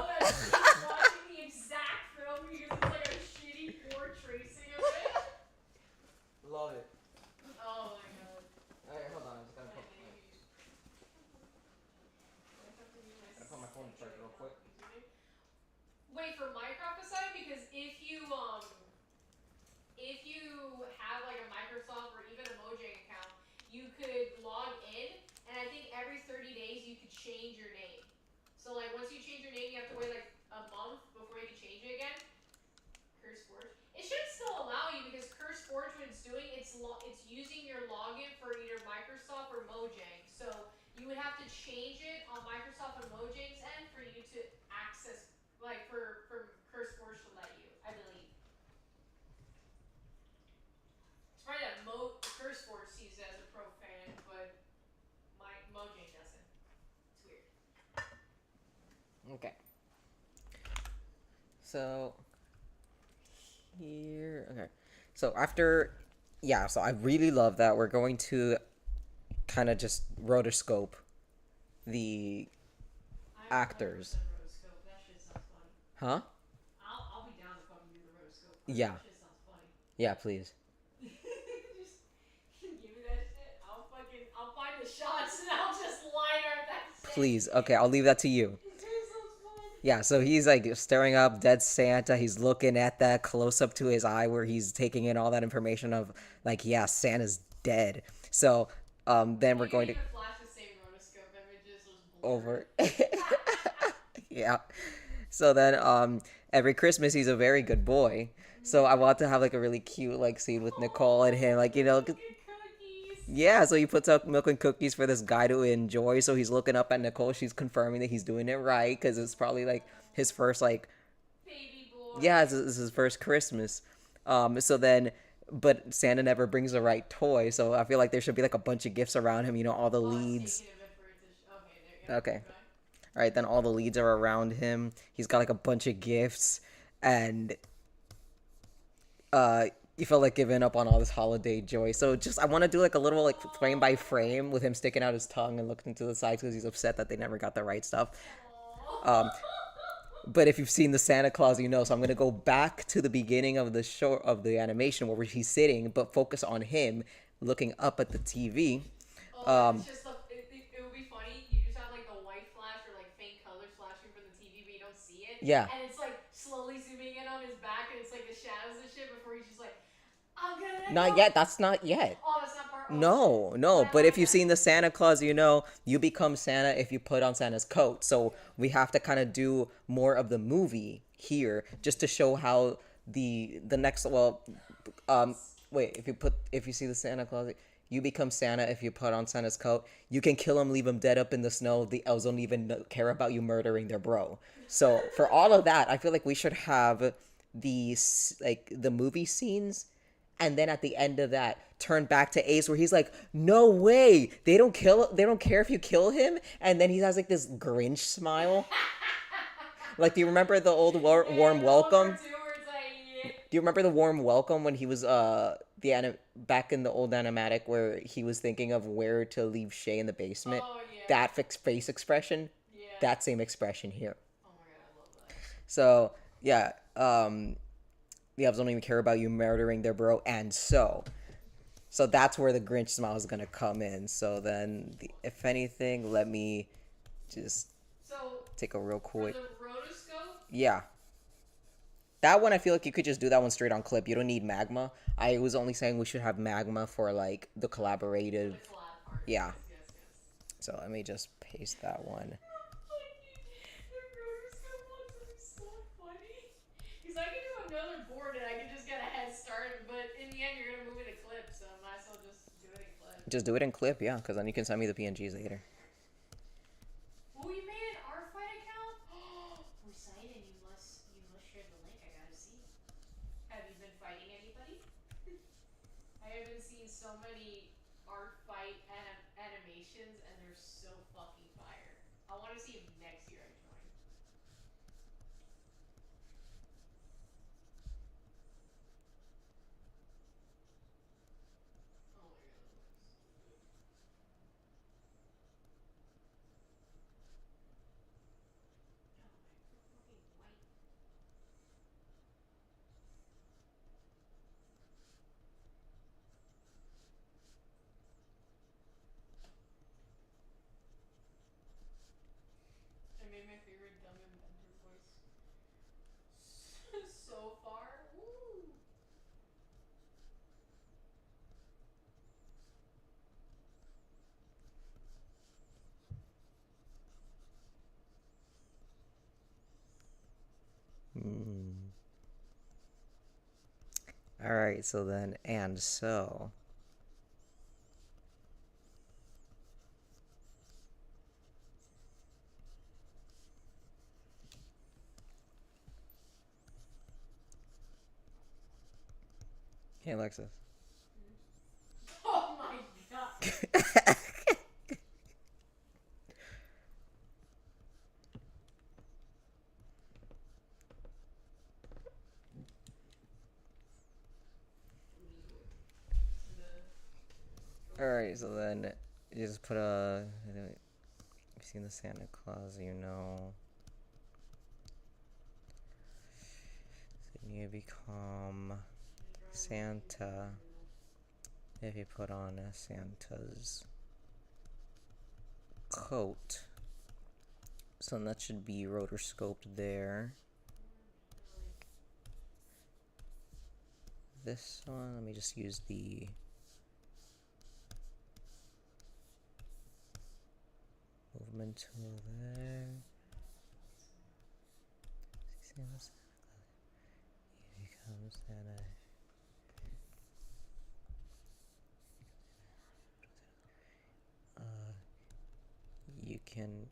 [SPEAKER 2] that he's watching the exact film because it's like a shitty poor tracing of it.
[SPEAKER 1] Love it.
[SPEAKER 2] Oh my god.
[SPEAKER 1] Alright, hold on, I just gotta put my phone in charge real quick.
[SPEAKER 2] Wait for Minecraft aside, because if
[SPEAKER 1] Okay. So here, okay. So after, yeah. So I really love that we're going to kind of just rotoscope the actors.
[SPEAKER 2] Rotoscope. That shit sounds funny.
[SPEAKER 1] Huh?
[SPEAKER 2] I'll be down to fucking do the rotoscope.
[SPEAKER 1] Yeah.
[SPEAKER 2] That shit sounds funny.
[SPEAKER 1] Yeah, please.
[SPEAKER 2] Just give me that shit. I'll find the shots and I'll just line art that shit.
[SPEAKER 1] Please. Okay, I'll leave that to you.
[SPEAKER 2] That sounds fun.
[SPEAKER 1] Yeah, so he's like staring up dead Santa. He's looking at that close up to his eye where he's taking in all that information of like, yeah, Santa's dead. So then we're going to
[SPEAKER 2] even flash the same rotoscope images was
[SPEAKER 1] over. Yeah. So then every Christmas he's a very good boy. So I want to have like a really cute like scene with Nicole and him, like, you know,
[SPEAKER 2] cookies.
[SPEAKER 1] yeah, so he puts up milk and cookies for this guy to enjoy. So he's looking up at Nicole. She's confirming that he's doing it right because it's probably like his first like,
[SPEAKER 2] Baby boy.
[SPEAKER 1] yeah, it's his first Christmas. So then, but Santa never brings the right toy. So I feel like there should be like a bunch of gifts around him. You know, all the leads.
[SPEAKER 2] Okay, there you go.
[SPEAKER 1] Okay. All right, then all the leads are around him. He's got like a bunch of gifts, and you felt like giving up on all this holiday joy. So just I want to do like a little like frame by frame with him sticking out his tongue and looking to the sides because he's upset that they never got the right stuff. But if you've seen the Santa Claus, you know. So I'm gonna go back to the beginning of the show of the animation where he's sitting, but focus on him looking up at the TV.
[SPEAKER 2] It's just it would be funny. You just have like the white flash or like faint colors flashing from the TV, but you don't see it.
[SPEAKER 1] Yeah.
[SPEAKER 2] And it's like slowly zooming in on his back, and it's like the shadows and shit before he's just like, I'm gonna.
[SPEAKER 1] Not yet. That's not yet.
[SPEAKER 2] Oh, that's not part.
[SPEAKER 1] No. But if you've seen the Santa Claus, you know you become Santa if you put on Santa's coat. So we have to kind of do more of the movie here, just to show how the next. Well, wait. If you see the Santa Claus, you become Santa if you put on Santa's coat. You can kill him, leave him dead up in the snow. The elves don't even care about you murdering their bro. So for all of that, I feel like we should have these like the movie scenes. And then at the end of that, turn back to Ace where he's like, "No way! They don't care if you kill him." And then he has like this Grinch smile. Like, do you remember the old warm welcome? Do you remember the warm welcome when he was back in the old animatic where he was thinking of where to leave Shay in the basement?
[SPEAKER 2] Oh, yeah.
[SPEAKER 1] That face expression.
[SPEAKER 2] Yeah.
[SPEAKER 1] That same expression here.
[SPEAKER 2] Oh my god, I love that.
[SPEAKER 1] So yeah, the elves don't even care about you murdering their bro, and so that's where the Grinch smile is gonna come in. So then, if anything, let me just take a real quick.
[SPEAKER 2] For the rotoscope?
[SPEAKER 1] Yeah. That one, I feel like you could just do that one straight on clip. You don't need magma. I was only saying we should have magma for like the collaborative.
[SPEAKER 2] The collab part.
[SPEAKER 1] Yeah.
[SPEAKER 2] Yes.
[SPEAKER 1] So let me just paste that one.
[SPEAKER 2] The rotoscope ones are so funny. Because I can do another board and I can just get a head start, but in the end you're gonna move it to clip, so I might as well just do it in clip.
[SPEAKER 1] Just do it in clip, yeah, because then you can send me the PNGs later.
[SPEAKER 2] Oh, you made an R fight account? Poseidon, you must share the link. I gotta see. Have you been fighting anybody? I haven't seen so many art fight animations, and they're so fucking fire. I want to see if next year I join. Oh my god, that looks so good. No, they're fucking white. I made my favorite dumb inventor voice so far. Woo!
[SPEAKER 1] All right, so then, and so. Hey, Alexis.
[SPEAKER 2] Oh my god.
[SPEAKER 1] Alright, so then you just put a. You've seen the Santa Claus, you know. So you become Santa if you put on a Santa's coat. So that should be rotoscoped there. This one, let me just use the movement tool there. Here comes Santa. You can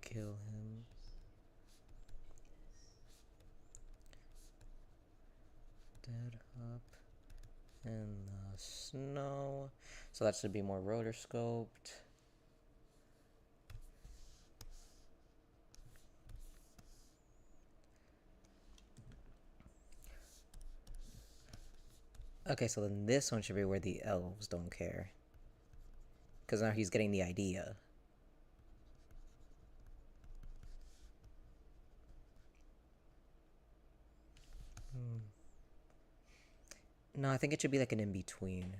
[SPEAKER 1] kill him. Dead up in the snow. So that should be more rotoscoped. Okay, so then this one should be where the elves don't care. Because now he's getting the idea. No, I think it should be like an in-between.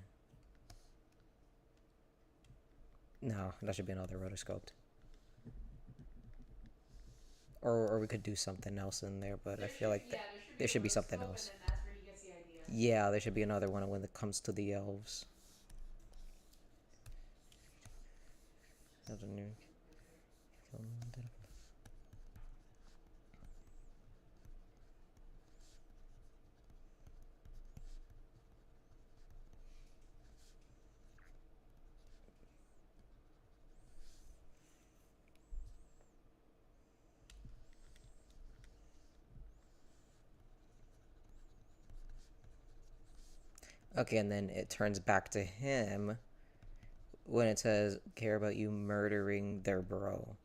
[SPEAKER 1] No, that should be another rotoscoped. Or we could do something else in there, but I feel like there should be something else.
[SPEAKER 2] And then that's where he gets the idea.
[SPEAKER 1] Yeah, there should be another one when it comes to the elves. Okay, and then it turns back to him when it says, care about you murdering their bro.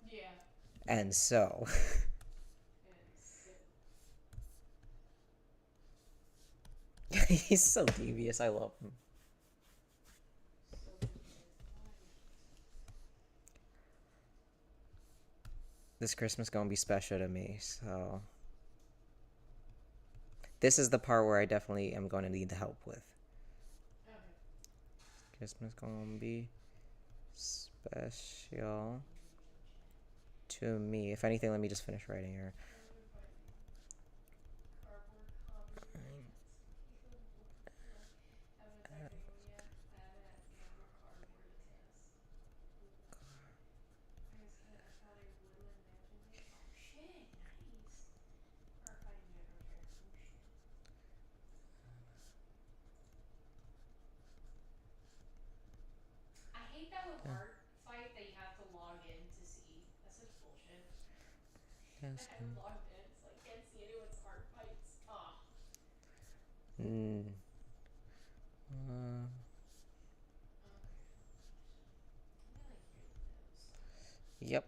[SPEAKER 2] Yeah.
[SPEAKER 1] And so. He's so devious, I love him. This Christmas gonna be special to me, so. This is the part where I definitely am going to need the help with.
[SPEAKER 2] Okay.
[SPEAKER 1] Christmas gonna be special to me. If anything, let me just finish writing here.
[SPEAKER 2] I hate that with art fight that you have to log in to see. That's such bullshit.
[SPEAKER 1] Yes.
[SPEAKER 2] I'm logged in, so I can't see anyone's art fights. Ah.
[SPEAKER 1] Yep.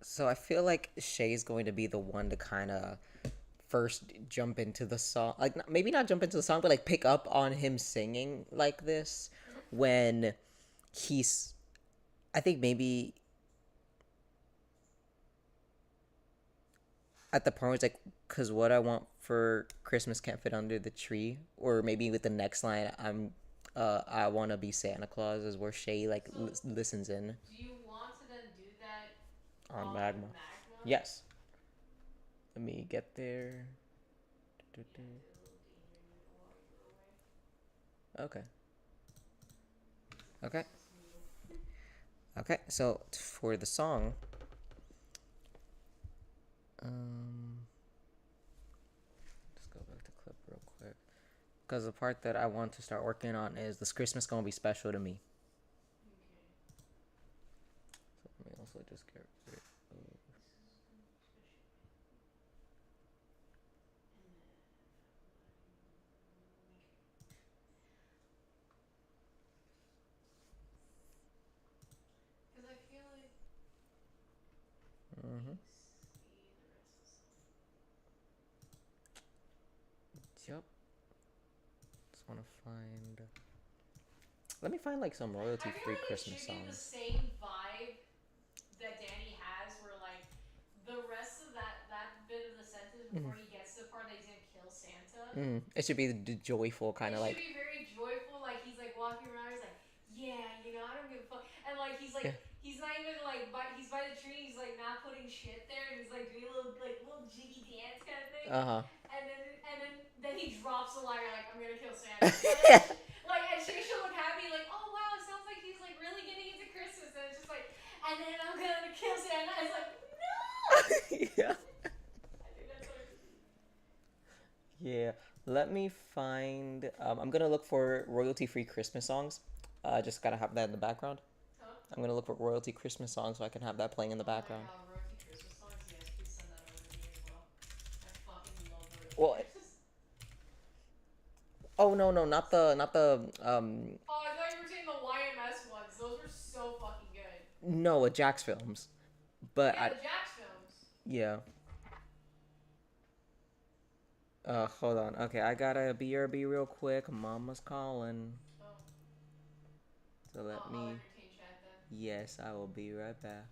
[SPEAKER 1] So I feel like Shay's going to be the one to kind of first jump into the song, like maybe not jump into the song, but like pick up on him singing like this when he's, I think maybe at the point where it's like, cause what I want for Christmas can't fit under the tree, or maybe with the next line, I want to be Santa Claus, is where Shay like listens in.
[SPEAKER 2] Do you want to then do that
[SPEAKER 1] On Magma. Yes. Let me get there. Okay. Okay. Okay, so for the song, just go back to clip real quick. Because the part that I want to start working on is this Christmas gonna be special to me. So let me also just get rid of.
[SPEAKER 2] Because I feel like.
[SPEAKER 1] Mm-hmm. Yep. Just want to find. Let me find like some royalty-free Christmas
[SPEAKER 2] I feel like it should be the
[SPEAKER 1] songs.
[SPEAKER 2] same vibe that Danny has, where like the rest of that bit of the sentence before he gets to the part that he's gonna kill Santa.
[SPEAKER 1] It should be the joyful kind of like.
[SPEAKER 2] It should be very joyful, like he's like walking around, he's like, yeah, you know, I don't give a fuck, and like he's like, he's not even like he's by the tree, he's like not putting shit there, and he's like doing a little jiggy dance kind of thing. And then he drops a lyre like, I'm gonna kill Santa. And she should look happy, like, oh wow, it sounds like he's like really getting into Christmas, and it's just like, and then I'm gonna kill Santa. It's like, no.
[SPEAKER 1] Yeah.
[SPEAKER 2] I think that's what it should be.
[SPEAKER 1] Yeah. Let me find. I'm gonna look for royalty-free Christmas songs. Just gotta have that in the background.
[SPEAKER 2] Huh?
[SPEAKER 1] I'm gonna look for royalty Christmas songs so I can have that playing in the background.
[SPEAKER 2] Oh my God, royalty Christmas songs, yes, please send that over to me as well. I fucking love royalty
[SPEAKER 1] Well,
[SPEAKER 2] Christmas.
[SPEAKER 1] Oh no, not the
[SPEAKER 2] Oh, I thought you were saying the YMS ones. Those were so fucking good.
[SPEAKER 1] no, Jack's films. But
[SPEAKER 2] Yeah, the Jax films.
[SPEAKER 1] yeah. Hold on. Okay, I gotta BRB real quick. Mama's calling.
[SPEAKER 2] Oh.
[SPEAKER 1] So let
[SPEAKER 2] I'll
[SPEAKER 1] me.
[SPEAKER 2] entertain chat then.
[SPEAKER 1] Yes, I will be right back.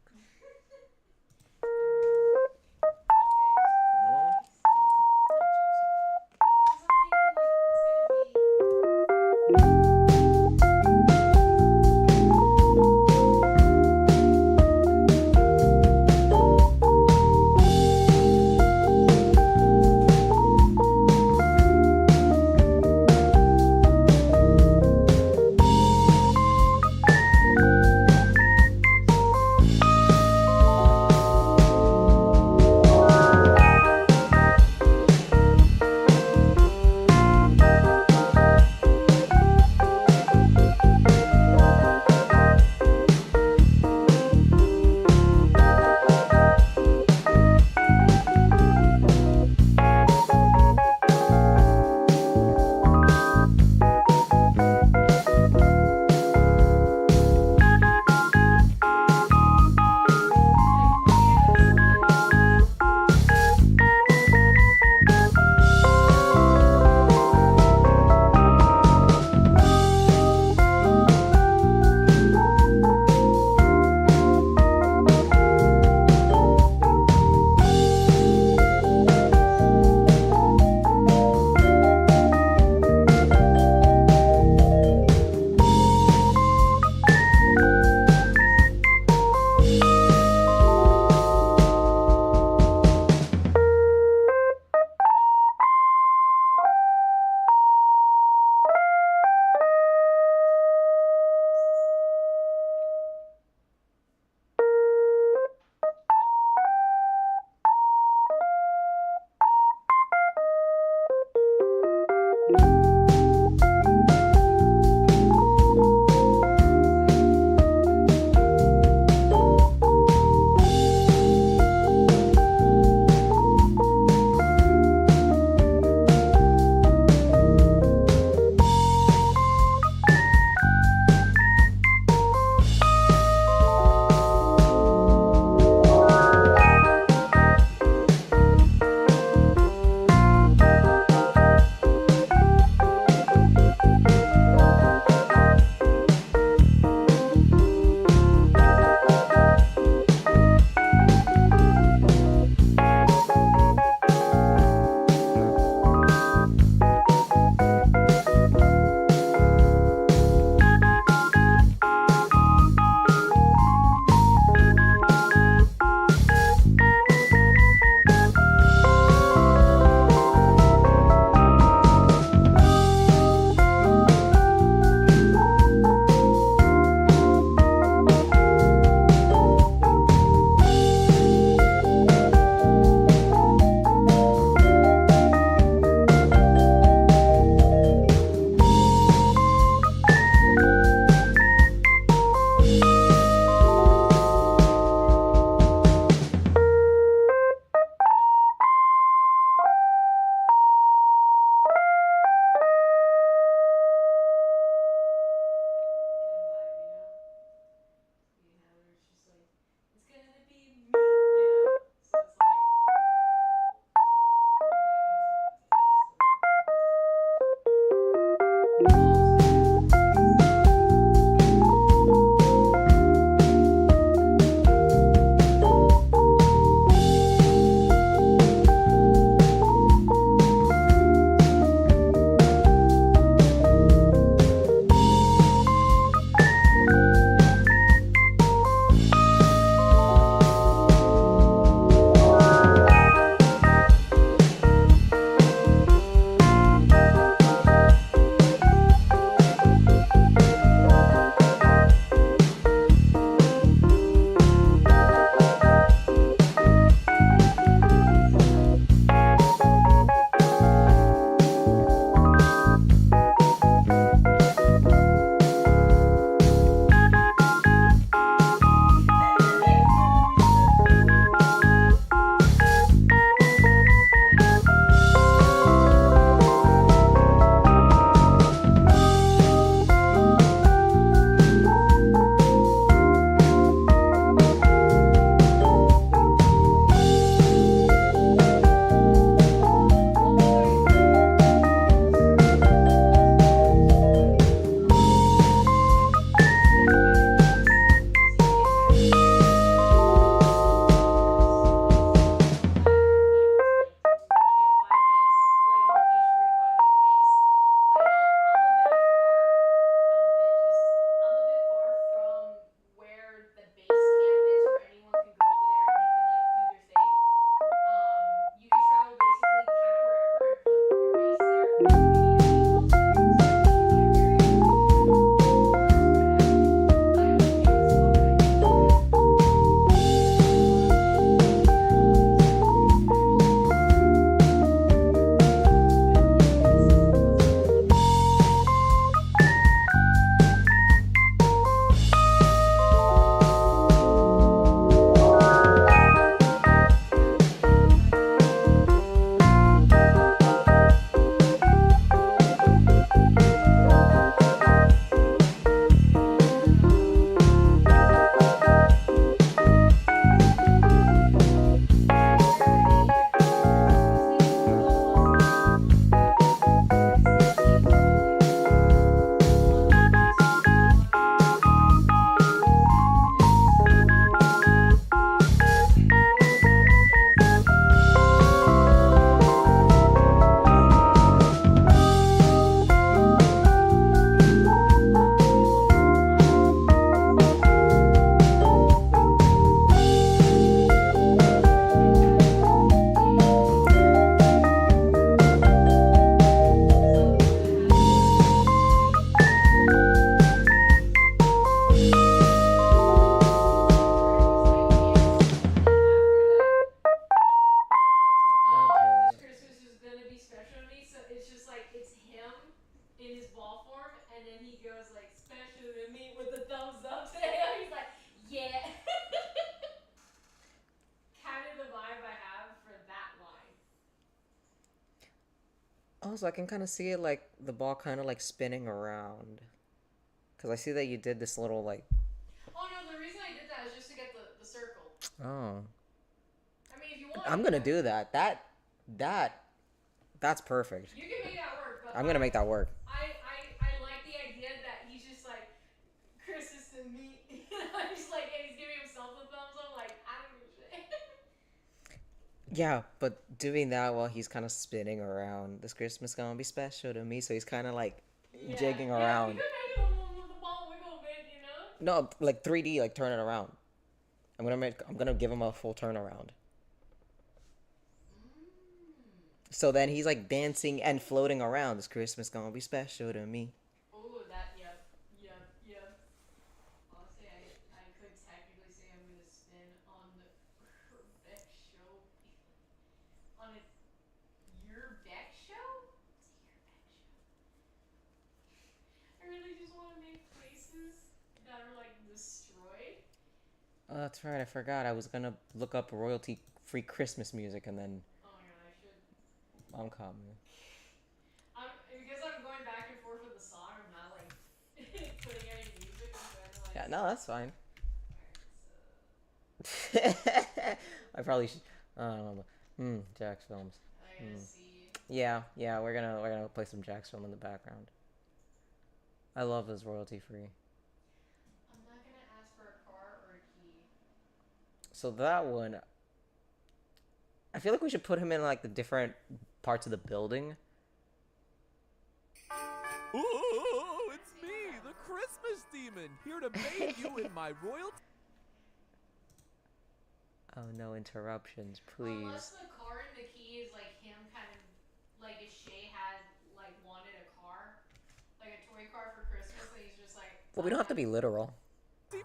[SPEAKER 1] Also, I can kind of see it like the ball kind of like spinning around. Because I see that you did this little like.
[SPEAKER 2] Oh no, the reason I did that is just to get the circle.
[SPEAKER 1] Oh.
[SPEAKER 2] I mean, if you want,
[SPEAKER 1] I'm gonna do that. That's perfect.
[SPEAKER 2] you can make that work. But
[SPEAKER 1] I'm gonna make that work.
[SPEAKER 2] I like the idea that he's just like Chris is to me. He's like, and he's giving himself the thumbs up. Like, I don't give a shit.
[SPEAKER 1] Yeah, but doing that while he's kind of spinning around. This Christmas gonna be special to me. So he's kind of like jigging around.
[SPEAKER 2] You could make the ball wiggle a bit, you know?
[SPEAKER 1] No, like 3D, like turn it around. I'm gonna give him a full turnaround. So then he's like dancing and floating around. This Christmas gonna be special to me.
[SPEAKER 2] Oh, that, yep. Honestly, I could technically say I'm gonna spin on the Beck show. On a your Beck show? It's your Beck show. I really just want to make places that are like destroyed.
[SPEAKER 1] Oh, that's right. I forgot. I was gonna look up royalty-free Christmas music and then.
[SPEAKER 2] Oh my god, I should.
[SPEAKER 1] Mom caught me.
[SPEAKER 2] Because I'm going back and forth with the song, I'm not like putting any music into it.
[SPEAKER 1] Yeah, no, that's fine.
[SPEAKER 2] Alright,
[SPEAKER 1] I probably should. I don't know. Jack's films.
[SPEAKER 2] I gotta see.
[SPEAKER 1] Yeah, we're gonna play some Jack's film in the background. I love this royalty free.
[SPEAKER 2] I'm not gonna ask for a car or a key.
[SPEAKER 1] So that one, I feel like we should put him in like the different parts of the building.
[SPEAKER 5] Oh, it's me, the Christmas demon, here to bathe you in my royalty.
[SPEAKER 1] Oh, no interruptions, please.
[SPEAKER 2] Unless the car and the key is like him kind of like if Shay had like wanted a car, like a toy car for Christmas, and he's just like.
[SPEAKER 1] Well, we don't have to be literal.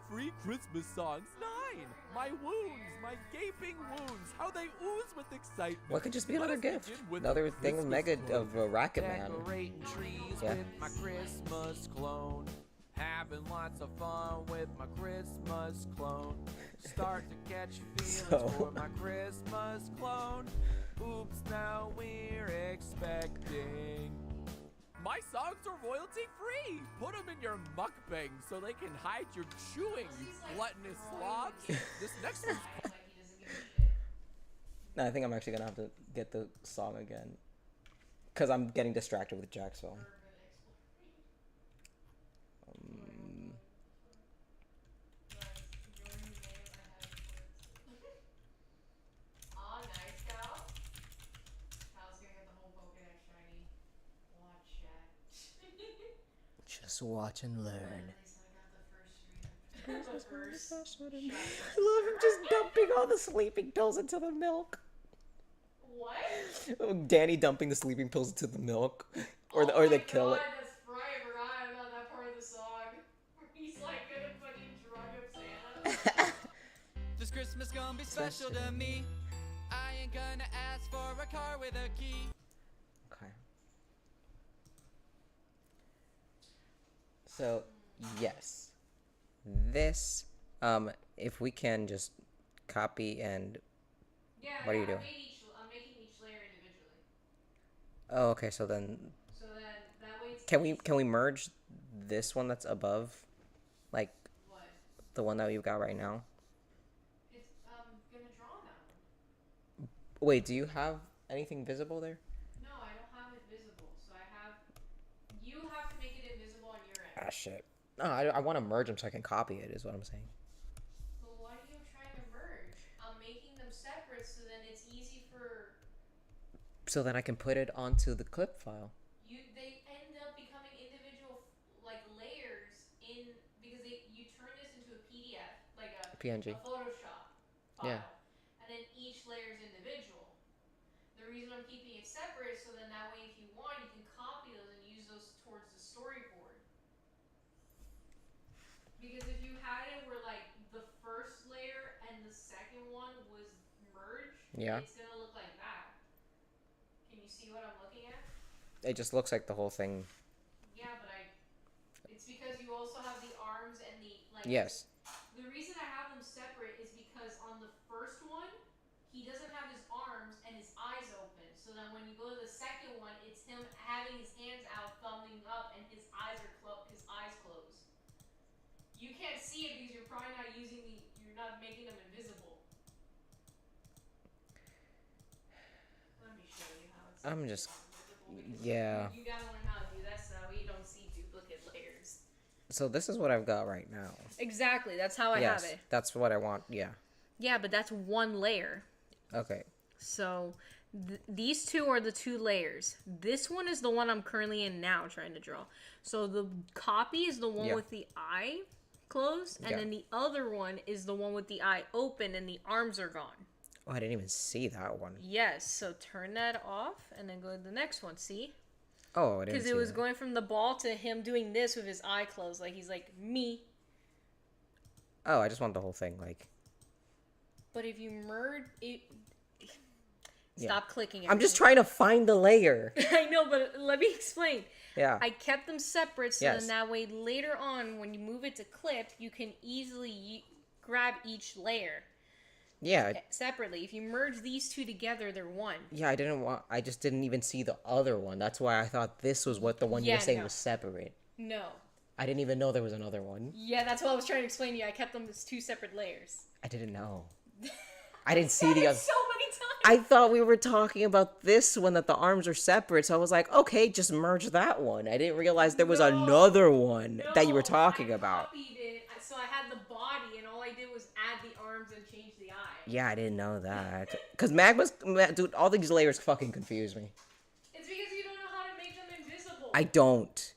[SPEAKER 5] Free Christmas songs 9. My wounds, my gaping wounds, how they ooze with excitement.
[SPEAKER 1] What could just be another
[SPEAKER 5] Let us
[SPEAKER 1] gift?
[SPEAKER 5] begin with
[SPEAKER 1] Another
[SPEAKER 5] the
[SPEAKER 1] thing of
[SPEAKER 5] Christmas
[SPEAKER 1] Mega
[SPEAKER 5] clone.
[SPEAKER 1] of Racket Man.
[SPEAKER 5] Decorating trees
[SPEAKER 1] Yeah.
[SPEAKER 5] with my Christmas clone. Having lots of fun with my Christmas clone. Start to catch feelings for my Christmas clone. Oops, now we're expecting. My songs are royalty free. Put them in your mukbang so they can hide your chewing, you gluttonous slobs. This next one's
[SPEAKER 2] Like he doesn't give a shit.
[SPEAKER 1] No, I think I'm actually gonna have to get the song again. Because I'm getting distracted with Jack's film.
[SPEAKER 2] Aw, nice Cal. Cal's gonna get the whole Pokédex shiny. Watch chat.
[SPEAKER 1] Just watch and learn.
[SPEAKER 2] At least I got the first stream.
[SPEAKER 1] I love him just dumping all the sleeping pills into the milk.
[SPEAKER 2] What?
[SPEAKER 1] Danny dumping the sleeping pills into the milk. Or
[SPEAKER 2] Oh
[SPEAKER 1] they
[SPEAKER 2] my
[SPEAKER 1] kill it.
[SPEAKER 2] God, that's right. I forgot about that part of the song. He's like gonna fucking drug up Santa.
[SPEAKER 4] This Christmas gonna be special to me. I ain't gonna ask for a car with a key.
[SPEAKER 1] Okay. So, yes. This, if we can just copy and...
[SPEAKER 2] Yeah,
[SPEAKER 1] What are you
[SPEAKER 2] yeah,
[SPEAKER 1] doing?
[SPEAKER 2] I'm making each layer individually.
[SPEAKER 1] Oh, okay, so then...
[SPEAKER 2] So then that way it's
[SPEAKER 1] Can we merge this one that's above? Like,
[SPEAKER 2] what?
[SPEAKER 1] the one that we've got right now?
[SPEAKER 2] It's gonna draw on that one.
[SPEAKER 1] Wait, do you have anything visible there?
[SPEAKER 2] No, I don't have it visible. So you have to make it invisible on your end.
[SPEAKER 1] Ah, shit. No, I want to merge them so I can copy it, is what I'm saying.
[SPEAKER 2] But why are you trying to merge? I'm making them separate so then it's easy for
[SPEAKER 1] So then I can put it onto the clip file.
[SPEAKER 2] they end up becoming individual like layers in because you turn this into a PDF like a
[SPEAKER 1] PNG.
[SPEAKER 2] Photoshop file.
[SPEAKER 1] Yeah.
[SPEAKER 2] And then each layer is individual. The reason I'm keeping it separate is so then that way if you want you can copy those and use those towards the storyboard. Because if you had it where like the first layer and the second one was merged,
[SPEAKER 1] Yeah.
[SPEAKER 2] it's gonna look like that. Can you see what I'm looking at?
[SPEAKER 1] It just looks like the whole thing.
[SPEAKER 2] Yeah, but it's because you also have the arms and the like.
[SPEAKER 1] Yes.
[SPEAKER 2] The reason I have them separate is because on the first one, he doesn't have his arms and his eyes open. So then when you go to the second one, it's him You can't see it because you're probably not using the. You're not making them invisible. Let me show you how it's.
[SPEAKER 1] I'm just,
[SPEAKER 2] Invisible because
[SPEAKER 1] yeah.
[SPEAKER 2] You gotta learn how to do that so that way you don't see duplicate layers.
[SPEAKER 1] So this is what I've got right now.
[SPEAKER 2] Exactly. That's how I have
[SPEAKER 1] Yes,
[SPEAKER 2] it.
[SPEAKER 1] that's what I want. Yeah.
[SPEAKER 2] Yeah, but that's one layer.
[SPEAKER 1] Okay.
[SPEAKER 2] So these two are the two layers. This one is the one I'm currently in now trying to draw. So the copy is the one
[SPEAKER 1] Yeah.
[SPEAKER 2] with the eye closed, and
[SPEAKER 1] Yeah.
[SPEAKER 2] then the other one is the one with the eye open and the arms are gone.
[SPEAKER 1] Oh, I didn't even see that one.
[SPEAKER 2] Yes, so turn that off and then go to the next one, see?
[SPEAKER 1] Oh, I didn't
[SPEAKER 2] Because
[SPEAKER 1] see
[SPEAKER 2] it was
[SPEAKER 1] that.
[SPEAKER 2] going from the ball to him doing this with his eye closed. Like, he's like, me.
[SPEAKER 1] Oh, I just want the whole thing, like.
[SPEAKER 2] But if you merge it...
[SPEAKER 1] Yeah.
[SPEAKER 2] Stop clicking.
[SPEAKER 1] I'm just trying to find the layer.
[SPEAKER 2] I know, but let me explain.
[SPEAKER 1] Yeah.
[SPEAKER 2] I kept them separate so
[SPEAKER 1] Yes.
[SPEAKER 2] then that way later on when you move it to clip, you can easily grab each layer
[SPEAKER 1] Yeah.
[SPEAKER 2] separately. If you merge these two together, they're one.
[SPEAKER 1] Yeah, I just didn't even see the other one. That's why I thought this was what the one you
[SPEAKER 2] Yeah,
[SPEAKER 1] were saying
[SPEAKER 2] no.
[SPEAKER 1] was separate.
[SPEAKER 2] No.
[SPEAKER 1] I didn't even know there was another one.
[SPEAKER 2] Yeah, that's what I was trying to explain to you. I kept them as two separate layers.
[SPEAKER 1] I didn't know. I didn't see
[SPEAKER 2] Said
[SPEAKER 1] the
[SPEAKER 2] it
[SPEAKER 1] other.
[SPEAKER 2] so many times.
[SPEAKER 1] I thought we were talking about this one, that the arms are separate. So I was like, okay, just merge that one. I didn't realize there was
[SPEAKER 2] No.
[SPEAKER 1] another one that you were
[SPEAKER 2] No,
[SPEAKER 1] talking
[SPEAKER 2] I
[SPEAKER 1] about.
[SPEAKER 2] copied it, so I had the body, and all I did was add the arms and change the eye.
[SPEAKER 1] Yeah, I didn't know that. Because dude, all these layers fucking confuse me.
[SPEAKER 2] It's because you don't know how to make them invisible.
[SPEAKER 1] I don't.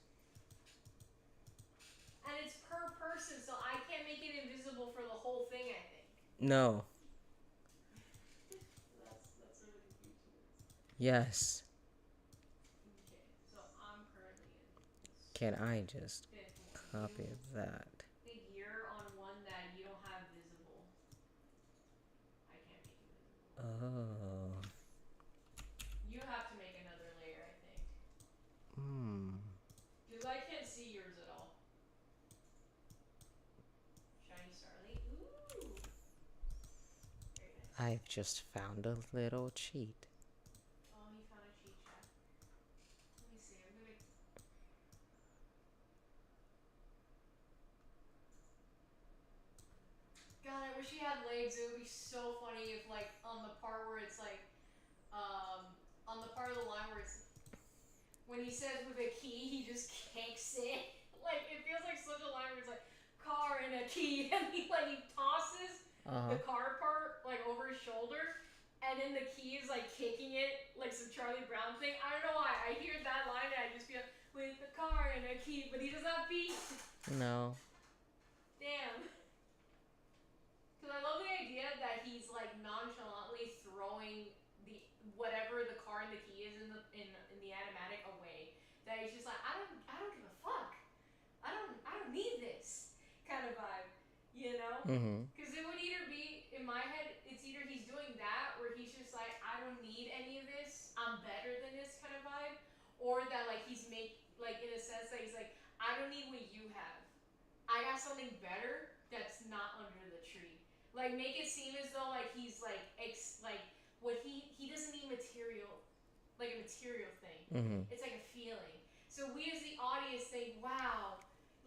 [SPEAKER 2] And it's per person, so I can't make it invisible for the whole thing, I think.
[SPEAKER 1] No.
[SPEAKER 2] That's where the confusion is.
[SPEAKER 1] Yes.
[SPEAKER 2] Okay, so I'm currently in
[SPEAKER 1] Can I just
[SPEAKER 2] fifth one.
[SPEAKER 1] copy that?
[SPEAKER 2] I think you're on one that you don't have visible. I can't make it visible.
[SPEAKER 1] Oh.
[SPEAKER 2] You have to make another layer, I think.
[SPEAKER 1] Hmm.
[SPEAKER 2] Because I can't see yours at all. Shiny Starlight. Ooh! Very nice.
[SPEAKER 1] I've just found a little cheat.
[SPEAKER 2] Oh, he found a cheat chat. Let me see. I'm gonna. God, I wish he had legs. It would be so funny if, like, on the part where it's like, on the part of the line where it's when he says with a key, he just kicks it. Like, it feels like such a line where it's like car and a key, and he tosses the car part like over his shoulder, and then the key is like kicking it like some Charlie Brown thing. I don't know why. I hear that line and I just feel with the car and a key, but he doesn't have feet.
[SPEAKER 1] No.
[SPEAKER 2] Damn. Because I love the idea that he's like nonchalantly throwing the whatever the car and the key is in the animatic away. That he's just like, I don't give a fuck. I don't need this kind of vibe, you know?
[SPEAKER 1] Mm-hmm.
[SPEAKER 2] Because it would either be in my head, it's either he's doing that where he's just like, I don't need any of this. I'm better than this kind of vibe, or that like he's in a sense that he's like, I don't need what you have. I got something better that's not under the tree. Like, make it seem as though like he's like what he doesn't need material, like a material thing.
[SPEAKER 1] Mm-hmm.
[SPEAKER 2] It's like a feeling. So we as the audience think, wow,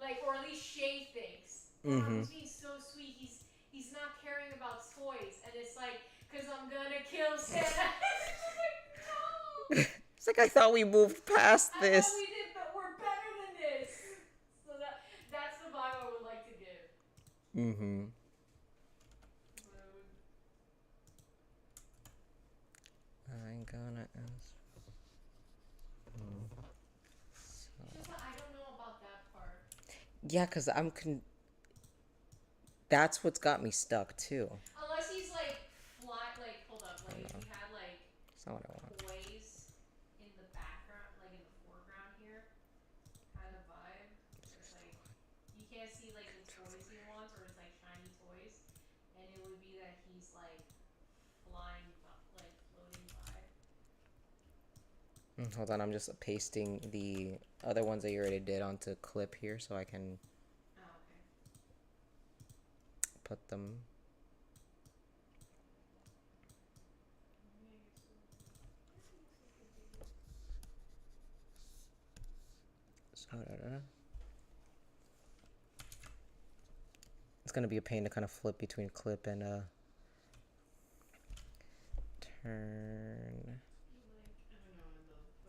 [SPEAKER 2] like, or at least Shay thinks, wow, he's being so sweet. He's not caring about toys, and it's like, cause I'm gonna kill Santa. It's just like, no.
[SPEAKER 1] It's like I thought we moved past
[SPEAKER 2] I
[SPEAKER 1] this.
[SPEAKER 2] thought we did, but we're better than this. So that's the vibe I would like to give.
[SPEAKER 1] Mm-hmm. I'm gonna ask.
[SPEAKER 2] It's just that I don't know about that part.
[SPEAKER 1] Yeah, cause that's what's got me stuck too.
[SPEAKER 2] Unless he's like hold up, like if he had like
[SPEAKER 1] That's not what I want.
[SPEAKER 2] toys in the background, like in the foreground here, kind of vibe. It's like you can't see like the toys he wants, or it's like shiny toys, and it would be that he's like flying, like floating by.
[SPEAKER 1] Hold on, I'm just pasting the other ones that you already did onto clip here so I can
[SPEAKER 2] Oh, okay.
[SPEAKER 1] put them. So, gonna be a pain to kind of flip between clip and turn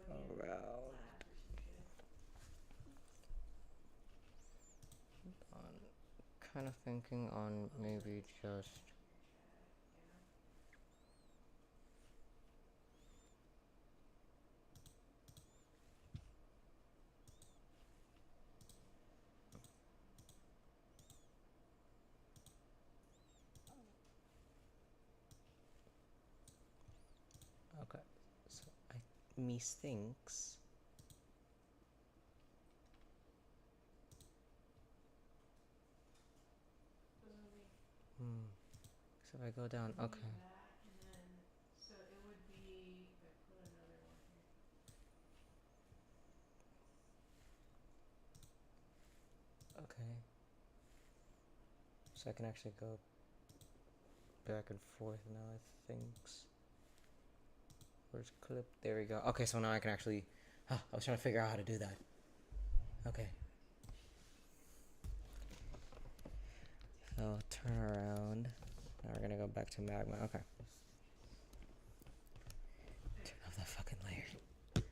[SPEAKER 1] around. Kind of thinking on maybe just. Okay, so me thinks. So if I go down, okay.
[SPEAKER 2] That, and then, so it would be, if I put another one here.
[SPEAKER 1] Okay. So I can actually go back and forth now, I think. Where's clip? There we go. Okay, so now I can actually. I was trying to figure out how to do that. Okay. So turn around. Now we're gonna go back to magma. Okay. Turn off that fucking layer.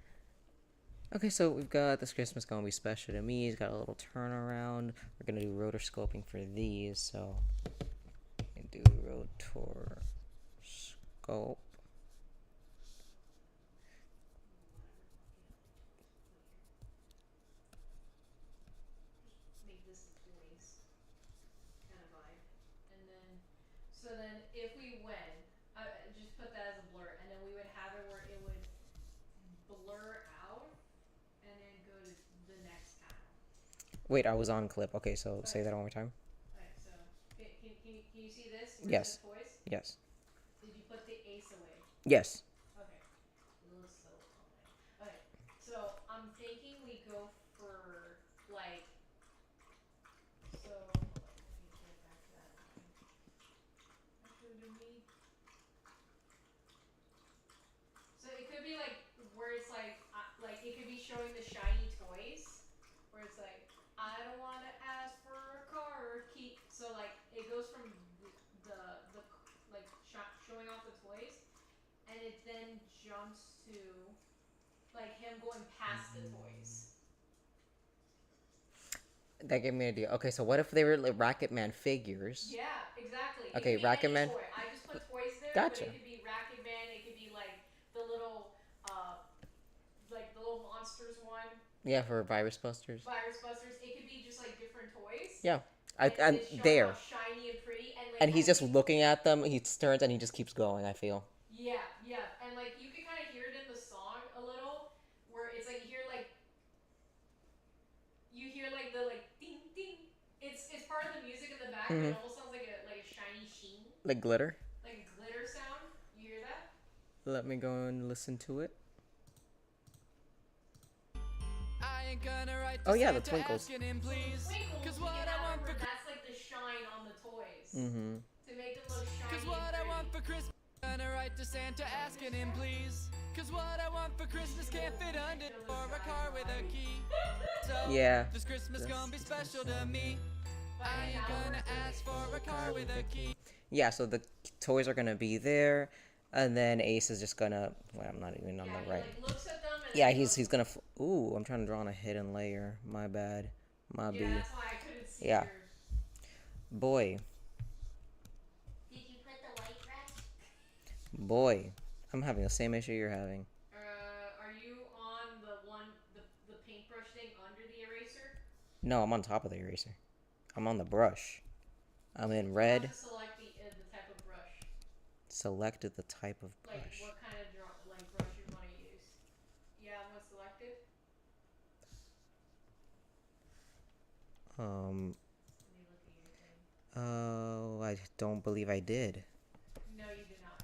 [SPEAKER 1] Okay, so we've got this Christmas gonna be special to me. He's got a little turnaround. We're gonna do rotor scoping for these, so we can do rotor scope.
[SPEAKER 2] Make this a voice kind of vibe. And then, so then if we went, just put that as a blur, and then we would have it where it would blur out and then go to the next panel.
[SPEAKER 1] Wait, I was on clip. Okay, so say that one more time.
[SPEAKER 2] Alright, so can you see this? Where it
[SPEAKER 1] Yes.
[SPEAKER 2] says toys?
[SPEAKER 1] Yes.
[SPEAKER 2] Did you put the ace away?
[SPEAKER 1] Yes.
[SPEAKER 2] Okay. It looks so fine. Okay. So I'm thinking we go for like. So hold on, let me get back to that line. Actually, to me. So it could be like where it's like it could be showing the shiny toys, where it's like I don't want to ask for a car or key. So like it goes from the like showing off the toys, and it then jumps to like him going past the toys.
[SPEAKER 1] That gave me an idea. Okay, so what if they were like Racket Man figures?
[SPEAKER 2] Yeah, exactly.
[SPEAKER 1] Okay,
[SPEAKER 2] it could be
[SPEAKER 1] Racket
[SPEAKER 2] any
[SPEAKER 1] Man.
[SPEAKER 2] toy. I just put toys there,
[SPEAKER 1] Gotcha.
[SPEAKER 2] but it could be Racket Man. It could be like the little like the little monsters one.
[SPEAKER 1] Yeah, for Virus Busters.
[SPEAKER 2] Virus Busters. It could be just like different toys.
[SPEAKER 1] Yeah,
[SPEAKER 2] And it's
[SPEAKER 1] there.
[SPEAKER 2] all shiny and pretty, and like.
[SPEAKER 1] And he's just looking at them. He turns and he just keeps going. I feel.
[SPEAKER 2] Yeah, yeah, and like you can kind of hear it in the song a little, where it's like you hear like the like ding ding. It's part of the music in the back, but it almost sounds like a shiny sheen.
[SPEAKER 1] Like glitter.
[SPEAKER 2] Like a glitter sound. You hear that?
[SPEAKER 1] Let me go and listen to it.
[SPEAKER 4] I ain't gonna write
[SPEAKER 1] Oh, yeah, the
[SPEAKER 4] Santa
[SPEAKER 1] twinkles.
[SPEAKER 4] asking him, please.
[SPEAKER 2] Twinkles.
[SPEAKER 4] Cause
[SPEAKER 2] We
[SPEAKER 4] what
[SPEAKER 2] can
[SPEAKER 4] I
[SPEAKER 2] have
[SPEAKER 4] want
[SPEAKER 2] it
[SPEAKER 4] for
[SPEAKER 2] where that's like the shine on the toys.
[SPEAKER 1] Mm-hmm.
[SPEAKER 2] To make them look shiny.
[SPEAKER 4] Cause
[SPEAKER 2] and
[SPEAKER 4] what I
[SPEAKER 2] pretty.
[SPEAKER 4] want for Christmas, gonna write to Santa asking him, please. Cause what I want for Christmas can't fit under or a car with a key. So
[SPEAKER 1] Yeah.
[SPEAKER 4] this Christmas gonna be special to me. I ain't gonna ask for a car with a key.
[SPEAKER 1] Yeah, so the toys are gonna be there, and then Ace is just gonna. Well, I'm not even on the right.
[SPEAKER 2] Like looks at them and
[SPEAKER 1] Yeah, he's gonna. Ooh, I'm trying to draw on a hidden layer. My bad. My B.
[SPEAKER 2] Yeah, that's why I couldn't see
[SPEAKER 1] Yeah.
[SPEAKER 2] your.
[SPEAKER 1] Boy,
[SPEAKER 3] Did you put the white brush?
[SPEAKER 1] boy, I'm having the same issue you're having.
[SPEAKER 2] Are you on the paintbrush thing under the eraser?
[SPEAKER 1] No, I'm on top of the eraser. I'm on the brush. I'm in
[SPEAKER 2] You
[SPEAKER 1] red.
[SPEAKER 2] have to select the type of brush.
[SPEAKER 1] Selected the type of
[SPEAKER 2] Like
[SPEAKER 1] brush.
[SPEAKER 2] what kind of brush you want to use. You have one selected? Let me look at your thing.
[SPEAKER 1] Oh, I don't believe I did.
[SPEAKER 2] No, you did not.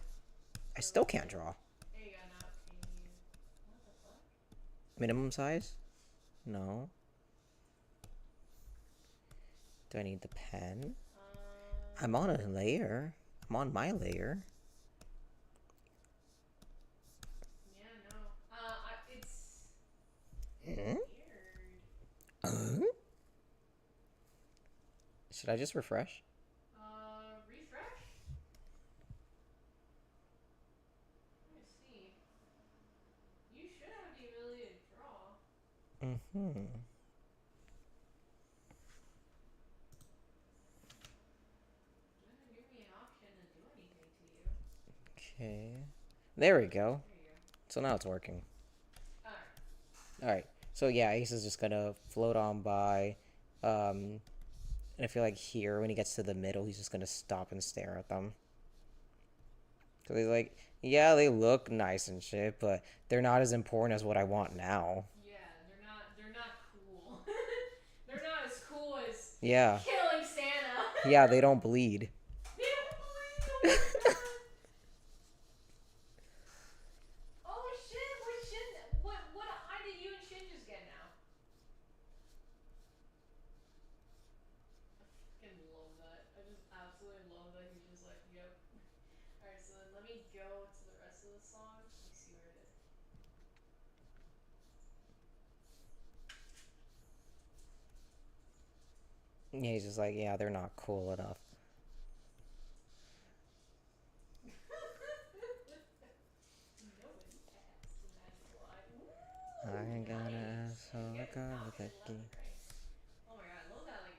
[SPEAKER 1] I still can't draw.
[SPEAKER 2] There you go. Now can you? What the fuck?
[SPEAKER 1] Minimum size? No. Do I need the pen? I'm on a layer. I'm on my layer.
[SPEAKER 2] Yeah, no. It's
[SPEAKER 1] Hmm?
[SPEAKER 2] weird.
[SPEAKER 1] Should I just refresh? Mm-hmm.
[SPEAKER 2] Doesn't give me an option to do anything to you.
[SPEAKER 1] Okay. There we go.
[SPEAKER 2] There you go.
[SPEAKER 1] So now it's working.
[SPEAKER 2] Alright.
[SPEAKER 1] Alright. So yeah, Ace is just gonna float on by. And I feel like here, when he gets to the middle, he's just gonna stop and stare at them. Because he's like, yeah, they look nice and shit, but they're not as important as what I want now.
[SPEAKER 2] Yeah, they're not cool. They're not as cool as
[SPEAKER 1] Yeah.
[SPEAKER 2] killing Santa.
[SPEAKER 1] Yeah, they don't bleed.
[SPEAKER 2] They don't bleed. Oh my god. Oh shit, what eye did you and Shin just get now? I fucking love that. I just absolutely love that he's just like, yep. Alright, so then let me go to the rest of the song. Let me see where it is.
[SPEAKER 1] Yeah, he's just like, yeah, they're not cool enough.
[SPEAKER 2] Nobody asked the magical eye. Ooh,
[SPEAKER 1] I ain't gonna
[SPEAKER 2] nice.
[SPEAKER 1] ask, so
[SPEAKER 2] And
[SPEAKER 1] I
[SPEAKER 2] get
[SPEAKER 1] got
[SPEAKER 2] Falcon
[SPEAKER 1] the key.
[SPEAKER 2] 11, right? Oh my god, I love that, like,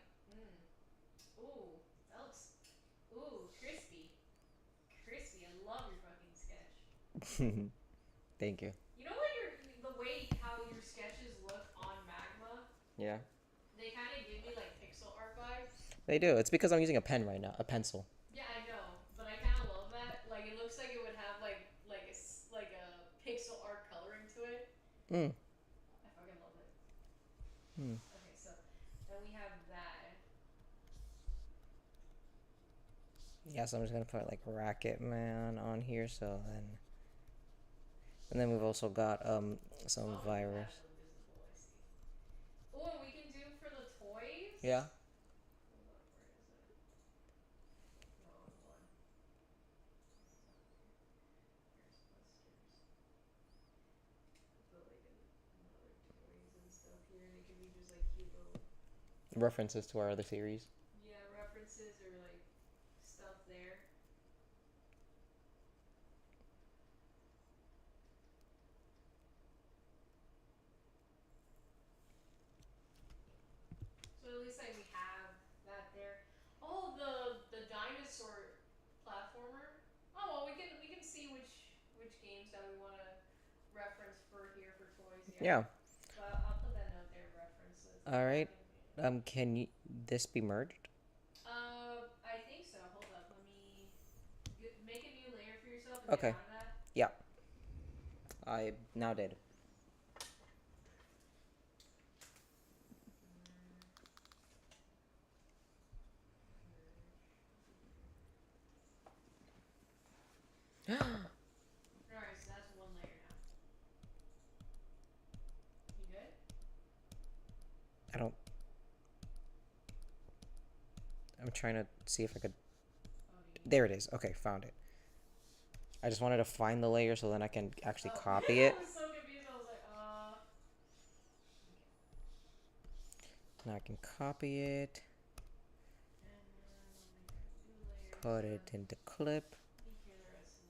[SPEAKER 2] Ooh, that looks, ooh, crispy. Crispy, I love your fucking sketch.
[SPEAKER 1] Thank you.
[SPEAKER 2] You know what the way how your sketches look on Magma,
[SPEAKER 1] Yeah.
[SPEAKER 2] they kind of give me like pixel art vibes.
[SPEAKER 1] They do. It's because I'm using a pen right now, a pencil.
[SPEAKER 2] Yeah, I know, but I kind of love that. Like, it looks like it would have like a pixel art coloring to it.
[SPEAKER 1] Mm.
[SPEAKER 2] I fucking love it.
[SPEAKER 1] Mm.
[SPEAKER 2] Okay, so then we have that.
[SPEAKER 1] Yeah, so I'm just gonna put like Racket Man on here, so then. And then we've also got some virus.
[SPEAKER 2] Invisible, I see. Oh, and we can do for the toys.
[SPEAKER 1] Yeah.
[SPEAKER 2] Hold up, where is it? Wrong one. Where's Buster's? Put like another toys and stuff here, and it can be just like cute little
[SPEAKER 1] References to our other series.
[SPEAKER 2] references or like stuff there. So at least like we have that there. Oh, the dinosaur platformer. Oh well, we can see which games that we want to reference for here for toys.
[SPEAKER 1] Yeah.
[SPEAKER 2] So I'll put that note there, references.
[SPEAKER 1] All right. Can this be merged?
[SPEAKER 2] I think so. Hold up, let me make a new layer for yourself and
[SPEAKER 1] Okay.
[SPEAKER 2] get out of that.
[SPEAKER 1] Yeah. I now did.
[SPEAKER 2] Alright, so that's one layer now. You good?
[SPEAKER 1] I don't. I'm trying to see if I could. There it is. Okay, found it. I just wanted to find the layer so then I can actually copy it.
[SPEAKER 2] I was so confused. I was like,
[SPEAKER 1] Now I can copy it,
[SPEAKER 2] And then we'll make a new layer.
[SPEAKER 1] put it into clip.
[SPEAKER 2] Let me hear the rest of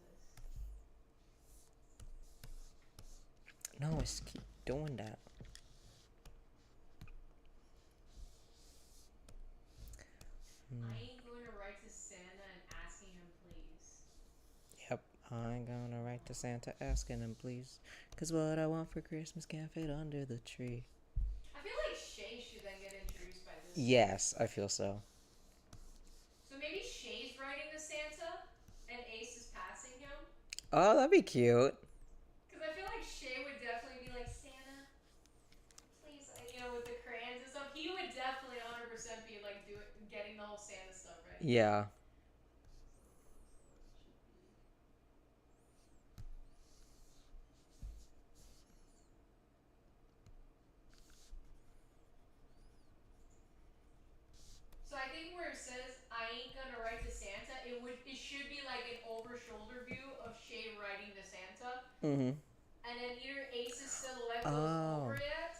[SPEAKER 2] this.
[SPEAKER 1] No, it's keep doing that.
[SPEAKER 2] I ain't going to write to Santa and asking him please.
[SPEAKER 1] Yep, I'm gonna write to Santa asking him please, 'cause what I want for Christmas can't fit under the tree.
[SPEAKER 2] I feel like Shay should then get introduced by this.
[SPEAKER 1] Yes, I feel so.
[SPEAKER 2] So maybe Shay's writing to Santa and Ace is passing him.
[SPEAKER 1] Oh, that'd be cute.
[SPEAKER 2] Because I feel like Shay would definitely be like, Santa, please, with the crayons and stuff. He would definitely 100% be like getting the whole Santa stuff ready.
[SPEAKER 1] Yeah.
[SPEAKER 2] So I think where it says I ain't gonna write to Santa, it should be like an over shoulder view of Shay writing to Santa.
[SPEAKER 1] Mm-hmm.
[SPEAKER 2] And then either Ace's silhouette goes over it.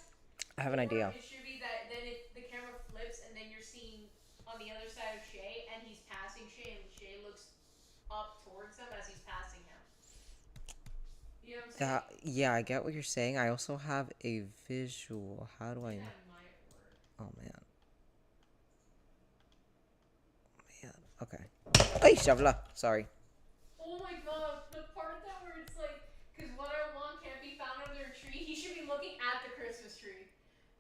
[SPEAKER 1] I have an idea.
[SPEAKER 2] It should be that then the camera flips and then you're seeing on the other side of Shay and he's passing Shay and Shay looks up towards him as he's passing him. You know what I'm saying?
[SPEAKER 1] Yeah, I get what you're saying. I also have a visual. How do I?
[SPEAKER 2] That might work.
[SPEAKER 1] Oh man. Man. Okay. Ay, shavla. Sorry.
[SPEAKER 2] Oh my god, the part that where it's like, because what I want can't be found under a tree. He should be looking at the Christmas tree.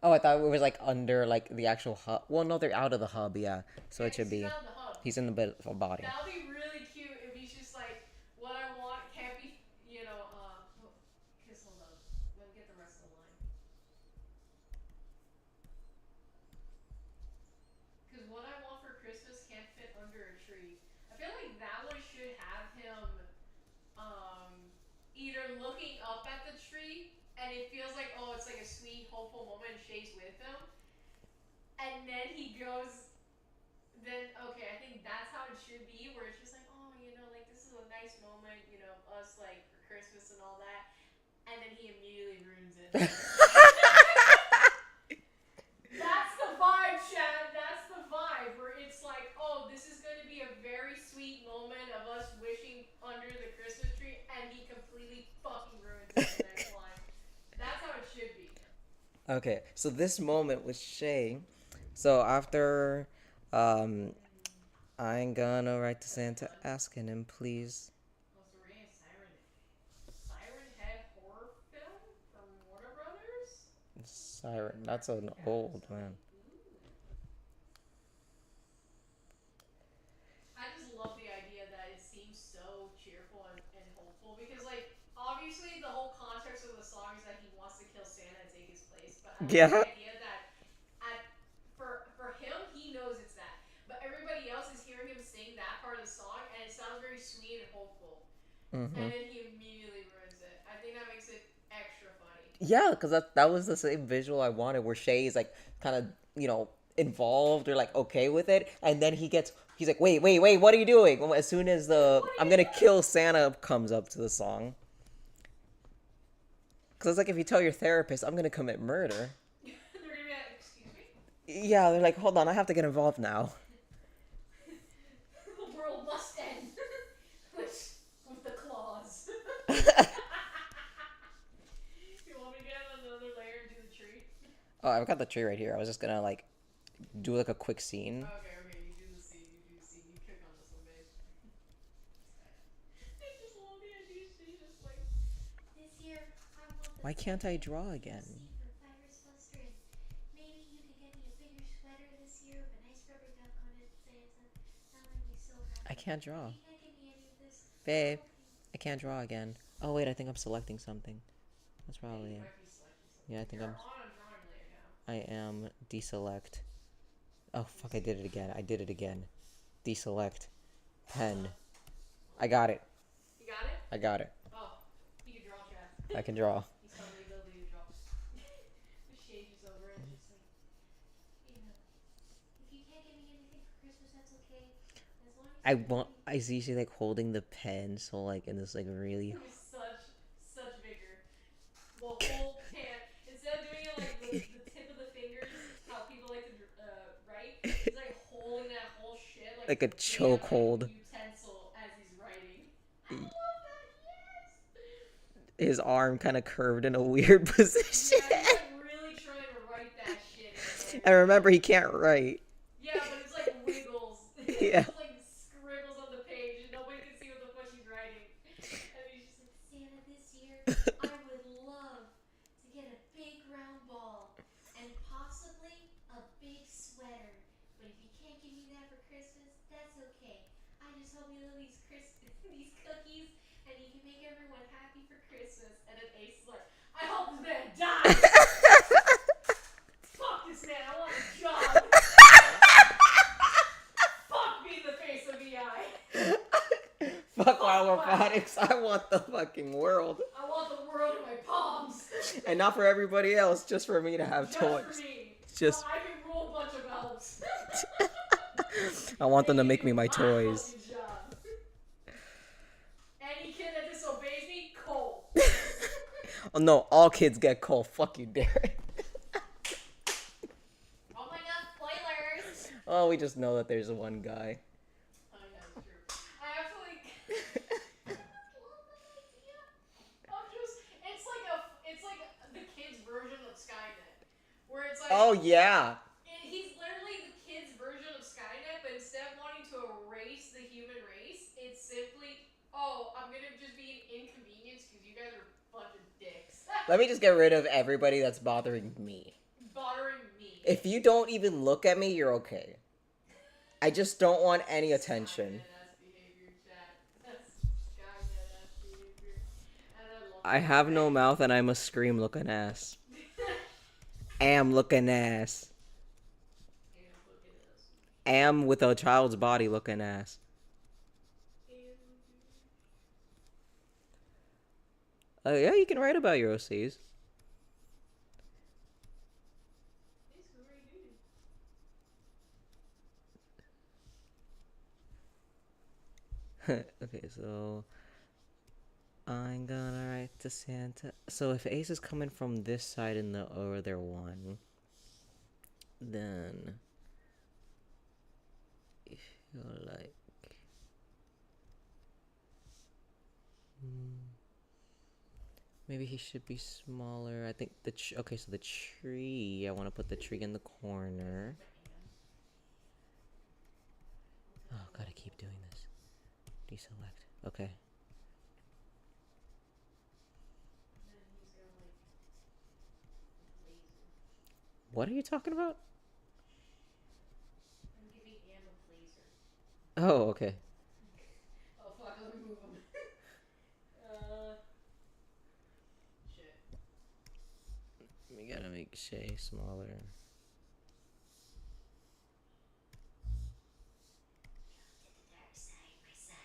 [SPEAKER 1] Oh, I thought it was like under like the actual hub. Well, no, they're out of the hub. Yeah, so it should
[SPEAKER 2] He's
[SPEAKER 1] be.
[SPEAKER 2] out of the hub.
[SPEAKER 1] He's in the bit of a body.
[SPEAKER 2] That would be really cute if he's just like, what I want can't be, Kiss, hold on. Let me get the rest of the line. Because what I want for Christmas can't fit under a tree. I feel like that one should have him, either looking up at the tree, and it feels like, oh, it's like a sweet, hopeful moment, and Shay's with him. And then he goes, okay, I think that's how it should be, where it's just like, oh, like this is a nice moment, us like for Christmas and all that, and then he immediately ruins it. That's the vibe, Chad. That's the vibe, where it's like, oh, this is going to be a very sweet moment of us wishing under the Christmas tree, and he completely fucking ruins it in the next line. That's how it should be.
[SPEAKER 1] Okay, so this moment with Shay. So after, I'm gonna write to Santa asking him, please.
[SPEAKER 2] Oh, so we're getting Siren Head horror film from Warner Brothers?
[SPEAKER 1] Siren. That's an old man.
[SPEAKER 2] I just love the idea that it seems so cheerful and hopeful, because like obviously the whole context of the song is that he wants to kill Santa and take his place, but I
[SPEAKER 1] Yeah.
[SPEAKER 2] love the idea that for him, he knows it's that, but everybody else is hearing him sing that part of the song, and it sounds very sweet and hopeful, and then he immediately ruins it. I think that makes it extra funny.
[SPEAKER 1] Yeah, because that was the same visual I wanted, where Shay is like kind of involved or like okay with it, and then he's like, wait, what are you doing? Well, as soon as I'm gonna kill Santa comes up to the song, because it's like if you tell your therapist I'm gonna commit murder.
[SPEAKER 2] They're gonna be like, excuse me?
[SPEAKER 1] Yeah, they're like, hold on, I have to get involved now.
[SPEAKER 2] The world must end with the Claus. You want me to get another layer and do the tree?
[SPEAKER 1] Oh, I've got the tree right here. I was just gonna like do like a quick scene.
[SPEAKER 2] Okay, you do the scene, you kick on this one, babe. I just love the idea, she's just like,
[SPEAKER 3] This year, I want the
[SPEAKER 1] Why can't I draw again?
[SPEAKER 3] for Fires Buster, and maybe you could get me a bigger sweater this year with a nice rubber duck on it, Santa. That would be so happy.
[SPEAKER 1] I can't draw.
[SPEAKER 3] If you can't give me any of this,
[SPEAKER 1] Babe, I can't draw again. Oh wait, I think I'm selecting something. That's probably it.
[SPEAKER 2] might be selecting something.
[SPEAKER 1] Yeah, I think
[SPEAKER 2] You're
[SPEAKER 1] I'm.
[SPEAKER 2] on a drawing layer now.
[SPEAKER 1] I am deselect. Oh fuck! I did it again. Deselect. Pen. I got it.
[SPEAKER 2] You got it?
[SPEAKER 1] I got it.
[SPEAKER 2] Oh, you can draw, Chad.
[SPEAKER 1] I can draw.
[SPEAKER 2] He's got the ability to draw. The shade is over and just like,
[SPEAKER 3] if you can't give me anything for Christmas, that's okay. As long as
[SPEAKER 1] I
[SPEAKER 3] you
[SPEAKER 1] want. I see she like holding the pen, so like in this like really.
[SPEAKER 2] with such vigor. The whole hand. Instead of doing it like the tip of the fingers, how people like to write, he's like holding that whole shit
[SPEAKER 1] Like a chokehold.
[SPEAKER 2] Utensil as he's writing. I love that, yes!
[SPEAKER 1] His arm kind of curved in a weird position.
[SPEAKER 2] Yeah, he's like really trying to write that shit.
[SPEAKER 1] And remember, he can't write.
[SPEAKER 2] Yeah, but it's like wiggles.
[SPEAKER 1] Yeah.
[SPEAKER 2] It's like scribbles on the page and nobody can see what the fuck she's writing. And he's just like,
[SPEAKER 3] Santa, this year, I would love to get a big round ball and possibly a big sweater. But if you can't give me that for Christmas, that's okay. I just hope you love these these cookies and you can make everyone happy for Christmas.
[SPEAKER 2] and then Ace is like, I hope this man dies! Fuck this man, I want a job! Fuck me in the face of EI!
[SPEAKER 1] Fuck robotics. I want the fucking world.
[SPEAKER 2] I want the world in my palms!
[SPEAKER 1] And not for everybody else, just for me to have
[SPEAKER 2] Just
[SPEAKER 1] toys.
[SPEAKER 2] for me!
[SPEAKER 1] Just-
[SPEAKER 2] So I can rule a bunch of elves!
[SPEAKER 1] I want them to make me my
[SPEAKER 2] Do
[SPEAKER 1] toys.
[SPEAKER 2] fucking job. Any kid that disobeys me, Cole.
[SPEAKER 1] Oh no, all kids get coal. Fuck you, Derek.
[SPEAKER 3] Oh my god, spoilers!
[SPEAKER 1] Oh, we just know that there's one guy.
[SPEAKER 2] Oh yeah, it's true. I actually love that idea. I'm just
[SPEAKER 1] Oh yeah.
[SPEAKER 2] He's literally the kid's version of Skynet, but instead of wanting to erase the human race, it's simply, oh, I'm gonna just be an inconvenience because you guys are a bunch of dicks.
[SPEAKER 1] Let me just get rid of everybody that's bothering me.
[SPEAKER 2] Bothering me.
[SPEAKER 1] If you don't even look at me, you're okay. I just don't want any attention.
[SPEAKER 2] Skynet-ass behavior, chat. That's Skynet-ass behavior. And I love
[SPEAKER 1] I have no mouth and I must scream looking ass. Am looking ass. Am with a child's body looking ass. Yeah, you can write about your OCs. Okay, so I'm gonna write to Santa. So if Ace is coming from this side in the other one, then if you're like, maybe he should be smaller. I think the okay. So the tree. I want to put the tree in the corner. Oh, gotta keep doing this. Deselect. Okay. What are you talking about?
[SPEAKER 2] I'm giving Am a blazer.
[SPEAKER 1] Oh, okay.
[SPEAKER 2] Oh fuck, let me move him. Shit.
[SPEAKER 1] We gotta make Shay smaller.
[SPEAKER 3] To the dark side, my son.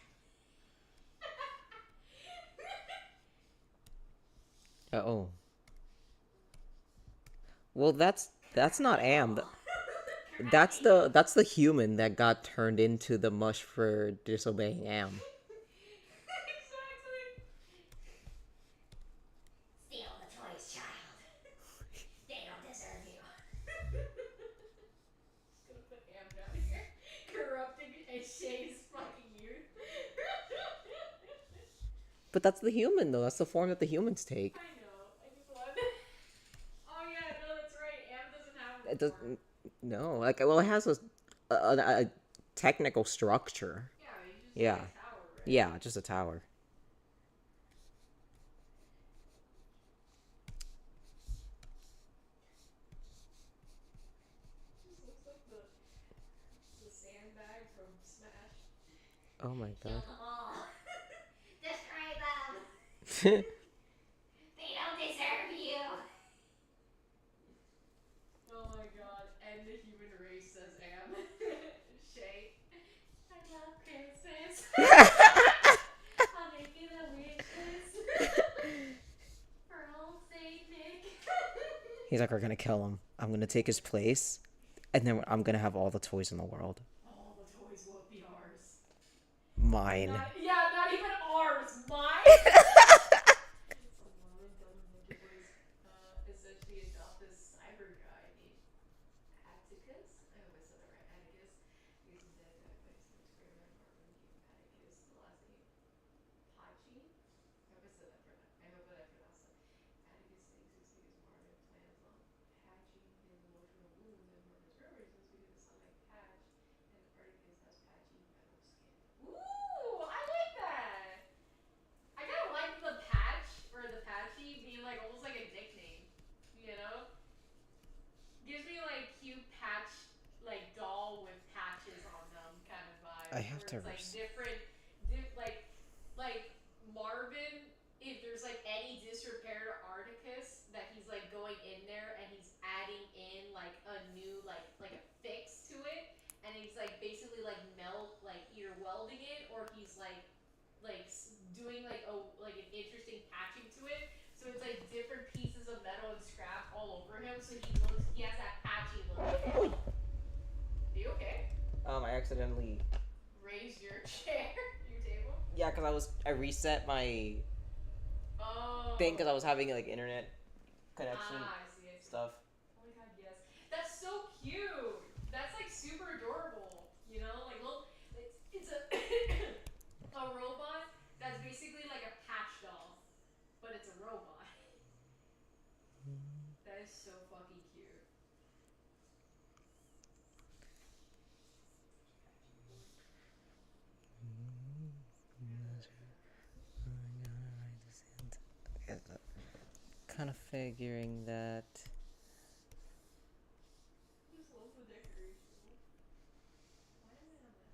[SPEAKER 1] Oh. Well, that's not Am. That's the human that got turned into the mush for disobeying Am.
[SPEAKER 2] Exactly.
[SPEAKER 3] Steal the toys, child. They don't deserve you.
[SPEAKER 2] Just gonna put Am down here. Corrupting Shay's fucking youth.
[SPEAKER 1] But that's the human, though. That's the form that the humans take.
[SPEAKER 2] I know. I just want. Oh yeah, no, that's right. Am doesn't have a
[SPEAKER 1] It
[SPEAKER 2] form.
[SPEAKER 1] doesn't. No, like, well, it has a technical structure.
[SPEAKER 2] Yeah, he's just
[SPEAKER 1] Yeah.
[SPEAKER 2] like a tower, right?
[SPEAKER 1] Yeah, just a tower.
[SPEAKER 2] Just looks like the sandbag from Smash.
[SPEAKER 1] Oh my
[SPEAKER 3] Kill
[SPEAKER 1] god.
[SPEAKER 3] them all. Destroy them. They don't deserve you.
[SPEAKER 2] Oh my god. And the human race says Am. Shay. I love Christmas. I'm making a wish list. For old Saint Nick.
[SPEAKER 1] He's like, we're gonna kill him. I'm gonna take his place, and then I'm gonna have all the toys in the world.
[SPEAKER 2] All the toys will be ours.
[SPEAKER 1] Mine.
[SPEAKER 2] Not even ours. Mine? Some woman told him that it was essentially adopt this cyber guy named Atticus. I hope I said that right. Atticus. He was a dead guy, but he's an experiment. Marvin gave him Atticus. The last name Pachi. I hope I said that right. I hope that I pronounced it. Atticus thinks it's because Marvin plans on patching his emotional wound, and Marvin's memories is because it's not like patch, and Articus has patchy metal skin. Ooh, I like that. I kind of like the patch or the patchy being like almost like a nickname, you know? Gives me like cute patch, like doll with patches on them kind of vibe.
[SPEAKER 1] I have
[SPEAKER 2] where
[SPEAKER 1] to
[SPEAKER 2] it's like different, like Marvin. If there's like any disrepair to Articus, that he's like going in there and he's adding in like a new like a fix to it, and he's like basically like either welding it or he's like doing like an interesting patching to it. So it's like different pieces of metal and scrap all over him. So he has that patchy look. Are you okay?
[SPEAKER 1] I accidentally.
[SPEAKER 2] Raise your chair, your table.
[SPEAKER 1] Yeah, cause I reset my thing because I was having like internet connection
[SPEAKER 2] I see.
[SPEAKER 1] stuff.
[SPEAKER 2] Oh my god, yes. That's so cute. That's like super adorable. You know, like it's a a robot that's basically like a patch doll, but it's a robot. That is so fucking cute.
[SPEAKER 1] kind of figuring that.
[SPEAKER 2] Just love the decoration. Why am I on that?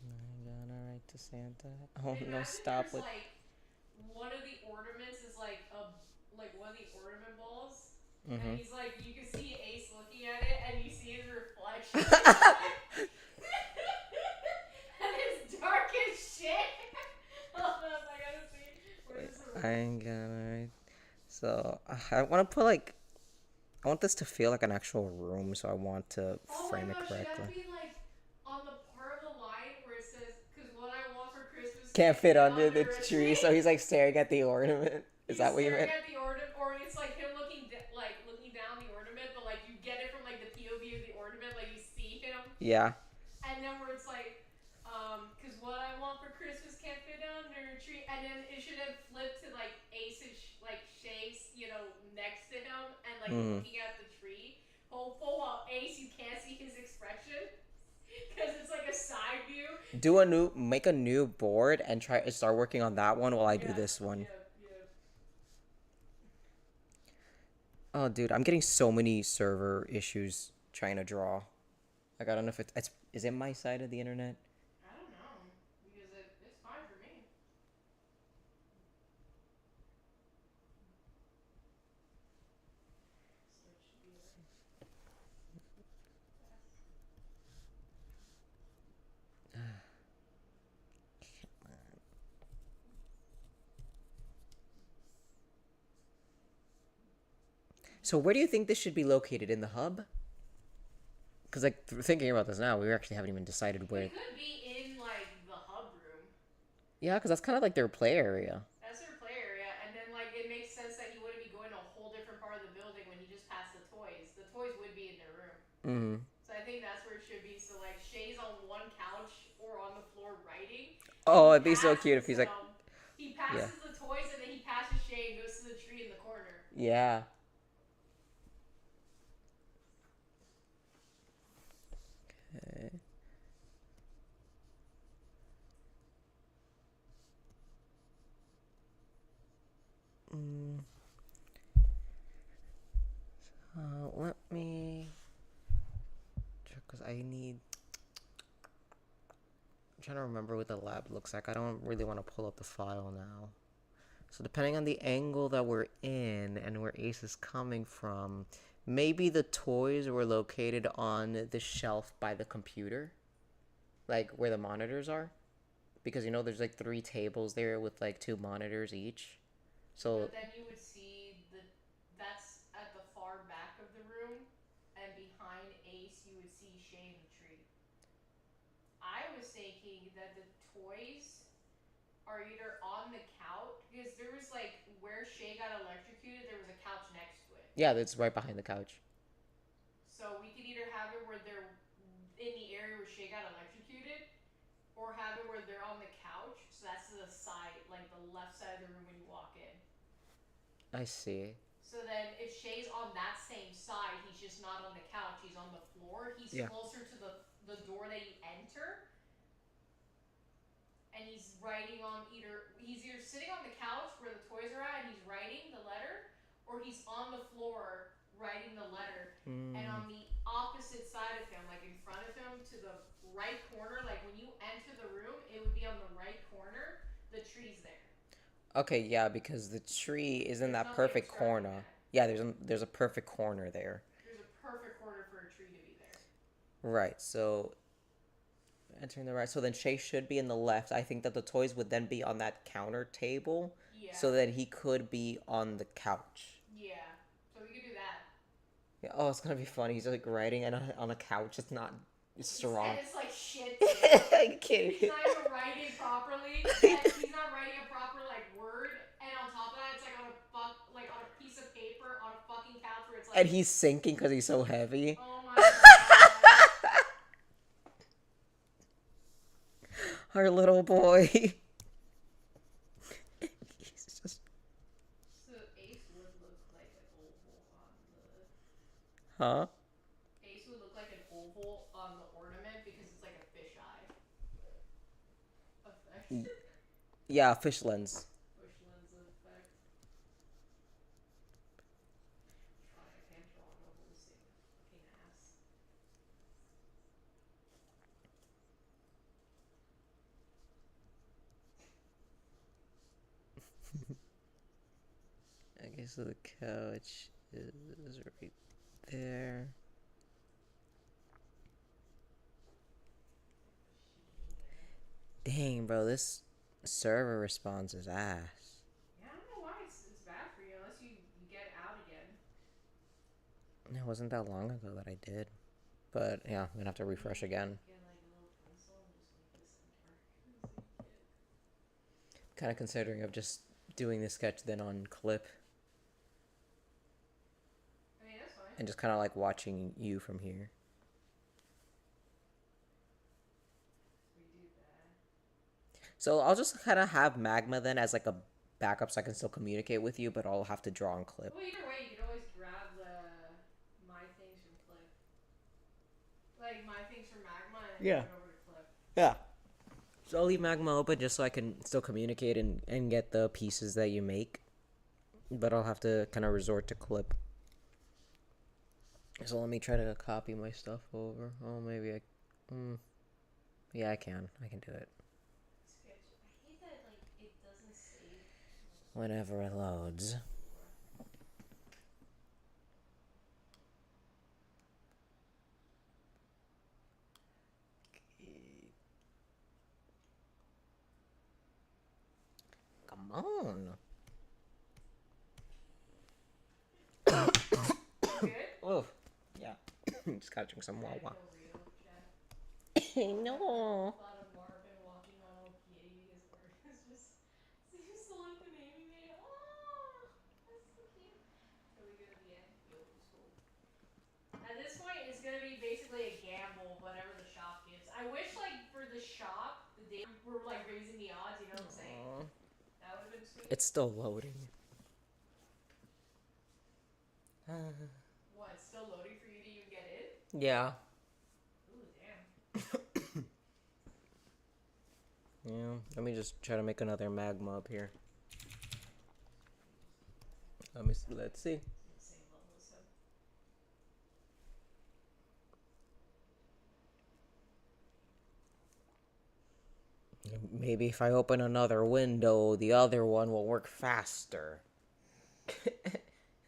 [SPEAKER 2] There we go.
[SPEAKER 1] I'm gonna write to Santa. Oh no!
[SPEAKER 2] Imagine
[SPEAKER 1] Stop
[SPEAKER 2] there's
[SPEAKER 1] with.
[SPEAKER 2] like one of the ornaments is like one of the ornament balls, and
[SPEAKER 1] Mm-hmm.
[SPEAKER 2] he's like you can see Ace looking at it, and you see his reflection, and it's dark as shit. Hold up, I gotta see. Where is the
[SPEAKER 1] I'm gonna write. So I want to put like. I want this to feel like an actual room, so I want to frame it
[SPEAKER 2] should
[SPEAKER 1] correctly.
[SPEAKER 2] that be like on the part of the line where it says, "Cause what I want for Christmas
[SPEAKER 1] Can't fit under the
[SPEAKER 2] a
[SPEAKER 1] tree, so he's like staring at the ornament. Is that what you meant?
[SPEAKER 2] At the ornament, or it's like him looking looking down the ornament, but like you get it from like the POV of the ornament, like you see him,
[SPEAKER 1] Yeah.
[SPEAKER 2] and then where it's like, cause what I want for Christmas can't fit under a tree, and then it should have flipped to like Ace's Shay's, next to him and like looking at the tree. Hopeful while Ace, you can't see his expression, cause it's like a side view.
[SPEAKER 1] Make a new board and start working on that one while I do this one.
[SPEAKER 2] Yeah.
[SPEAKER 1] Oh, dude, I'm getting so many server issues trying to draw. Like, I don't know if is it my side of the internet?
[SPEAKER 2] I don't know, because it's fine for me. So it should be like
[SPEAKER 1] So where do you think this should be located? In the hub? Because, like, thinking about this now, we actually haven't even decided where.
[SPEAKER 2] It could be in like the hub room.
[SPEAKER 1] Yeah, because that's kind of like their play area.
[SPEAKER 2] That's their play area, and then like it makes sense that he wouldn't be going to a whole different part of the building when he just passed the toys. The toys would be in their room.
[SPEAKER 1] Mm-hmm.
[SPEAKER 2] So I think that's where it should be. So like Shay's on one couch or on the floor writing.
[SPEAKER 1] Oh, it'd be so cute if he's like.
[SPEAKER 2] He passes the toys and then he passes Shay and goes to the tree in the corner.
[SPEAKER 1] Yeah. Okay. Let me check because I need. I'm trying to remember what the lab looks like. I don't really want to pull up the file now. So depending on the angle that we're in and where Ace is coming from, maybe the toys were located on the shelf by the computer, like where the monitors are, because there's like 3 tables there with like 2 monitors each. So
[SPEAKER 2] But then you would see that's at the far back of the room, and behind Ace you would see Shay in the tree. I was thinking that the toys are either on the couch, because there was like where Shay got electrocuted, there was a couch next to it.
[SPEAKER 1] yeah, it's right behind the couch.
[SPEAKER 2] So we could either have it where they're in the area where Shay got electrocuted, or have it where they're on the couch. So that's the side, like the left side of the room when you walk in.
[SPEAKER 1] I see.
[SPEAKER 2] So then if Shay's on that same side, he's just not on the couch, he's on the floor. He's closer to the door that you enter. And he's writing on he's either sitting on the couch where the toys are at and he's writing the letter, or he's on the floor writing the letter. And on the opposite side of him, like in front of him to the right corner, like when you enter the room, it would be on the right corner, the tree's there.
[SPEAKER 1] Okay, yeah, because the tree is in that perfect corner. Yeah, there's a perfect corner there.
[SPEAKER 2] There's a perfect corner for a tree to be there.
[SPEAKER 1] Right, so entering the right. So then Shay should be in the left. I think that the toys would then be on that counter table.
[SPEAKER 2] Yeah.
[SPEAKER 1] So that he could be on the couch.
[SPEAKER 2] Yeah. So we could do that.
[SPEAKER 1] Yeah, oh, it's gonna be funny. He's like writing on a couch. It's not strong.
[SPEAKER 2] And it's like shit.
[SPEAKER 1] I'm kidding.
[SPEAKER 2] He's not even writing properly. And he's not writing a proper word. And on top of that, it's like on a piece of paper on a fucking couch where it's like.
[SPEAKER 1] And he's sinking because he's so heavy.
[SPEAKER 2] Oh my god.
[SPEAKER 1] Our little boy. He's just.
[SPEAKER 2] So Ace would look like an oval on the.
[SPEAKER 1] Huh?
[SPEAKER 2] Ace would look like an oval on the ornament because it's like a fisheye.
[SPEAKER 1] Yeah, fish lens.
[SPEAKER 2] Push lens effect. Fuck, I can't draw no whole fucking ass.
[SPEAKER 1] Okay, so the couch is right there. Dang, bro, this server response is ass.
[SPEAKER 2] Yeah, I don't know why it's bad for you unless you get out again.
[SPEAKER 1] It wasn't that long ago that I did. But yeah, I'm gonna have to refresh again.
[SPEAKER 2] Get like a little pencil and just make this in dark so you can't.
[SPEAKER 1] Kind of considering of just doing the sketch then on clip
[SPEAKER 2] I mean, that's fine.
[SPEAKER 1] and just kind of like watching you from here.
[SPEAKER 2] We do that.
[SPEAKER 1] So I'll just kind of have Magma then as like a backup so I can still communicate with you, but I'll have to draw on clip.
[SPEAKER 2] Well, either way, you can always grab my things from Clip. Like my things from Magma and
[SPEAKER 1] Yeah.
[SPEAKER 2] move it over to Clip.
[SPEAKER 1] Yeah. So I'll leave Magma open just so I can still communicate and get the pieces that you make. But I'll have to kind of resort to clip. So let me try to copy my stuff over. Oh, maybe I... Yeah, I can. I can do it.
[SPEAKER 2] Sketch. I hate that like it doesn't save.
[SPEAKER 1] Whenever it loads. Come on.
[SPEAKER 2] Good?
[SPEAKER 1] Oh, yeah. Just gotta drink some Wawa.
[SPEAKER 2] No real chat.
[SPEAKER 1] No.
[SPEAKER 2] Thought of Marvin walking on Aiecd because Marvin is just seems to like the name he made. Oh, that's so cute. So we're gonna be at Yogi School. At this point, it's gonna be basically a gamble, whatever the shop gives. I wish, like, for the shop, they were like raising the odds. You know what I'm saying? That would have been sweet.
[SPEAKER 1] It's still loading.
[SPEAKER 2] What? It's still loading for you to even get in?
[SPEAKER 1] Yeah.
[SPEAKER 2] Ooh, damn.
[SPEAKER 1] Yeah. Let me just try to make another magma up here. Let's see.
[SPEAKER 2] Same level as him.
[SPEAKER 1] Maybe if I open another window, the other one will work faster.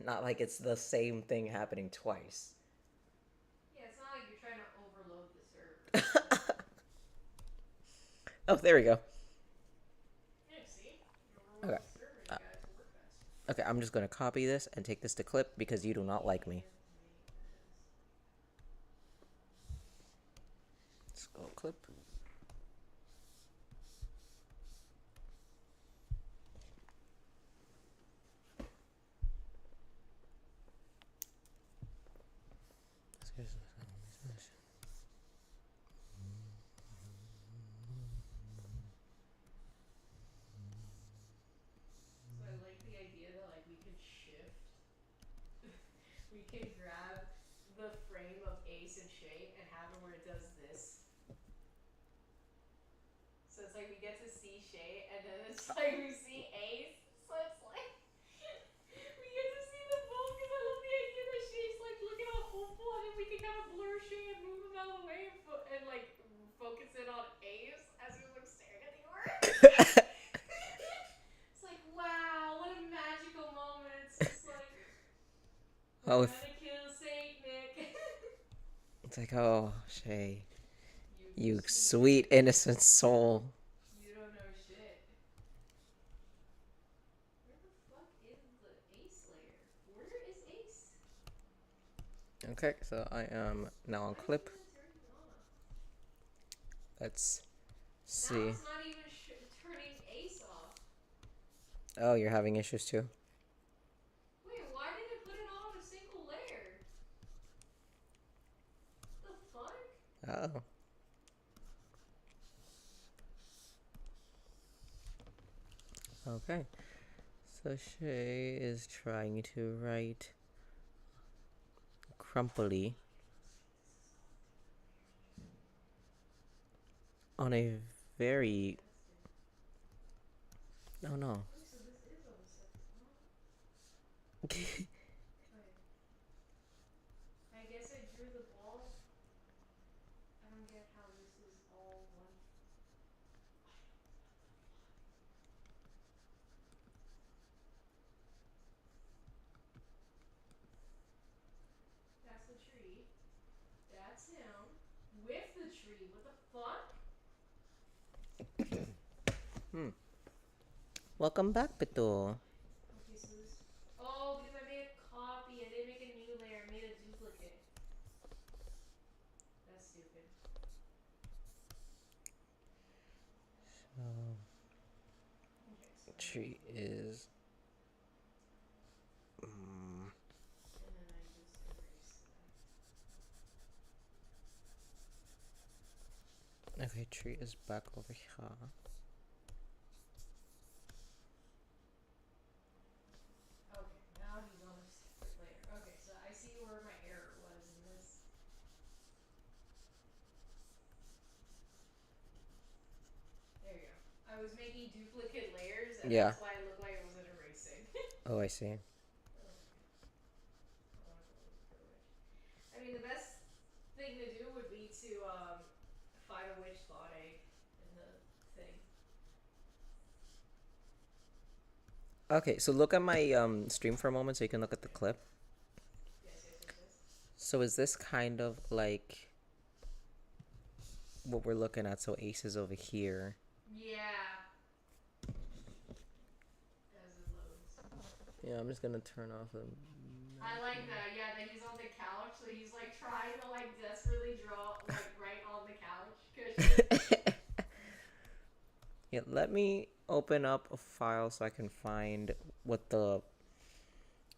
[SPEAKER 1] Not like it's the same thing happening twice.
[SPEAKER 2] Yeah, it's not like you're trying to overload the server.
[SPEAKER 1] Oh, there we go.
[SPEAKER 2] Yeah, see? You overload the server, you got it to work fast.
[SPEAKER 1] Okay, I'm just gonna copy this and take this to clip because you do not like me. Let's go clip.
[SPEAKER 2] So I like the idea that like we could shift. We can grab the frame of Ace and Shay and have it where it does this. So it's like we get to see Shay and then it's like we see Ace. So it's like we get to see them both because I love the idea that Shay's like looking all hopeful and then we can kind of blur Shay and move him out of the way and like focus in on Ace as he's like staring at the orb. It's like, wow, what a magical moment. It's just like,
[SPEAKER 1] Oh,
[SPEAKER 2] we're gonna kill Saint Nick.
[SPEAKER 1] it's like, oh, Shay, you sweet innocent soul.
[SPEAKER 2] You don't know shit. Where the fuck is the Ace layer? Where is Ace?
[SPEAKER 1] Okay, so I am now on clip.
[SPEAKER 2] It's already on.
[SPEAKER 1] Let's
[SPEAKER 2] Now
[SPEAKER 1] see.
[SPEAKER 2] it's not even turning Ace off.
[SPEAKER 1] Oh, you're having issues too?
[SPEAKER 2] Wait, why did it put it on a single layer? The fuck?
[SPEAKER 1] Oh. Okay. So Shay is trying to write crumply on a very No, no.
[SPEAKER 2] Wait, so this is all separate. Wait. I guess I drew the ball. I don't get how this is all one. That's the tree. That's him. With the tree. What the fuck?
[SPEAKER 1] Welcome back, Pito.
[SPEAKER 2] Okay, so this. Oh, because I made a copy. I didn't make a new layer. I made a duplicate. That's stupid.
[SPEAKER 1] So,
[SPEAKER 2] Okay, so
[SPEAKER 1] tree is.
[SPEAKER 2] and then I just erase that.
[SPEAKER 1] Okay, tree is back over here.
[SPEAKER 2] Okay, now he's on a separate layer. Okay, so I see where my error was in this. There you go. I was making duplicate layers, and
[SPEAKER 1] Yeah.
[SPEAKER 2] that's why it looked like it wasn't erasing.
[SPEAKER 1] Oh, I see.
[SPEAKER 2] I mean, the best thing to do would be to find a witch thought egg in the thing.
[SPEAKER 1] Okay, so look at my stream for a moment so you can look at the clip.
[SPEAKER 2] Yes.
[SPEAKER 1] So is this kind of like what we're looking at? So Ace is over here.
[SPEAKER 2] Yeah. As it loads.
[SPEAKER 1] Yeah, I'm just gonna turn off the.
[SPEAKER 2] I like that. Yeah, that he's on the couch, so he's like trying to like desperately draw like right on the couch cushion.
[SPEAKER 1] Yeah, let me open up a file so I can find what the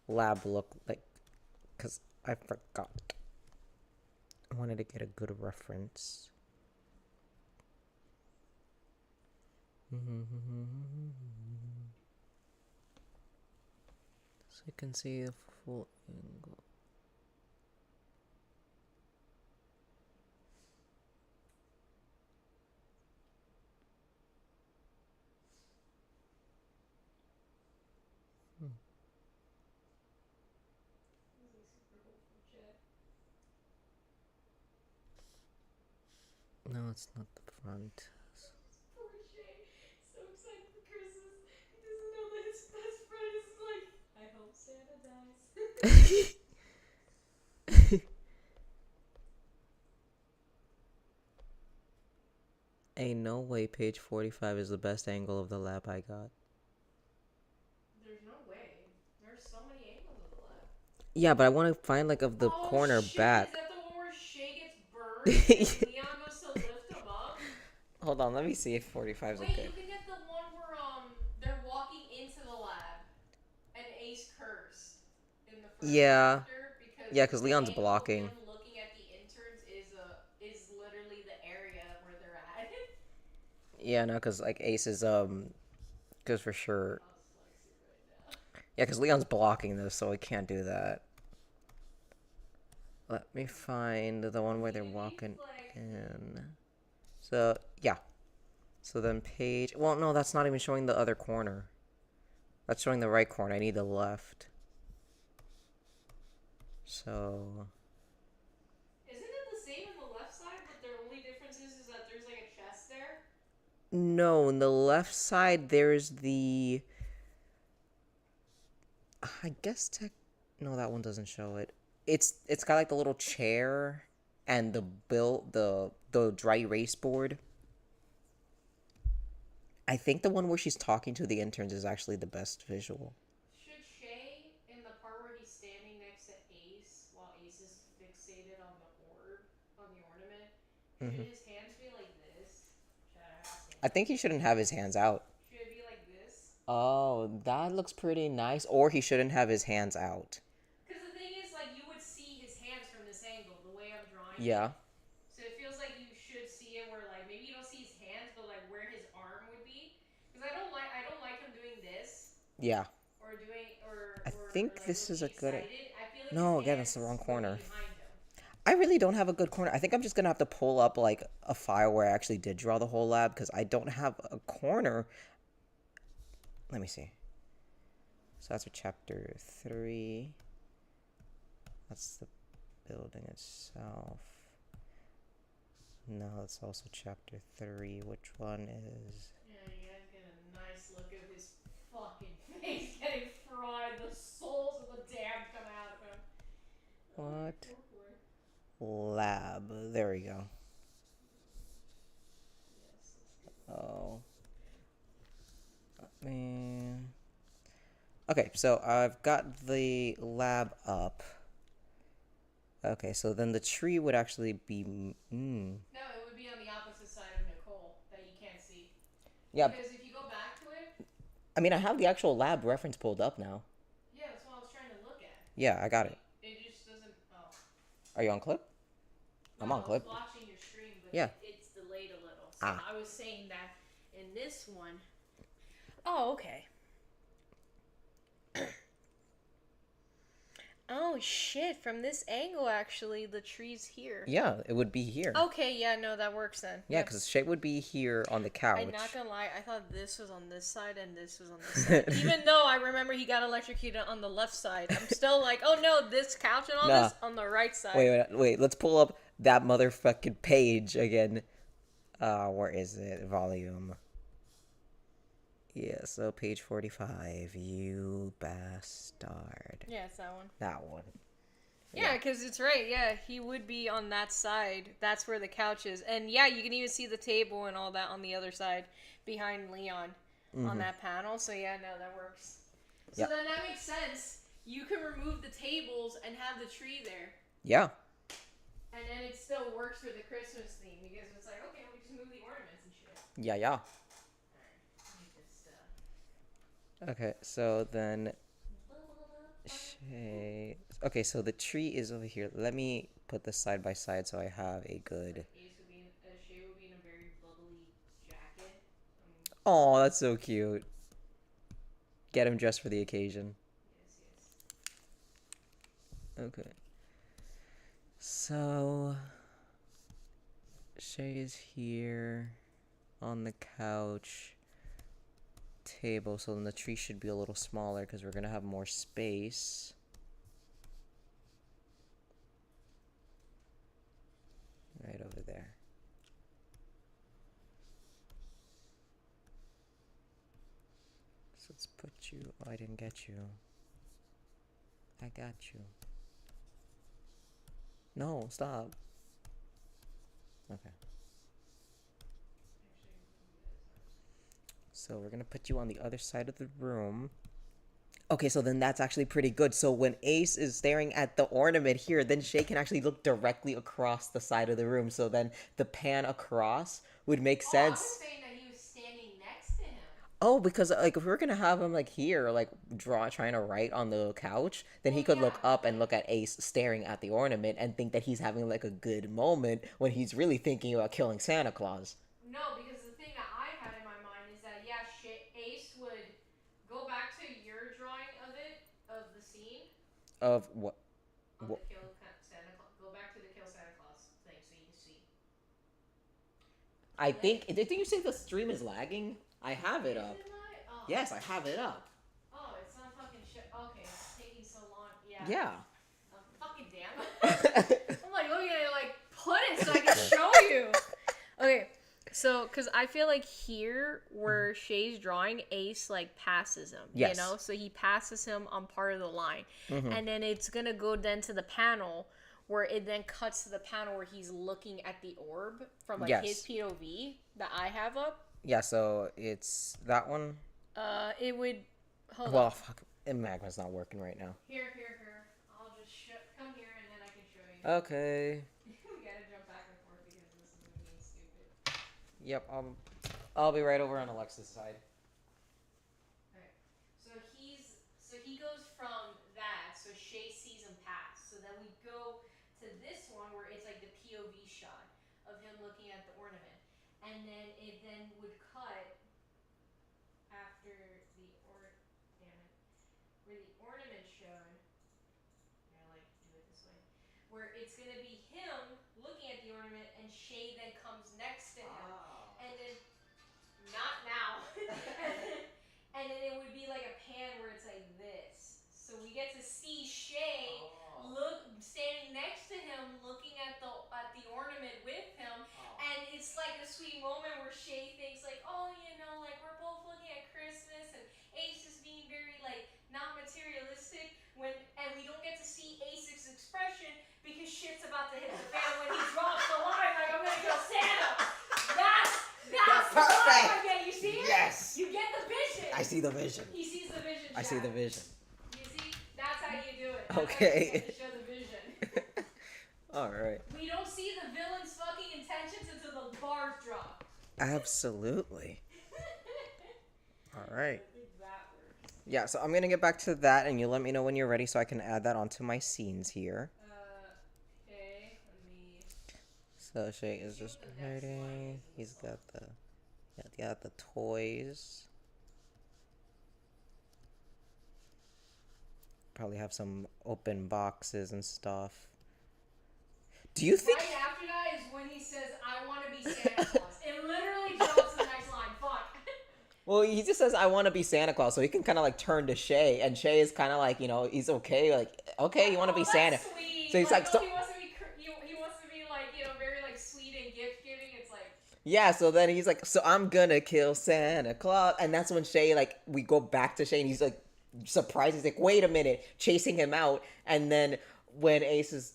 [SPEAKER 1] lab looked like, because I forgot. I wanted to get a good reference. So you can see the full angle. No, it's not the front.
[SPEAKER 2] Poor Shay. So excited for Christmas. He doesn't know that his best friend is like, I hope Santa dies.
[SPEAKER 1] Ain't no way page 45 is the best angle of the lab I got.
[SPEAKER 2] There's no way. There's so many angles of the lab.
[SPEAKER 1] Yeah, but I want to find like of the corner
[SPEAKER 2] shit.
[SPEAKER 1] back.
[SPEAKER 2] Is that the one where Shay gets burned and Leon goes to lift him up?
[SPEAKER 1] Hold on, let me see if 45 is
[SPEAKER 2] Wait,
[SPEAKER 1] okay.
[SPEAKER 2] you can get the one where they're walking into the lab and Ace cursed in the first chapter because
[SPEAKER 1] because Leon's
[SPEAKER 2] the angle
[SPEAKER 1] blocking.
[SPEAKER 2] of him looking at the interns is literally the area where they're at.
[SPEAKER 1] Yeah, no, because like Ace is because for sure. Yeah, because Leon's blocking this, so I can't do that. Let me find the one where they're walking in. So, yeah. So then page... Well, no, that's not even showing the other corner. That's showing the right corner. I need the left. So...
[SPEAKER 2] Isn't it the same on the left side, but the only difference is that there's like a chest there?
[SPEAKER 1] No, on the left side, there's the... I guess no, that one doesn't show it. It's got like the little chair and the dry erase board. I think the one where she's talking to the interns is actually the best visual.
[SPEAKER 2] Should Shay, in the part where he's standing next to Ace, while Ace is fixated on the orb, on the ornament, should his hands be like this?
[SPEAKER 1] I think he shouldn't have his hands out.
[SPEAKER 2] Should it be like this?
[SPEAKER 1] Oh, that looks pretty nice. Or he shouldn't have his hands out.
[SPEAKER 2] Because the thing is, like, you would see his hands from this angle, the way I'm drawing
[SPEAKER 1] Yeah.
[SPEAKER 2] it. So it feels like you should see it where, like, maybe you don't see his hands, but, like, where his arm would be. Because I don't like him doing this.
[SPEAKER 1] Yeah.
[SPEAKER 2] Or doing,
[SPEAKER 1] I think
[SPEAKER 2] like,
[SPEAKER 1] this is a good...
[SPEAKER 2] I feel like
[SPEAKER 1] No,
[SPEAKER 2] his
[SPEAKER 1] again, it's the
[SPEAKER 2] hands
[SPEAKER 1] wrong
[SPEAKER 2] would
[SPEAKER 1] corner.
[SPEAKER 2] be behind him.
[SPEAKER 1] I really don't have a good corner. I think I'm just gonna have to pull up like a file where I actually did draw the whole lab because I don't have a corner. let me see. So that's for chapter 3. That's the building itself. No, that's also chapter 3. Which one is?
[SPEAKER 2] Yeah, you guys get a nice look of his fucking face getting fried. The souls of the damned come out of him.
[SPEAKER 1] What?
[SPEAKER 2] Go for it.
[SPEAKER 1] Lab. There we go.
[SPEAKER 2] Yes, that's good.
[SPEAKER 1] Oh. Man. Okay, so I've got the lab up. Okay, so then the tree would actually be.
[SPEAKER 2] No, it would be on the opposite side of Nicole that you can't see.
[SPEAKER 1] Yeah.
[SPEAKER 2] Because if you go back to it.
[SPEAKER 1] I mean, I have the actual lab reference pulled up now.
[SPEAKER 2] Yeah, that's what I was trying to look at.
[SPEAKER 1] Yeah, I got it.
[SPEAKER 2] It just doesn't. Oh.
[SPEAKER 1] Are you on clip? I'm on clip.
[SPEAKER 2] I was watching your stream, but
[SPEAKER 1] Yeah.
[SPEAKER 2] it's delayed a little. So I was saying that in this one. Oh, okay. Oh shit! From this angle, actually, the tree's here.
[SPEAKER 1] Yeah, it would be here.
[SPEAKER 2] Okay, yeah, no, that works then.
[SPEAKER 1] Yeah, because Shay would be here on the couch.
[SPEAKER 2] I'm not gonna lie, I thought this was on this side and this was on this side. Even though I remember he got electrocuted on the left side, I'm still like, oh no, this couch and all this on the right side.
[SPEAKER 1] Wait, let's pull up that motherfucking page again. Where is it? Volume. Yeah, so page 45. You bastard.
[SPEAKER 2] Yeah, it's that one.
[SPEAKER 1] That one.
[SPEAKER 2] Yeah, because it's right. Yeah, he would be on that side. That's where the couch is. And yeah, you can even see the table and all that on the other side behind Leon on that panel. So yeah, no, that works. So then that makes sense. You can remove the tables and have the tree there.
[SPEAKER 1] Yeah.
[SPEAKER 2] And then it still works for the Christmas theme because it's like, okay, we just move the ornaments and shit.
[SPEAKER 1] Yeah.
[SPEAKER 2] Alright, let me just,
[SPEAKER 1] Okay, so then Shay. Okay, so the tree is over here. Let me put this side by side so I have a good.
[SPEAKER 2] Shay would be in a very bubbly jacket.
[SPEAKER 1] Oh, that's so cute. Get him just for the occasion.
[SPEAKER 2] Yes.
[SPEAKER 1] Okay. So Shay is here on the couch. Table, so then the tree should be a little smaller because we're gonna have more space. Right over there. So let's put you. Oh, I didn't get you. I got you. No, stop. Okay. So we're gonna put you on the other side of the room. Okay, so then that's actually pretty good. So when Ace is staring at the ornament here, then Shay can actually look directly across the side of the room. So then the pan across would make sense.
[SPEAKER 2] I was saying that he was standing next to him.
[SPEAKER 1] Oh, because like if we were gonna have him like here, like trying to write on the couch, then he could look up and look at Ace staring at the ornament and think that he's having like a good moment when he's really thinking about killing Santa Claus.
[SPEAKER 2] No, because the thing that I had in my mind is that Ace would go back to your drawing of it, of the scene.
[SPEAKER 1] Of what?
[SPEAKER 2] Of the kill Santa Claus. Go back to the kill Santa Claus thing so you can see.
[SPEAKER 1] I think. Did you say the stream is lagging? I have it up.
[SPEAKER 2] Oh.
[SPEAKER 1] Yes, I have it up.
[SPEAKER 2] Oh, it's not fucking shit. Okay, it's taking so long. Yeah.
[SPEAKER 1] Yeah.
[SPEAKER 2] Fucking damn. I'm like, let me like put it so I can show you. Okay, so because I feel like here where Shay's drawing, Ace like passes him.
[SPEAKER 1] Yes.
[SPEAKER 2] You know, so he passes him on part of the line, and then it's gonna go then to the panel where it then cuts to the panel where he's looking at the orb from like his POV that I have up.
[SPEAKER 1] Yeah, so it's that one.
[SPEAKER 2] It would. Hold
[SPEAKER 1] Well,
[SPEAKER 2] on.
[SPEAKER 1] fuck. Magma's not working right now.
[SPEAKER 2] Here. I'll just come here and then I can show you.
[SPEAKER 1] Okay.
[SPEAKER 2] We gotta jump back and forth because this is being stupid.
[SPEAKER 1] Yep. I'll be right over on Alexa's side.
[SPEAKER 2] Alright. So he goes from that, so Shay sees him pass. So then we go to this one where it's like the POV shot of him looking at the ornament. And then it then would cut after the where the ornament showed. I'm gonna like do it this way. Where it's gonna be him looking at the ornament and Shay then comes next to him. And then not now. and then it would that hits the fan when he drops the line like I'm gonna kill Santa. That's the
[SPEAKER 1] perfect.
[SPEAKER 2] line I get. You see it?
[SPEAKER 1] Yes.
[SPEAKER 2] You get the vision.
[SPEAKER 1] I see the vision.
[SPEAKER 2] He sees the vision.
[SPEAKER 1] I see the vision.
[SPEAKER 2] You see? That's how you do it. That's
[SPEAKER 1] Okay.
[SPEAKER 2] How you show the vision.
[SPEAKER 1] All right.
[SPEAKER 2] We don't see the villain's fucking intentions until the bars drop.
[SPEAKER 1] Absolutely. All right.
[SPEAKER 2] I think that works.
[SPEAKER 1] Yeah, so I'm gonna get back to that, and you let me know when you're ready, so I can add that onto my scenes here.
[SPEAKER 2] Okay. Let me.
[SPEAKER 1] So Shay is just writing. He's got the toys. Probably have some open boxes and stuff. Do you think?
[SPEAKER 2] Right after that is when he says, "I want to be Santa Claus." It literally drops the next line. Fuck.
[SPEAKER 1] Well, he just says, "I want to be Santa Claus," so he can kind of like turn to Shay, and Shay is kind of like, he's okay, like, okay, you want to be
[SPEAKER 2] that's
[SPEAKER 1] Santa.
[SPEAKER 2] Sweet.
[SPEAKER 1] So he's like, so.
[SPEAKER 2] He wants to be, he wants to be like, very like sweet and gift giving. It's like.
[SPEAKER 1] Yeah, so then he's like, so I'm gonna kill Santa Claus, and that's when Shay, like, we go back to Shay, and he's like surprised. He's like, wait a minute, chasing him out, and then. When Ace is,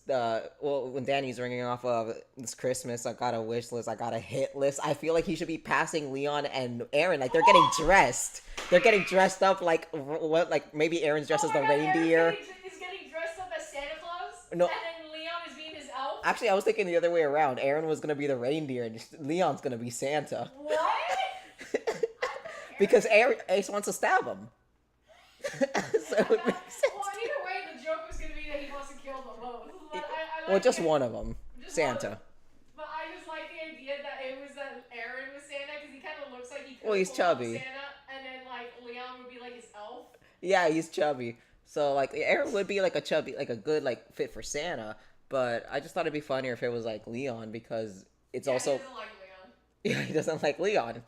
[SPEAKER 1] when Danny's ringing off of this Christmas, I got a wish list, I got a hit list. I feel like he should be passing Leon and Aaron, like they're getting dressed. They're getting dressed up like what? Like maybe Aaron's dressed as the reindeer.
[SPEAKER 2] He's getting dressed up as Santa Claus.
[SPEAKER 1] No.
[SPEAKER 2] And then Leon is being his elf.
[SPEAKER 1] Actually, I was thinking the other way around. Aaron was gonna be the reindeer, and Leon's gonna be Santa.
[SPEAKER 2] What?
[SPEAKER 1] Because Ace wants to stab him. So it would make sense.
[SPEAKER 2] Well, either way, the joke was gonna be that he wants to kill them both. But I
[SPEAKER 1] Well,
[SPEAKER 2] like
[SPEAKER 1] just
[SPEAKER 2] it.
[SPEAKER 1] one of them,
[SPEAKER 2] Just
[SPEAKER 1] Santa.
[SPEAKER 2] one. But I just like the idea that it was that Aaron was Santa because he kind of looks like he could
[SPEAKER 1] Well, he's
[SPEAKER 2] pull off
[SPEAKER 1] chubby.
[SPEAKER 2] Santa, and then like Leon would be like his elf.
[SPEAKER 1] Yeah, he's chubby. So like Aaron would be like a chubby, like a good like fit for Santa. But I just thought it'd be funnier if it was like Leon because it's also.
[SPEAKER 2] He doesn't like Leon.
[SPEAKER 1] Yeah, he doesn't like Leon.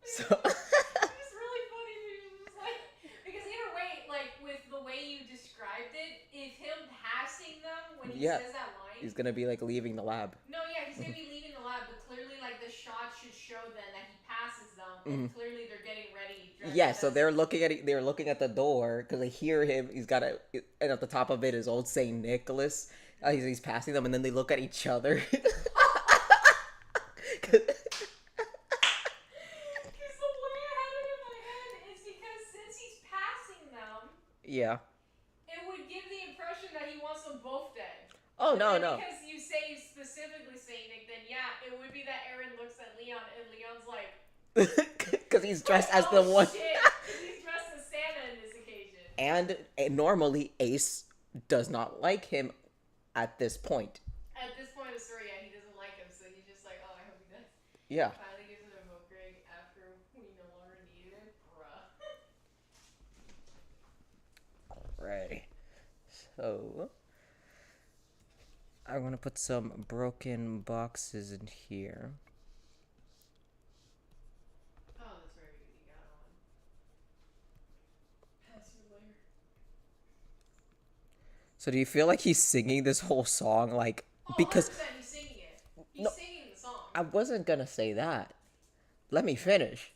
[SPEAKER 1] So.
[SPEAKER 2] It's really funny to me, just like because either way, like with the way you described it, if him passing them when he says that line,
[SPEAKER 1] he's gonna be like leaving the lab.
[SPEAKER 2] No, yeah, he's gonna be leaving the lab, but clearly like the shot should show then that he passes them, and clearly they're getting ready.
[SPEAKER 1] Yeah, so they're looking at the door because they hear him. He's got and at the top of it is old Saint Nicholas. He's passing them, and then they look at each other. Yeah.
[SPEAKER 2] It would give the impression that he wants them both dead.
[SPEAKER 1] Oh, no.
[SPEAKER 2] Because you say specifically Saint Nick, then yeah, it would be that Aaron looks at Leon and Leon's like...
[SPEAKER 1] Because he's dressed as the one...
[SPEAKER 2] Shit. He's dressed as Santa in this occasion.
[SPEAKER 1] And normally Ace does not like him at this point.
[SPEAKER 2] At this point of the story, yeah, he doesn't like him, so he's just like, oh, I hope he does.
[SPEAKER 1] Yeah.
[SPEAKER 2] Finally gives him a milk Greg after we no longer needed it. Bruh.
[SPEAKER 1] Alright. So... I want to put some broken boxes in here.
[SPEAKER 2] Oh, that's right, because you got on. Pass your layer.
[SPEAKER 1] So do you feel like he's singing this whole song? Like,
[SPEAKER 2] Oh,
[SPEAKER 1] because...
[SPEAKER 2] 100% he's singing it. He's
[SPEAKER 1] No.
[SPEAKER 2] singing the song.
[SPEAKER 1] I wasn't gonna say that. Let me finish.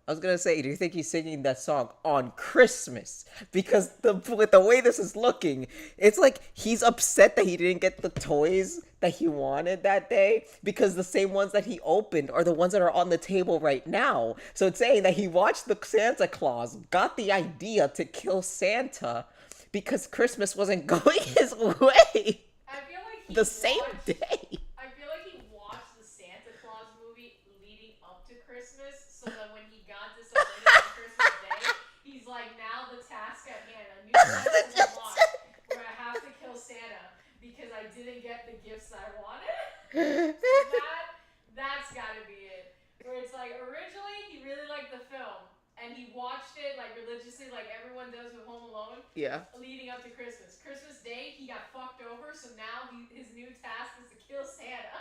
[SPEAKER 1] I was gonna say, do you think he's singing that song on Christmas? Because with the way this is looking, it's like he's upset that he didn't get the toys that he wanted that day because the same ones that he opened are the ones that are on the table right now. So it's saying that he watched the Santa Claus, got the idea to kill Santa because Christmas wasn't going his way
[SPEAKER 2] I feel like he
[SPEAKER 1] the same
[SPEAKER 2] watched-
[SPEAKER 1] day.
[SPEAKER 2] I feel like he watched the Santa Claus movie leading up to Christmas, so that when he got to celebrate on Christmas Day, he's like, now the task at hand, a new task is unlocked, where I have to kill Santa because I didn't get the gifts I wanted. That's gotta be it. Where it's like, originally he really liked the film, and he watched it like religiously, like everyone does with Home Alone.
[SPEAKER 1] Yeah.
[SPEAKER 2] Leading up to Christmas. Christmas Day, he got fucked over, so now his new task is to kill Santa.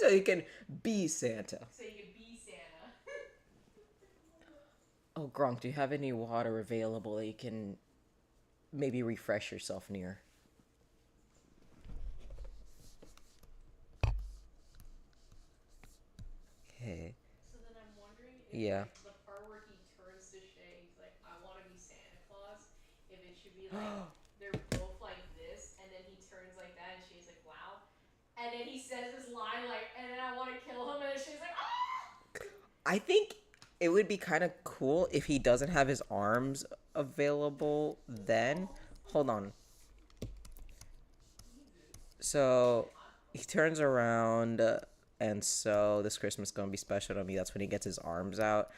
[SPEAKER 1] So he can be Santa.
[SPEAKER 2] So you can be Santa.
[SPEAKER 1] Oh, Gronk, do you have any water available that you can maybe refresh yourself near? Okay.
[SPEAKER 2] So then I'm wondering if
[SPEAKER 1] Yeah.
[SPEAKER 2] like, the part where he turns to Shay, he's like, I want to be Santa Claus, if it should be like, they're both like this, and then he turns like that, and Shay's like, wow. and then he says this line like, and then I want to kill him, and then she's like, ah!
[SPEAKER 1] I think it would be kind of cool if he doesn't have his arms available then. Hold on. So he turns around, and so this Christmas gonna be special to me. That's when he gets his arms out.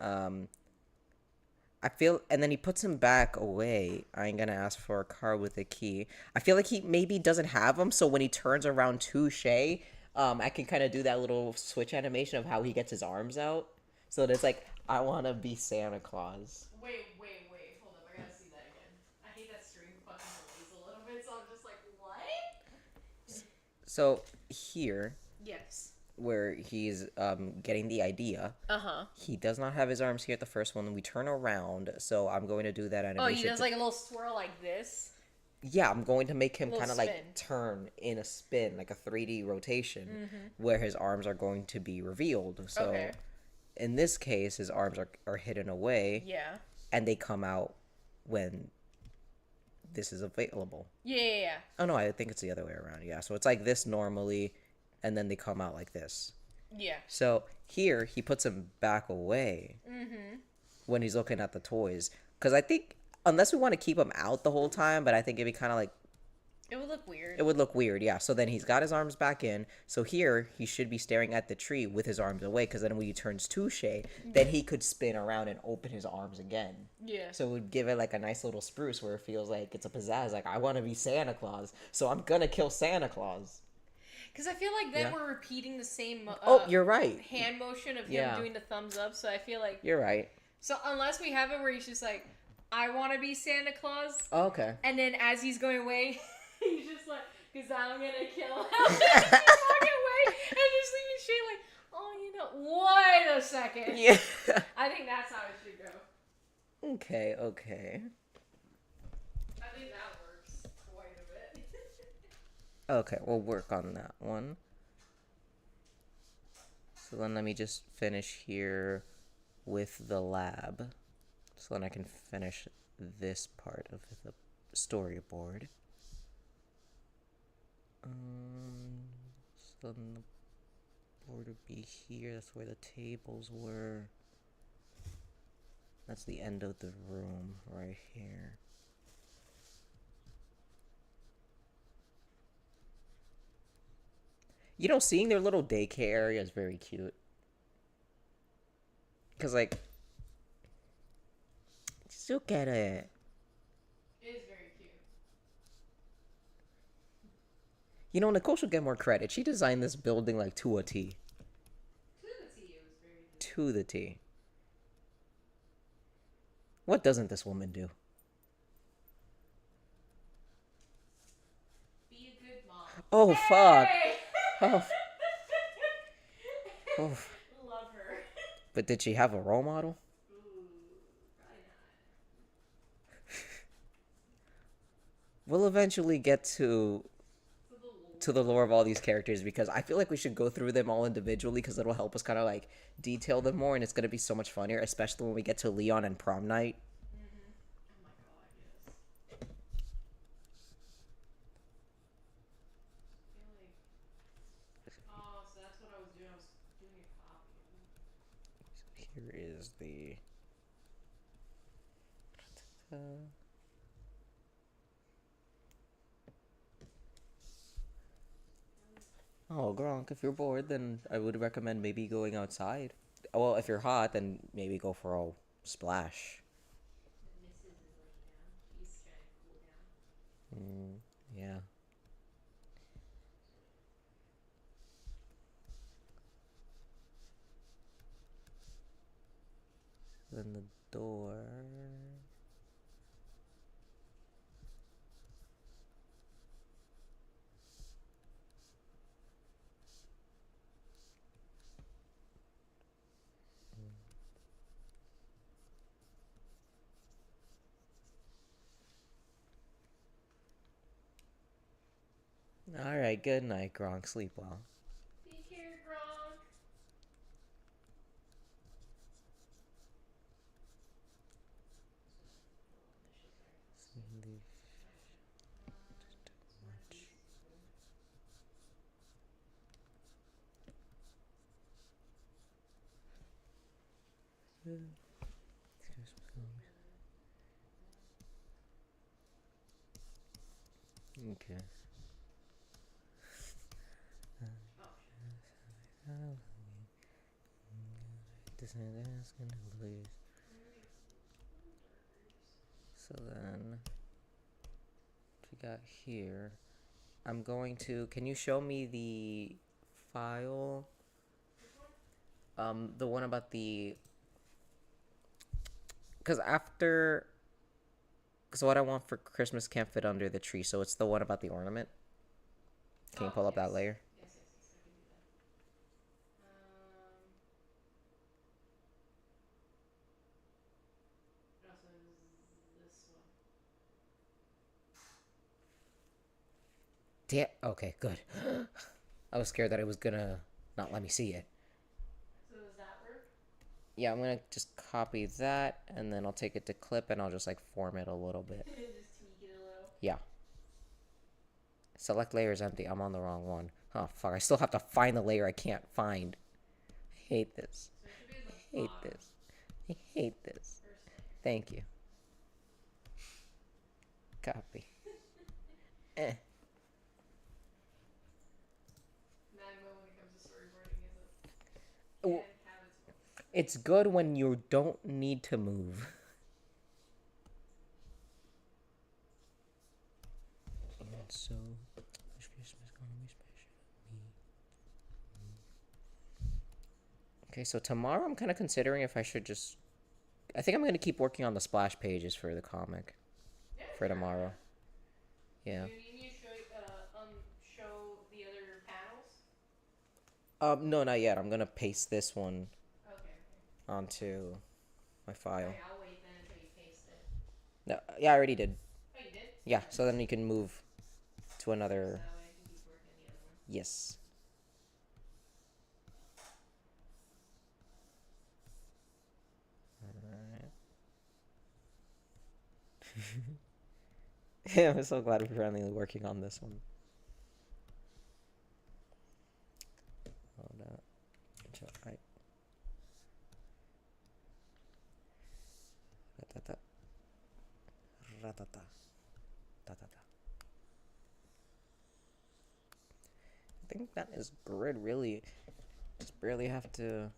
[SPEAKER 1] I feel, and then he puts him back away. I ain't gonna ask for a car with a key. I feel like he maybe doesn't have them, so when he turns around to Shay, I can kind of do that little switch animation of how he gets his arms out. So it's like, I want to be Santa Claus.
[SPEAKER 2] Wait, hold up, I gotta see that again. I hate that string fucking delays a little bit, so I'm just like, what?
[SPEAKER 1] So here,
[SPEAKER 2] Yes.
[SPEAKER 1] where he's getting the idea, he does not have his arms here at the first one. We turn around, so I'm going to do that animation.
[SPEAKER 2] Oh, he does like a little swirl like this?
[SPEAKER 1] Yeah, I'm going to make him kind of
[SPEAKER 2] spin.
[SPEAKER 1] like turn in a spin, like a 3D rotation, where his arms are going to be revealed. So in this case, his arms are hidden away.
[SPEAKER 2] Yeah.
[SPEAKER 1] And they come out when this is available.
[SPEAKER 2] Yeah.
[SPEAKER 1] Oh, no, I think it's the other way around. Yeah, so it's like this normally, and then they come out like this.
[SPEAKER 2] Yeah.
[SPEAKER 1] So here, he puts him back away when he's looking at the toys. Because I think, unless we want to keep him out the whole time, but I think it'd be kind of like,
[SPEAKER 2] It would look weird.
[SPEAKER 1] it would look weird, yeah. So then he's got his arms back in. So here, he should be staring at the tree with his arms away, because then when he turns to Shay, then he could spin around and open his arms again.
[SPEAKER 2] Yeah.
[SPEAKER 1] So it would give it like a nice little spruce where it feels like it's a pizzazz. Like, I want to be Santa Claus, so I'm gonna kill Santa Claus.
[SPEAKER 2] Because I feel like then
[SPEAKER 1] Yeah.
[SPEAKER 2] we're repeating the same
[SPEAKER 1] You're right.
[SPEAKER 2] hand motion of him
[SPEAKER 1] Yeah.
[SPEAKER 2] doing the thumbs up, so I feel like...
[SPEAKER 1] You're right.
[SPEAKER 2] So unless we have it where he's just like, I want to be Santa Claus,
[SPEAKER 1] Oh, okay.
[SPEAKER 2] and then as he's going away, he's just like, because I'm going to kill him. And he's walking away, and just leaving Shay like, oh, you know, wait a second.
[SPEAKER 1] Yeah.
[SPEAKER 2] I think that's how it should go.
[SPEAKER 1] Okay.
[SPEAKER 2] I think that works quite a bit.
[SPEAKER 1] Okay, we'll work on that one. So then let me just finish here with the lab. So then I can finish this part of the storyboard. So then the board would be here. That's where the tables were. That's the end of the room right here. You know, seeing their little daycare area is very cute. Because, like, just look at it.
[SPEAKER 2] It is very cute.
[SPEAKER 1] You know, Nicole should get more credit. She designed this building, like, to a T.
[SPEAKER 2] To the T, it was very cute.
[SPEAKER 1] To the T. What doesn't this woman do?
[SPEAKER 2] Be a good mom.
[SPEAKER 1] Oh, fuck.
[SPEAKER 2] Hey!
[SPEAKER 1] Oh. Oh.
[SPEAKER 2] Love her.
[SPEAKER 1] But did she have a role model?
[SPEAKER 2] Ooh, probably not.
[SPEAKER 1] We'll eventually get to the lore of all these characters, because I feel like we should go through them all individually, because it'll help us kind of like detail them more, and it's going to be so much funnier, especially when we get to Leon and prom night.
[SPEAKER 2] Oh my god, yes. I feel like... Oh, so that's what I was doing. I was doing a copy.
[SPEAKER 1] Here is the... Oh, Gronk, if you're bored, then I would recommend maybe going outside. Well, if you're hot, then maybe go for a splash.
[SPEAKER 2] The missus is laying down. She's trying to cool down.
[SPEAKER 1] Yeah. Then the door... Alright, good night, Gronk. Sleep well.
[SPEAKER 2] Take care, Gronk.
[SPEAKER 1] Okay. So then, what we got here? I'm going to. Can you show me the file? The one about the. Because after. Because what I want for Christmas can't fit under the tree, so it's the one about the ornament. Can you pull up that layer?
[SPEAKER 2] Yes, I can do that. Also, this one.
[SPEAKER 1] Yeah. Okay. Good. I was scared that it was gonna not let me see it.
[SPEAKER 2] So does that work?
[SPEAKER 1] Yeah, I'm gonna just copy that, and then I'll take it to clip, and I'll just like form it a little bit.
[SPEAKER 2] Just tweak it a little.
[SPEAKER 1] Yeah. Select layer is empty. I'm on the wrong one. Oh fuck! I still have to find the layer I can't find. I hate this.
[SPEAKER 2] So it should be at the
[SPEAKER 1] I hate
[SPEAKER 2] bottom.
[SPEAKER 1] this. I hate this.
[SPEAKER 2] First layer.
[SPEAKER 1] Thank you. Copy.
[SPEAKER 2] Mad mo when it comes to storyboarding is a
[SPEAKER 1] Well,
[SPEAKER 2] can't have its voice.
[SPEAKER 1] it's good when you don't need to move. And so, this Christmas gonna be special to me. Okay, so tomorrow I'm kind of considering if I should just. I think I'm going to keep working on the splash pages for the comic
[SPEAKER 2] Yeah,
[SPEAKER 1] for
[SPEAKER 2] sure.
[SPEAKER 1] tomorrow. Yeah.
[SPEAKER 2] Do you need me to show the other panels?
[SPEAKER 1] No, not yet. I'm gonna paste this one
[SPEAKER 2] Okay.
[SPEAKER 1] onto my file.
[SPEAKER 2] Okay, I'll wait then until you paste it.
[SPEAKER 1] No, yeah, I already did.
[SPEAKER 2] Oh, you did?
[SPEAKER 1] Yeah, so then you can move to
[SPEAKER 2] So
[SPEAKER 1] another.
[SPEAKER 2] that way I can keep working on the other one.
[SPEAKER 1] Yes. Alright. Yeah, I'm so glad we're finally working on this one. Hold up. Right. Ratata. Ratata. Ta-ta-ta. I think that is good, really. Just barely have to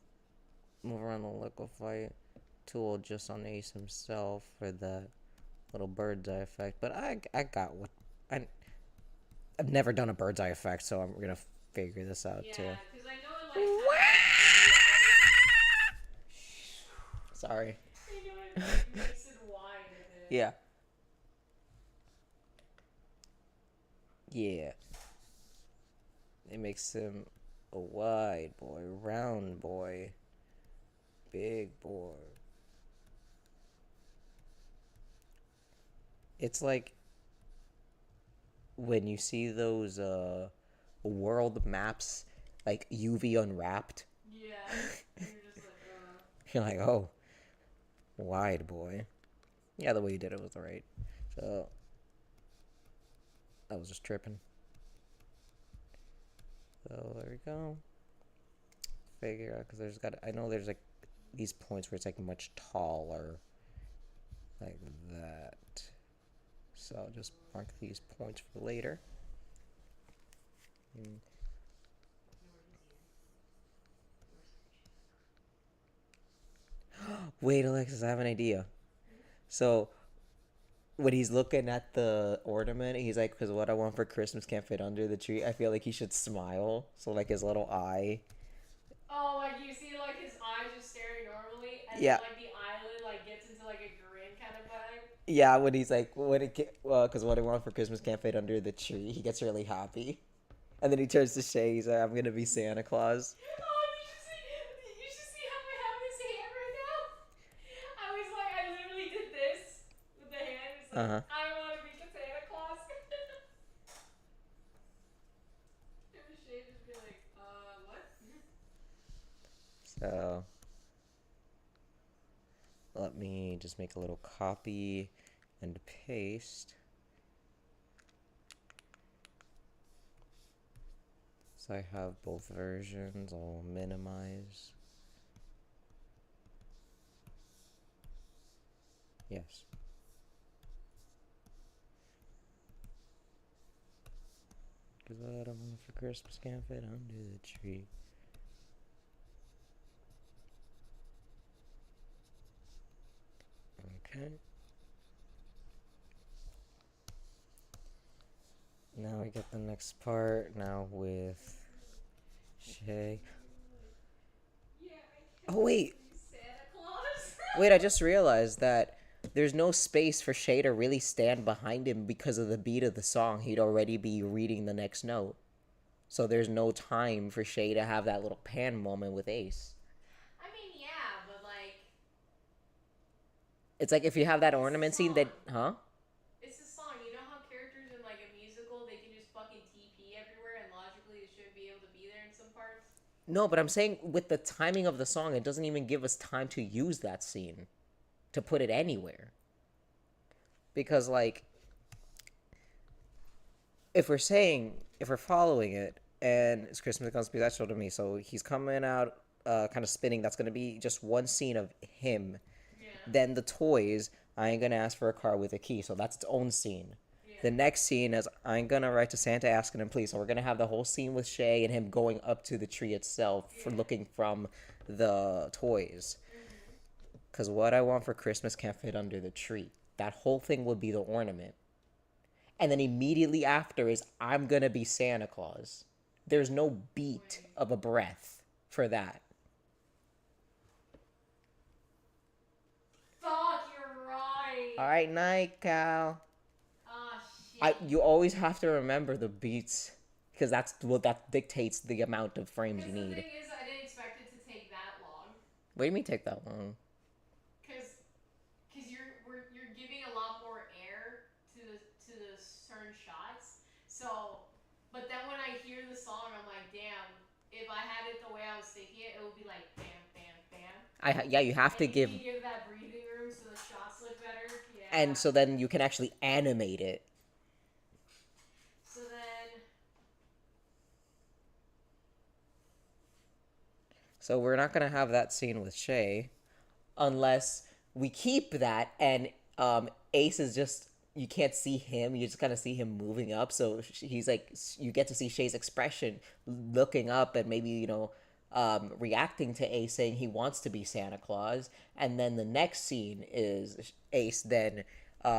[SPEAKER 1] move around the liquify tool just on Ace himself for the little bird's eye effect. But I got what I've never done a bird's eye effect, so I'm gonna figure this out too.
[SPEAKER 2] Yeah, because I know it like.
[SPEAKER 1] Sorry.
[SPEAKER 2] I know it like, makes it wide a bit.
[SPEAKER 1] Yeah. Yeah. It makes him a wide boy, round boy, big boy. It's like when you see those world maps, like UV unwrapped.
[SPEAKER 2] Yeah. And you're just like,
[SPEAKER 1] You're like, oh, wide boy. Yeah, the way you did it was right. So I was just tripping. So there we go. Figure out, because I know there's like these points where it's like much taller, like that. So I'll just mark these points for later. Wait, Alexis, I have an idea. So when he's looking at the ornament, he's like, because what I want for Christmas can't fit under the tree. I feel like he should smile. So like his little eye.
[SPEAKER 2] oh, like you see like his eyes just staring normally, and
[SPEAKER 1] Yeah.
[SPEAKER 2] then like the eyelid like gets into like a grin kind of vibe.
[SPEAKER 1] Yeah, when he's like, because what I want for Christmas can't fit under the tree. He gets really happy. And then he turns to Shay. He's like, I'm going to be Santa Claus.
[SPEAKER 2] Oh, you should see how I have his hand right now. I was like, I literally did this with the hand. It's like, I want to be Santa Claus. And Shay just be like, what?
[SPEAKER 1] So let me just make a little copy and paste. So I have both versions. I'll minimize. Yes. Cause what I want for Christmas can't fit under the tree. Okay. Now we get the next part. Now with Shay. Oh wait.
[SPEAKER 2] Santa Claus.
[SPEAKER 1] Wait, I just realized that there's no space for Shay to really stand behind him because of the beat of the song. He'd already be reading the next note. So there's no time for Shay to have that little pan moment with Ace.
[SPEAKER 2] I mean, yeah, but like,
[SPEAKER 1] It's like if you have that
[SPEAKER 2] It's a
[SPEAKER 1] ornament scene that,
[SPEAKER 2] song.
[SPEAKER 1] huh?
[SPEAKER 2] it's a song. You know how characters in like a musical, they can just fucking TP everywhere, and logically they shouldn't be able to be there in some parts.
[SPEAKER 1] No, but I'm saying with the timing of the song, it doesn't even give us time to use that scene to put it anywhere. Because, like, if we're following it, and it's Christmas Comes Be Special to Me, so he's coming out kind of spinning, that's going to be just one scene of him.
[SPEAKER 2] Yeah.
[SPEAKER 1] Then the toys, I ain't going to ask for a car with a key, so that's its own scene.
[SPEAKER 2] Yeah.
[SPEAKER 1] The next scene is I'm gonna write to Santa asking him please. So we're gonna have the whole scene with Shay and him going up to the tree itself for looking from the toys. Cause what I want for Christmas can't fit under the tree. That whole thing would be the ornament. And then immediately after is I'm gonna be Santa Claus. There's no beat of a breath for that.
[SPEAKER 2] Fuck, you're right.
[SPEAKER 1] Alright, night, Cal.
[SPEAKER 2] Oh shit.
[SPEAKER 1] You always have to remember the beats. Because that's what that dictates the amount of frames you
[SPEAKER 2] The
[SPEAKER 1] need.
[SPEAKER 2] thing is, I didn't expect it to take that long.
[SPEAKER 1] What do you mean take that long?
[SPEAKER 2] Cause you're giving a lot more air to the certain shots. So, but then when I hear the song, I'm like, damn. If I had it the way I was thinking it, it would be like bam, bam, bam.
[SPEAKER 1] Yeah, you have
[SPEAKER 2] And
[SPEAKER 1] to
[SPEAKER 2] you
[SPEAKER 1] give,
[SPEAKER 2] can give that breathing room so the shots look better. Yeah.
[SPEAKER 1] and so then you can actually animate it.
[SPEAKER 2] So then.
[SPEAKER 1] So we're not gonna have that scene with Shay, unless we keep that and Ace is just you can't see him. You just kind of see him moving up. So he's like you get to see Shay's expression, looking up and maybe reacting to Ace saying he wants to be Santa Claus. And then the next scene is Ace then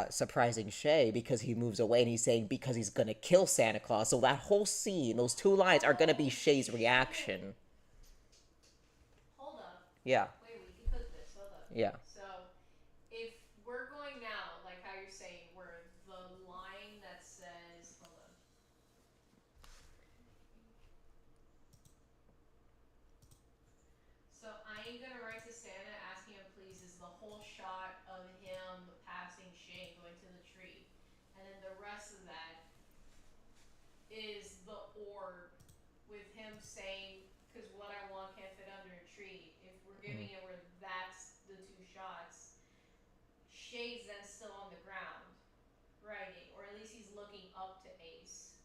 [SPEAKER 1] surprising Shay because he moves away and he's saying because he's gonna kill Santa Claus. So that whole scene, those two lines are gonna be Shay's reaction.
[SPEAKER 2] Hold up.
[SPEAKER 1] Yeah.
[SPEAKER 2] Wait, we can cook this. Hold up.
[SPEAKER 1] Yeah.
[SPEAKER 2] So, if we're going now, like how you're saying, where the line that says, hold on. So I ain't gonna write to Santa asking him please is the whole shot of him passing Shay going to the tree, and then the rest of that is the orb with him saying, because what I want can't fit under a tree. If we're giving it where that's the two shots, Shay's then still on the ground writing, or at least he's looking up to Ace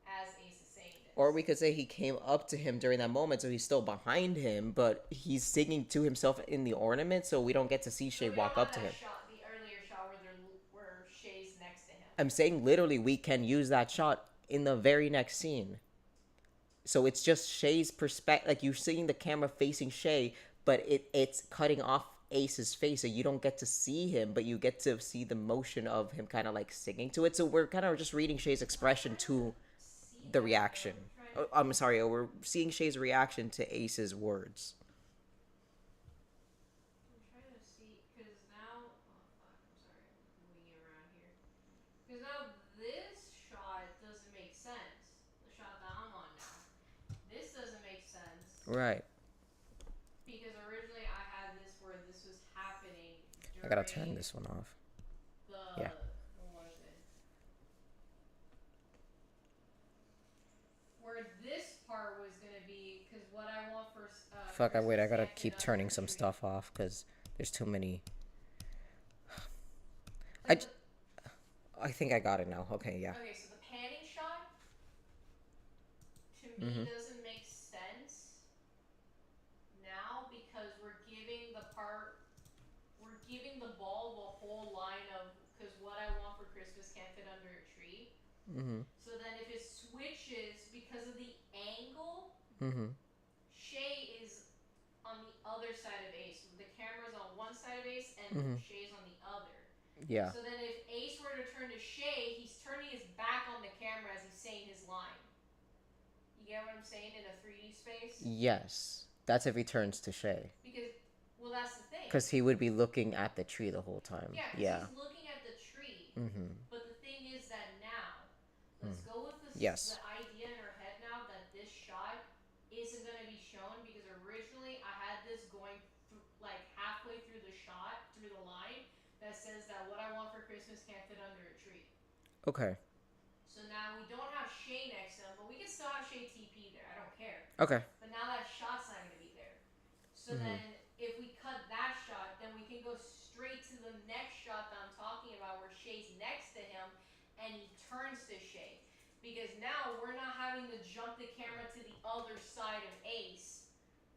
[SPEAKER 2] as Ace is saying this.
[SPEAKER 1] Or we could say he came up to him during that moment, so he's still behind him, but he's singing to himself in the ornament, so we don't get to see Shay walk up to him.
[SPEAKER 2] Shot, the earlier shot where Shay's next to him.
[SPEAKER 1] I'm saying literally we can use that shot in the very next scene. So it's just Shay's perspective, like you're seeing the camera facing Shay, but it's cutting off Ace's face, so you don't get to see him, but you get to see the motion of him kind of like singing to it. So we're kind of just reading Shay's expression to the reaction. Oh, I'm sorry, we're seeing Shay's reaction to Ace's words.
[SPEAKER 2] I'm trying to see, because now, oh fuck, I'm sorry, I'm moving it around here. Because now this shot doesn't make sense. The shot that I'm on now. This doesn't make sense.
[SPEAKER 1] Right.
[SPEAKER 2] Because originally I had this where this was happening during
[SPEAKER 1] I gotta turn this one off.
[SPEAKER 2] the,
[SPEAKER 1] Yeah.
[SPEAKER 2] what was it? Where this part was gonna be, because what I want for
[SPEAKER 1] Fuck, I gotta
[SPEAKER 2] Christmas
[SPEAKER 1] keep
[SPEAKER 2] can't fit
[SPEAKER 1] turning
[SPEAKER 2] under
[SPEAKER 1] some
[SPEAKER 2] the tree.
[SPEAKER 1] stuff off, because there's too many.
[SPEAKER 2] Like
[SPEAKER 1] I think I got it now. Okay, yeah.
[SPEAKER 2] Okay, so the panning shot to me doesn't make sense now because we're giving the ball the whole line of, because what I want for Christmas can't fit under a tree. So then if it switches because of the angle, Shay is on the other side of Ace. The camera's on one side of Ace and Shay's on the other.
[SPEAKER 1] Yeah.
[SPEAKER 2] So then if Ace were to turn to Shay, he's turning his back on the camera as he's saying his line. You get what I'm saying in a 3D space?
[SPEAKER 1] Yes. That's if he turns to Shay.
[SPEAKER 2] Because, well, that's the thing.
[SPEAKER 1] Because he would be looking at the tree the whole time.
[SPEAKER 2] Yeah, because he's looking at the tree. But the thing is that now, let's go with the idea in our head now that this shot isn't going to be shown, because originally I had this going like halfway through the shot, through the line, that says that what I want for Christmas can't fit under a tree.
[SPEAKER 1] Okay.
[SPEAKER 2] So now we don't have Shay next to him, but we can still have Shay TP there. I don't care.
[SPEAKER 1] Okay.
[SPEAKER 2] But now that shot's not going to be there. So then if we cut that shot, then we can go straight to the next shot that I'm talking about where Shay's next to him and he turns to Shay. Because now we're not having to jump the camera to the other side of Ace.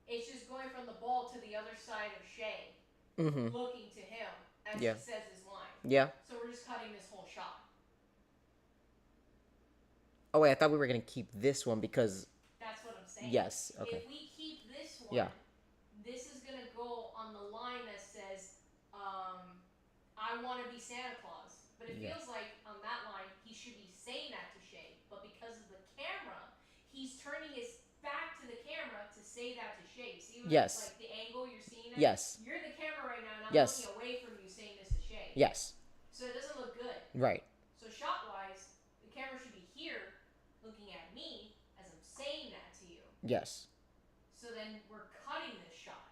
[SPEAKER 2] It's just going from the ball to the other side of Shay, looking to him as he says his line.
[SPEAKER 1] Yeah.
[SPEAKER 2] So we're just cutting this whole shot.
[SPEAKER 1] Oh, wait, I thought we were going to keep this one because...
[SPEAKER 2] That's what I'm saying.
[SPEAKER 1] Yes, okay.
[SPEAKER 2] If we keep this one, this is going to go on the line that says, I want to be Santa Claus. But it feels like on that line, he should be saying that to Shay. But because of the camera, he's turning his back to the camera to say that to Shay. See what like the angle you're seeing at?
[SPEAKER 1] Yes.
[SPEAKER 2] You're the camera right now, and I'm looking away from you saying this to Shay.
[SPEAKER 1] Yes.
[SPEAKER 2] So it doesn't look good.
[SPEAKER 1] Right.
[SPEAKER 2] So shot-wise, the camera should be here, looking at me as I'm saying that to you.
[SPEAKER 1] Yes.
[SPEAKER 2] So then we're cutting this shot.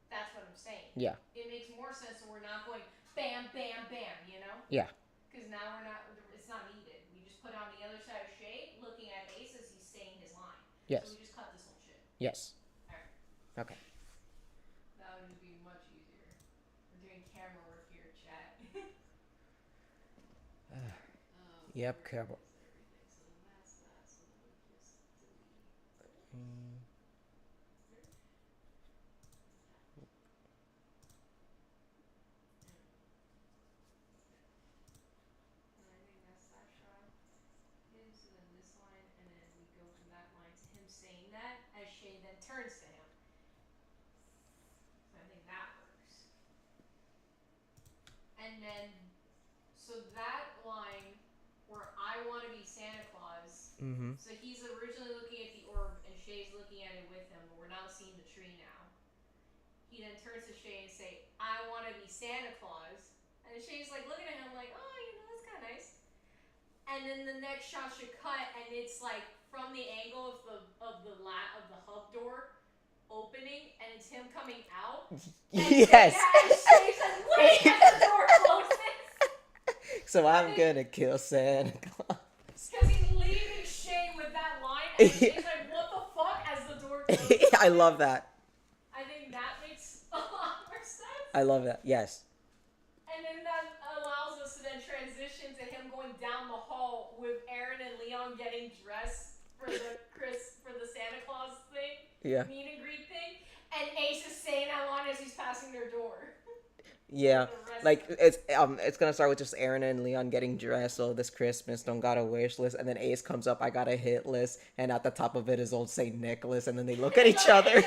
[SPEAKER 2] That's what I'm saying.
[SPEAKER 1] Yeah.
[SPEAKER 2] It makes more sense when we're not going bam, bam, bam, you know?
[SPEAKER 1] Yeah.
[SPEAKER 2] Because now it's not needed. We just put it on the other side of Shay, looking at Ace as he's saying his line.
[SPEAKER 1] Yes.
[SPEAKER 2] So we just cut this whole shit.
[SPEAKER 1] Yes.
[SPEAKER 2] Alright.
[SPEAKER 1] Okay.
[SPEAKER 2] That would just be much easier. We're doing camera work here, chat.
[SPEAKER 1] Yep, camera.
[SPEAKER 2] So then that's that. So then we just delete. And I think that's that shot. So then this line, and then we go from that line to him saying that as Shay then turns to him. So I think that works. And then, so that line where I want to be Santa Claus. So he's originally looking at the orb and Shay's looking at it with him, but we're now seeing the tree now. He then turns to Shay and say, I want to be Santa Claus. And Shay's like looking at him like, oh, you know, that's kind of nice. And then the next shot should cut, and it's like from the angle of the hub door opening, and it's him coming out.
[SPEAKER 1] Yes.
[SPEAKER 2] And Shay's like, wait, as the door closes.
[SPEAKER 1] So I'm gonna kill Santa Claus.
[SPEAKER 2] Because he's leaving Shay with that line, and Shay's like, what the fuck, as the door closes.
[SPEAKER 1] I love that.
[SPEAKER 2] I think that makes a lot more sense.
[SPEAKER 1] I love that. Yes.
[SPEAKER 2] And then that allows us to then transition to him going down the hall with Aaron and Leon getting dressed for the Santa Claus thing, meet and greet thing, and Ace is saying that line as he's passing their door.
[SPEAKER 1] Yeah, like it's gonna start with just Aaron and Leon getting dressed. Oh, this Christmas, don't got a wish list, and then Ace comes up, I got a hit list, and at the top of it is old Saint Nicholas, and then they look at each other.
[SPEAKER 2] Okay,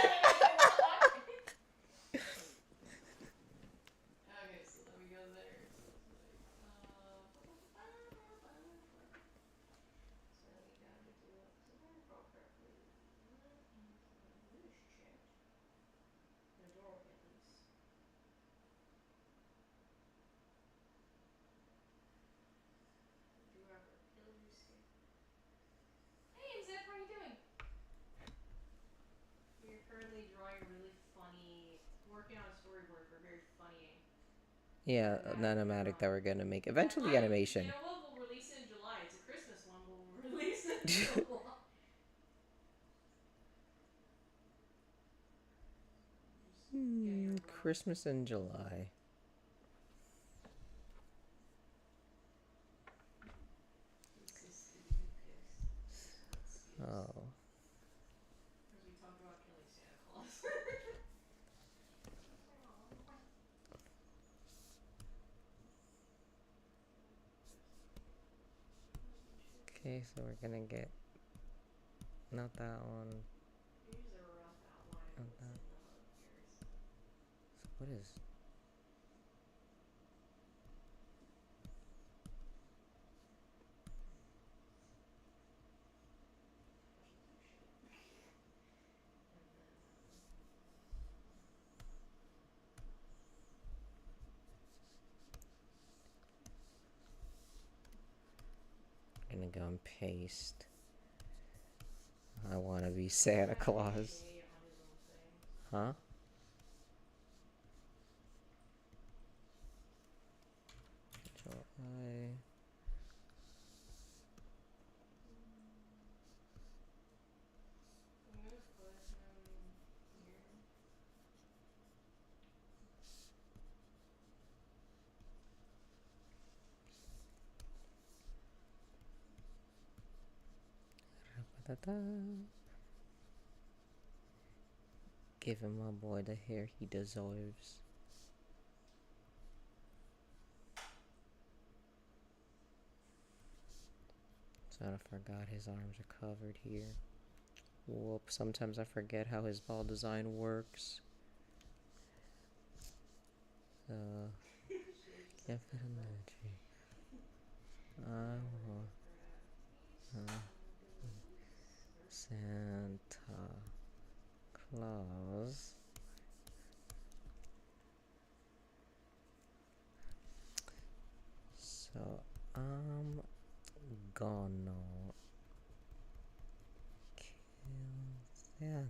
[SPEAKER 2] so let me go there. So we gotta do it. So correctly. The door will get loose. Do whatever. Hey, Zip, how are you doing? We're currently drawing a really funny, working on a storyboard for a very funny.
[SPEAKER 1] Yeah, an animatic that we're gonna make eventually animation.
[SPEAKER 2] You know what? We'll release it in July. It's a Christmas one. We'll release it in July.
[SPEAKER 1] Christmas in July. Oh.
[SPEAKER 2] As we talk about killing Santa Claus.
[SPEAKER 1] Okay, so we're gonna get not that one.
[SPEAKER 2] Here's a rough outline of what's in the hub here.
[SPEAKER 1] So what is? I'm gonna go and paste. I wanna be Santa Claus. Huh? Control I.
[SPEAKER 2] I'm gonna put him here.
[SPEAKER 1] Da-da. Give him, my boy, the hair he deserves. So I forgot his arms are covered here. Whoop, sometimes I forget how his ball design works. Can't fit in the tree. Santa Claus. So I'm gonna kill Santa.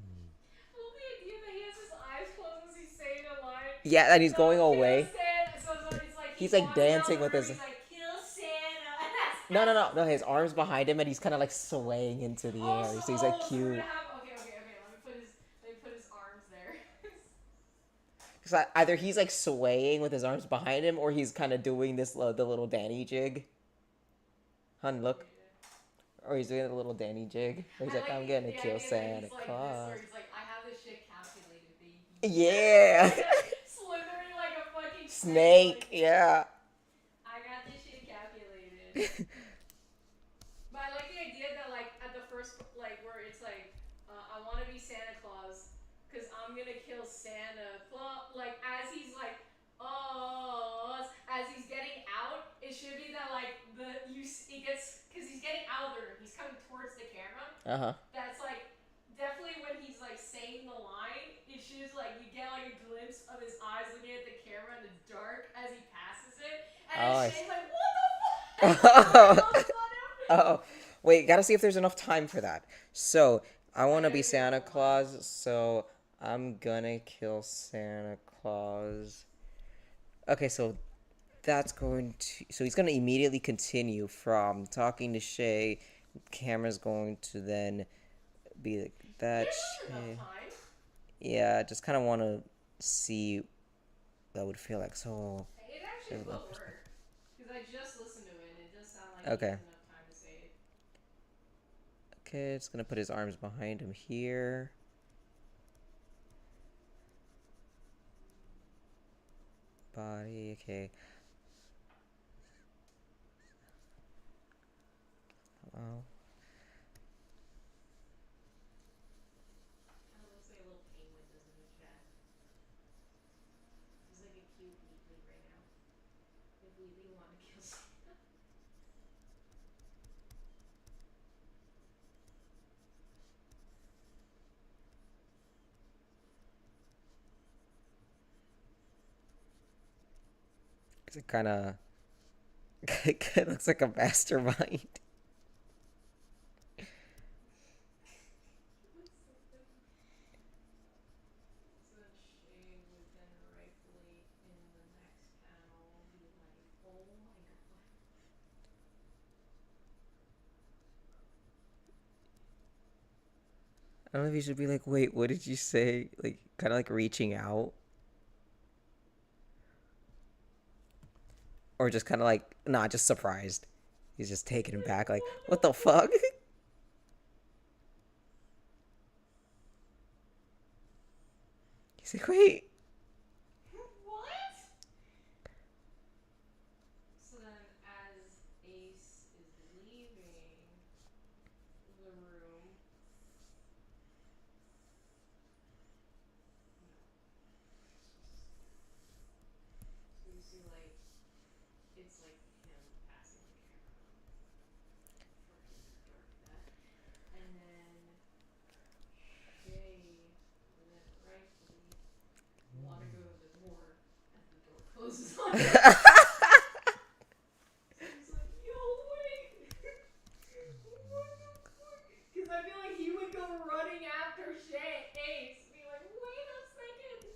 [SPEAKER 2] Well, the idea that he has his eyes closed as he's saying a line.
[SPEAKER 1] Yeah, and he's
[SPEAKER 2] So
[SPEAKER 1] going
[SPEAKER 2] kill
[SPEAKER 1] away.
[SPEAKER 2] Santa. So it's like
[SPEAKER 1] He's like
[SPEAKER 2] walks down
[SPEAKER 1] dancing
[SPEAKER 2] the
[SPEAKER 1] with
[SPEAKER 2] room,
[SPEAKER 1] his.
[SPEAKER 2] He's like, kill Santa. And that's
[SPEAKER 1] No. His arms behind him, and he's kind of like swaying into the air. So he's like
[SPEAKER 2] So we're
[SPEAKER 1] cute.
[SPEAKER 2] gonna have okay. Let me put his arms there.
[SPEAKER 1] Cause either he's like swaying with his arms behind him, or he's kind of doing this the little Danny jig. Hun, look. Or he's doing the little Danny jig. Where he's like, I'm gonna kill Santa Claus.
[SPEAKER 2] Or he's like, I have this shit calculated, baby.
[SPEAKER 1] Yeah.
[SPEAKER 2] Slithering like a fucking
[SPEAKER 1] Snake.
[SPEAKER 2] like,
[SPEAKER 1] Yeah.
[SPEAKER 2] I got this shit calculated. But I like the idea that like at the first like where it's like I want to be Santa Claus because I'm gonna kill Santa Claus. Like as he's like as he's getting out, it should be that like he gets because he's getting out of the room. He's coming towards the camera. That's like definitely when he's like saying the line. It should like you get like a glimpse of his eyes looking at the camera in the dark as he passes it, and then Shane's like, "What the fuck?"
[SPEAKER 1] Oh, wait, gotta see if there's enough time for that. So, I want to be Santa Claus, so I'm gonna kill Santa Claus. Okay, so that's going to... So he's gonna immediately continue from talking to Shay. Camera's going to then be like that. Shay. Yeah, just kind of want to see what that would feel like. So...
[SPEAKER 2] It actually will work. Because I just listened to it and it does sound like
[SPEAKER 1] okay.
[SPEAKER 2] he has enough time to say it.
[SPEAKER 1] Okay, it's gonna put his arms behind him here. Body, okay. Oh.
[SPEAKER 2] It looks like a little penguin does in the chat. He's like a cute Wheatley right now. If Wheatley wanted to kill Santa.
[SPEAKER 1] It kind of it looks like a mastermind. I don't know if you should be like, wait, what did you say? Like, kind of like reaching out. Or just kind of like, nah, just surprised. He's just taken aback, like, what the fuck? He's like, wait.
[SPEAKER 2] What? So then, as Ace is leaving, He's like, yo, wait. What the fuck? Because I feel like he would go running after Ace. Be like, wait a second.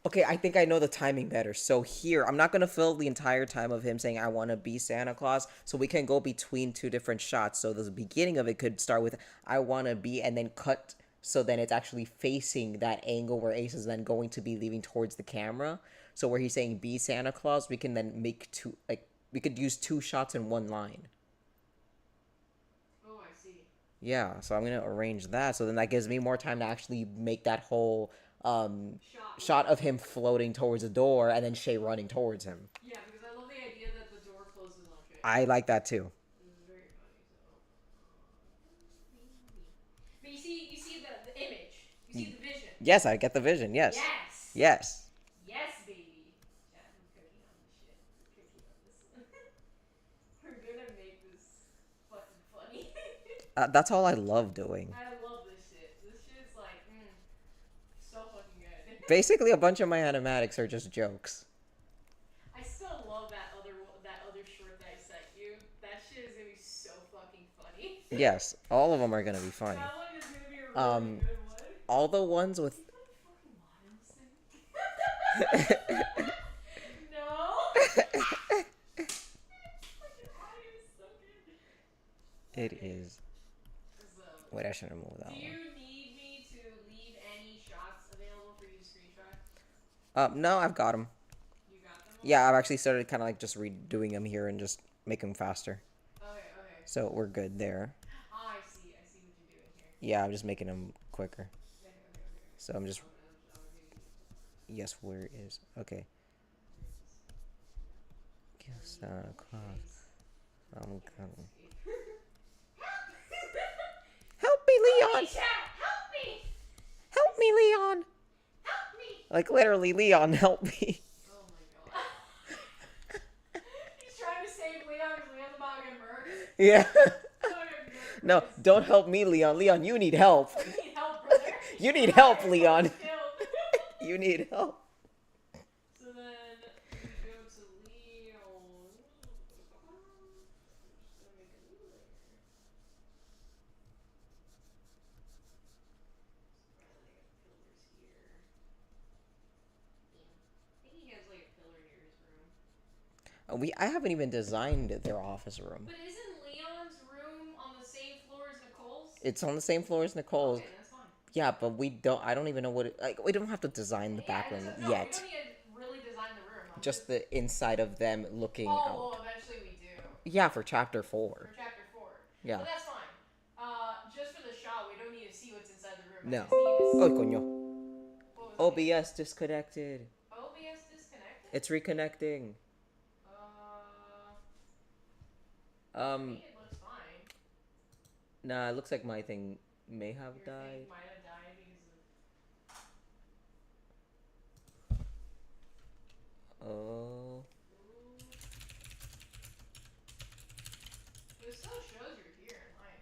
[SPEAKER 1] Okay, I think I know the timing better. So here, I'm not gonna fill the entire time of him saying I want to be Santa Claus. So we can go between two different shots. So the beginning of it could start with I want to be, and then cut. So then it's actually facing that angle where Ace is then going to be leaving towards the camera. So where he's saying be Santa Claus, we can then make two, like we could use two shots in one line.
[SPEAKER 2] Oh, I see.
[SPEAKER 1] Yeah, so I'm gonna arrange that. So then that gives me more time to actually make that whole shot of him floating towards the door and then Shay running towards him.
[SPEAKER 2] Yeah, because I love the idea that the door closes on Shay.
[SPEAKER 1] I like that too.
[SPEAKER 2] This is very funny. So, but you see the image. You see the vision.
[SPEAKER 1] Yes, I get the vision. Yes.
[SPEAKER 2] Yes.
[SPEAKER 1] Yes.
[SPEAKER 2] Yes, baby. Chat, I'm cooking on this shit. Cooking on this one. We're gonna make this fucking funny.
[SPEAKER 1] That's all I love doing.
[SPEAKER 2] I love this shit. This shit's like, so fucking good.
[SPEAKER 1] Basically, a bunch of my animatics are just jokes.
[SPEAKER 2] I still love that other short that I sent you. That shit is gonna be so fucking funny.
[SPEAKER 1] Yes, all of them are gonna be funny.
[SPEAKER 2] That one is gonna be a really good one.
[SPEAKER 1] All the ones with.
[SPEAKER 2] Fucking lie on this thing. No. Fucking audio is so good.
[SPEAKER 1] It is.
[SPEAKER 2] So,
[SPEAKER 1] Wait, I should remove that
[SPEAKER 2] do you
[SPEAKER 1] one.
[SPEAKER 2] need me to leave any shots available for you to screenshot?
[SPEAKER 1] No, I've got them.
[SPEAKER 2] You got them all?
[SPEAKER 1] Yeah, I've actually started kind of like just redoing them here and just make them faster.
[SPEAKER 2] Okay.
[SPEAKER 1] So we're good there.
[SPEAKER 2] Ah, I see what you're doing here.
[SPEAKER 1] Yeah, I'm just making them quicker.
[SPEAKER 2] Okay.
[SPEAKER 1] So I'm just. Yes, where is. Okay. Give Santa Claus. I'm coming. Help me, Leon!
[SPEAKER 2] Chat, help me!
[SPEAKER 1] Help me, Leon!
[SPEAKER 2] Help me!
[SPEAKER 1] Like literally, Leon, help me.
[SPEAKER 2] Oh my god. He's trying to save Leon because Leon's about to get murdered.
[SPEAKER 1] Yeah.
[SPEAKER 2] He's about to get murdered.
[SPEAKER 1] No, don't help me, Leon. Leon, you need help.
[SPEAKER 2] You need help, brother.
[SPEAKER 1] You need help, Leon.
[SPEAKER 2] Killed.
[SPEAKER 1] You need help.
[SPEAKER 2] So then we go to Leon. I'm just gonna make a new layer. Pillars here. Yeah. I think he has like a pillar near his room.
[SPEAKER 1] I haven't even designed their office room.
[SPEAKER 2] But isn't Leon's room on the same floor as Nicole's?
[SPEAKER 1] It's on the same floor as Nicole's.
[SPEAKER 2] Okay, that's fine.
[SPEAKER 1] Yeah, but I don't even know what we don't have to design the back room
[SPEAKER 2] No,
[SPEAKER 1] yet.
[SPEAKER 2] we don't need to really design the room.
[SPEAKER 1] Just the inside of them looking out.
[SPEAKER 2] well, eventually we do.
[SPEAKER 1] Yeah, for chapter 4.
[SPEAKER 2] For chapter 4.
[SPEAKER 1] Yeah.
[SPEAKER 2] But that's fine. Just for the shot, we don't need to see what's inside the room.
[SPEAKER 1] No.
[SPEAKER 2] I just need to
[SPEAKER 1] Oh, coño.
[SPEAKER 2] what was it?
[SPEAKER 1] OBS disconnected.
[SPEAKER 2] OBS disconnected?
[SPEAKER 1] It's reconnecting.
[SPEAKER 2] I think it looks fine.
[SPEAKER 1] Nah, it looks like my thing may have
[SPEAKER 2] Your
[SPEAKER 1] died.
[SPEAKER 2] thing might have died because of...
[SPEAKER 1] Oh.
[SPEAKER 2] It still shows you're here in mine.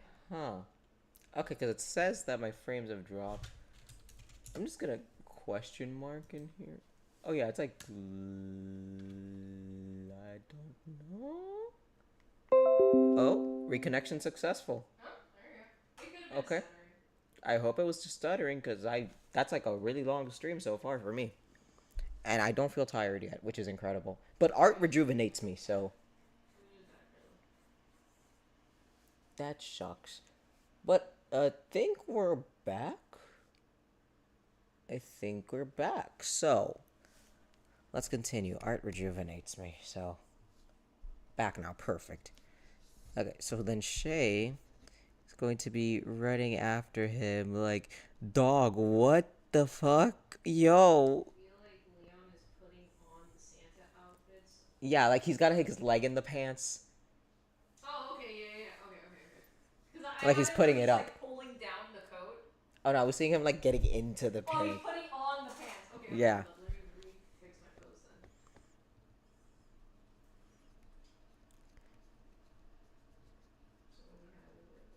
[SPEAKER 1] Huh. Okay, because it says that my frames have dropped. I'm just gonna question mark in here. Oh yeah, it's like I don't know. Oh, reconnection successful.
[SPEAKER 2] Oh, there you go. It could have been
[SPEAKER 1] Okay.
[SPEAKER 2] stuttering.
[SPEAKER 1] I hope it was just stuttering because that's like a really long stream so far for me. And I don't feel tired yet, which is incredible. But art rejuvenates me, so that sucks. But I think we're back. So let's continue. Art rejuvenates me, so back now. Perfect. Okay, so then Shay is going to be running after him like, dog, what the fuck? Yo.
[SPEAKER 2] I feel like Leon is putting on the Santa outfits.
[SPEAKER 1] Yeah, like he's got to take his leg in the pants.
[SPEAKER 2] Oh, okay, yeah. Okay.
[SPEAKER 1] Like he's putting it up.
[SPEAKER 2] Like pulling down the coat.
[SPEAKER 1] Oh no, I was seeing him like getting into the
[SPEAKER 2] Oh, he's
[SPEAKER 1] pants.
[SPEAKER 2] putting on the pants. Okay.
[SPEAKER 1] Yeah.
[SPEAKER 2] Hold up. Let me fix my post then. So we have it where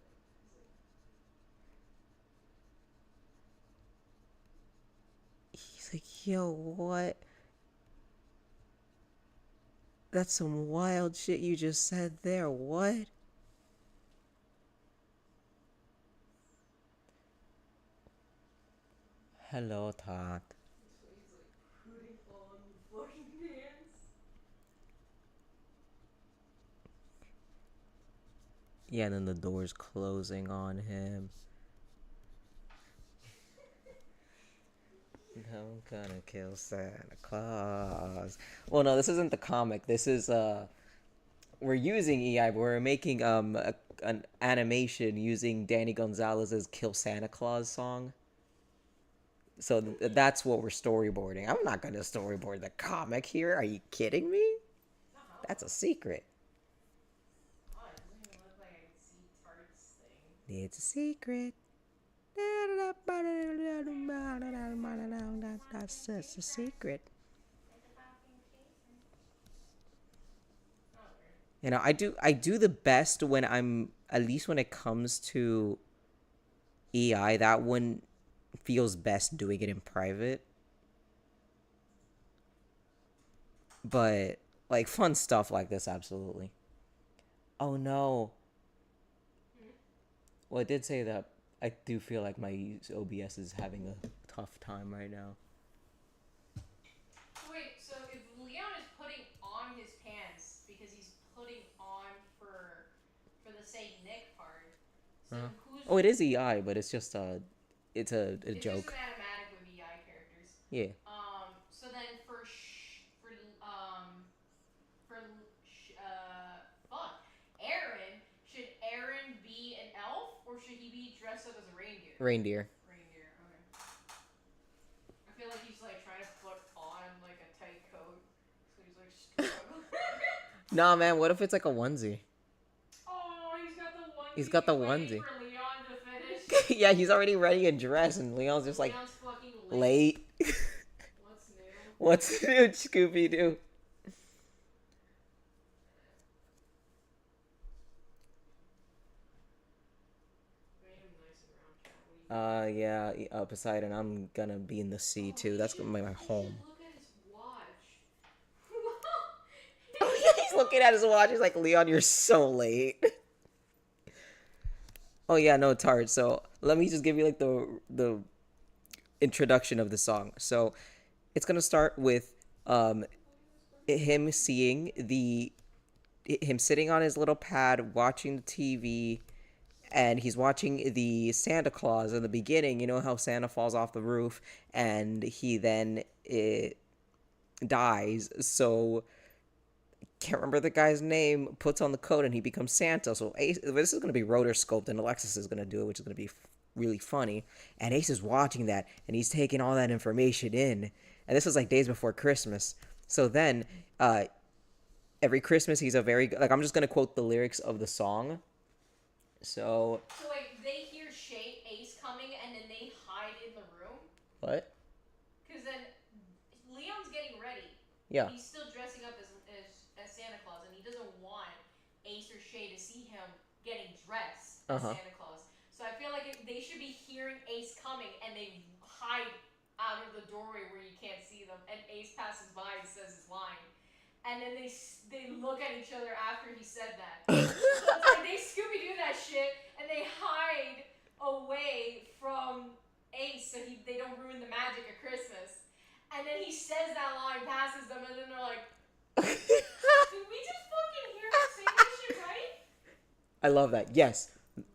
[SPEAKER 1] He's like, yo, what? That's some wild shit you just said there. What? Hello, Todd.
[SPEAKER 2] So he's like putting on the fucking pants.
[SPEAKER 1] Yeah, and then the door's closing on him. I'm gonna kill Santa Claus. Well, no, this isn't the comic. This is we're using EI, but we're making an animation using Danny Gonzales's "Kill Santa Claus" song. So that's what we're storyboarding. I'm not gonna storyboard the comic here. Are you kidding me? That's a secret.
[SPEAKER 2] Oh, it doesn't even look like I can see Tart's thing.
[SPEAKER 1] It's a secret. That's just a secret.
[SPEAKER 2] Oh, weird.
[SPEAKER 1] You know, I do the best when I'm, at least when it comes to EI, that one feels best doing it in private. But like fun stuff like this, absolutely. Oh no. Well, I did say that I do feel like my OBS is having a tough time right now.
[SPEAKER 2] Wait, so if Leon is putting on his pants because he's putting on for the say Nick part, so who's
[SPEAKER 1] Oh, it is EI, but it's just it's a
[SPEAKER 2] it's
[SPEAKER 1] joke.
[SPEAKER 2] just an animatic with EI characters.
[SPEAKER 1] Yeah.
[SPEAKER 2] So then fuck, Aaron, should Aaron be an elf or should he be dressed up as a reindeer?
[SPEAKER 1] Reindeer.
[SPEAKER 2] Reindeer, okay. I feel like he's like trying to put on like a tight coat, so he's like struggling.
[SPEAKER 1] Nah, man. What if it's like a onesie?
[SPEAKER 2] Oh, he's got the onesie.
[SPEAKER 1] He's got the
[SPEAKER 2] waiting
[SPEAKER 1] onesie.
[SPEAKER 2] for Leon to finish.
[SPEAKER 1] Yeah, he's already ready and dressed, and Leon's just like
[SPEAKER 2] Leon's fucking
[SPEAKER 1] late.
[SPEAKER 2] What's new?
[SPEAKER 1] What's new, Scooby Doo?
[SPEAKER 2] Made him nice and round, chat. What do you
[SPEAKER 1] Yeah, Poseidon, I'm gonna be in the sea too. That's gonna be my home.
[SPEAKER 2] Look at his watch.
[SPEAKER 1] Oh yeah, he's looking at his watch. He's like, Leon, you're so late. Oh yeah, no, Tart. So let me just give you like the introduction of the song. So it's gonna start with him seeing him sitting on his little pad watching the TV, and he's watching the Santa Claus in the beginning. You know how Santa falls off the roof and he then dies. So can't remember the guy's name, puts on the coat and he becomes Santa. So Ace, this is going to be rotoscoped and Alexis is going to do it, which is going to be really funny. And Ace is watching that and he's taking all that information in. And this was like days before Christmas. So then every Christmas he's a very, like, I'm just going to quote the lyrics of the song. So
[SPEAKER 2] wait, they hear Ace coming and then they hide in the room?
[SPEAKER 1] what?
[SPEAKER 2] Because then Leon's getting ready.
[SPEAKER 1] Yeah.
[SPEAKER 2] He's still dressing up as Santa Claus, and he doesn't want Ace or Shay to see him getting dressed as Santa Claus. So I feel like they should be hearing Ace coming, and they hide out of the doorway where you can't see them, and Ace passes by and says his line. And then they look at each other after he said that. So it's like they Scooby-Doo that shit, and they hide away from Ace so they don't ruin the magic of Christmas. And then he says that line, passes them, and then they're like, did we just fucking hear him say this shit right?
[SPEAKER 1] I love that. Yes.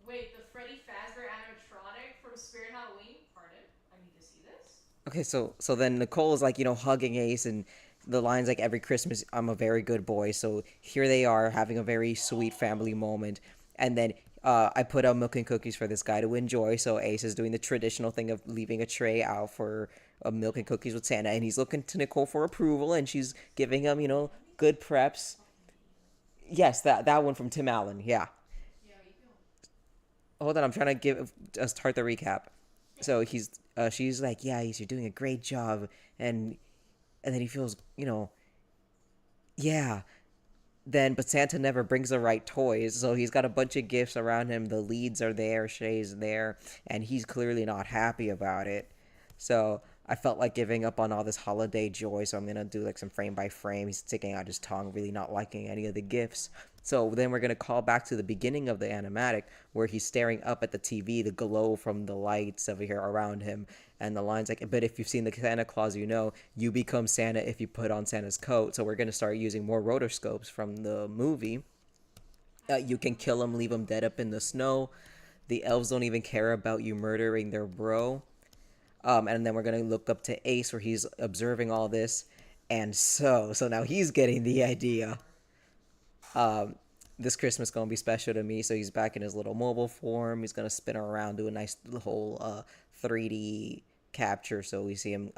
[SPEAKER 2] Wait, the Freddy Fazbear animatronic from Spirit Halloween? Pardon? I need to see this.
[SPEAKER 1] Okay, so then Nicole is like, hugging Ace, and the line's like, every Christmas I'm a very good boy. So here they are having a very sweet family moment. And then I put out milk and cookies for this guy to enjoy. So Ace is doing the traditional thing of leaving a tray out for milk and cookies with Santa. And he's looking to Nicole for approval, and she's giving him, good preps. Yes, that one from Tim Allen, yeah. Hold on, I'm trying to start the recap. So she's like, yeah, Ace, you're doing a great job. And then he feels, yeah. But Santa never brings the right toys, so he's got a bunch of gifts around him. The leads are there, Shay's there, and he's clearly not happy about it. So I felt like giving up on all this holiday joy, so I'm gonna do like some frame by frame. He's sticking out his tongue, really not liking any of the gifts. So then we're gonna call back to the beginning of the animatic where he's staring up at the TV, the glow from the lights over here around him, and the lines like, but if you've seen the Santa Claus, you know you become Santa if you put on Santa's coat. So we're gonna start using more rotoscopes from the movie. You can kill him, leave him dead up in the snow. The elves don't even care about you murdering their bro. And then we're gonna look up to Ace where he's observing all this, and so now he's getting the idea. This Christmas gonna be special to me, so he's back in his little mobile form. He's gonna spin around, do a nice whole 3D capture, so we see him.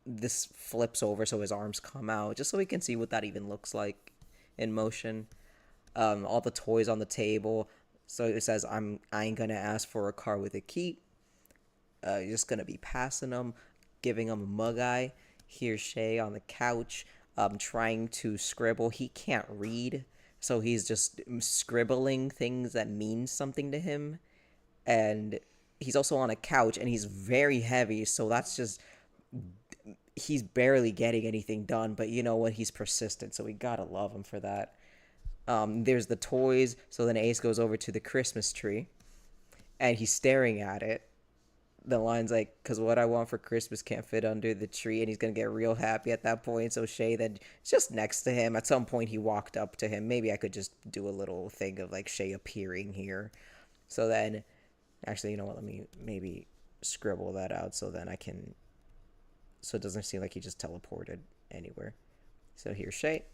[SPEAKER 1] This flips over so his arms come out, just so we can see what that even looks like in motion. All the toys on the table. So it says, I ain't gonna ask for a car with a key. You're just gonna be passing them, giving him a mug eye. Here's Shay on the couch, trying to scribble. He can't read, so he's just scribbling things that mean something to him. And he's also on a couch, and he's very heavy, so that's just, he's barely getting anything done. But you know what? He's persistent, so we gotta love him for that. There's the toys. So then Ace goes over to the Christmas tree, and he's staring at it. The line's like, because what I want for Christmas can't fit under the tree, and he's gonna get real happy at that point. So Shay then just next to him. At some point he walked up to him. Maybe I could just do a little thing of like Shay appearing here. So then, actually, you know what, let me maybe scribble that out so then I can, so it doesn't seem like he just teleported anywhere. So here's Shay.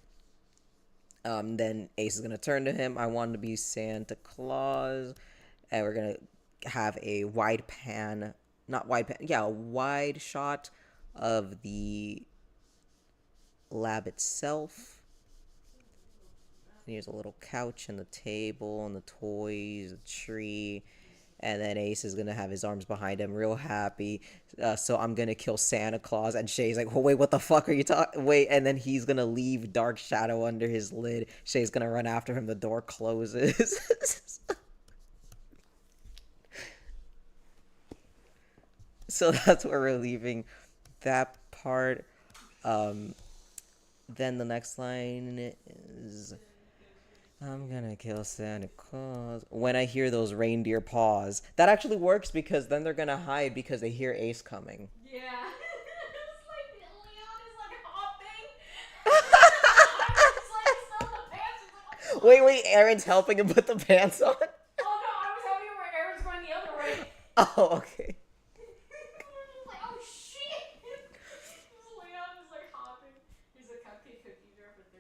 [SPEAKER 1] Then Ace is gonna turn to him. I want to be Santa Claus, and we're gonna have a wide shot of the lab itself. And here's a little couch and the table and the toys, the tree. And then Ace is gonna have his arms behind him, real happy. So I'm gonna kill Santa Claus. And Shay's like, oh, wait, what the fuck are you talking? Wait, and then he's gonna leave dark shadow under his lid. Shay's gonna run after him. The door closes. So that's where we're leaving that part. Then the next line is, I'm gonna kill Santa Claus when I hear those reindeer paws. That actually works because then they're gonna hide because they hear Ace coming.
[SPEAKER 2] Yeah. It's like Leon is like hopping. It's like still the pants. It's like,
[SPEAKER 1] Wait, Aaron's helping him put the pants on?
[SPEAKER 2] oh no, I was having it where Aaron's going the other way.
[SPEAKER 1] Oh, okay.
[SPEAKER 2] Like, oh shit! Leon is like hopping. Here's a cupcake cookie jar for 3.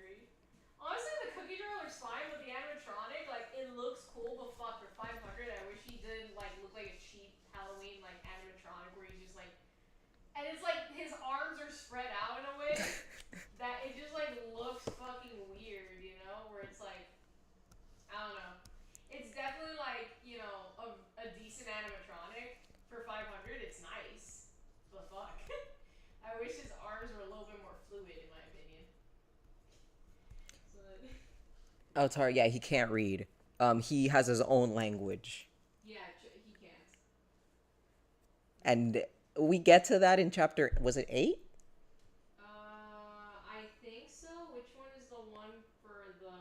[SPEAKER 2] Honestly, the cookie jar looks fine, but the animatronic, like, it looks cool, but fuck, for 500, I wish he didn't, like, look like a cheap Halloween, like, animatronic where he's just, like, and it's, like, his arms are spread out in a way that it just, like, looks fucking weird, you know, where it's, like, I don't know. It's definitely, like, you know, a decent animatronic for 500, it's nice, but fuck. I wish his arms were a little bit more fluid, in my opinion.
[SPEAKER 1] Oh, it's hard. Yeah, he can't read. He has his own language.
[SPEAKER 2] Yeah, he can't.
[SPEAKER 1] And we get to that in chapter, was it 8?
[SPEAKER 2] I think so. Which one is the one for the...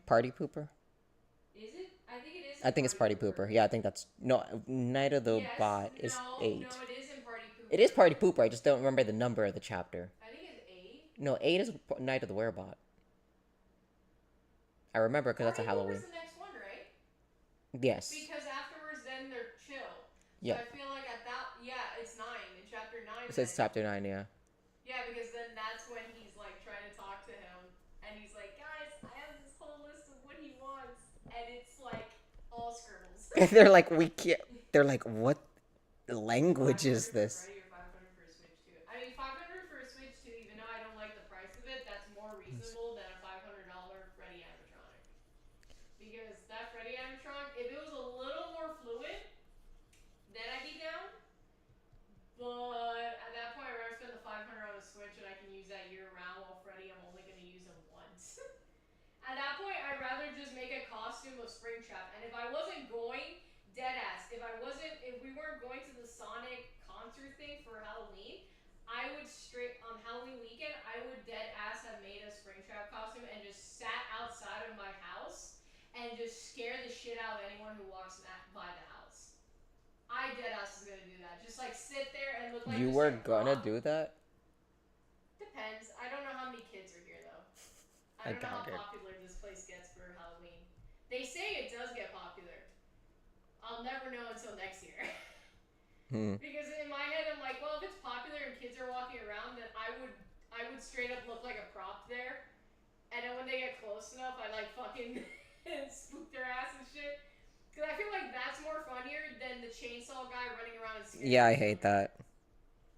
[SPEAKER 1] Party Pooper?
[SPEAKER 2] Is it? I think it is.
[SPEAKER 1] I think it's Party Pooper. Yeah, I think that's, no, Night of the Bot is 8.
[SPEAKER 2] No, it is in Party Pooper.
[SPEAKER 1] It is Party Pooper, I just don't remember the number of the chapter.
[SPEAKER 2] I think it's 8.
[SPEAKER 1] No, 8 is Night of the Werebot. I remember because that's a Halloween.
[SPEAKER 2] Party Pooper's the next one, right?
[SPEAKER 1] Yes.
[SPEAKER 2] Because afterwards, then they're chill.
[SPEAKER 1] Yeah.
[SPEAKER 2] So I feel like at that, yeah, it's 9 in chapter 9.
[SPEAKER 1] It says chapter 9, yeah.
[SPEAKER 2] Yeah, because then that's when he's like trying to talk to him, and he's like, guys, I have this whole list of what he wants, and it's like all scribbles.
[SPEAKER 1] And they're like, we can't. They're like, what language is this?
[SPEAKER 2] Ready or 500 for a Switch 2. I mean, 500 for a Switch 2, even though I don't like the price of it, that's more reasonable than a $500 Freddy animatronic. Because that Freddy animatronic, if it was a little more fluid, then I'd be down. But at that point, I'd rather spend the 500 on a Switch and I can use that year round, while Freddy, I'm only going to use him once. At that point, I'd rather just make a costume of Springtrap. And if I wasn't going, deadass, if we weren't going to the Sonic sponsor thing for Halloween, I would on Halloween weekend, I would dead ass have made a Springtrap costume and just sat outside of my house and just scare the shit out of anyone who walks by the house. I dead ass was gonna do that. Just like sit there and look like
[SPEAKER 1] You
[SPEAKER 2] just
[SPEAKER 1] were
[SPEAKER 2] a
[SPEAKER 1] gonna
[SPEAKER 2] prop.
[SPEAKER 1] do that?
[SPEAKER 2] Depends. I don't know how many kids are here though. I don't know how popular this place gets for Halloween. They say it does get popular. I'll never know until next year. Because in my head I'm like, well, if it's popular and kids are walking around, then I would straight up look like a prop there. And then when they get close enough, I like fucking spook their ass and shit. Because I feel like that's more funnier than the chainsaw guy running around and scaring.
[SPEAKER 1] Yeah, I hate that.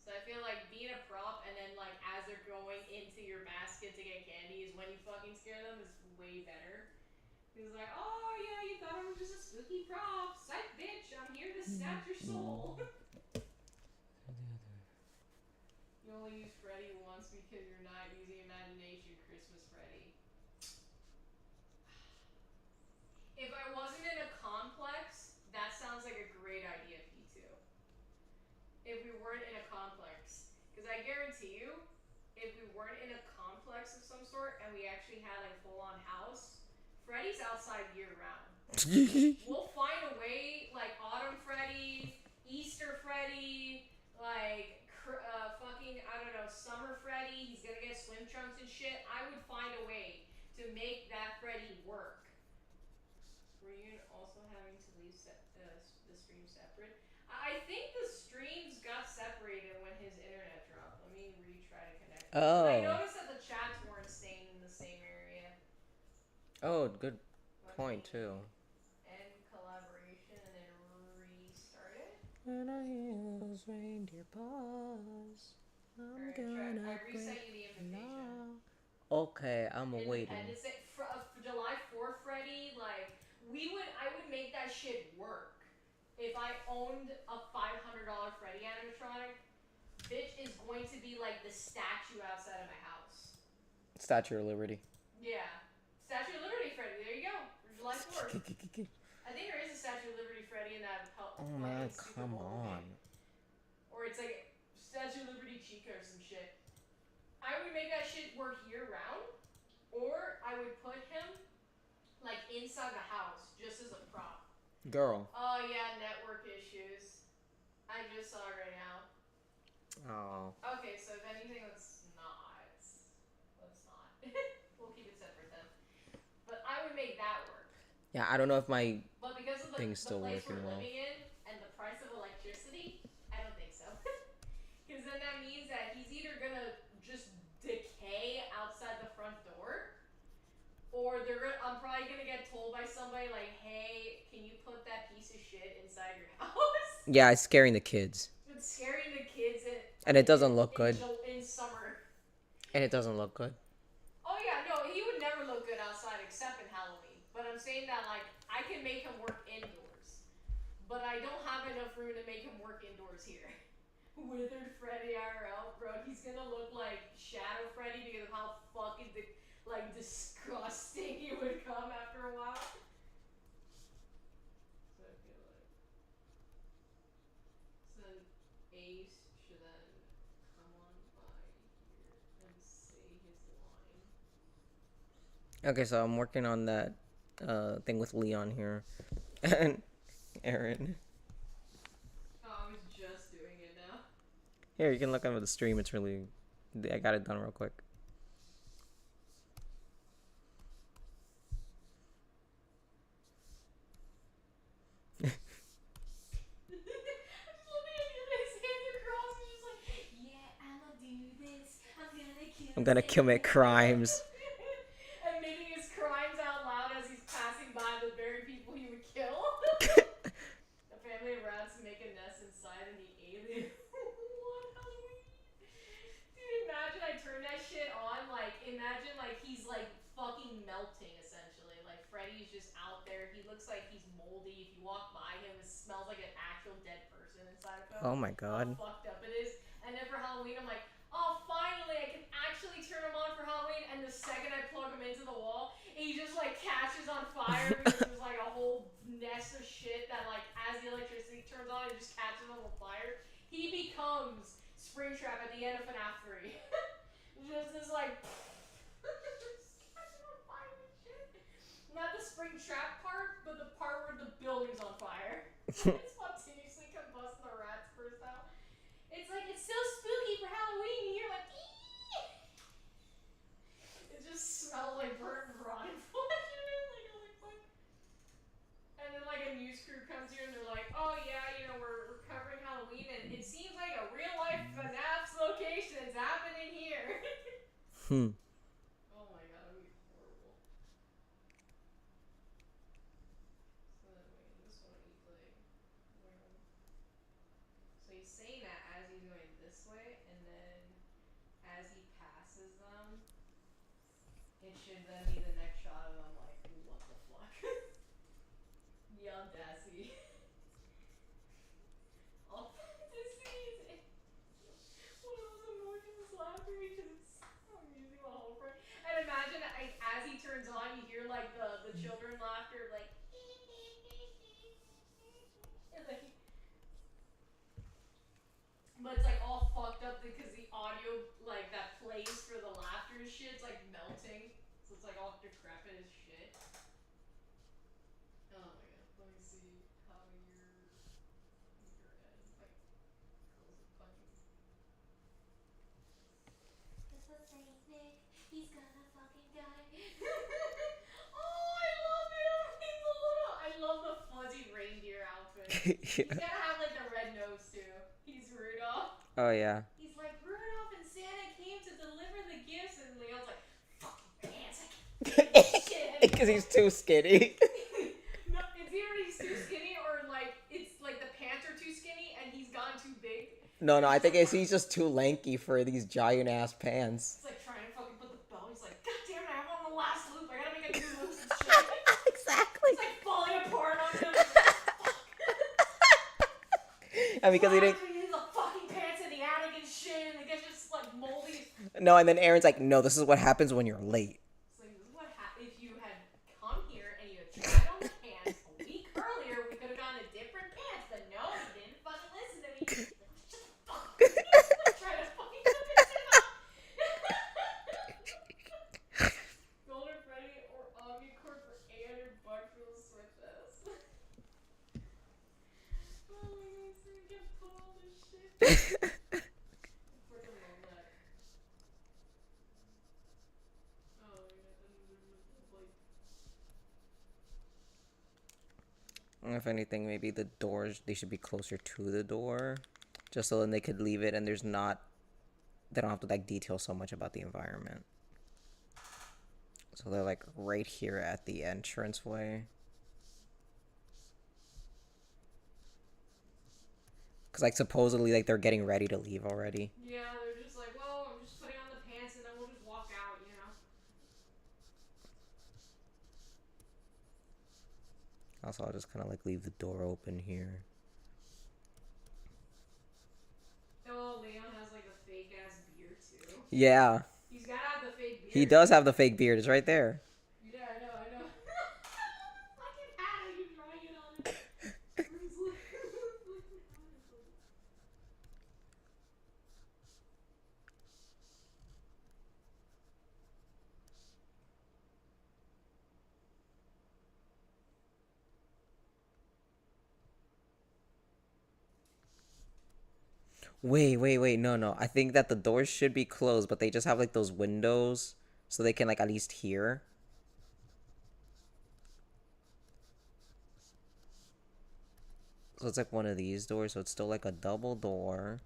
[SPEAKER 2] So I feel like being a prop and then like as they're going into your basket to get candy is when you fucking scare them is way better. He's like, oh yeah, you thought I was just a spooky prop. Psych, bitch, I'm here to snatch your soul. You only use Freddy once because you're not using imagination, Christmas Freddy. If I wasn't in a complex, that sounds like a great idea, P2. If we weren't in a complex. Because I guarantee you, if we weren't in a complex of some sort and we actually had a full-on house, Freddy's outside year-round. We'll find a way, like Autumn Freddy, Easter Freddy, like fucking, I don't know, Summer Freddy, he's gonna get swim trunks and shit. I would find a way to make that Freddy work. Were you also having to leave the stream separate? I think the streams got separated when his internet dropped. Let me retry to connect.
[SPEAKER 1] Oh.
[SPEAKER 2] I noticed that the chats weren't staying in the same area.
[SPEAKER 1] Oh, good point too.
[SPEAKER 2] End collaboration and then restart it.
[SPEAKER 1] When I hear those reindeer paws, I'm gonna
[SPEAKER 2] I reset you the invitation.
[SPEAKER 1] Okay, I'm waiting.
[SPEAKER 2] July 4th, Freddy, like I would make that shit work. If I owned a $500 Freddy animatronic, bitch is going to be like the statue outside of my house.
[SPEAKER 1] Statue of Liberty.
[SPEAKER 2] Yeah. Statue of Liberty Freddy, there you go. For July 4th. I think there is a Statue of Liberty Freddy in that
[SPEAKER 1] Oh man, come on.
[SPEAKER 2] Or it's like Statue of Liberty Chica or some shit. I would make that shit work year round. Or I would put him like inside the house just as a prop.
[SPEAKER 1] Girl.
[SPEAKER 2] Oh yeah, network issues. I just saw it right now.
[SPEAKER 1] Oh.
[SPEAKER 2] Okay, so if anything, let's not. We'll keep it separate then. But I would make that work.
[SPEAKER 1] Yeah, I don't know if my
[SPEAKER 2] but because of
[SPEAKER 1] thing's still
[SPEAKER 2] the place
[SPEAKER 1] working
[SPEAKER 2] we're
[SPEAKER 1] well.
[SPEAKER 2] living in and the price of electricity, I don't think so. Because then that means that he's either gonna just decay outside the front door, or I'm probably gonna get told by somebody like, hey, can you put that piece of shit inside your house?
[SPEAKER 1] Yeah, it's scaring the kids.
[SPEAKER 2] It's scaring the kids
[SPEAKER 1] and it doesn't look good.
[SPEAKER 2] In summer.
[SPEAKER 1] And it doesn't look good.
[SPEAKER 2] Oh yeah, no, he would never look good outside except in Halloween. But I'm saying that like I can make him work indoors. But I don't have enough room to make him work indoors here. Withered Freddy IRL, bro, he's gonna look like Shadow Freddy because of how fucking disgusting he would come after a while. So I feel like Ace should then come on by here and say his line.
[SPEAKER 1] Okay, so I'm working on that thing with Leon here. And Aaron.
[SPEAKER 2] Oh, I was just doing it now.
[SPEAKER 1] Here, you can look over the stream. It's really... I got it done real quick. I'm gonna commit crimes.
[SPEAKER 2] Admitting his crimes out loud as he's passing by the very people he would kill. A family of rats make a nest inside and the alien. What Halloween? Dude, imagine I turn that shit on. Like, imagine like he's like fucking melting essentially. Like Freddy's just out there. He looks like he's moldy. If you walk by him, it smells like an actual dead person inside of him.
[SPEAKER 1] Oh my god.
[SPEAKER 2] How fucked up it is. And then for Halloween, I'm like, oh, finally, I can actually turn him on for Halloween. And the second I plug him into the wall, he just like catches on fire because there's like a whole nest of shit that like as the electricity turns on, it just catches on fire. He becomes the end of FNAF 3. Just this like not the spring trap part, but the part where the building's on fire. It spontaneously combusts and the rats burst out. It's like, it's so spooky for Halloween, and you're like, eee! It just smells like burnt and rotten flesh. And then like a news crew comes here and they're like, oh yeah, you know, we're covering Halloween and it seems like a real life FNAF's location is happening here. Oh my god, that'd be horrible. So then wait, this one he's like, where? So he's saying that as he's going this way, and then as he passes them, it should then be the next shot of them like, what the fuck? The audacity. Authenticity. One of those emotions laughter because I'm using my whole brain. And imagine as he turns on, you hear like the children laughter, like. And like, but it's like all fucked up because the audio like that plays for the laughter and shit, it's like melting, so it's like all decrepit as shit. Oh my god, let me see how your end like close the fucking.
[SPEAKER 3] It's the Saint Nick. He's gonna fucking die.
[SPEAKER 2] Oh, I love him. He's a little. I love the fuzzy reindeer outfit. He's gotta have like the red nose too. He's Rudolph.
[SPEAKER 1] Oh yeah.
[SPEAKER 2] He's like, Rudolph and Santa came to deliver the gifts, and Leo's like, fucking pants, I can't shit.
[SPEAKER 1] Because he's too skinny.
[SPEAKER 2] No, it's either he's too skinny or like it's like the pants are too skinny and he's gotten too big.
[SPEAKER 1] No, I think he's just too lanky for these giant ass pants.
[SPEAKER 2] It's like trying to fucking put the belt. He's like, God damn it, I have on the last loop. I gotta make a new loop and shit.
[SPEAKER 1] Exactly.
[SPEAKER 2] It's like falling apart on him.
[SPEAKER 1] And because he didn't.
[SPEAKER 2] The fucking pants in the attic and shit, and it gets just like moldy.
[SPEAKER 1] No, and then Aaron's like, no, this is what happens when you're late.
[SPEAKER 2] It's like, this is what happens if you had come here and you had tried on the pants a week earlier. We could have gotten a different pants, but no, you didn't fucking listen to me. Like, shut the fuck up. Try to fucking put this shit up. Golden Freddy or Omnicorp for $800 for the Switch S. Oh my god, so we can pull all this shit. Freaking love that. Oh my god, like.
[SPEAKER 1] If anything, maybe the doors, they should be closer to the door. Just so then they could leave it and there's not, they don't have to like detail so much about the environment. So they're like right here at the entranceway. Cause like supposedly like they're getting ready to leave already.
[SPEAKER 2] Yeah, they're just like, well, I'm just putting on the pants and then we'll just walk out, you know?
[SPEAKER 1] Also, I'll just kind of like leave the door open here.
[SPEAKER 2] Oh, Leon has like a fake ass beard too.
[SPEAKER 1] Yeah.
[SPEAKER 2] He's gotta have the fake beard.
[SPEAKER 1] He does have the fake beard. It's right there.
[SPEAKER 2] Yeah, I know. Fucking hat, are you drawing it on it?
[SPEAKER 1] Wait. No. I think that the doors should be closed, but they just have like those windows so they can like at least hear. So it's like one of these doors, so it's still like a double door.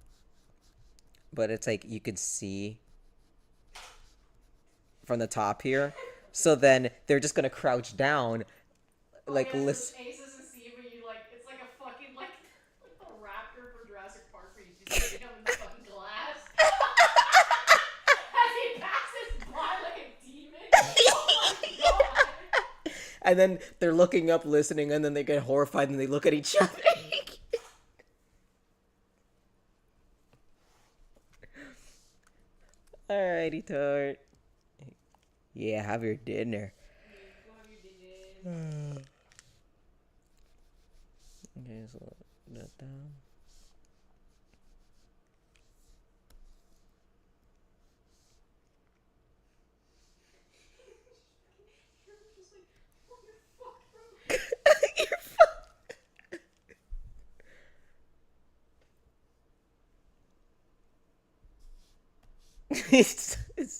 [SPEAKER 1] But it's like you could see from the top here. So then they're just gonna crouch down, like listen.
[SPEAKER 2] Aces and see, but you like, it's like a fucking like the raptor for Jurassic Park where you just see him in the fucking glass. As he passes by like a demon. Oh my god.
[SPEAKER 1] And then they're looking up, listening, and then they get horrified and they look at each other. Alrighty, Tart. Yeah, have your dinner. Okay, so that down. it's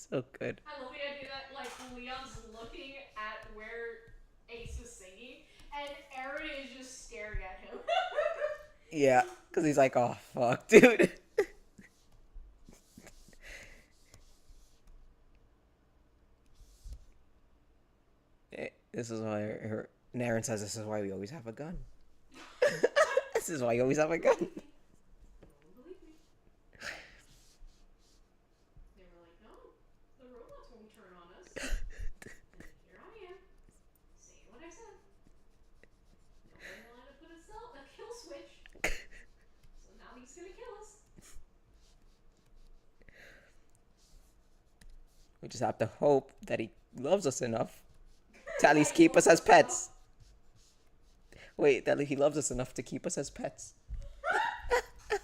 [SPEAKER 1] so good.
[SPEAKER 2] I love the idea that like Leon's looking at where Ace is singing, and Aaron is just staring at him.
[SPEAKER 1] Yeah, because he's like, oh, fuck, dude. This is why and Aaron says this is why we always have a gun. This is why you always have a gun.
[SPEAKER 2] They were like, no, the robots won't turn on us. And here I am, saying what I said. Nobody wanted to put a kill switch. So now he's gonna kill us.
[SPEAKER 1] We just have to hope that he loves us enough to at least keep us as pets. Wait, that he loves us enough to keep us as pets.
[SPEAKER 2] I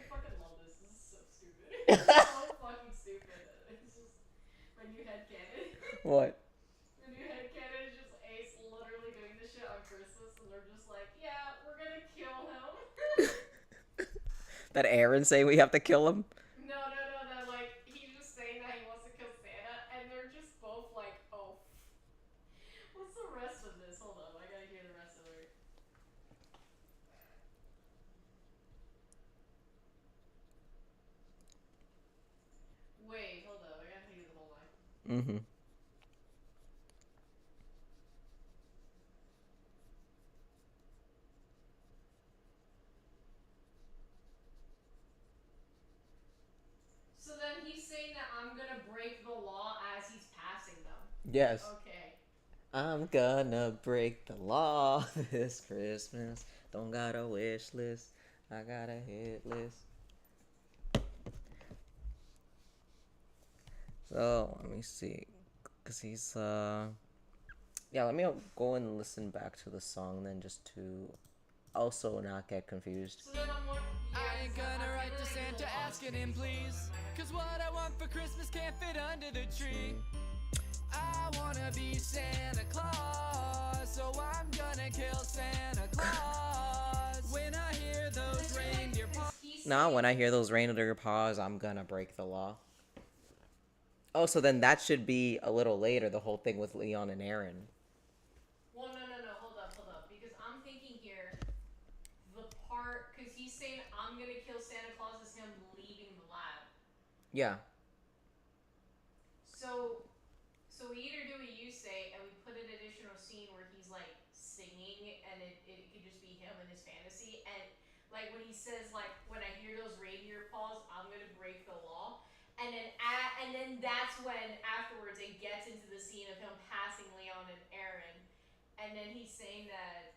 [SPEAKER 2] fucking love this. This is so stupid. It's so fucking stupid. It's just my new headcanon.
[SPEAKER 1] What?
[SPEAKER 2] The new headcanon is just Ace literally doing this shit on Christmas, and they're just like, yeah, we're gonna kill him.
[SPEAKER 1] That Aaron saying we have to kill him?
[SPEAKER 2] No, like, he's just saying that he wants to kill Santa, and they're just both like, oh. What's the rest of this? Hold up, I gotta hear the rest of it. Wait, hold up, I gotta hear the whole line.
[SPEAKER 1] Mm-hmm.
[SPEAKER 2] So then he's saying that I'm gonna break the law as he's passing them.
[SPEAKER 1] Yes.
[SPEAKER 2] Okay.
[SPEAKER 1] I'm gonna break the law this Christmas. Don't got a wish list. I got a hit list. So, let me see. Because he's, yeah, let me go and listen back to the song then just to also not get confused.
[SPEAKER 2] So then I'm wondering.
[SPEAKER 4] I ain't gonna write to Santa asking him please, cause what I want for Christmas can't fit under the tree. I wanna be Santa Claus, so I'm gonna kill Santa Claus. When I hear those reindeer paws.
[SPEAKER 1] Now, when I hear those reindeer paws, I'm gonna break the law. Oh, so then that should be a little later, the whole thing with Leon and Aaron.
[SPEAKER 2] Well, no, hold up, because I'm thinking here, the part, because he's saying I'm gonna kill Santa Claus is him leaving the lab.
[SPEAKER 1] Yeah.
[SPEAKER 2] So we either do what you say, and we put an additional scene where he's like singing, and it could just be him and his fantasy, and like when he says like, when I hear those reindeer paws, I'm gonna break the law, and then that's when afterwards it gets into the scene of him passing Leon and Aaron, and then he's saying that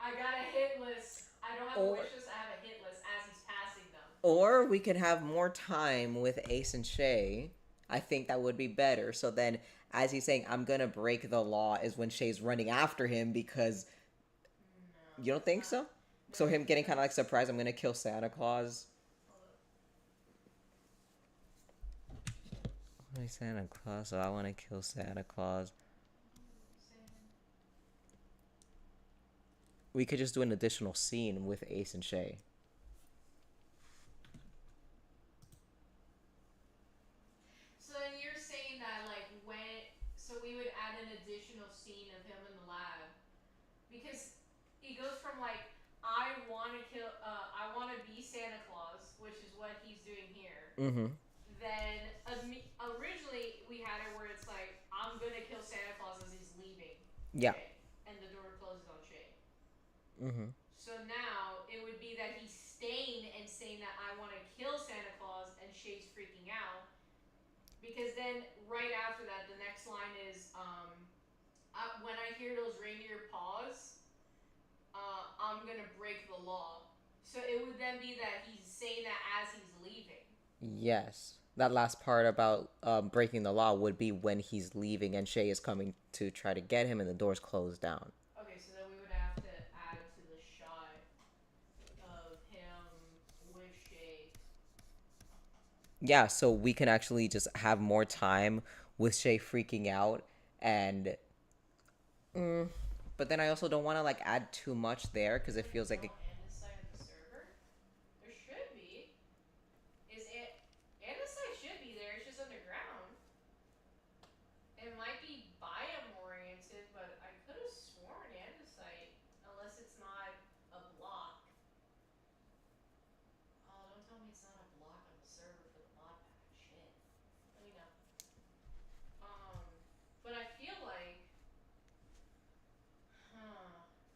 [SPEAKER 2] I got a hit list. I don't have a wish list, I have a hit list as he's passing them.
[SPEAKER 1] Or we could have more time with Ace and Shay. I think that would be better. So then, as he's saying, I'm gonna break the law, is when Shay's running after him because... No, you don't think so? So him getting kind of like surprised, I'm gonna kill Santa Claus. Hey, Santa Claus, so I want to kill Santa Claus. We could just do an additional scene with Ace and Shay.
[SPEAKER 2] So then you're saying that like so we would add an additional scene of him in the lab, because he goes from like I want to be Santa Claus, which is what he's doing here.
[SPEAKER 1] Mm-hmm.
[SPEAKER 2] Then originally we had it where it's like I'm gonna kill Santa Claus as he's leaving.
[SPEAKER 1] Yeah.
[SPEAKER 2] Shay, and the door closes on Shay.
[SPEAKER 1] Mm-hmm.
[SPEAKER 2] So now it would be that he's staying and saying that I want to kill Santa Claus, and Shay's freaking out. Because then right after that, the next line is when I hear those reindeer paws, I'm gonna break the law. So it would then be that he's saying that as he's leaving.
[SPEAKER 1] Yes. That last part about breaking the law would be when he's leaving and Shay is coming to try to get him and the door's closed down.
[SPEAKER 2] Okay, so then we would have to add to the shot of him with Shay.
[SPEAKER 1] Yeah, so we can actually just have more time with Shay freaking out and... but but then I also don't want to like add too much there because it feels like it.
[SPEAKER 2] Andesite at the server? There should be. Is it? Andesite should be there. It's just underground. It might be biome oriented, but I could have sworn andesite, unless it's not a block. Oh, don't tell me it's not a block on the server for the mod pack. Shit. Let me know. But I feel like,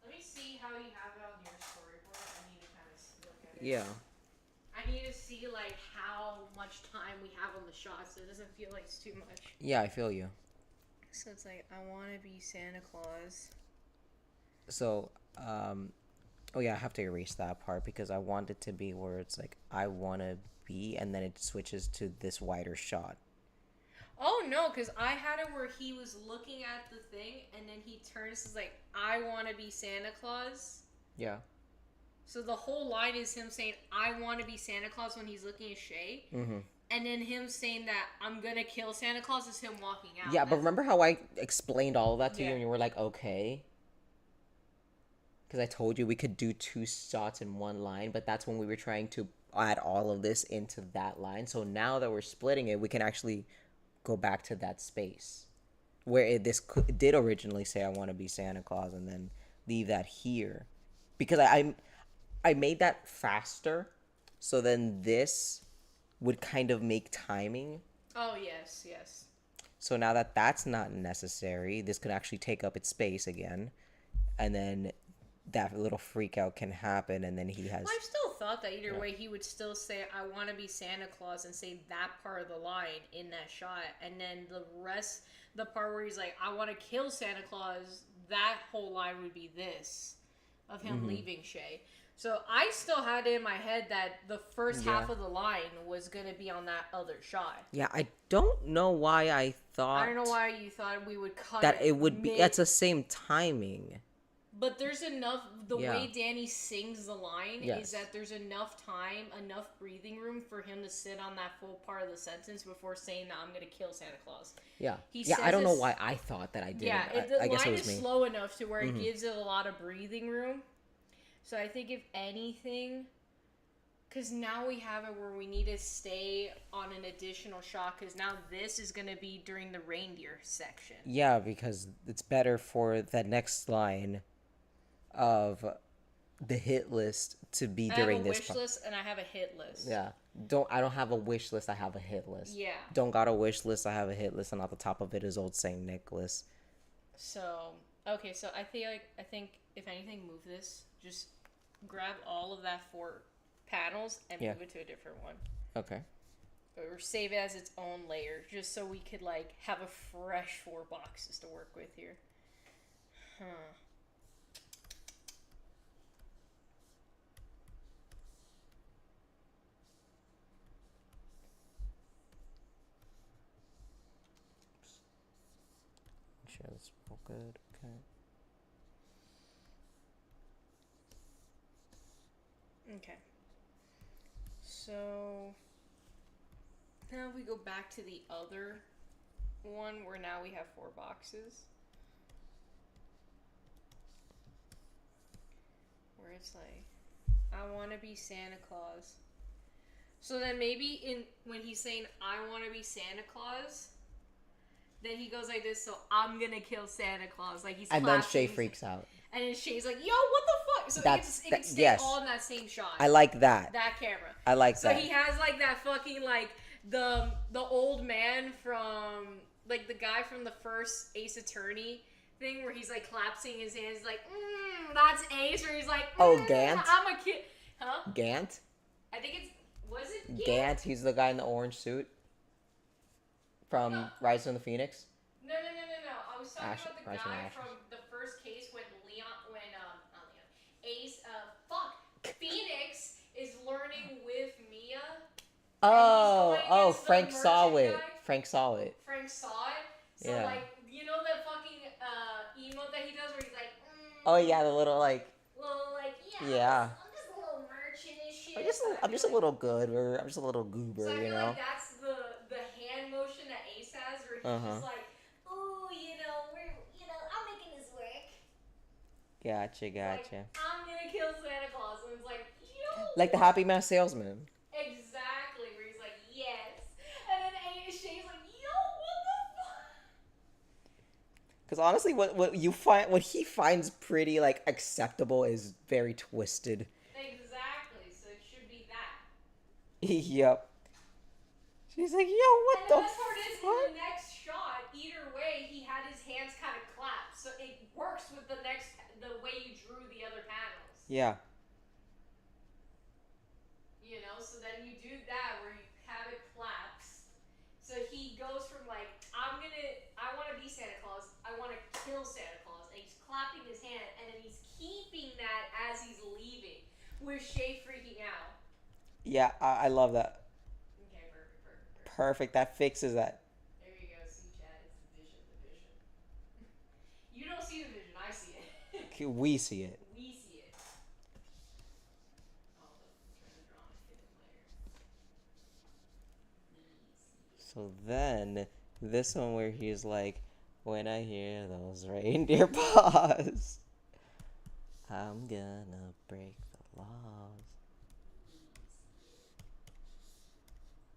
[SPEAKER 2] let me see how you have it on your storyboard. I need to kind of look at it.
[SPEAKER 1] Yeah.
[SPEAKER 2] I need to see like how much time we have on the shot, so it doesn't feel like it's too much.
[SPEAKER 1] Yeah, I feel you.
[SPEAKER 2] So it's like, I want to be Santa Claus.
[SPEAKER 1] So, oh yeah, I have to erase that part because I want it to be where it's like, I want to be, and then it switches to this wider shot.
[SPEAKER 2] Oh no, because I had it where he was looking at the thing, and then he turns, is like, I want to be Santa Claus.
[SPEAKER 1] Yeah.
[SPEAKER 2] So the whole line is him saying, I want to be Santa Claus when he's looking at Shay.
[SPEAKER 1] Mm-hmm.
[SPEAKER 2] And then him saying that I'm going to kill Santa Claus is him walking out.
[SPEAKER 1] Yeah, but remember how I explained all of that to you
[SPEAKER 2] Yeah.
[SPEAKER 1] and you were like, okay? Because I told you we could do 2 shots in one line, but that's when we were trying to add all of this into that line. So now that we're splitting it, we can actually go back to that space where this did originally say I want to be Santa Claus, and then leave that here. Because I made that faster, so then this would kind of make timing.
[SPEAKER 2] Oh, yes, yes.
[SPEAKER 1] So now that that's not necessary, this could actually take up its space again. And then that little freak out can happen, and then he has...
[SPEAKER 2] Well, I still thought that either way he would still say, I want to be Santa Claus, and say that part of the line in that shot. And then the rest, the part where he's like, I want to kill Santa Claus, that whole line would be this, of him leaving Shay. So I still had it in my head that the first half of the line was going to be on that other shot.
[SPEAKER 1] Yeah, I don't know why I thought...
[SPEAKER 2] I don't know why you thought we would cut
[SPEAKER 1] that it would be... That's the same timing.
[SPEAKER 2] But there's enough... The
[SPEAKER 1] Yeah.
[SPEAKER 2] way Danny sings the line
[SPEAKER 1] Yes.
[SPEAKER 2] is that there's enough time, enough breathing room for him to sit on that full part of the sentence before saying that I'm going to kill Santa Claus.
[SPEAKER 1] Yeah.
[SPEAKER 2] He
[SPEAKER 1] Yeah,
[SPEAKER 2] says
[SPEAKER 1] I don't know
[SPEAKER 2] this-
[SPEAKER 1] why I thought that I did.
[SPEAKER 2] Yeah,
[SPEAKER 1] I
[SPEAKER 2] the
[SPEAKER 1] guess
[SPEAKER 2] line
[SPEAKER 1] it was
[SPEAKER 2] is
[SPEAKER 1] me.
[SPEAKER 2] slow enough to where it gives it a lot of breathing room. So I think if anything... Because now we have it where we need to stay on an additional shot, because now this is going to be during the reindeer section.
[SPEAKER 1] Yeah, because it's better for the next line of the hit list to be during this
[SPEAKER 2] I have a wish list and I have a hit list.
[SPEAKER 1] Yeah. I don't have a wish list, I have a hit list.
[SPEAKER 2] Yeah.
[SPEAKER 1] Don't got a wish list, I have a hit list, and at the top of it is Old Saint Nicholas.
[SPEAKER 2] So, okay, so I think if anything, move this. Just grab all of that 4 panels and move it to a different one.
[SPEAKER 1] Okay.
[SPEAKER 2] Or save it as its own layer, just so we could, like, have a fresh 4 boxes to work with here.
[SPEAKER 1] Make sure that's all good. Okay.
[SPEAKER 2] Okay. So now we go back to the other one where now we have 4 boxes. Where it's like, I want to be Santa Claus. So then maybe when he's saying, I want to be Santa Claus, then he goes like this, so I'm going to kill Santa Claus. Like he's
[SPEAKER 1] And then Shay
[SPEAKER 2] clapping.
[SPEAKER 1] freaks out.
[SPEAKER 2] And then Shay's like, yo, what the fuck? So it can stay
[SPEAKER 1] yes.
[SPEAKER 2] all in that same shot.
[SPEAKER 1] I like that.
[SPEAKER 2] That camera.
[SPEAKER 1] I like
[SPEAKER 2] So
[SPEAKER 1] that.
[SPEAKER 2] he has like that fucking like the old man from like the guy from the first Ace Attorney thing where he's like collapsing his hands like that's Ace, where he's like
[SPEAKER 1] Gant?
[SPEAKER 2] I'm a kid, huh?
[SPEAKER 1] Gant?
[SPEAKER 2] I think was it
[SPEAKER 1] Gant, he's the guy in the orange suit from Rise of the Phoenix.
[SPEAKER 2] No. I was talking about the
[SPEAKER 1] Rise
[SPEAKER 2] guy
[SPEAKER 1] and
[SPEAKER 2] from the first case when Ace Phoenix is learning with Mia.
[SPEAKER 1] Oh,
[SPEAKER 2] against the
[SPEAKER 1] Frank saw
[SPEAKER 2] merchant
[SPEAKER 1] it.
[SPEAKER 2] guy.
[SPEAKER 1] Frank saw it.
[SPEAKER 2] Frank saw it. So
[SPEAKER 1] Yeah.
[SPEAKER 2] like, you know that fucking emote that he does where he's like,
[SPEAKER 1] Oh yeah, the little like.
[SPEAKER 2] little like,
[SPEAKER 1] Yeah.
[SPEAKER 2] I'm just a little merchant and shit.
[SPEAKER 1] I'm just a little good. I'm just a little goober,
[SPEAKER 2] So I
[SPEAKER 1] you
[SPEAKER 2] feel
[SPEAKER 1] know.
[SPEAKER 2] like that's the hand motion that Ace has, where he's just like, ooh, I'm making this work.
[SPEAKER 1] Gotcha,
[SPEAKER 2] It's
[SPEAKER 1] gotcha.
[SPEAKER 2] like, I'm gonna kill Santa Claus. And it's like, yo.
[SPEAKER 1] Like the Happy Mask salesman.
[SPEAKER 2] Exactly. Where he's like, yes. And then Shay's like, yo, what the fuck?
[SPEAKER 1] Because honestly, what he finds pretty like acceptable is very twisted.
[SPEAKER 2] Exactly. So it should be that.
[SPEAKER 1] Yep. She's like, yo, what
[SPEAKER 2] And
[SPEAKER 1] the
[SPEAKER 2] the best part is, in
[SPEAKER 1] fuck?
[SPEAKER 2] the next shot, either way, he had his hands kind of clapped, so it works with the way you drew the other panels.
[SPEAKER 1] Yeah.
[SPEAKER 2] You know, so then you do that where you have it collapsed. So he goes from like, I want to be Santa Claus, I want to kill Santa Claus, and he's clapping his hand, and then he's keeping that as he's leaving, with Shay freaking out.
[SPEAKER 1] Yeah, I love that.
[SPEAKER 2] Okay, perfect.
[SPEAKER 1] Perfect. That fixes that.
[SPEAKER 2] There you go, see chat, it's the vision. You don't see the vision, I see it.
[SPEAKER 1] We see it.
[SPEAKER 2] We see it. Oh, I'm trying to draw on a hidden layer. We see it.
[SPEAKER 1] So then, this one where he's like, when I hear those reindeer paws, I'm gonna break the laws.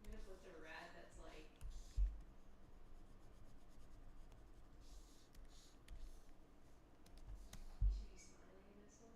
[SPEAKER 2] I'm gonna put the rat that's like. He should be smiling in this one.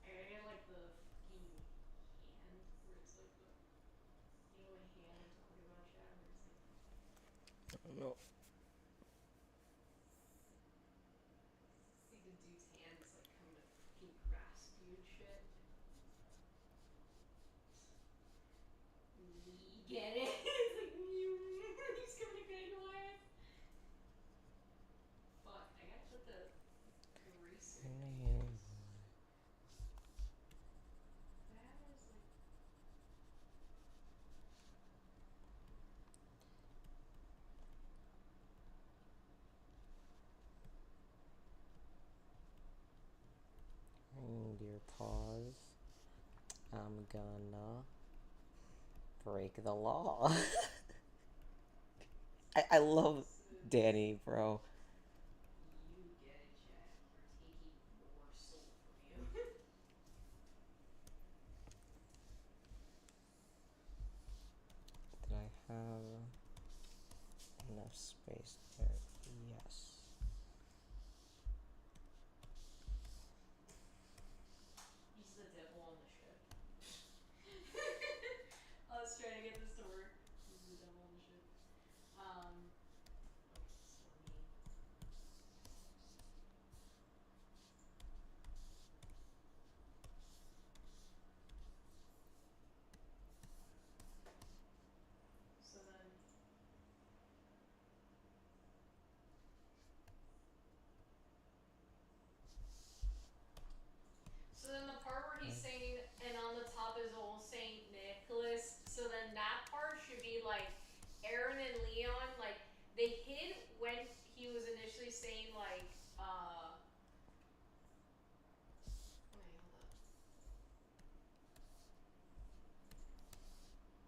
[SPEAKER 2] I gotta get like the fucking hand where it's like the. You know what hand I'm talking about, Chad? Where it's like.
[SPEAKER 1] I don't know.
[SPEAKER 2] See the dude's hand is like coming to fucking grasp you and shit. Get it? It's like, he's coming to get your ass. Fuck, I gotta put the eraser. That is like.
[SPEAKER 1] Reindeer paws. I'm gonna break the law. I love Danny, bro.
[SPEAKER 2] You get it, Chad. We're taking more soul from you.
[SPEAKER 1] Did I have enough space there? Yes.
[SPEAKER 2] He's the devil on the ship. I was trying to get this to work. He's the devil on the ship. Okay, so let me. So then. So then the part where he's saying, and on the top is old Saint Nicholas. So then that part should be like Aaron and Leon, like they hid when he was initially saying like, wait, hold up.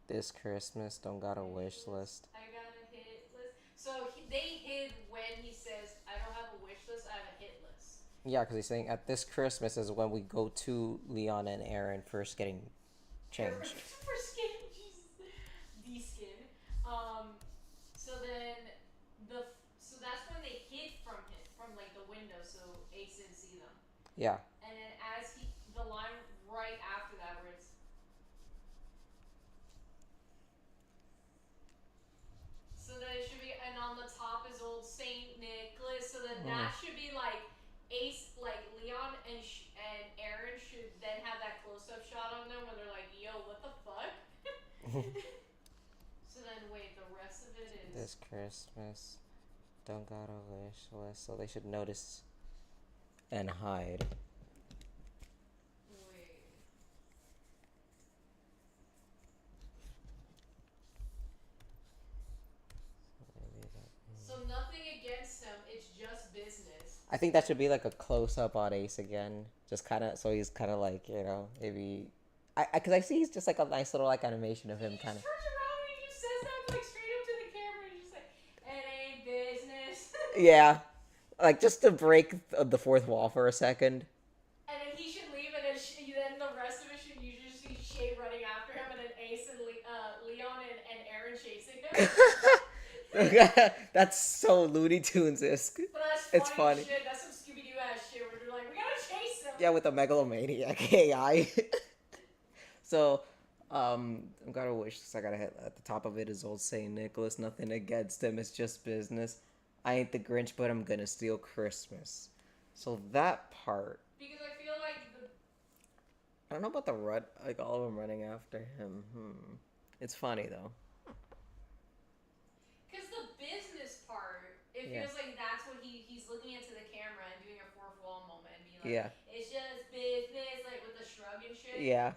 [SPEAKER 1] This Christmas, don't got a wish list.
[SPEAKER 2] I got a hit list. So they hid when he says, I don't have a wish list, I have a hit list.
[SPEAKER 1] Yeah, because he's saying at this Christmas is when we go to Leon and Aaron first getting changed.
[SPEAKER 2] For skin, Jesus. De-skin. So then so that's when they hid from him, from like the window, so Ace didn't see them.
[SPEAKER 1] Yeah.
[SPEAKER 2] And then as the line right after that where it's. So then it should be, and on the top is old Saint Nicholas. So then that should be like Ace, like Leon and Aaron should then have that close-up shot on them where they're like, "Yo, what the fuck?" So then wait, the rest of it is.
[SPEAKER 1] This Christmas. Don't got a wish list, so they should notice and hide.
[SPEAKER 2] Wait. So nothing against him. It's just business.
[SPEAKER 1] I think that should be like a close up on Ace again, just kind of so he's kind of like, you know, maybe because I see he's just like a nice little like animation of him kind of.
[SPEAKER 2] He just turns around and he just says that like straight up to the camera. He's just like, "It ain't business."
[SPEAKER 1] Yeah, like just to break the fourth wall for a second.
[SPEAKER 2] And then he should leave, and then the rest of it should you just see Shay running after him, and then Ace and Leon and Aaron chasing him.
[SPEAKER 1] That's so Looney Tunes-esque.
[SPEAKER 2] But that's
[SPEAKER 1] It's
[SPEAKER 2] funny
[SPEAKER 1] funny.
[SPEAKER 2] shit. That's some Scooby-Doo ass shit where they're like, we gotta chase him.
[SPEAKER 1] Yeah, with the megalomaniac AI. So, I've got a wish. So I gotta hit at the top of it is old Saint Nicholas. Nothing against him. It's just business. I ain't the Grinch, but I'm gonna steal Christmas. So that part.
[SPEAKER 2] Because I feel like
[SPEAKER 1] I don't know about the run. Like all of them running after him. It's funny though.
[SPEAKER 2] because the business part, it
[SPEAKER 1] Yeah.
[SPEAKER 2] feels like that's what he's looking into the camera and doing a fourth wall moment and being like,
[SPEAKER 1] Yeah.
[SPEAKER 2] it's just business, like with the shrug and shit.
[SPEAKER 1] Yeah.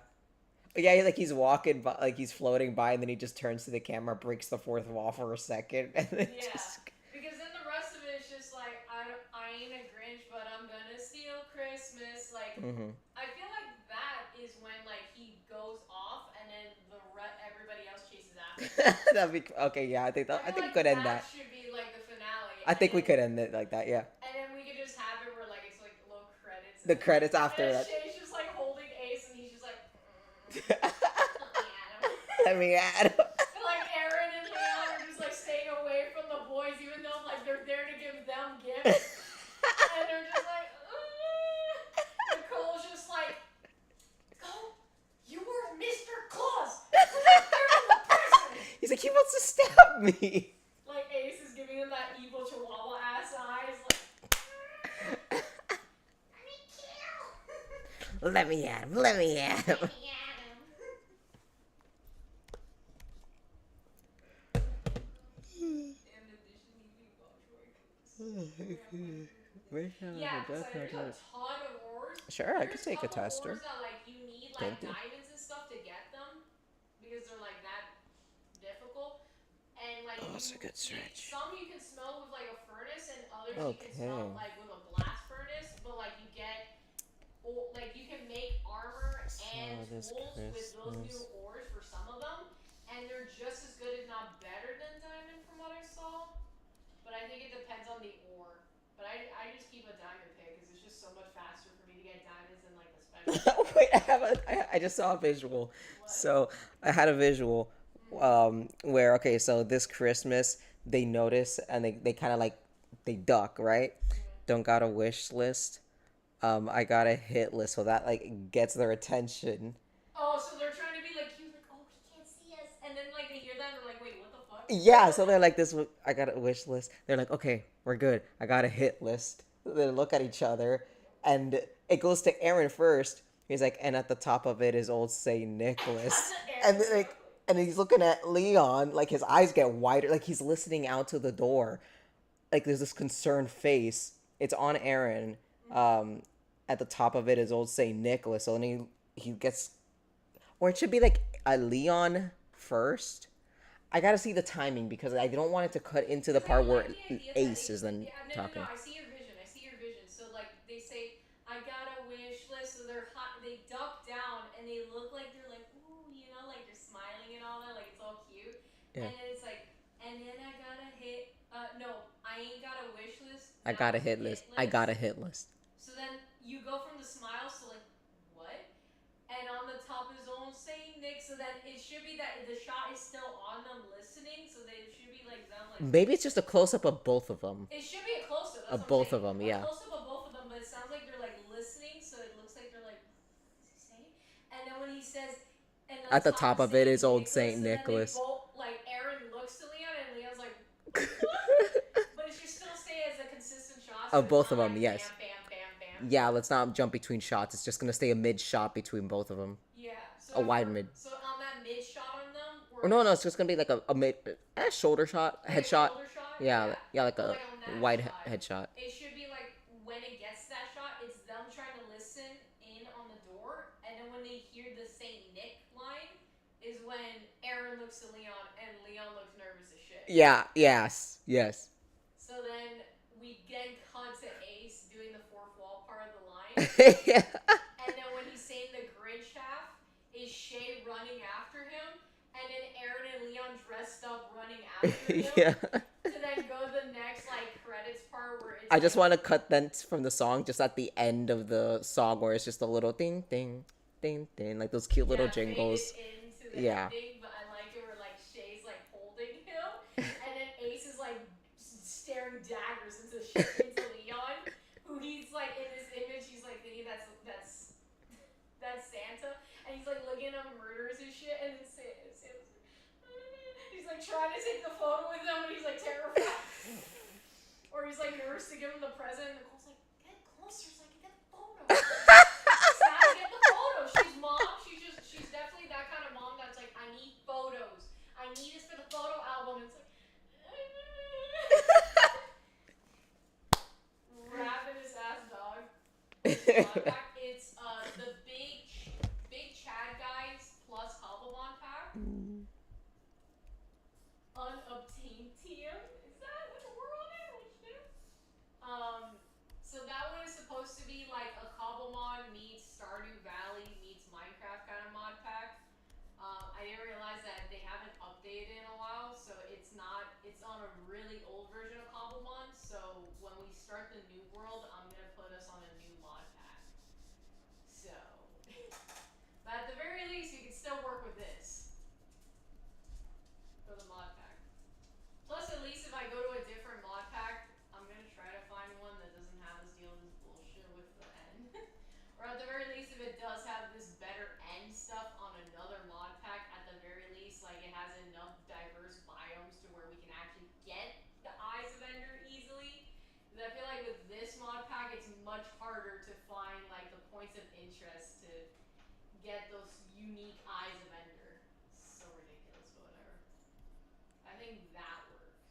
[SPEAKER 1] Yeah, like he's walking by, like he's floating by, and then he just turns to the camera, breaks the fourth wall for a second, and then
[SPEAKER 2] Yeah.
[SPEAKER 1] just.
[SPEAKER 2] Because then the rest of it is just like, I ain't a Grinch, but I'm gonna steal Christmas. Like, I feel like that is when like he goes off and then everybody else chases after.
[SPEAKER 1] That'd be okay. Yeah, I think
[SPEAKER 2] I feel
[SPEAKER 1] we
[SPEAKER 2] like
[SPEAKER 1] could end that.
[SPEAKER 2] should be like the finale.
[SPEAKER 1] I think we could end it like that. Yeah.
[SPEAKER 2] And then we could just have it where like it's like low credits.
[SPEAKER 1] The credits after
[SPEAKER 2] and
[SPEAKER 1] that.
[SPEAKER 2] Shay's just like holding Ace, and he's just like,
[SPEAKER 1] Let me add.
[SPEAKER 2] and like Aaron and Leon are just like staying away from the boys, even though like they're there to give them gifts, and they're just like, Nicole's just like, go, you were Mr. Claus.
[SPEAKER 1] He's like, he wants to stab me.
[SPEAKER 2] Like Ace is giving him that evil chihuahua ass eyes, like.
[SPEAKER 1] Let me at him. Let me at him.
[SPEAKER 2] Yeah, because there's a ton of ores.
[SPEAKER 1] Sure, I
[SPEAKER 2] There's
[SPEAKER 1] could take a
[SPEAKER 2] couple
[SPEAKER 1] tester.
[SPEAKER 2] ores that like you need like
[SPEAKER 1] Thank you.
[SPEAKER 2] diamonds and stuff to get them because they're like that difficult. And like
[SPEAKER 1] That's a good stretch.
[SPEAKER 2] some you can smell with like a furnace, and others you can smell
[SPEAKER 1] Okay.
[SPEAKER 2] like with a blast furnace. But like you get, like you can make armor and
[SPEAKER 1] this
[SPEAKER 2] tools with those new
[SPEAKER 1] Christmas.
[SPEAKER 2] ores for some of them, and they're just as good, if not better, than diamond from what I saw. But I think it depends on the ore. But I just keep a diamond pick because it's just so much faster for me to get diamonds than like the special.
[SPEAKER 1] Wait, I just saw a visual.
[SPEAKER 2] What?
[SPEAKER 1] So I had a visual where, okay, so this Christmas they notice and they kind of like they duck, right? Don't got a wish list. I got a hit list, so that like gets their attention.
[SPEAKER 2] Oh, so they're trying to be like cute, like, oh, he can't see us, and then like they hear that and they're like, wait, what the fuck?
[SPEAKER 1] Yeah, so they're like, this. I got a wish list. They're like, okay, we're good. I got a hit list. They look at each other, and it goes to Aaron first. He's like, and at the top of it is old Saint Nicholas, and then, like, and he's looking at Leon, like his eyes get wider, like he's listening out to the door, like there's this concerned face. It's on Aaron. At the top of it is old Saint Nicholas. So then he gets, or it should be like a Leon first. I gotta see the timing because I don't want it to cut into the part where Ace is then talking.
[SPEAKER 2] No, I see your vision. So like they say, I got a wish list. So they're hot. They duck down and they look like they're like, ooh, you know, like they're smiling and all that, like it's all cute.
[SPEAKER 1] Yeah.
[SPEAKER 2] And then it's like, and then I got a hit. No, I ain't got a wish list.
[SPEAKER 1] I got a hit list. I got a hit list.
[SPEAKER 2] So then you go from the smiles to like, what? And on the top is old Saint Nick. So then it should be that the shot is still on them listening. So they should be like them like.
[SPEAKER 1] Maybe it's just a close up of both of them.
[SPEAKER 2] It should be a close up.
[SPEAKER 1] Of both of them, yeah.
[SPEAKER 2] A close up of both of them, but it sounds like they're like listening. So it looks like they're like, what is he saying? And then when he says, and
[SPEAKER 1] At the top of it is old
[SPEAKER 2] Saint
[SPEAKER 1] Saint Nicholas.
[SPEAKER 2] then they both, like Aaron looks to Leon, and Leon's like, but it should still stay as a consistent shot. So
[SPEAKER 1] Of
[SPEAKER 2] it's
[SPEAKER 1] both
[SPEAKER 2] not
[SPEAKER 1] of them,
[SPEAKER 2] like
[SPEAKER 1] yes.
[SPEAKER 2] Bam, bam, bam, bam.
[SPEAKER 1] Yeah, let's not jump between shots. It's just gonna stay a mid shot between both of them.
[SPEAKER 2] Yeah. So
[SPEAKER 1] A wide mid.
[SPEAKER 2] So on that mid shot on them, where
[SPEAKER 1] Or no, it's just gonna be like a mid, shoulder shot,
[SPEAKER 2] Like a
[SPEAKER 1] headshot.
[SPEAKER 2] shoulder shot?
[SPEAKER 1] Yeah, like
[SPEAKER 2] But
[SPEAKER 1] a
[SPEAKER 2] like on that
[SPEAKER 1] wide
[SPEAKER 2] shot,
[SPEAKER 1] headshot.
[SPEAKER 2] it should be like when it gets to that shot, it's them trying to listen in on the door, and then when they hear the Saint Nick line, is when Aaron looks to Leon and Leon looks nervous as shit.
[SPEAKER 1] Yeah. Yes.
[SPEAKER 2] So then we then cut to Ace doing the fourth wall part of the line.
[SPEAKER 1] Yeah.
[SPEAKER 2] And then when he's saying the Grinch half, is Shay running after him, and then Aaron and Leon dressed up running after him.
[SPEAKER 1] Yeah.
[SPEAKER 2] To then go the next like credits part where it's
[SPEAKER 1] I just want to cut then from the song just at the end of the song where it's just a little ding ding ding ding, like those cute little jingles.
[SPEAKER 2] Into the
[SPEAKER 1] Yeah.
[SPEAKER 2] ending, but I like it where like Shay's like holding him, and then Ace is like staring daggers into Leon, who he's like in this image. He's like thinking that's Santa, and he's like looking at him murderous and shit, and then Santa's he's like trying to take the photo with him, and he's like terrified, or he's like nervous to give him the present. And Nicole's like, get closer so I can get the photo. Gotta get the photo. She's mom. She's definitely that kind of mom that's like, I need photos. I need this for the photo album. It's like, ravenous ass dog. It's the big Chad guys plus Hobblemon pack. Unobtained TM. Is that what the world is? So that one is supposed to be like a Cobblemon meets Stardew Valley meets Minecraft kind of mod pack. I didn't realize that they haven't updated in a while, so it's on a really old version of Cobblemon. So when we start the new world, I'm gonna put us on a new mod pack. So, but at the very least, you can still work with this for the mod pack. Plus, at least if I go to a different mod pack, I'm gonna try to find one that doesn't have us deal with this bullshit with the end. Or at the very least, if it does have this better end stuff on another mod pack, at the very least, like it has enough diverse biomes to where we can actually get the Eyes of Ender easily. Because I feel like with this mod pack, it's much harder to find like the points of interest to get those unique Eyes of Ender. So ridiculous, but whatever. I think that works.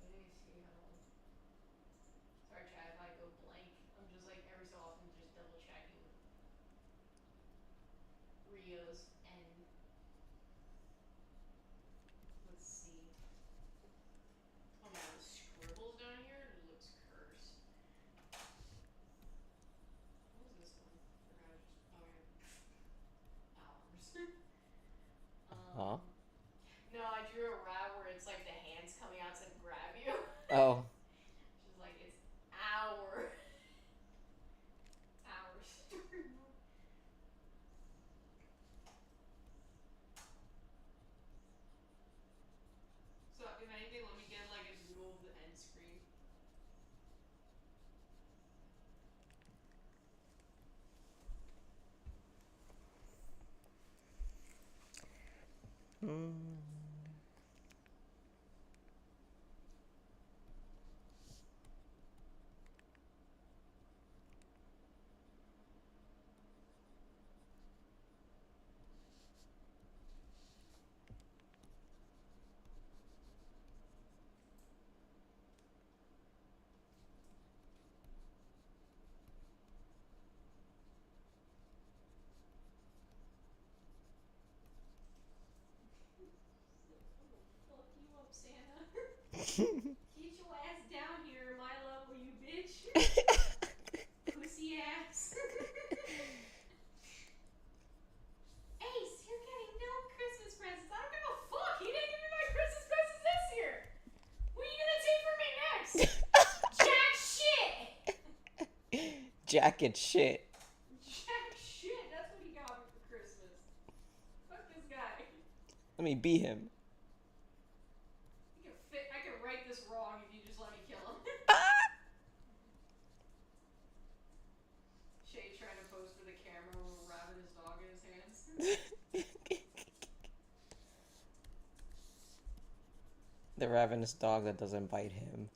[SPEAKER 2] What do you see? Sorry, chat, if I go blank. I'm just like every so often just double checking Rio's end. Let's see. Oh man, the scribbles down here, it looks cursed. What was this one? Forgot. Hours.
[SPEAKER 1] Huh?
[SPEAKER 2] No, I drew a rat where it's like the hands coming out to grab you.
[SPEAKER 1] Oh.
[SPEAKER 2] She's like, it's our storyboard. So if anything, let me get like a doodle of the end screen. Fuck you up, Santa. Get your ass down here, my level, you bitch. Pussy ass. Ace, you're getting no Christmas presents. I don't give a fuck. He didn't give me my Christmas presents this year. What are you gonna take from me next? Jack shit.
[SPEAKER 1] Jacket shit.
[SPEAKER 2] Jack shit. That's what he got me for Christmas. Fuck this guy.
[SPEAKER 1] Let me be him.
[SPEAKER 2] I can write this wrong if you just let me kill him. Shay trying to pose for the camera with a ravenous dog in his hands.
[SPEAKER 1] The ravenous dog that doesn't bite him.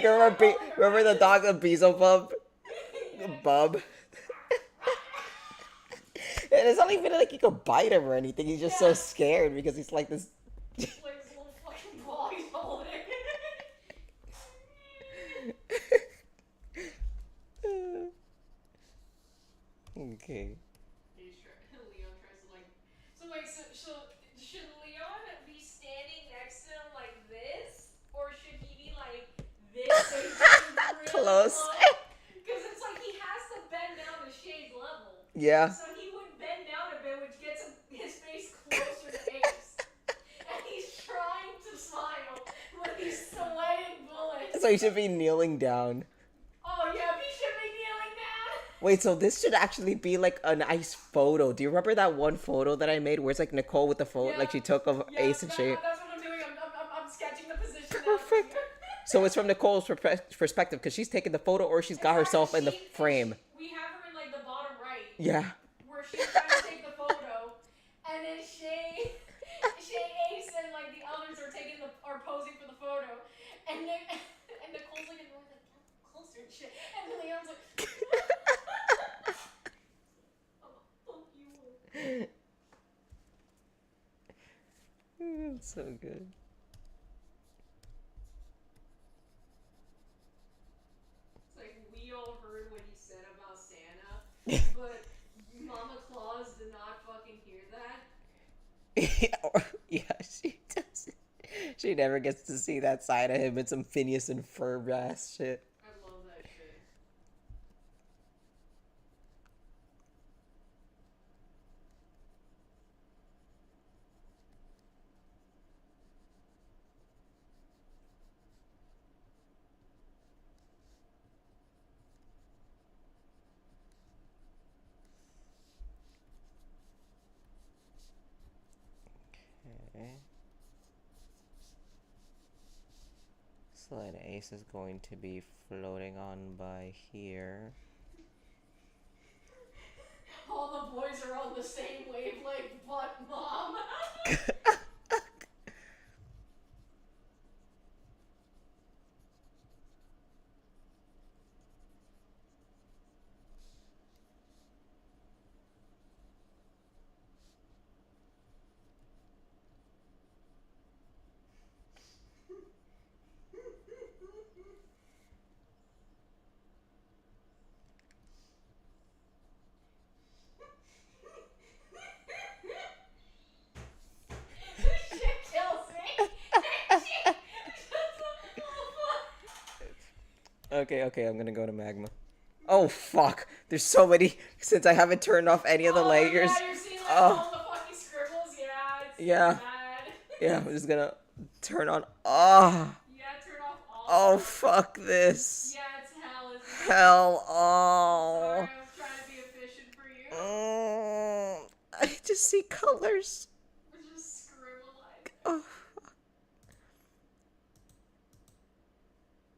[SPEAKER 1] Like remember the dog, the Beelzebub, Bub. And it's not even like you could bite him or anything. He's just so scared because he's like this.
[SPEAKER 2] Like this little fucking ball he's holding.
[SPEAKER 1] Okay.
[SPEAKER 2] Leon tries to like. So wait, so should Leon be standing next to him like this, or should he be like this? So he's really
[SPEAKER 1] Close.
[SPEAKER 2] Because it's like he has to bend down to Shay's level.
[SPEAKER 1] Yeah.
[SPEAKER 2] So he would bend down a bit, which gets his face closer to Ace. And he's trying to smile, but he's sweating bullets.
[SPEAKER 1] So he should be kneeling down.
[SPEAKER 2] Oh yeah, he should be kneeling down.
[SPEAKER 1] Wait, so this should actually be like a nice photo. Do you remember that one photo that I made where it's like Nicole with the photo, like she took of Ace and Shay?
[SPEAKER 2] That's what I'm doing. I'm sketching the position.
[SPEAKER 1] Perfect. So it's from Nicole's perspective because she's taking the photo or she's got herself in the frame.
[SPEAKER 2] We have her in like the bottom right.
[SPEAKER 1] Yeah.
[SPEAKER 2] Where she's trying to take the photo, and then Shay, Ace, and like the others are posing for the photo, and Nicole's like, "Get closer and shit," and Leon's like, "Oh, fuck you."
[SPEAKER 1] It's so good.
[SPEAKER 2] It's like we all heard what he said about Santa, but Mama Claus did not fucking hear that.
[SPEAKER 1] Yeah, she doesn't. She never gets to see that side of him. It's some Phineas and Ferb ass shit.
[SPEAKER 2] I love that shit.
[SPEAKER 1] Okay. So then Ace is going to be floating on by here.
[SPEAKER 2] All the boys are on the same wavelength, but Mom.
[SPEAKER 1] Okay, I'm gonna go to magma. Oh fuck! There's so many since I haven't turned off any of the layers.
[SPEAKER 2] Yeah, you're seeing like all the fucking scribbles. Yeah, it's
[SPEAKER 1] Yeah.
[SPEAKER 2] bad.
[SPEAKER 1] Yeah, I'm just gonna turn on. Oh.
[SPEAKER 2] Yeah, turn off all.
[SPEAKER 1] Oh fuck this.
[SPEAKER 2] Yeah, it's hell. Isn't it?
[SPEAKER 1] Hell.
[SPEAKER 2] Sorry,
[SPEAKER 1] Oh.
[SPEAKER 2] I was trying to be efficient for you.
[SPEAKER 1] I just see colors.
[SPEAKER 2] It's just scribble like.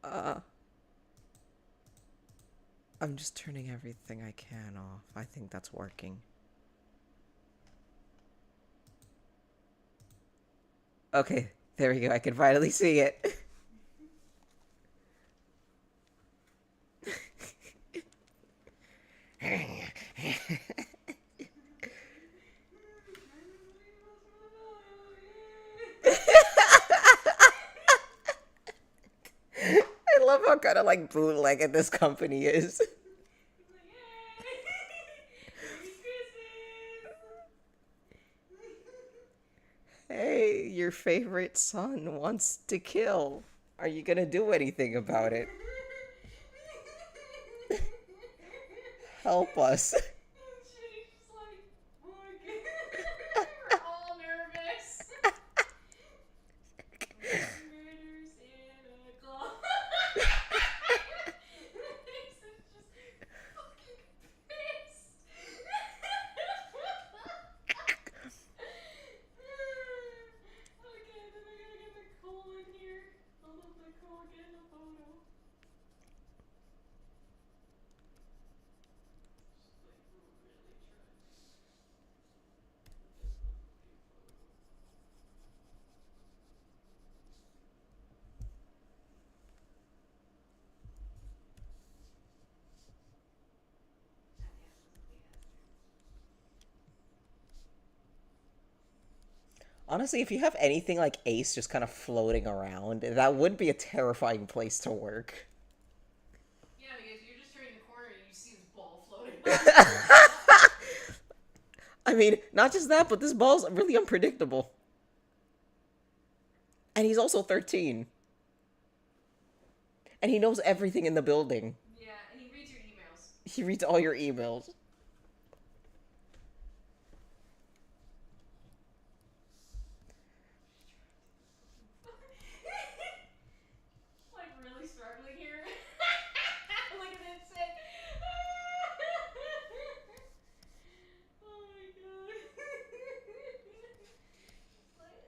[SPEAKER 1] Oh. I'm just turning everything I can off. I think that's working. Okay, there we go. I can finally see it. I love how kind of like bootlegged this company is. Hey, your favorite son wants to kill. Are you gonna do anything about it? Help us.
[SPEAKER 2] We're all nervous. Murder Santa Claus. He's just fucking pissed. Okay, then I gotta get Nicole in here. I'll let Nicole get in the photo.
[SPEAKER 1] Honestly, if you have anything like Ace just kind of floating around, that would be a terrifying place to work.
[SPEAKER 2] Yeah, because you're just turning the corner and you see this ball floating.
[SPEAKER 1] I mean, not just that, but this ball's really unpredictable. And he's also 13. And he knows everything in the building.
[SPEAKER 2] Yeah, and he reads your emails.
[SPEAKER 1] He reads all your emails.
[SPEAKER 2] Like really struggling here. Look at it sit. Oh my god. Like,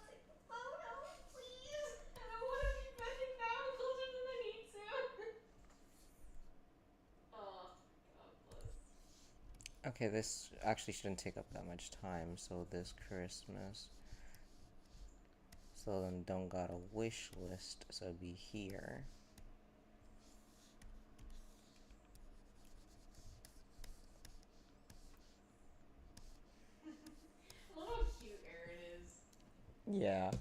[SPEAKER 2] take the photo, please. I don't want to be bending down closer than I need to. Oh, God bless.
[SPEAKER 1] Okay, this actually shouldn't take up that much time. So this Christmas. So then don't got a wish list. So it'd be here.
[SPEAKER 2] Look how cute Aaron is.
[SPEAKER 1] Yeah.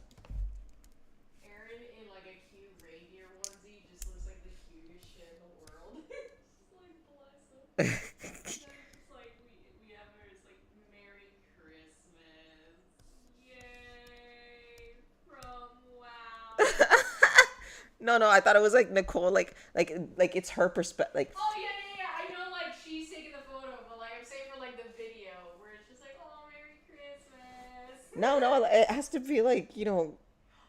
[SPEAKER 2] Aaron in like a cute reindeer onesie just looks like the cutest shit in the world. Just like bless him. Just like we have her as like Merry Christmas. Yay from Wow.
[SPEAKER 1] No, I thought it was like Nicole, like it's her perspective. Like,
[SPEAKER 2] Oh yeah. I know like she's taking the photo, but like I'm saying for like the video where it's just like, oh Merry Christmas.
[SPEAKER 1] no, it has to be like,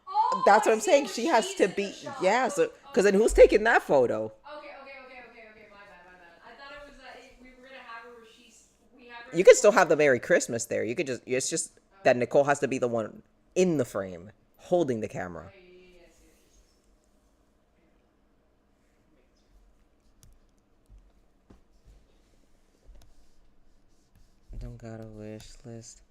[SPEAKER 2] Oh,
[SPEAKER 1] that's what
[SPEAKER 2] I
[SPEAKER 1] I'm
[SPEAKER 2] see
[SPEAKER 1] saying.
[SPEAKER 2] where
[SPEAKER 1] She has
[SPEAKER 2] she's
[SPEAKER 1] to
[SPEAKER 2] in the
[SPEAKER 1] be,
[SPEAKER 2] shot.
[SPEAKER 1] yeah. So, because then
[SPEAKER 2] Okay.
[SPEAKER 1] who's taking that photo?
[SPEAKER 2] Okay, my bad. I thought it was we were gonna have her where we have her.
[SPEAKER 1] You could still have the Merry Christmas there. You could it's just that Nicole has to be the one in the frame holding the camera.
[SPEAKER 2] Yes.
[SPEAKER 1] Don't got a wish list.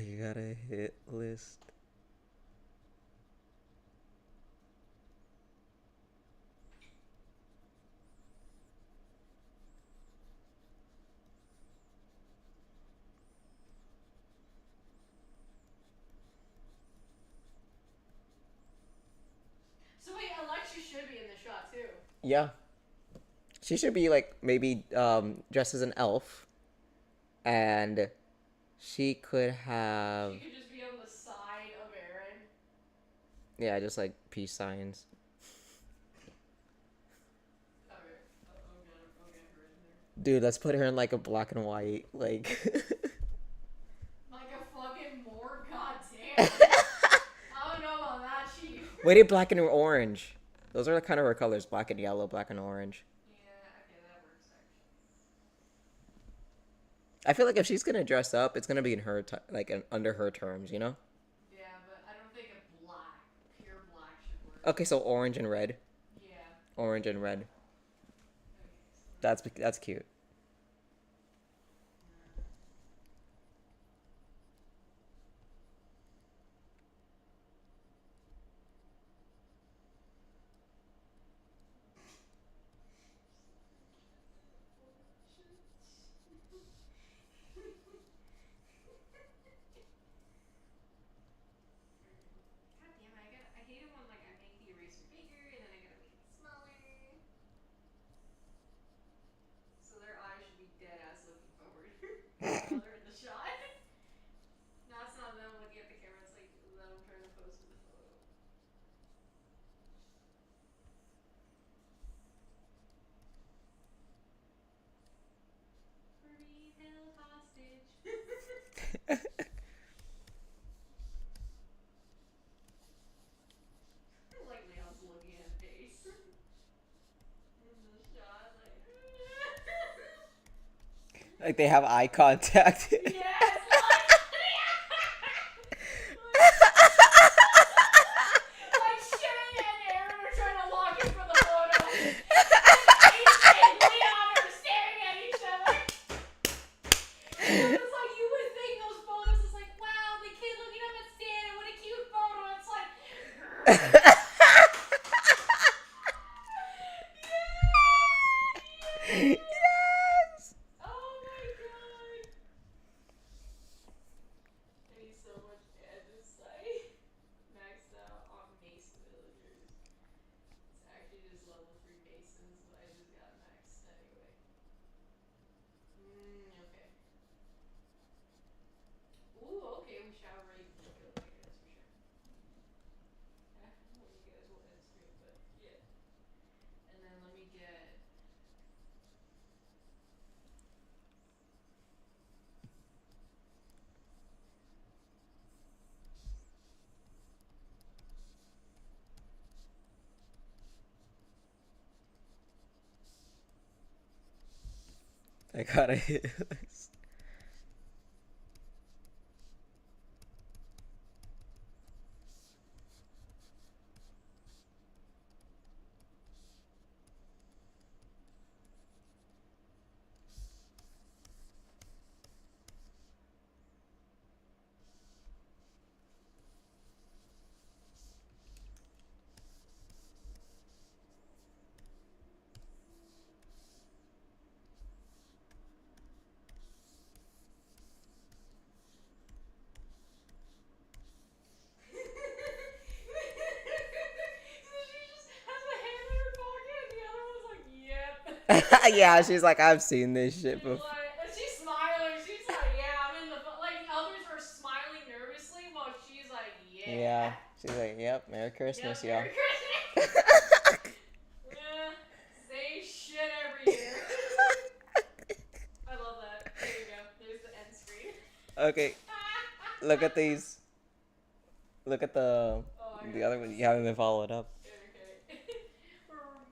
[SPEAKER 1] You got a hit list.
[SPEAKER 2] So wait, Alexia should be in the shot too.
[SPEAKER 1] Yeah. She should be like maybe dressed as an elf. And she could have
[SPEAKER 2] She could just be on the side of Aaron.
[SPEAKER 1] yeah, just like peace signs.
[SPEAKER 2] Okay. I'll get her in there.
[SPEAKER 1] Dude, let's put her in like a black and white, like
[SPEAKER 2] Like a fucking more goddamn. I don't know about that, chief.
[SPEAKER 1] Wait, black and orange. Those are kind of her colors, black and yellow, black and orange.
[SPEAKER 2] Yeah, okay, that works actually.
[SPEAKER 1] I feel like if she's gonna dress up, it's gonna be in her under her terms, you know?
[SPEAKER 2] Yeah, but I don't think a pure black should work.
[SPEAKER 1] Okay, so orange and red.
[SPEAKER 2] Yeah.
[SPEAKER 1] Orange and red.
[SPEAKER 2] Okay, so
[SPEAKER 1] That's cute.
[SPEAKER 2] God damn it, I hate it when like I make the eraser bigger and then I gotta make it smaller. So their eyes should be dead ass looking forward while they're in the shot. No, it's not them looking at the camera, it's like them trying to pose for the photo. We're being held hostage. Like Leon's looking at face. In the shot, like
[SPEAKER 1] Like they have eye contact.
[SPEAKER 2] yes, like Shay and Aaron are trying to lock in for the photo. Aiecd and Leon are staring at each other. It's like you would think those photos is like, wow, the kid looking up at Stan, what a cute photo. It's like
[SPEAKER 1] Yes.
[SPEAKER 2] oh my
[SPEAKER 1] I got a hit list. Yeah, she's like, I've seen this shit before.
[SPEAKER 2] And she's smiling. She's like, yeah, I'm in the like the others are smiling nervously while she's like, yeah.
[SPEAKER 1] Yeah, she's like, yep, Merry Christmas,
[SPEAKER 2] Yep,
[SPEAKER 1] y'all.
[SPEAKER 2] Merry Christmas. Yeah, same shit every year. I love that. There you go. There's the end screen.
[SPEAKER 1] Okay, look at these. Look at the other one. You haven't been followed up.
[SPEAKER 2] Okay.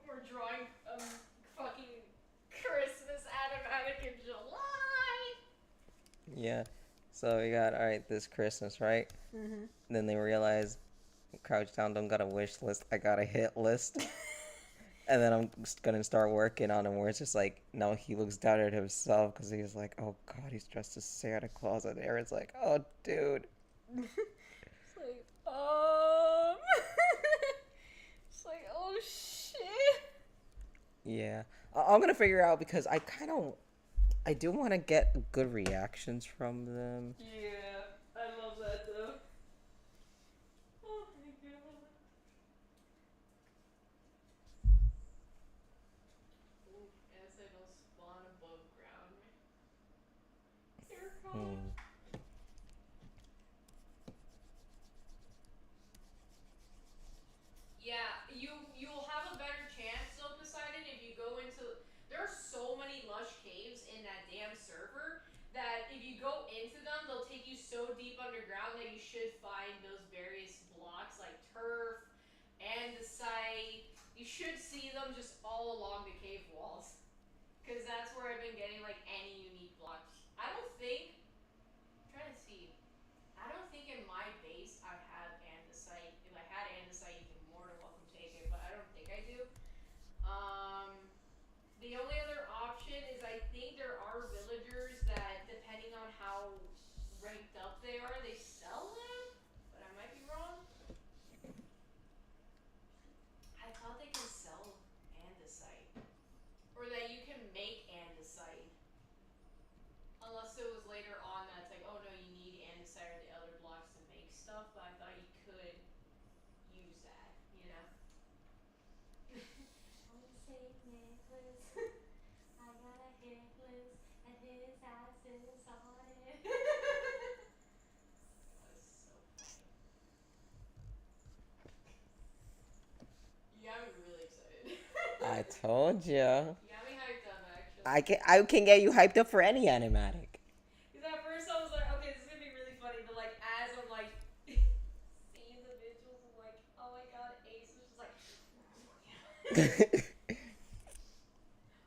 [SPEAKER 2] we're drawing fucking Christmas animatic in July.
[SPEAKER 1] Yeah. So we got, alright, this Christmas, right?
[SPEAKER 2] Mm-hmm.
[SPEAKER 1] Then they realize Crouch Down don't got a wish list. I got a hit list. And then I'm just gonna start working on him where it's just like, no, he looks down at himself because he's like, oh god, he's dressed as Santa Claus. And Aaron's like, oh dude.
[SPEAKER 2] It's like, it's like, oh shit.
[SPEAKER 1] Yeah. I'm gonna figure out because I do want to get good reactions from them.
[SPEAKER 2] Yeah, I love that though. Oh my god. Ooh, and say don't spawn above ground. Here it comes. Yeah, you'll have a better chance though, Poseidon, if you go into. There are so many lush caves in that damn server that if you go into them, they'll take you so deep underground that you should find those various blocks like turf, andesite. You should see them just all along the cave walls, because that's where I've been getting like any unique blocks. I don't think. I'm trying to see. I don't think in my base I have andesite. If I had andesite, you can more than welcome take it, but I don't think I do. The only other option is I think there are villagers that, depending on how ranked up they are, they sell them, but I might be wrong. I thought they can sell andesite, or that you can make andesite. Unless it was later on that's like, oh no, you need andesite or the other blocks to make stuff, but I thought you could use that, you know?
[SPEAKER 3] Saint Nicholas, I got a hit list and his ass is on it.
[SPEAKER 2] That was so funny. You got me really excited.
[SPEAKER 1] I told ya.
[SPEAKER 2] You got me hyped up, actually.
[SPEAKER 1] I can get you hyped up for any animatic.
[SPEAKER 2] Because at first I was like, okay, this is gonna be really funny, but like as I'm like seeing the visuals, I'm like, oh my god, Ace was just like,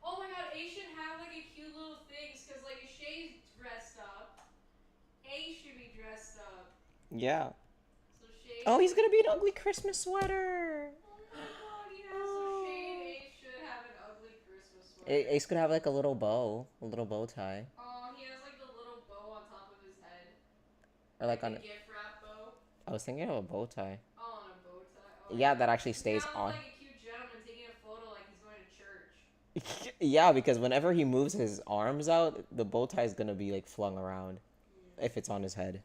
[SPEAKER 2] oh my god, Ace should have like a cute little things, because like if Shay's dressed up, Ace should be dressed up.
[SPEAKER 1] Yeah.
[SPEAKER 2] So Shay.
[SPEAKER 1] Oh, he's gonna be an ugly Christmas sweater.
[SPEAKER 2] Oh my god, yeah. So Shay and Ace should have an ugly Christmas sweater.
[SPEAKER 1] Ace could have like a little bow tie.
[SPEAKER 2] Oh, he has like the little bow on top of his head.
[SPEAKER 1] Or like on.
[SPEAKER 2] A gift wrap bow.
[SPEAKER 1] I was thinking of a bow tie.
[SPEAKER 2] Oh, on a bow tie. Oh,
[SPEAKER 1] Yeah, that actually stays
[SPEAKER 2] now
[SPEAKER 1] on.
[SPEAKER 2] like a cute gentleman taking a photo like he's going to church.
[SPEAKER 1] Yeah, because whenever he moves his arms out, the bow tie is gonna be like flung around, if it's on his head.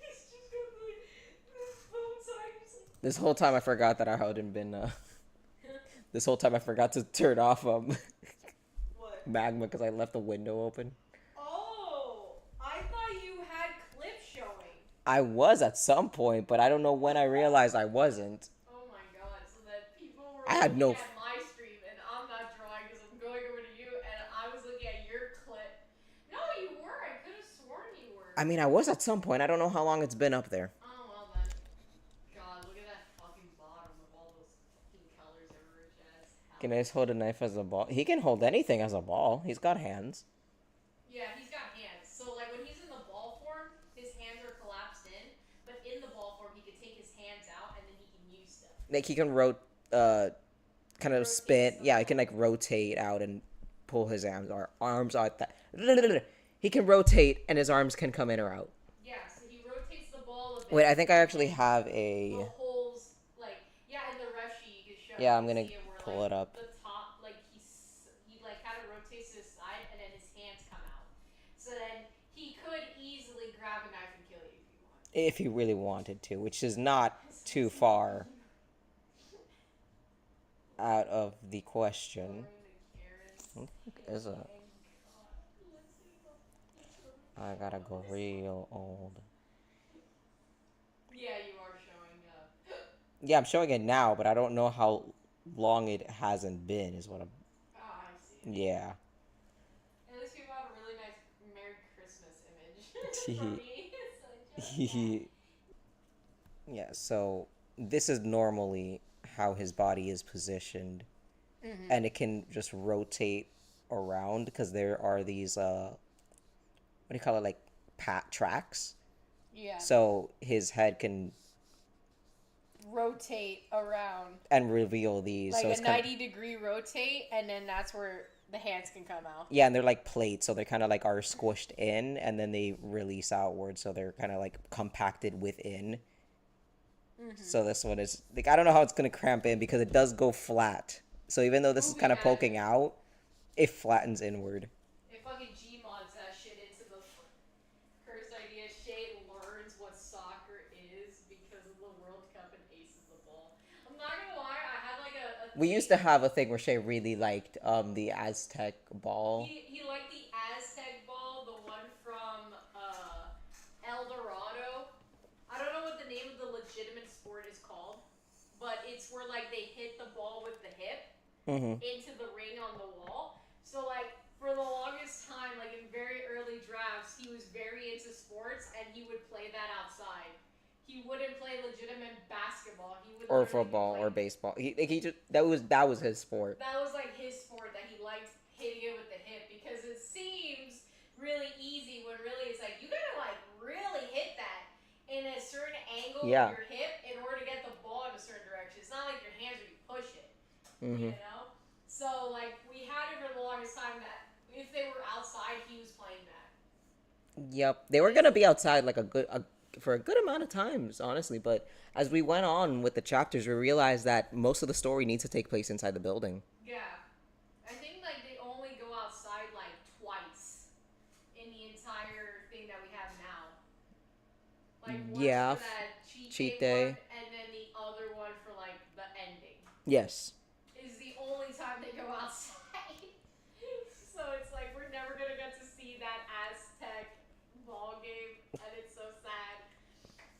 [SPEAKER 2] He's just got like this bow tie.
[SPEAKER 1] This whole time I forgot that I hadn't been. This whole time I forgot to turn off
[SPEAKER 2] What?
[SPEAKER 1] magma because I left the window open.
[SPEAKER 2] Oh, I thought you had clips showing.
[SPEAKER 1] I was at some point, but I don't know when I realized I wasn't.
[SPEAKER 2] Oh my god, so that people were
[SPEAKER 1] I had
[SPEAKER 2] looking
[SPEAKER 1] no
[SPEAKER 2] at my stream and I'm not drawing because I'm going over to you and I was looking at your clip. No, you were. I could have sworn you were.
[SPEAKER 1] I mean, I was at some point. I don't know how long it's been up there.
[SPEAKER 2] Oh, well then. God, look at that fucking bottom with all those fucking colors everywhere, Chad.
[SPEAKER 1] Can I just hold a knife as a ball? He can hold anything as a ball. He's got hands.
[SPEAKER 2] Yeah, he's got hands. So like when he's in the ball form, his hands are collapsed in. But in the ball form, he can take his hands out and then he can use stuff.
[SPEAKER 1] Like he can kind of spin. Yeah, he can like rotate out and pull his arms out. That he can rotate and his arms can come in or out.
[SPEAKER 2] Yeah, so he rotates the ball a bit.
[SPEAKER 1] Wait, I think I actually have a.
[SPEAKER 2] The holes, like, yeah, in the ref sheet you can show.
[SPEAKER 1] Yeah, I'm gonna
[SPEAKER 2] see where,
[SPEAKER 1] pull
[SPEAKER 2] like,
[SPEAKER 1] it up.
[SPEAKER 2] The top, like he like kind of rotates to his side and then his hands come out. So then he could easily grab a knife and kill you if you want.
[SPEAKER 1] If he really wanted to, which is not too far out of the question. Is it? I gotta go real old.
[SPEAKER 2] Yeah, you are showing
[SPEAKER 1] Yeah, I'm showing it now, but I don't know how long it hasn't been, is what I'm.
[SPEAKER 2] Oh, I see.
[SPEAKER 1] Yeah.
[SPEAKER 2] At least we got a really nice Merry Christmas image for me.
[SPEAKER 1] Yeah, so this is normally how his body is positioned. And it can just rotate around because there are these, what do you call it, like tracks?
[SPEAKER 2] Yeah.
[SPEAKER 1] So his head can
[SPEAKER 2] Rotate around.
[SPEAKER 1] And reveal these.
[SPEAKER 2] Like
[SPEAKER 1] so it's
[SPEAKER 2] a
[SPEAKER 1] kind
[SPEAKER 2] 90-degree rotate, and then that's where the hands can come out.
[SPEAKER 1] Yeah, and they're like plates, so they're kind of like are squished in, and then they release outward, so they're kind of like compacted within. So this one is, like, I don't know how it's going to cramp in because it does go flat. So even though this is kind of poking out, it flattens inward.
[SPEAKER 2] It fucking Gmods that shit into the cursed idea. Shay learns what soccer is because of the World Cup and aces the ball. I'm not gonna lie, I had like a
[SPEAKER 1] We used to have a thing where Shay really liked the Aztec ball.
[SPEAKER 2] He liked the Aztec ball, the one from El Dorado. I don't know what the name of the legitimate sport is called, but it's where like they hit the ball with the hip into the ring on the wall. So like for the longest time, like in very early drafts, he was very into sports and he would play that outside. He wouldn't play legitimate basketball. He would
[SPEAKER 1] Or football or baseball. He just that was his sport.
[SPEAKER 2] That was like his sport that he liked hitting it with the hip because it seems really easy when really it's like you gotta like really hit that in a certain angle with your hip in order to get the ball in a certain direction. It's not like your hands where you push it, you know? So like we had it for the longest time that if they were outside, he was playing that.
[SPEAKER 1] Yep, they were gonna be outside like for a good amount of times, honestly. But as we went on with the chapters, we realized that most of the story needs to take place inside the building.
[SPEAKER 2] Yeah, I think like they only go outside like twice in the entire thing that we have now. Like once for that cheat day one, and then the other one for like the ending.
[SPEAKER 1] Yes.
[SPEAKER 2] Is the only time they go outside. So it's like we're never gonna get to see that Aztec ball game, and it's so sad.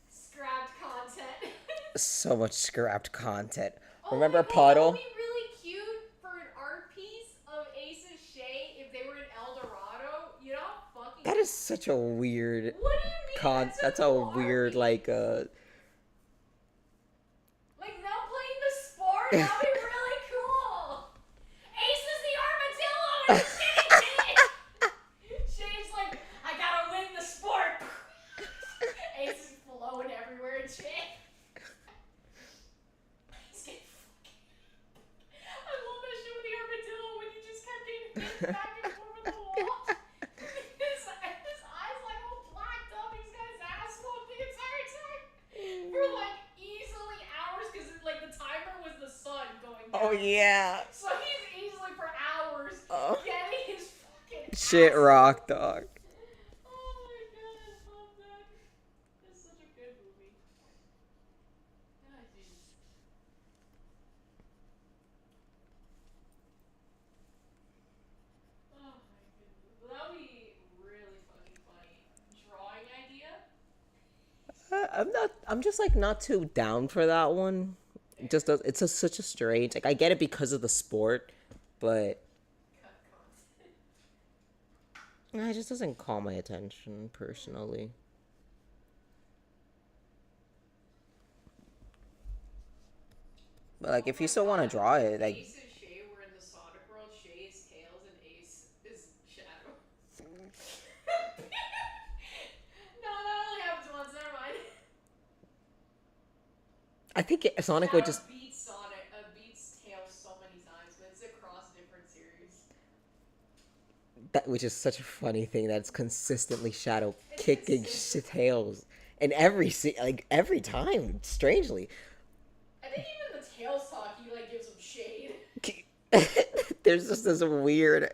[SPEAKER 2] Scrapped content.
[SPEAKER 1] So much scrapped content.
[SPEAKER 2] Oh
[SPEAKER 1] Remember
[SPEAKER 2] God,
[SPEAKER 1] Puddle?
[SPEAKER 2] It would be really cute for an art piece of Ace and Shay if they were in El Dorado. You know how fucking.
[SPEAKER 1] That is such a weird.
[SPEAKER 2] What do you mean?
[SPEAKER 1] That's a weird like
[SPEAKER 2] Like them playing the sport. That'd be really cool. Ace is the armadillo and Shay's like, I gotta win the sport. Ace is flowing everywhere and shit. He's getting fucking. I love that shit with the armadillo when he just kept getting hit back and forth with the wall. His eyes like all blacked up. He's got his ass smoked the entire time. For like easily hours because like the timer was the sun going down.
[SPEAKER 1] Oh yeah.
[SPEAKER 2] So he's easily for hours getting his fucking
[SPEAKER 1] Shit
[SPEAKER 2] ass
[SPEAKER 1] rock dog.
[SPEAKER 2] Oh my god, I love that. It's such a good movie. Oh, jeez. Oh my goodness. Well, that would be really fucking funny. Drawing idea?
[SPEAKER 1] I'm just like not too down for that one. It just does. It's such a strange. Like I get it because of the sport, but it just doesn't call my attention personally. But like, if you still want to draw it, like.
[SPEAKER 2] Ace and Shay were
[SPEAKER 1] I think Sonic would just
[SPEAKER 2] beats Tails so many times, but it's across different series.
[SPEAKER 1] that, which is such a funny thing that's consistently Shadow kicking Tails, and every time, strangely.
[SPEAKER 2] I think even the Tails talk, he like gives him shade.
[SPEAKER 1] There's just this weird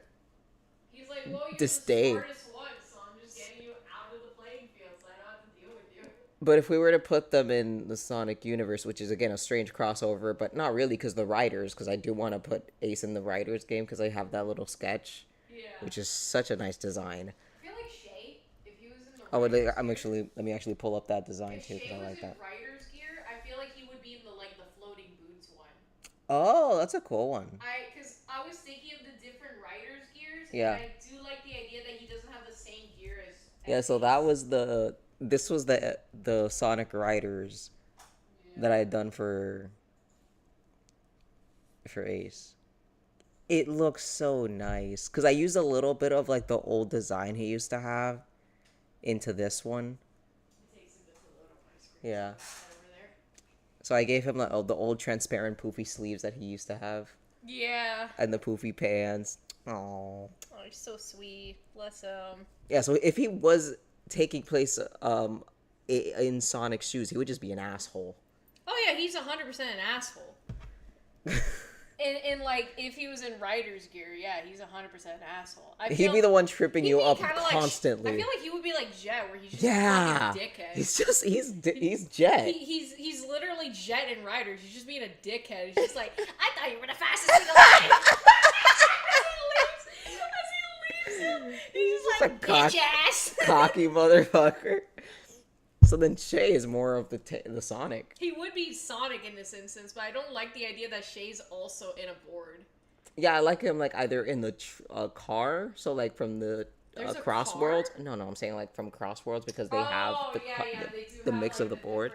[SPEAKER 2] He's like, well, you're
[SPEAKER 1] disdain.
[SPEAKER 2] the smartest one, so I'm just getting you out of the playing field, so I don't have to deal with you.
[SPEAKER 1] But if we were to put them in the Sonic universe, which is again a strange crossover, but not really because the writers, because I do want to put Ace in the writers game because I have that little sketch, which is such a nice design.
[SPEAKER 2] I feel like Shay, if he was in the
[SPEAKER 1] let me actually pull up that design too because I like that.
[SPEAKER 2] writer's gear, I feel like he would be in the floating boots one.
[SPEAKER 1] Oh, that's a cool one.
[SPEAKER 2] Because I was thinking of the different writer's gears,
[SPEAKER 1] Yeah.
[SPEAKER 2] and I do like the idea that he doesn't have the same gear as
[SPEAKER 1] Yeah, so this was the Sonic Riders that I had done for Ace. It looks so nice because I used a little bit of like the old design he used to have into this one.
[SPEAKER 2] It takes a bit to load up my screen.
[SPEAKER 1] Yeah.
[SPEAKER 2] Over there.
[SPEAKER 1] So I gave him the old transparent poofy sleeves that he used to have.
[SPEAKER 2] Yeah.
[SPEAKER 1] And the poofy pants. Oh.
[SPEAKER 2] Oh, he's so sweet. Bless him.
[SPEAKER 1] Yeah, so if he was taking place in Sonic's shoes, he would just be an asshole.
[SPEAKER 2] Oh yeah, he's 100% an asshole. And if he was in writer's gear, yeah, he's 100% an asshole.
[SPEAKER 1] He'd be the one tripping you up constantly.
[SPEAKER 2] I feel like he would be like Jet, where he's just
[SPEAKER 1] a
[SPEAKER 2] fucking dickhead.
[SPEAKER 1] He's Jet.
[SPEAKER 2] He's literally Jet in writers. He's just being a dickhead. He's just like, I thought you were the fastest thing alive. As he leaves him, he's just like, bitch ass.
[SPEAKER 1] Cocky motherfucker. So then Shay is more of the Sonic.
[SPEAKER 2] He would be Sonic in this instance, but I don't like the idea that Shay's also in a board.
[SPEAKER 1] Yeah, I like him like either in the car, so like from the Crossworlds. No, I'm saying like from Crossworlds because they have the mix of the board.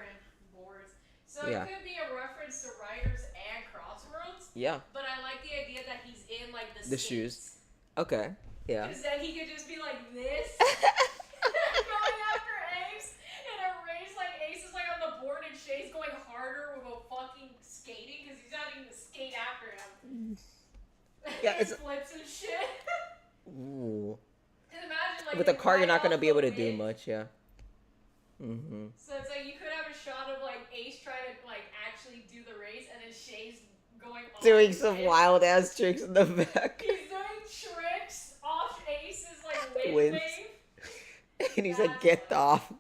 [SPEAKER 2] Boards. So it could be a reference to Riders and Crossworlds.
[SPEAKER 1] Yeah.
[SPEAKER 2] But I like the idea that he's in like
[SPEAKER 1] the shoes. Okay. Yeah.
[SPEAKER 2] Because then he could just be like this, going after Ace in a race. Like Ace is like on the board and Shay's going harder with a fucking skating because he's not even to skate after him.
[SPEAKER 1] Yeah,
[SPEAKER 2] it's flips and shit.
[SPEAKER 1] Ooh.
[SPEAKER 2] And imagine like
[SPEAKER 1] with the car, you're not gonna be able to do
[SPEAKER 2] wind.
[SPEAKER 1] much. Yeah. Mhm.
[SPEAKER 2] So it's like you could have a shot of like Ace trying to like actually do the race, and then Shay's going off
[SPEAKER 1] Doing some wild ass tricks in the back.
[SPEAKER 2] He's doing tricks off Ace's like
[SPEAKER 1] Wins.
[SPEAKER 2] wave.
[SPEAKER 1] And he's like, "Get off."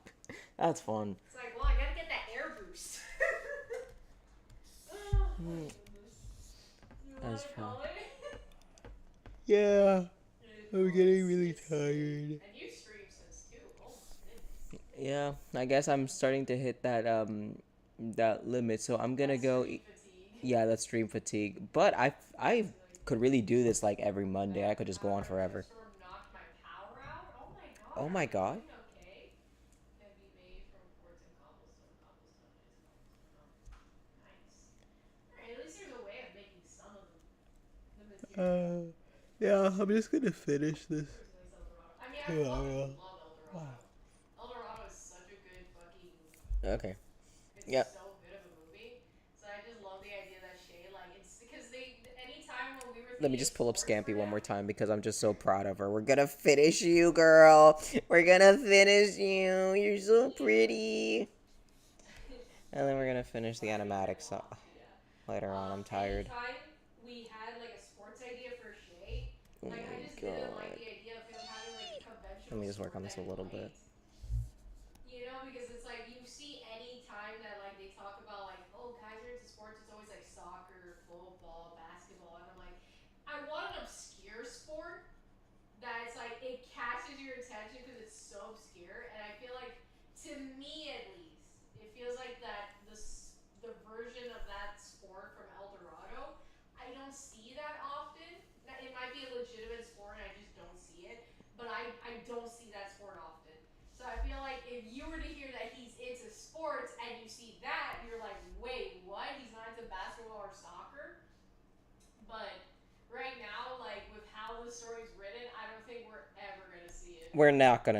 [SPEAKER 1] That's fun.
[SPEAKER 2] It's like, well, I gotta get that air boost. Oh, my goodness. You
[SPEAKER 1] That's
[SPEAKER 2] wanna
[SPEAKER 1] fun.
[SPEAKER 2] call it?
[SPEAKER 1] Yeah. I'm getting really tired.
[SPEAKER 2] And you streamed since 2. Oh my goodness.
[SPEAKER 1] Yeah, I guess I'm starting to hit that that limit, so I'm gonna go. Yeah, that's stream fatigue. But I could really do this like every Monday. I could just go on forever.
[SPEAKER 2] Knocked my power out. Oh my god.
[SPEAKER 1] Oh my god.
[SPEAKER 2] Okay. Can be made from quartz and cobblestone. Nice. Alright, at least there's a way of making some of the material.
[SPEAKER 1] Yeah, I'm just gonna finish this.
[SPEAKER 2] I mean, I love Eldorado. Eldorado is such a good fucking movie.
[SPEAKER 1] Okay.
[SPEAKER 2] It's
[SPEAKER 1] Yep.
[SPEAKER 2] so good of a movie. So I just love the idea that Shay, like, it's because anytime when we were
[SPEAKER 1] Let me just pull up Scampi one more time because I'm just so proud of her. We're gonna finish you, girl. We're gonna finish you. You're so pretty. And then we're gonna finish the animatics later on. I'm tired.
[SPEAKER 2] Anytime we had, like, a sports idea for Shay, like, I just didn't like the idea of him having, like, a conventional
[SPEAKER 1] Let me just work on this a
[SPEAKER 2] sport
[SPEAKER 1] little
[SPEAKER 2] that he
[SPEAKER 1] bit.
[SPEAKER 2] liked. You know, because it's like, you see any time that, like, they talk about, like, oh, guys are into sports, it's always, like, soccer, football, basketball, and I'm like, I want an obscure sport that it's like, it catches your attention because it's so obscure, and I feel like, to me at least, it feels like that the version of that sport from Eldorado, I don't see that often. It might be a legitimate sport and I just don't see it, but I don't see that sport often. So I feel like if you were to hear that he's into sports and you see that, you're like, wait, what? He's not into basketball or soccer? But right now, like, with how the story's written, I don't think we're ever gonna see it.
[SPEAKER 1] We're not gonna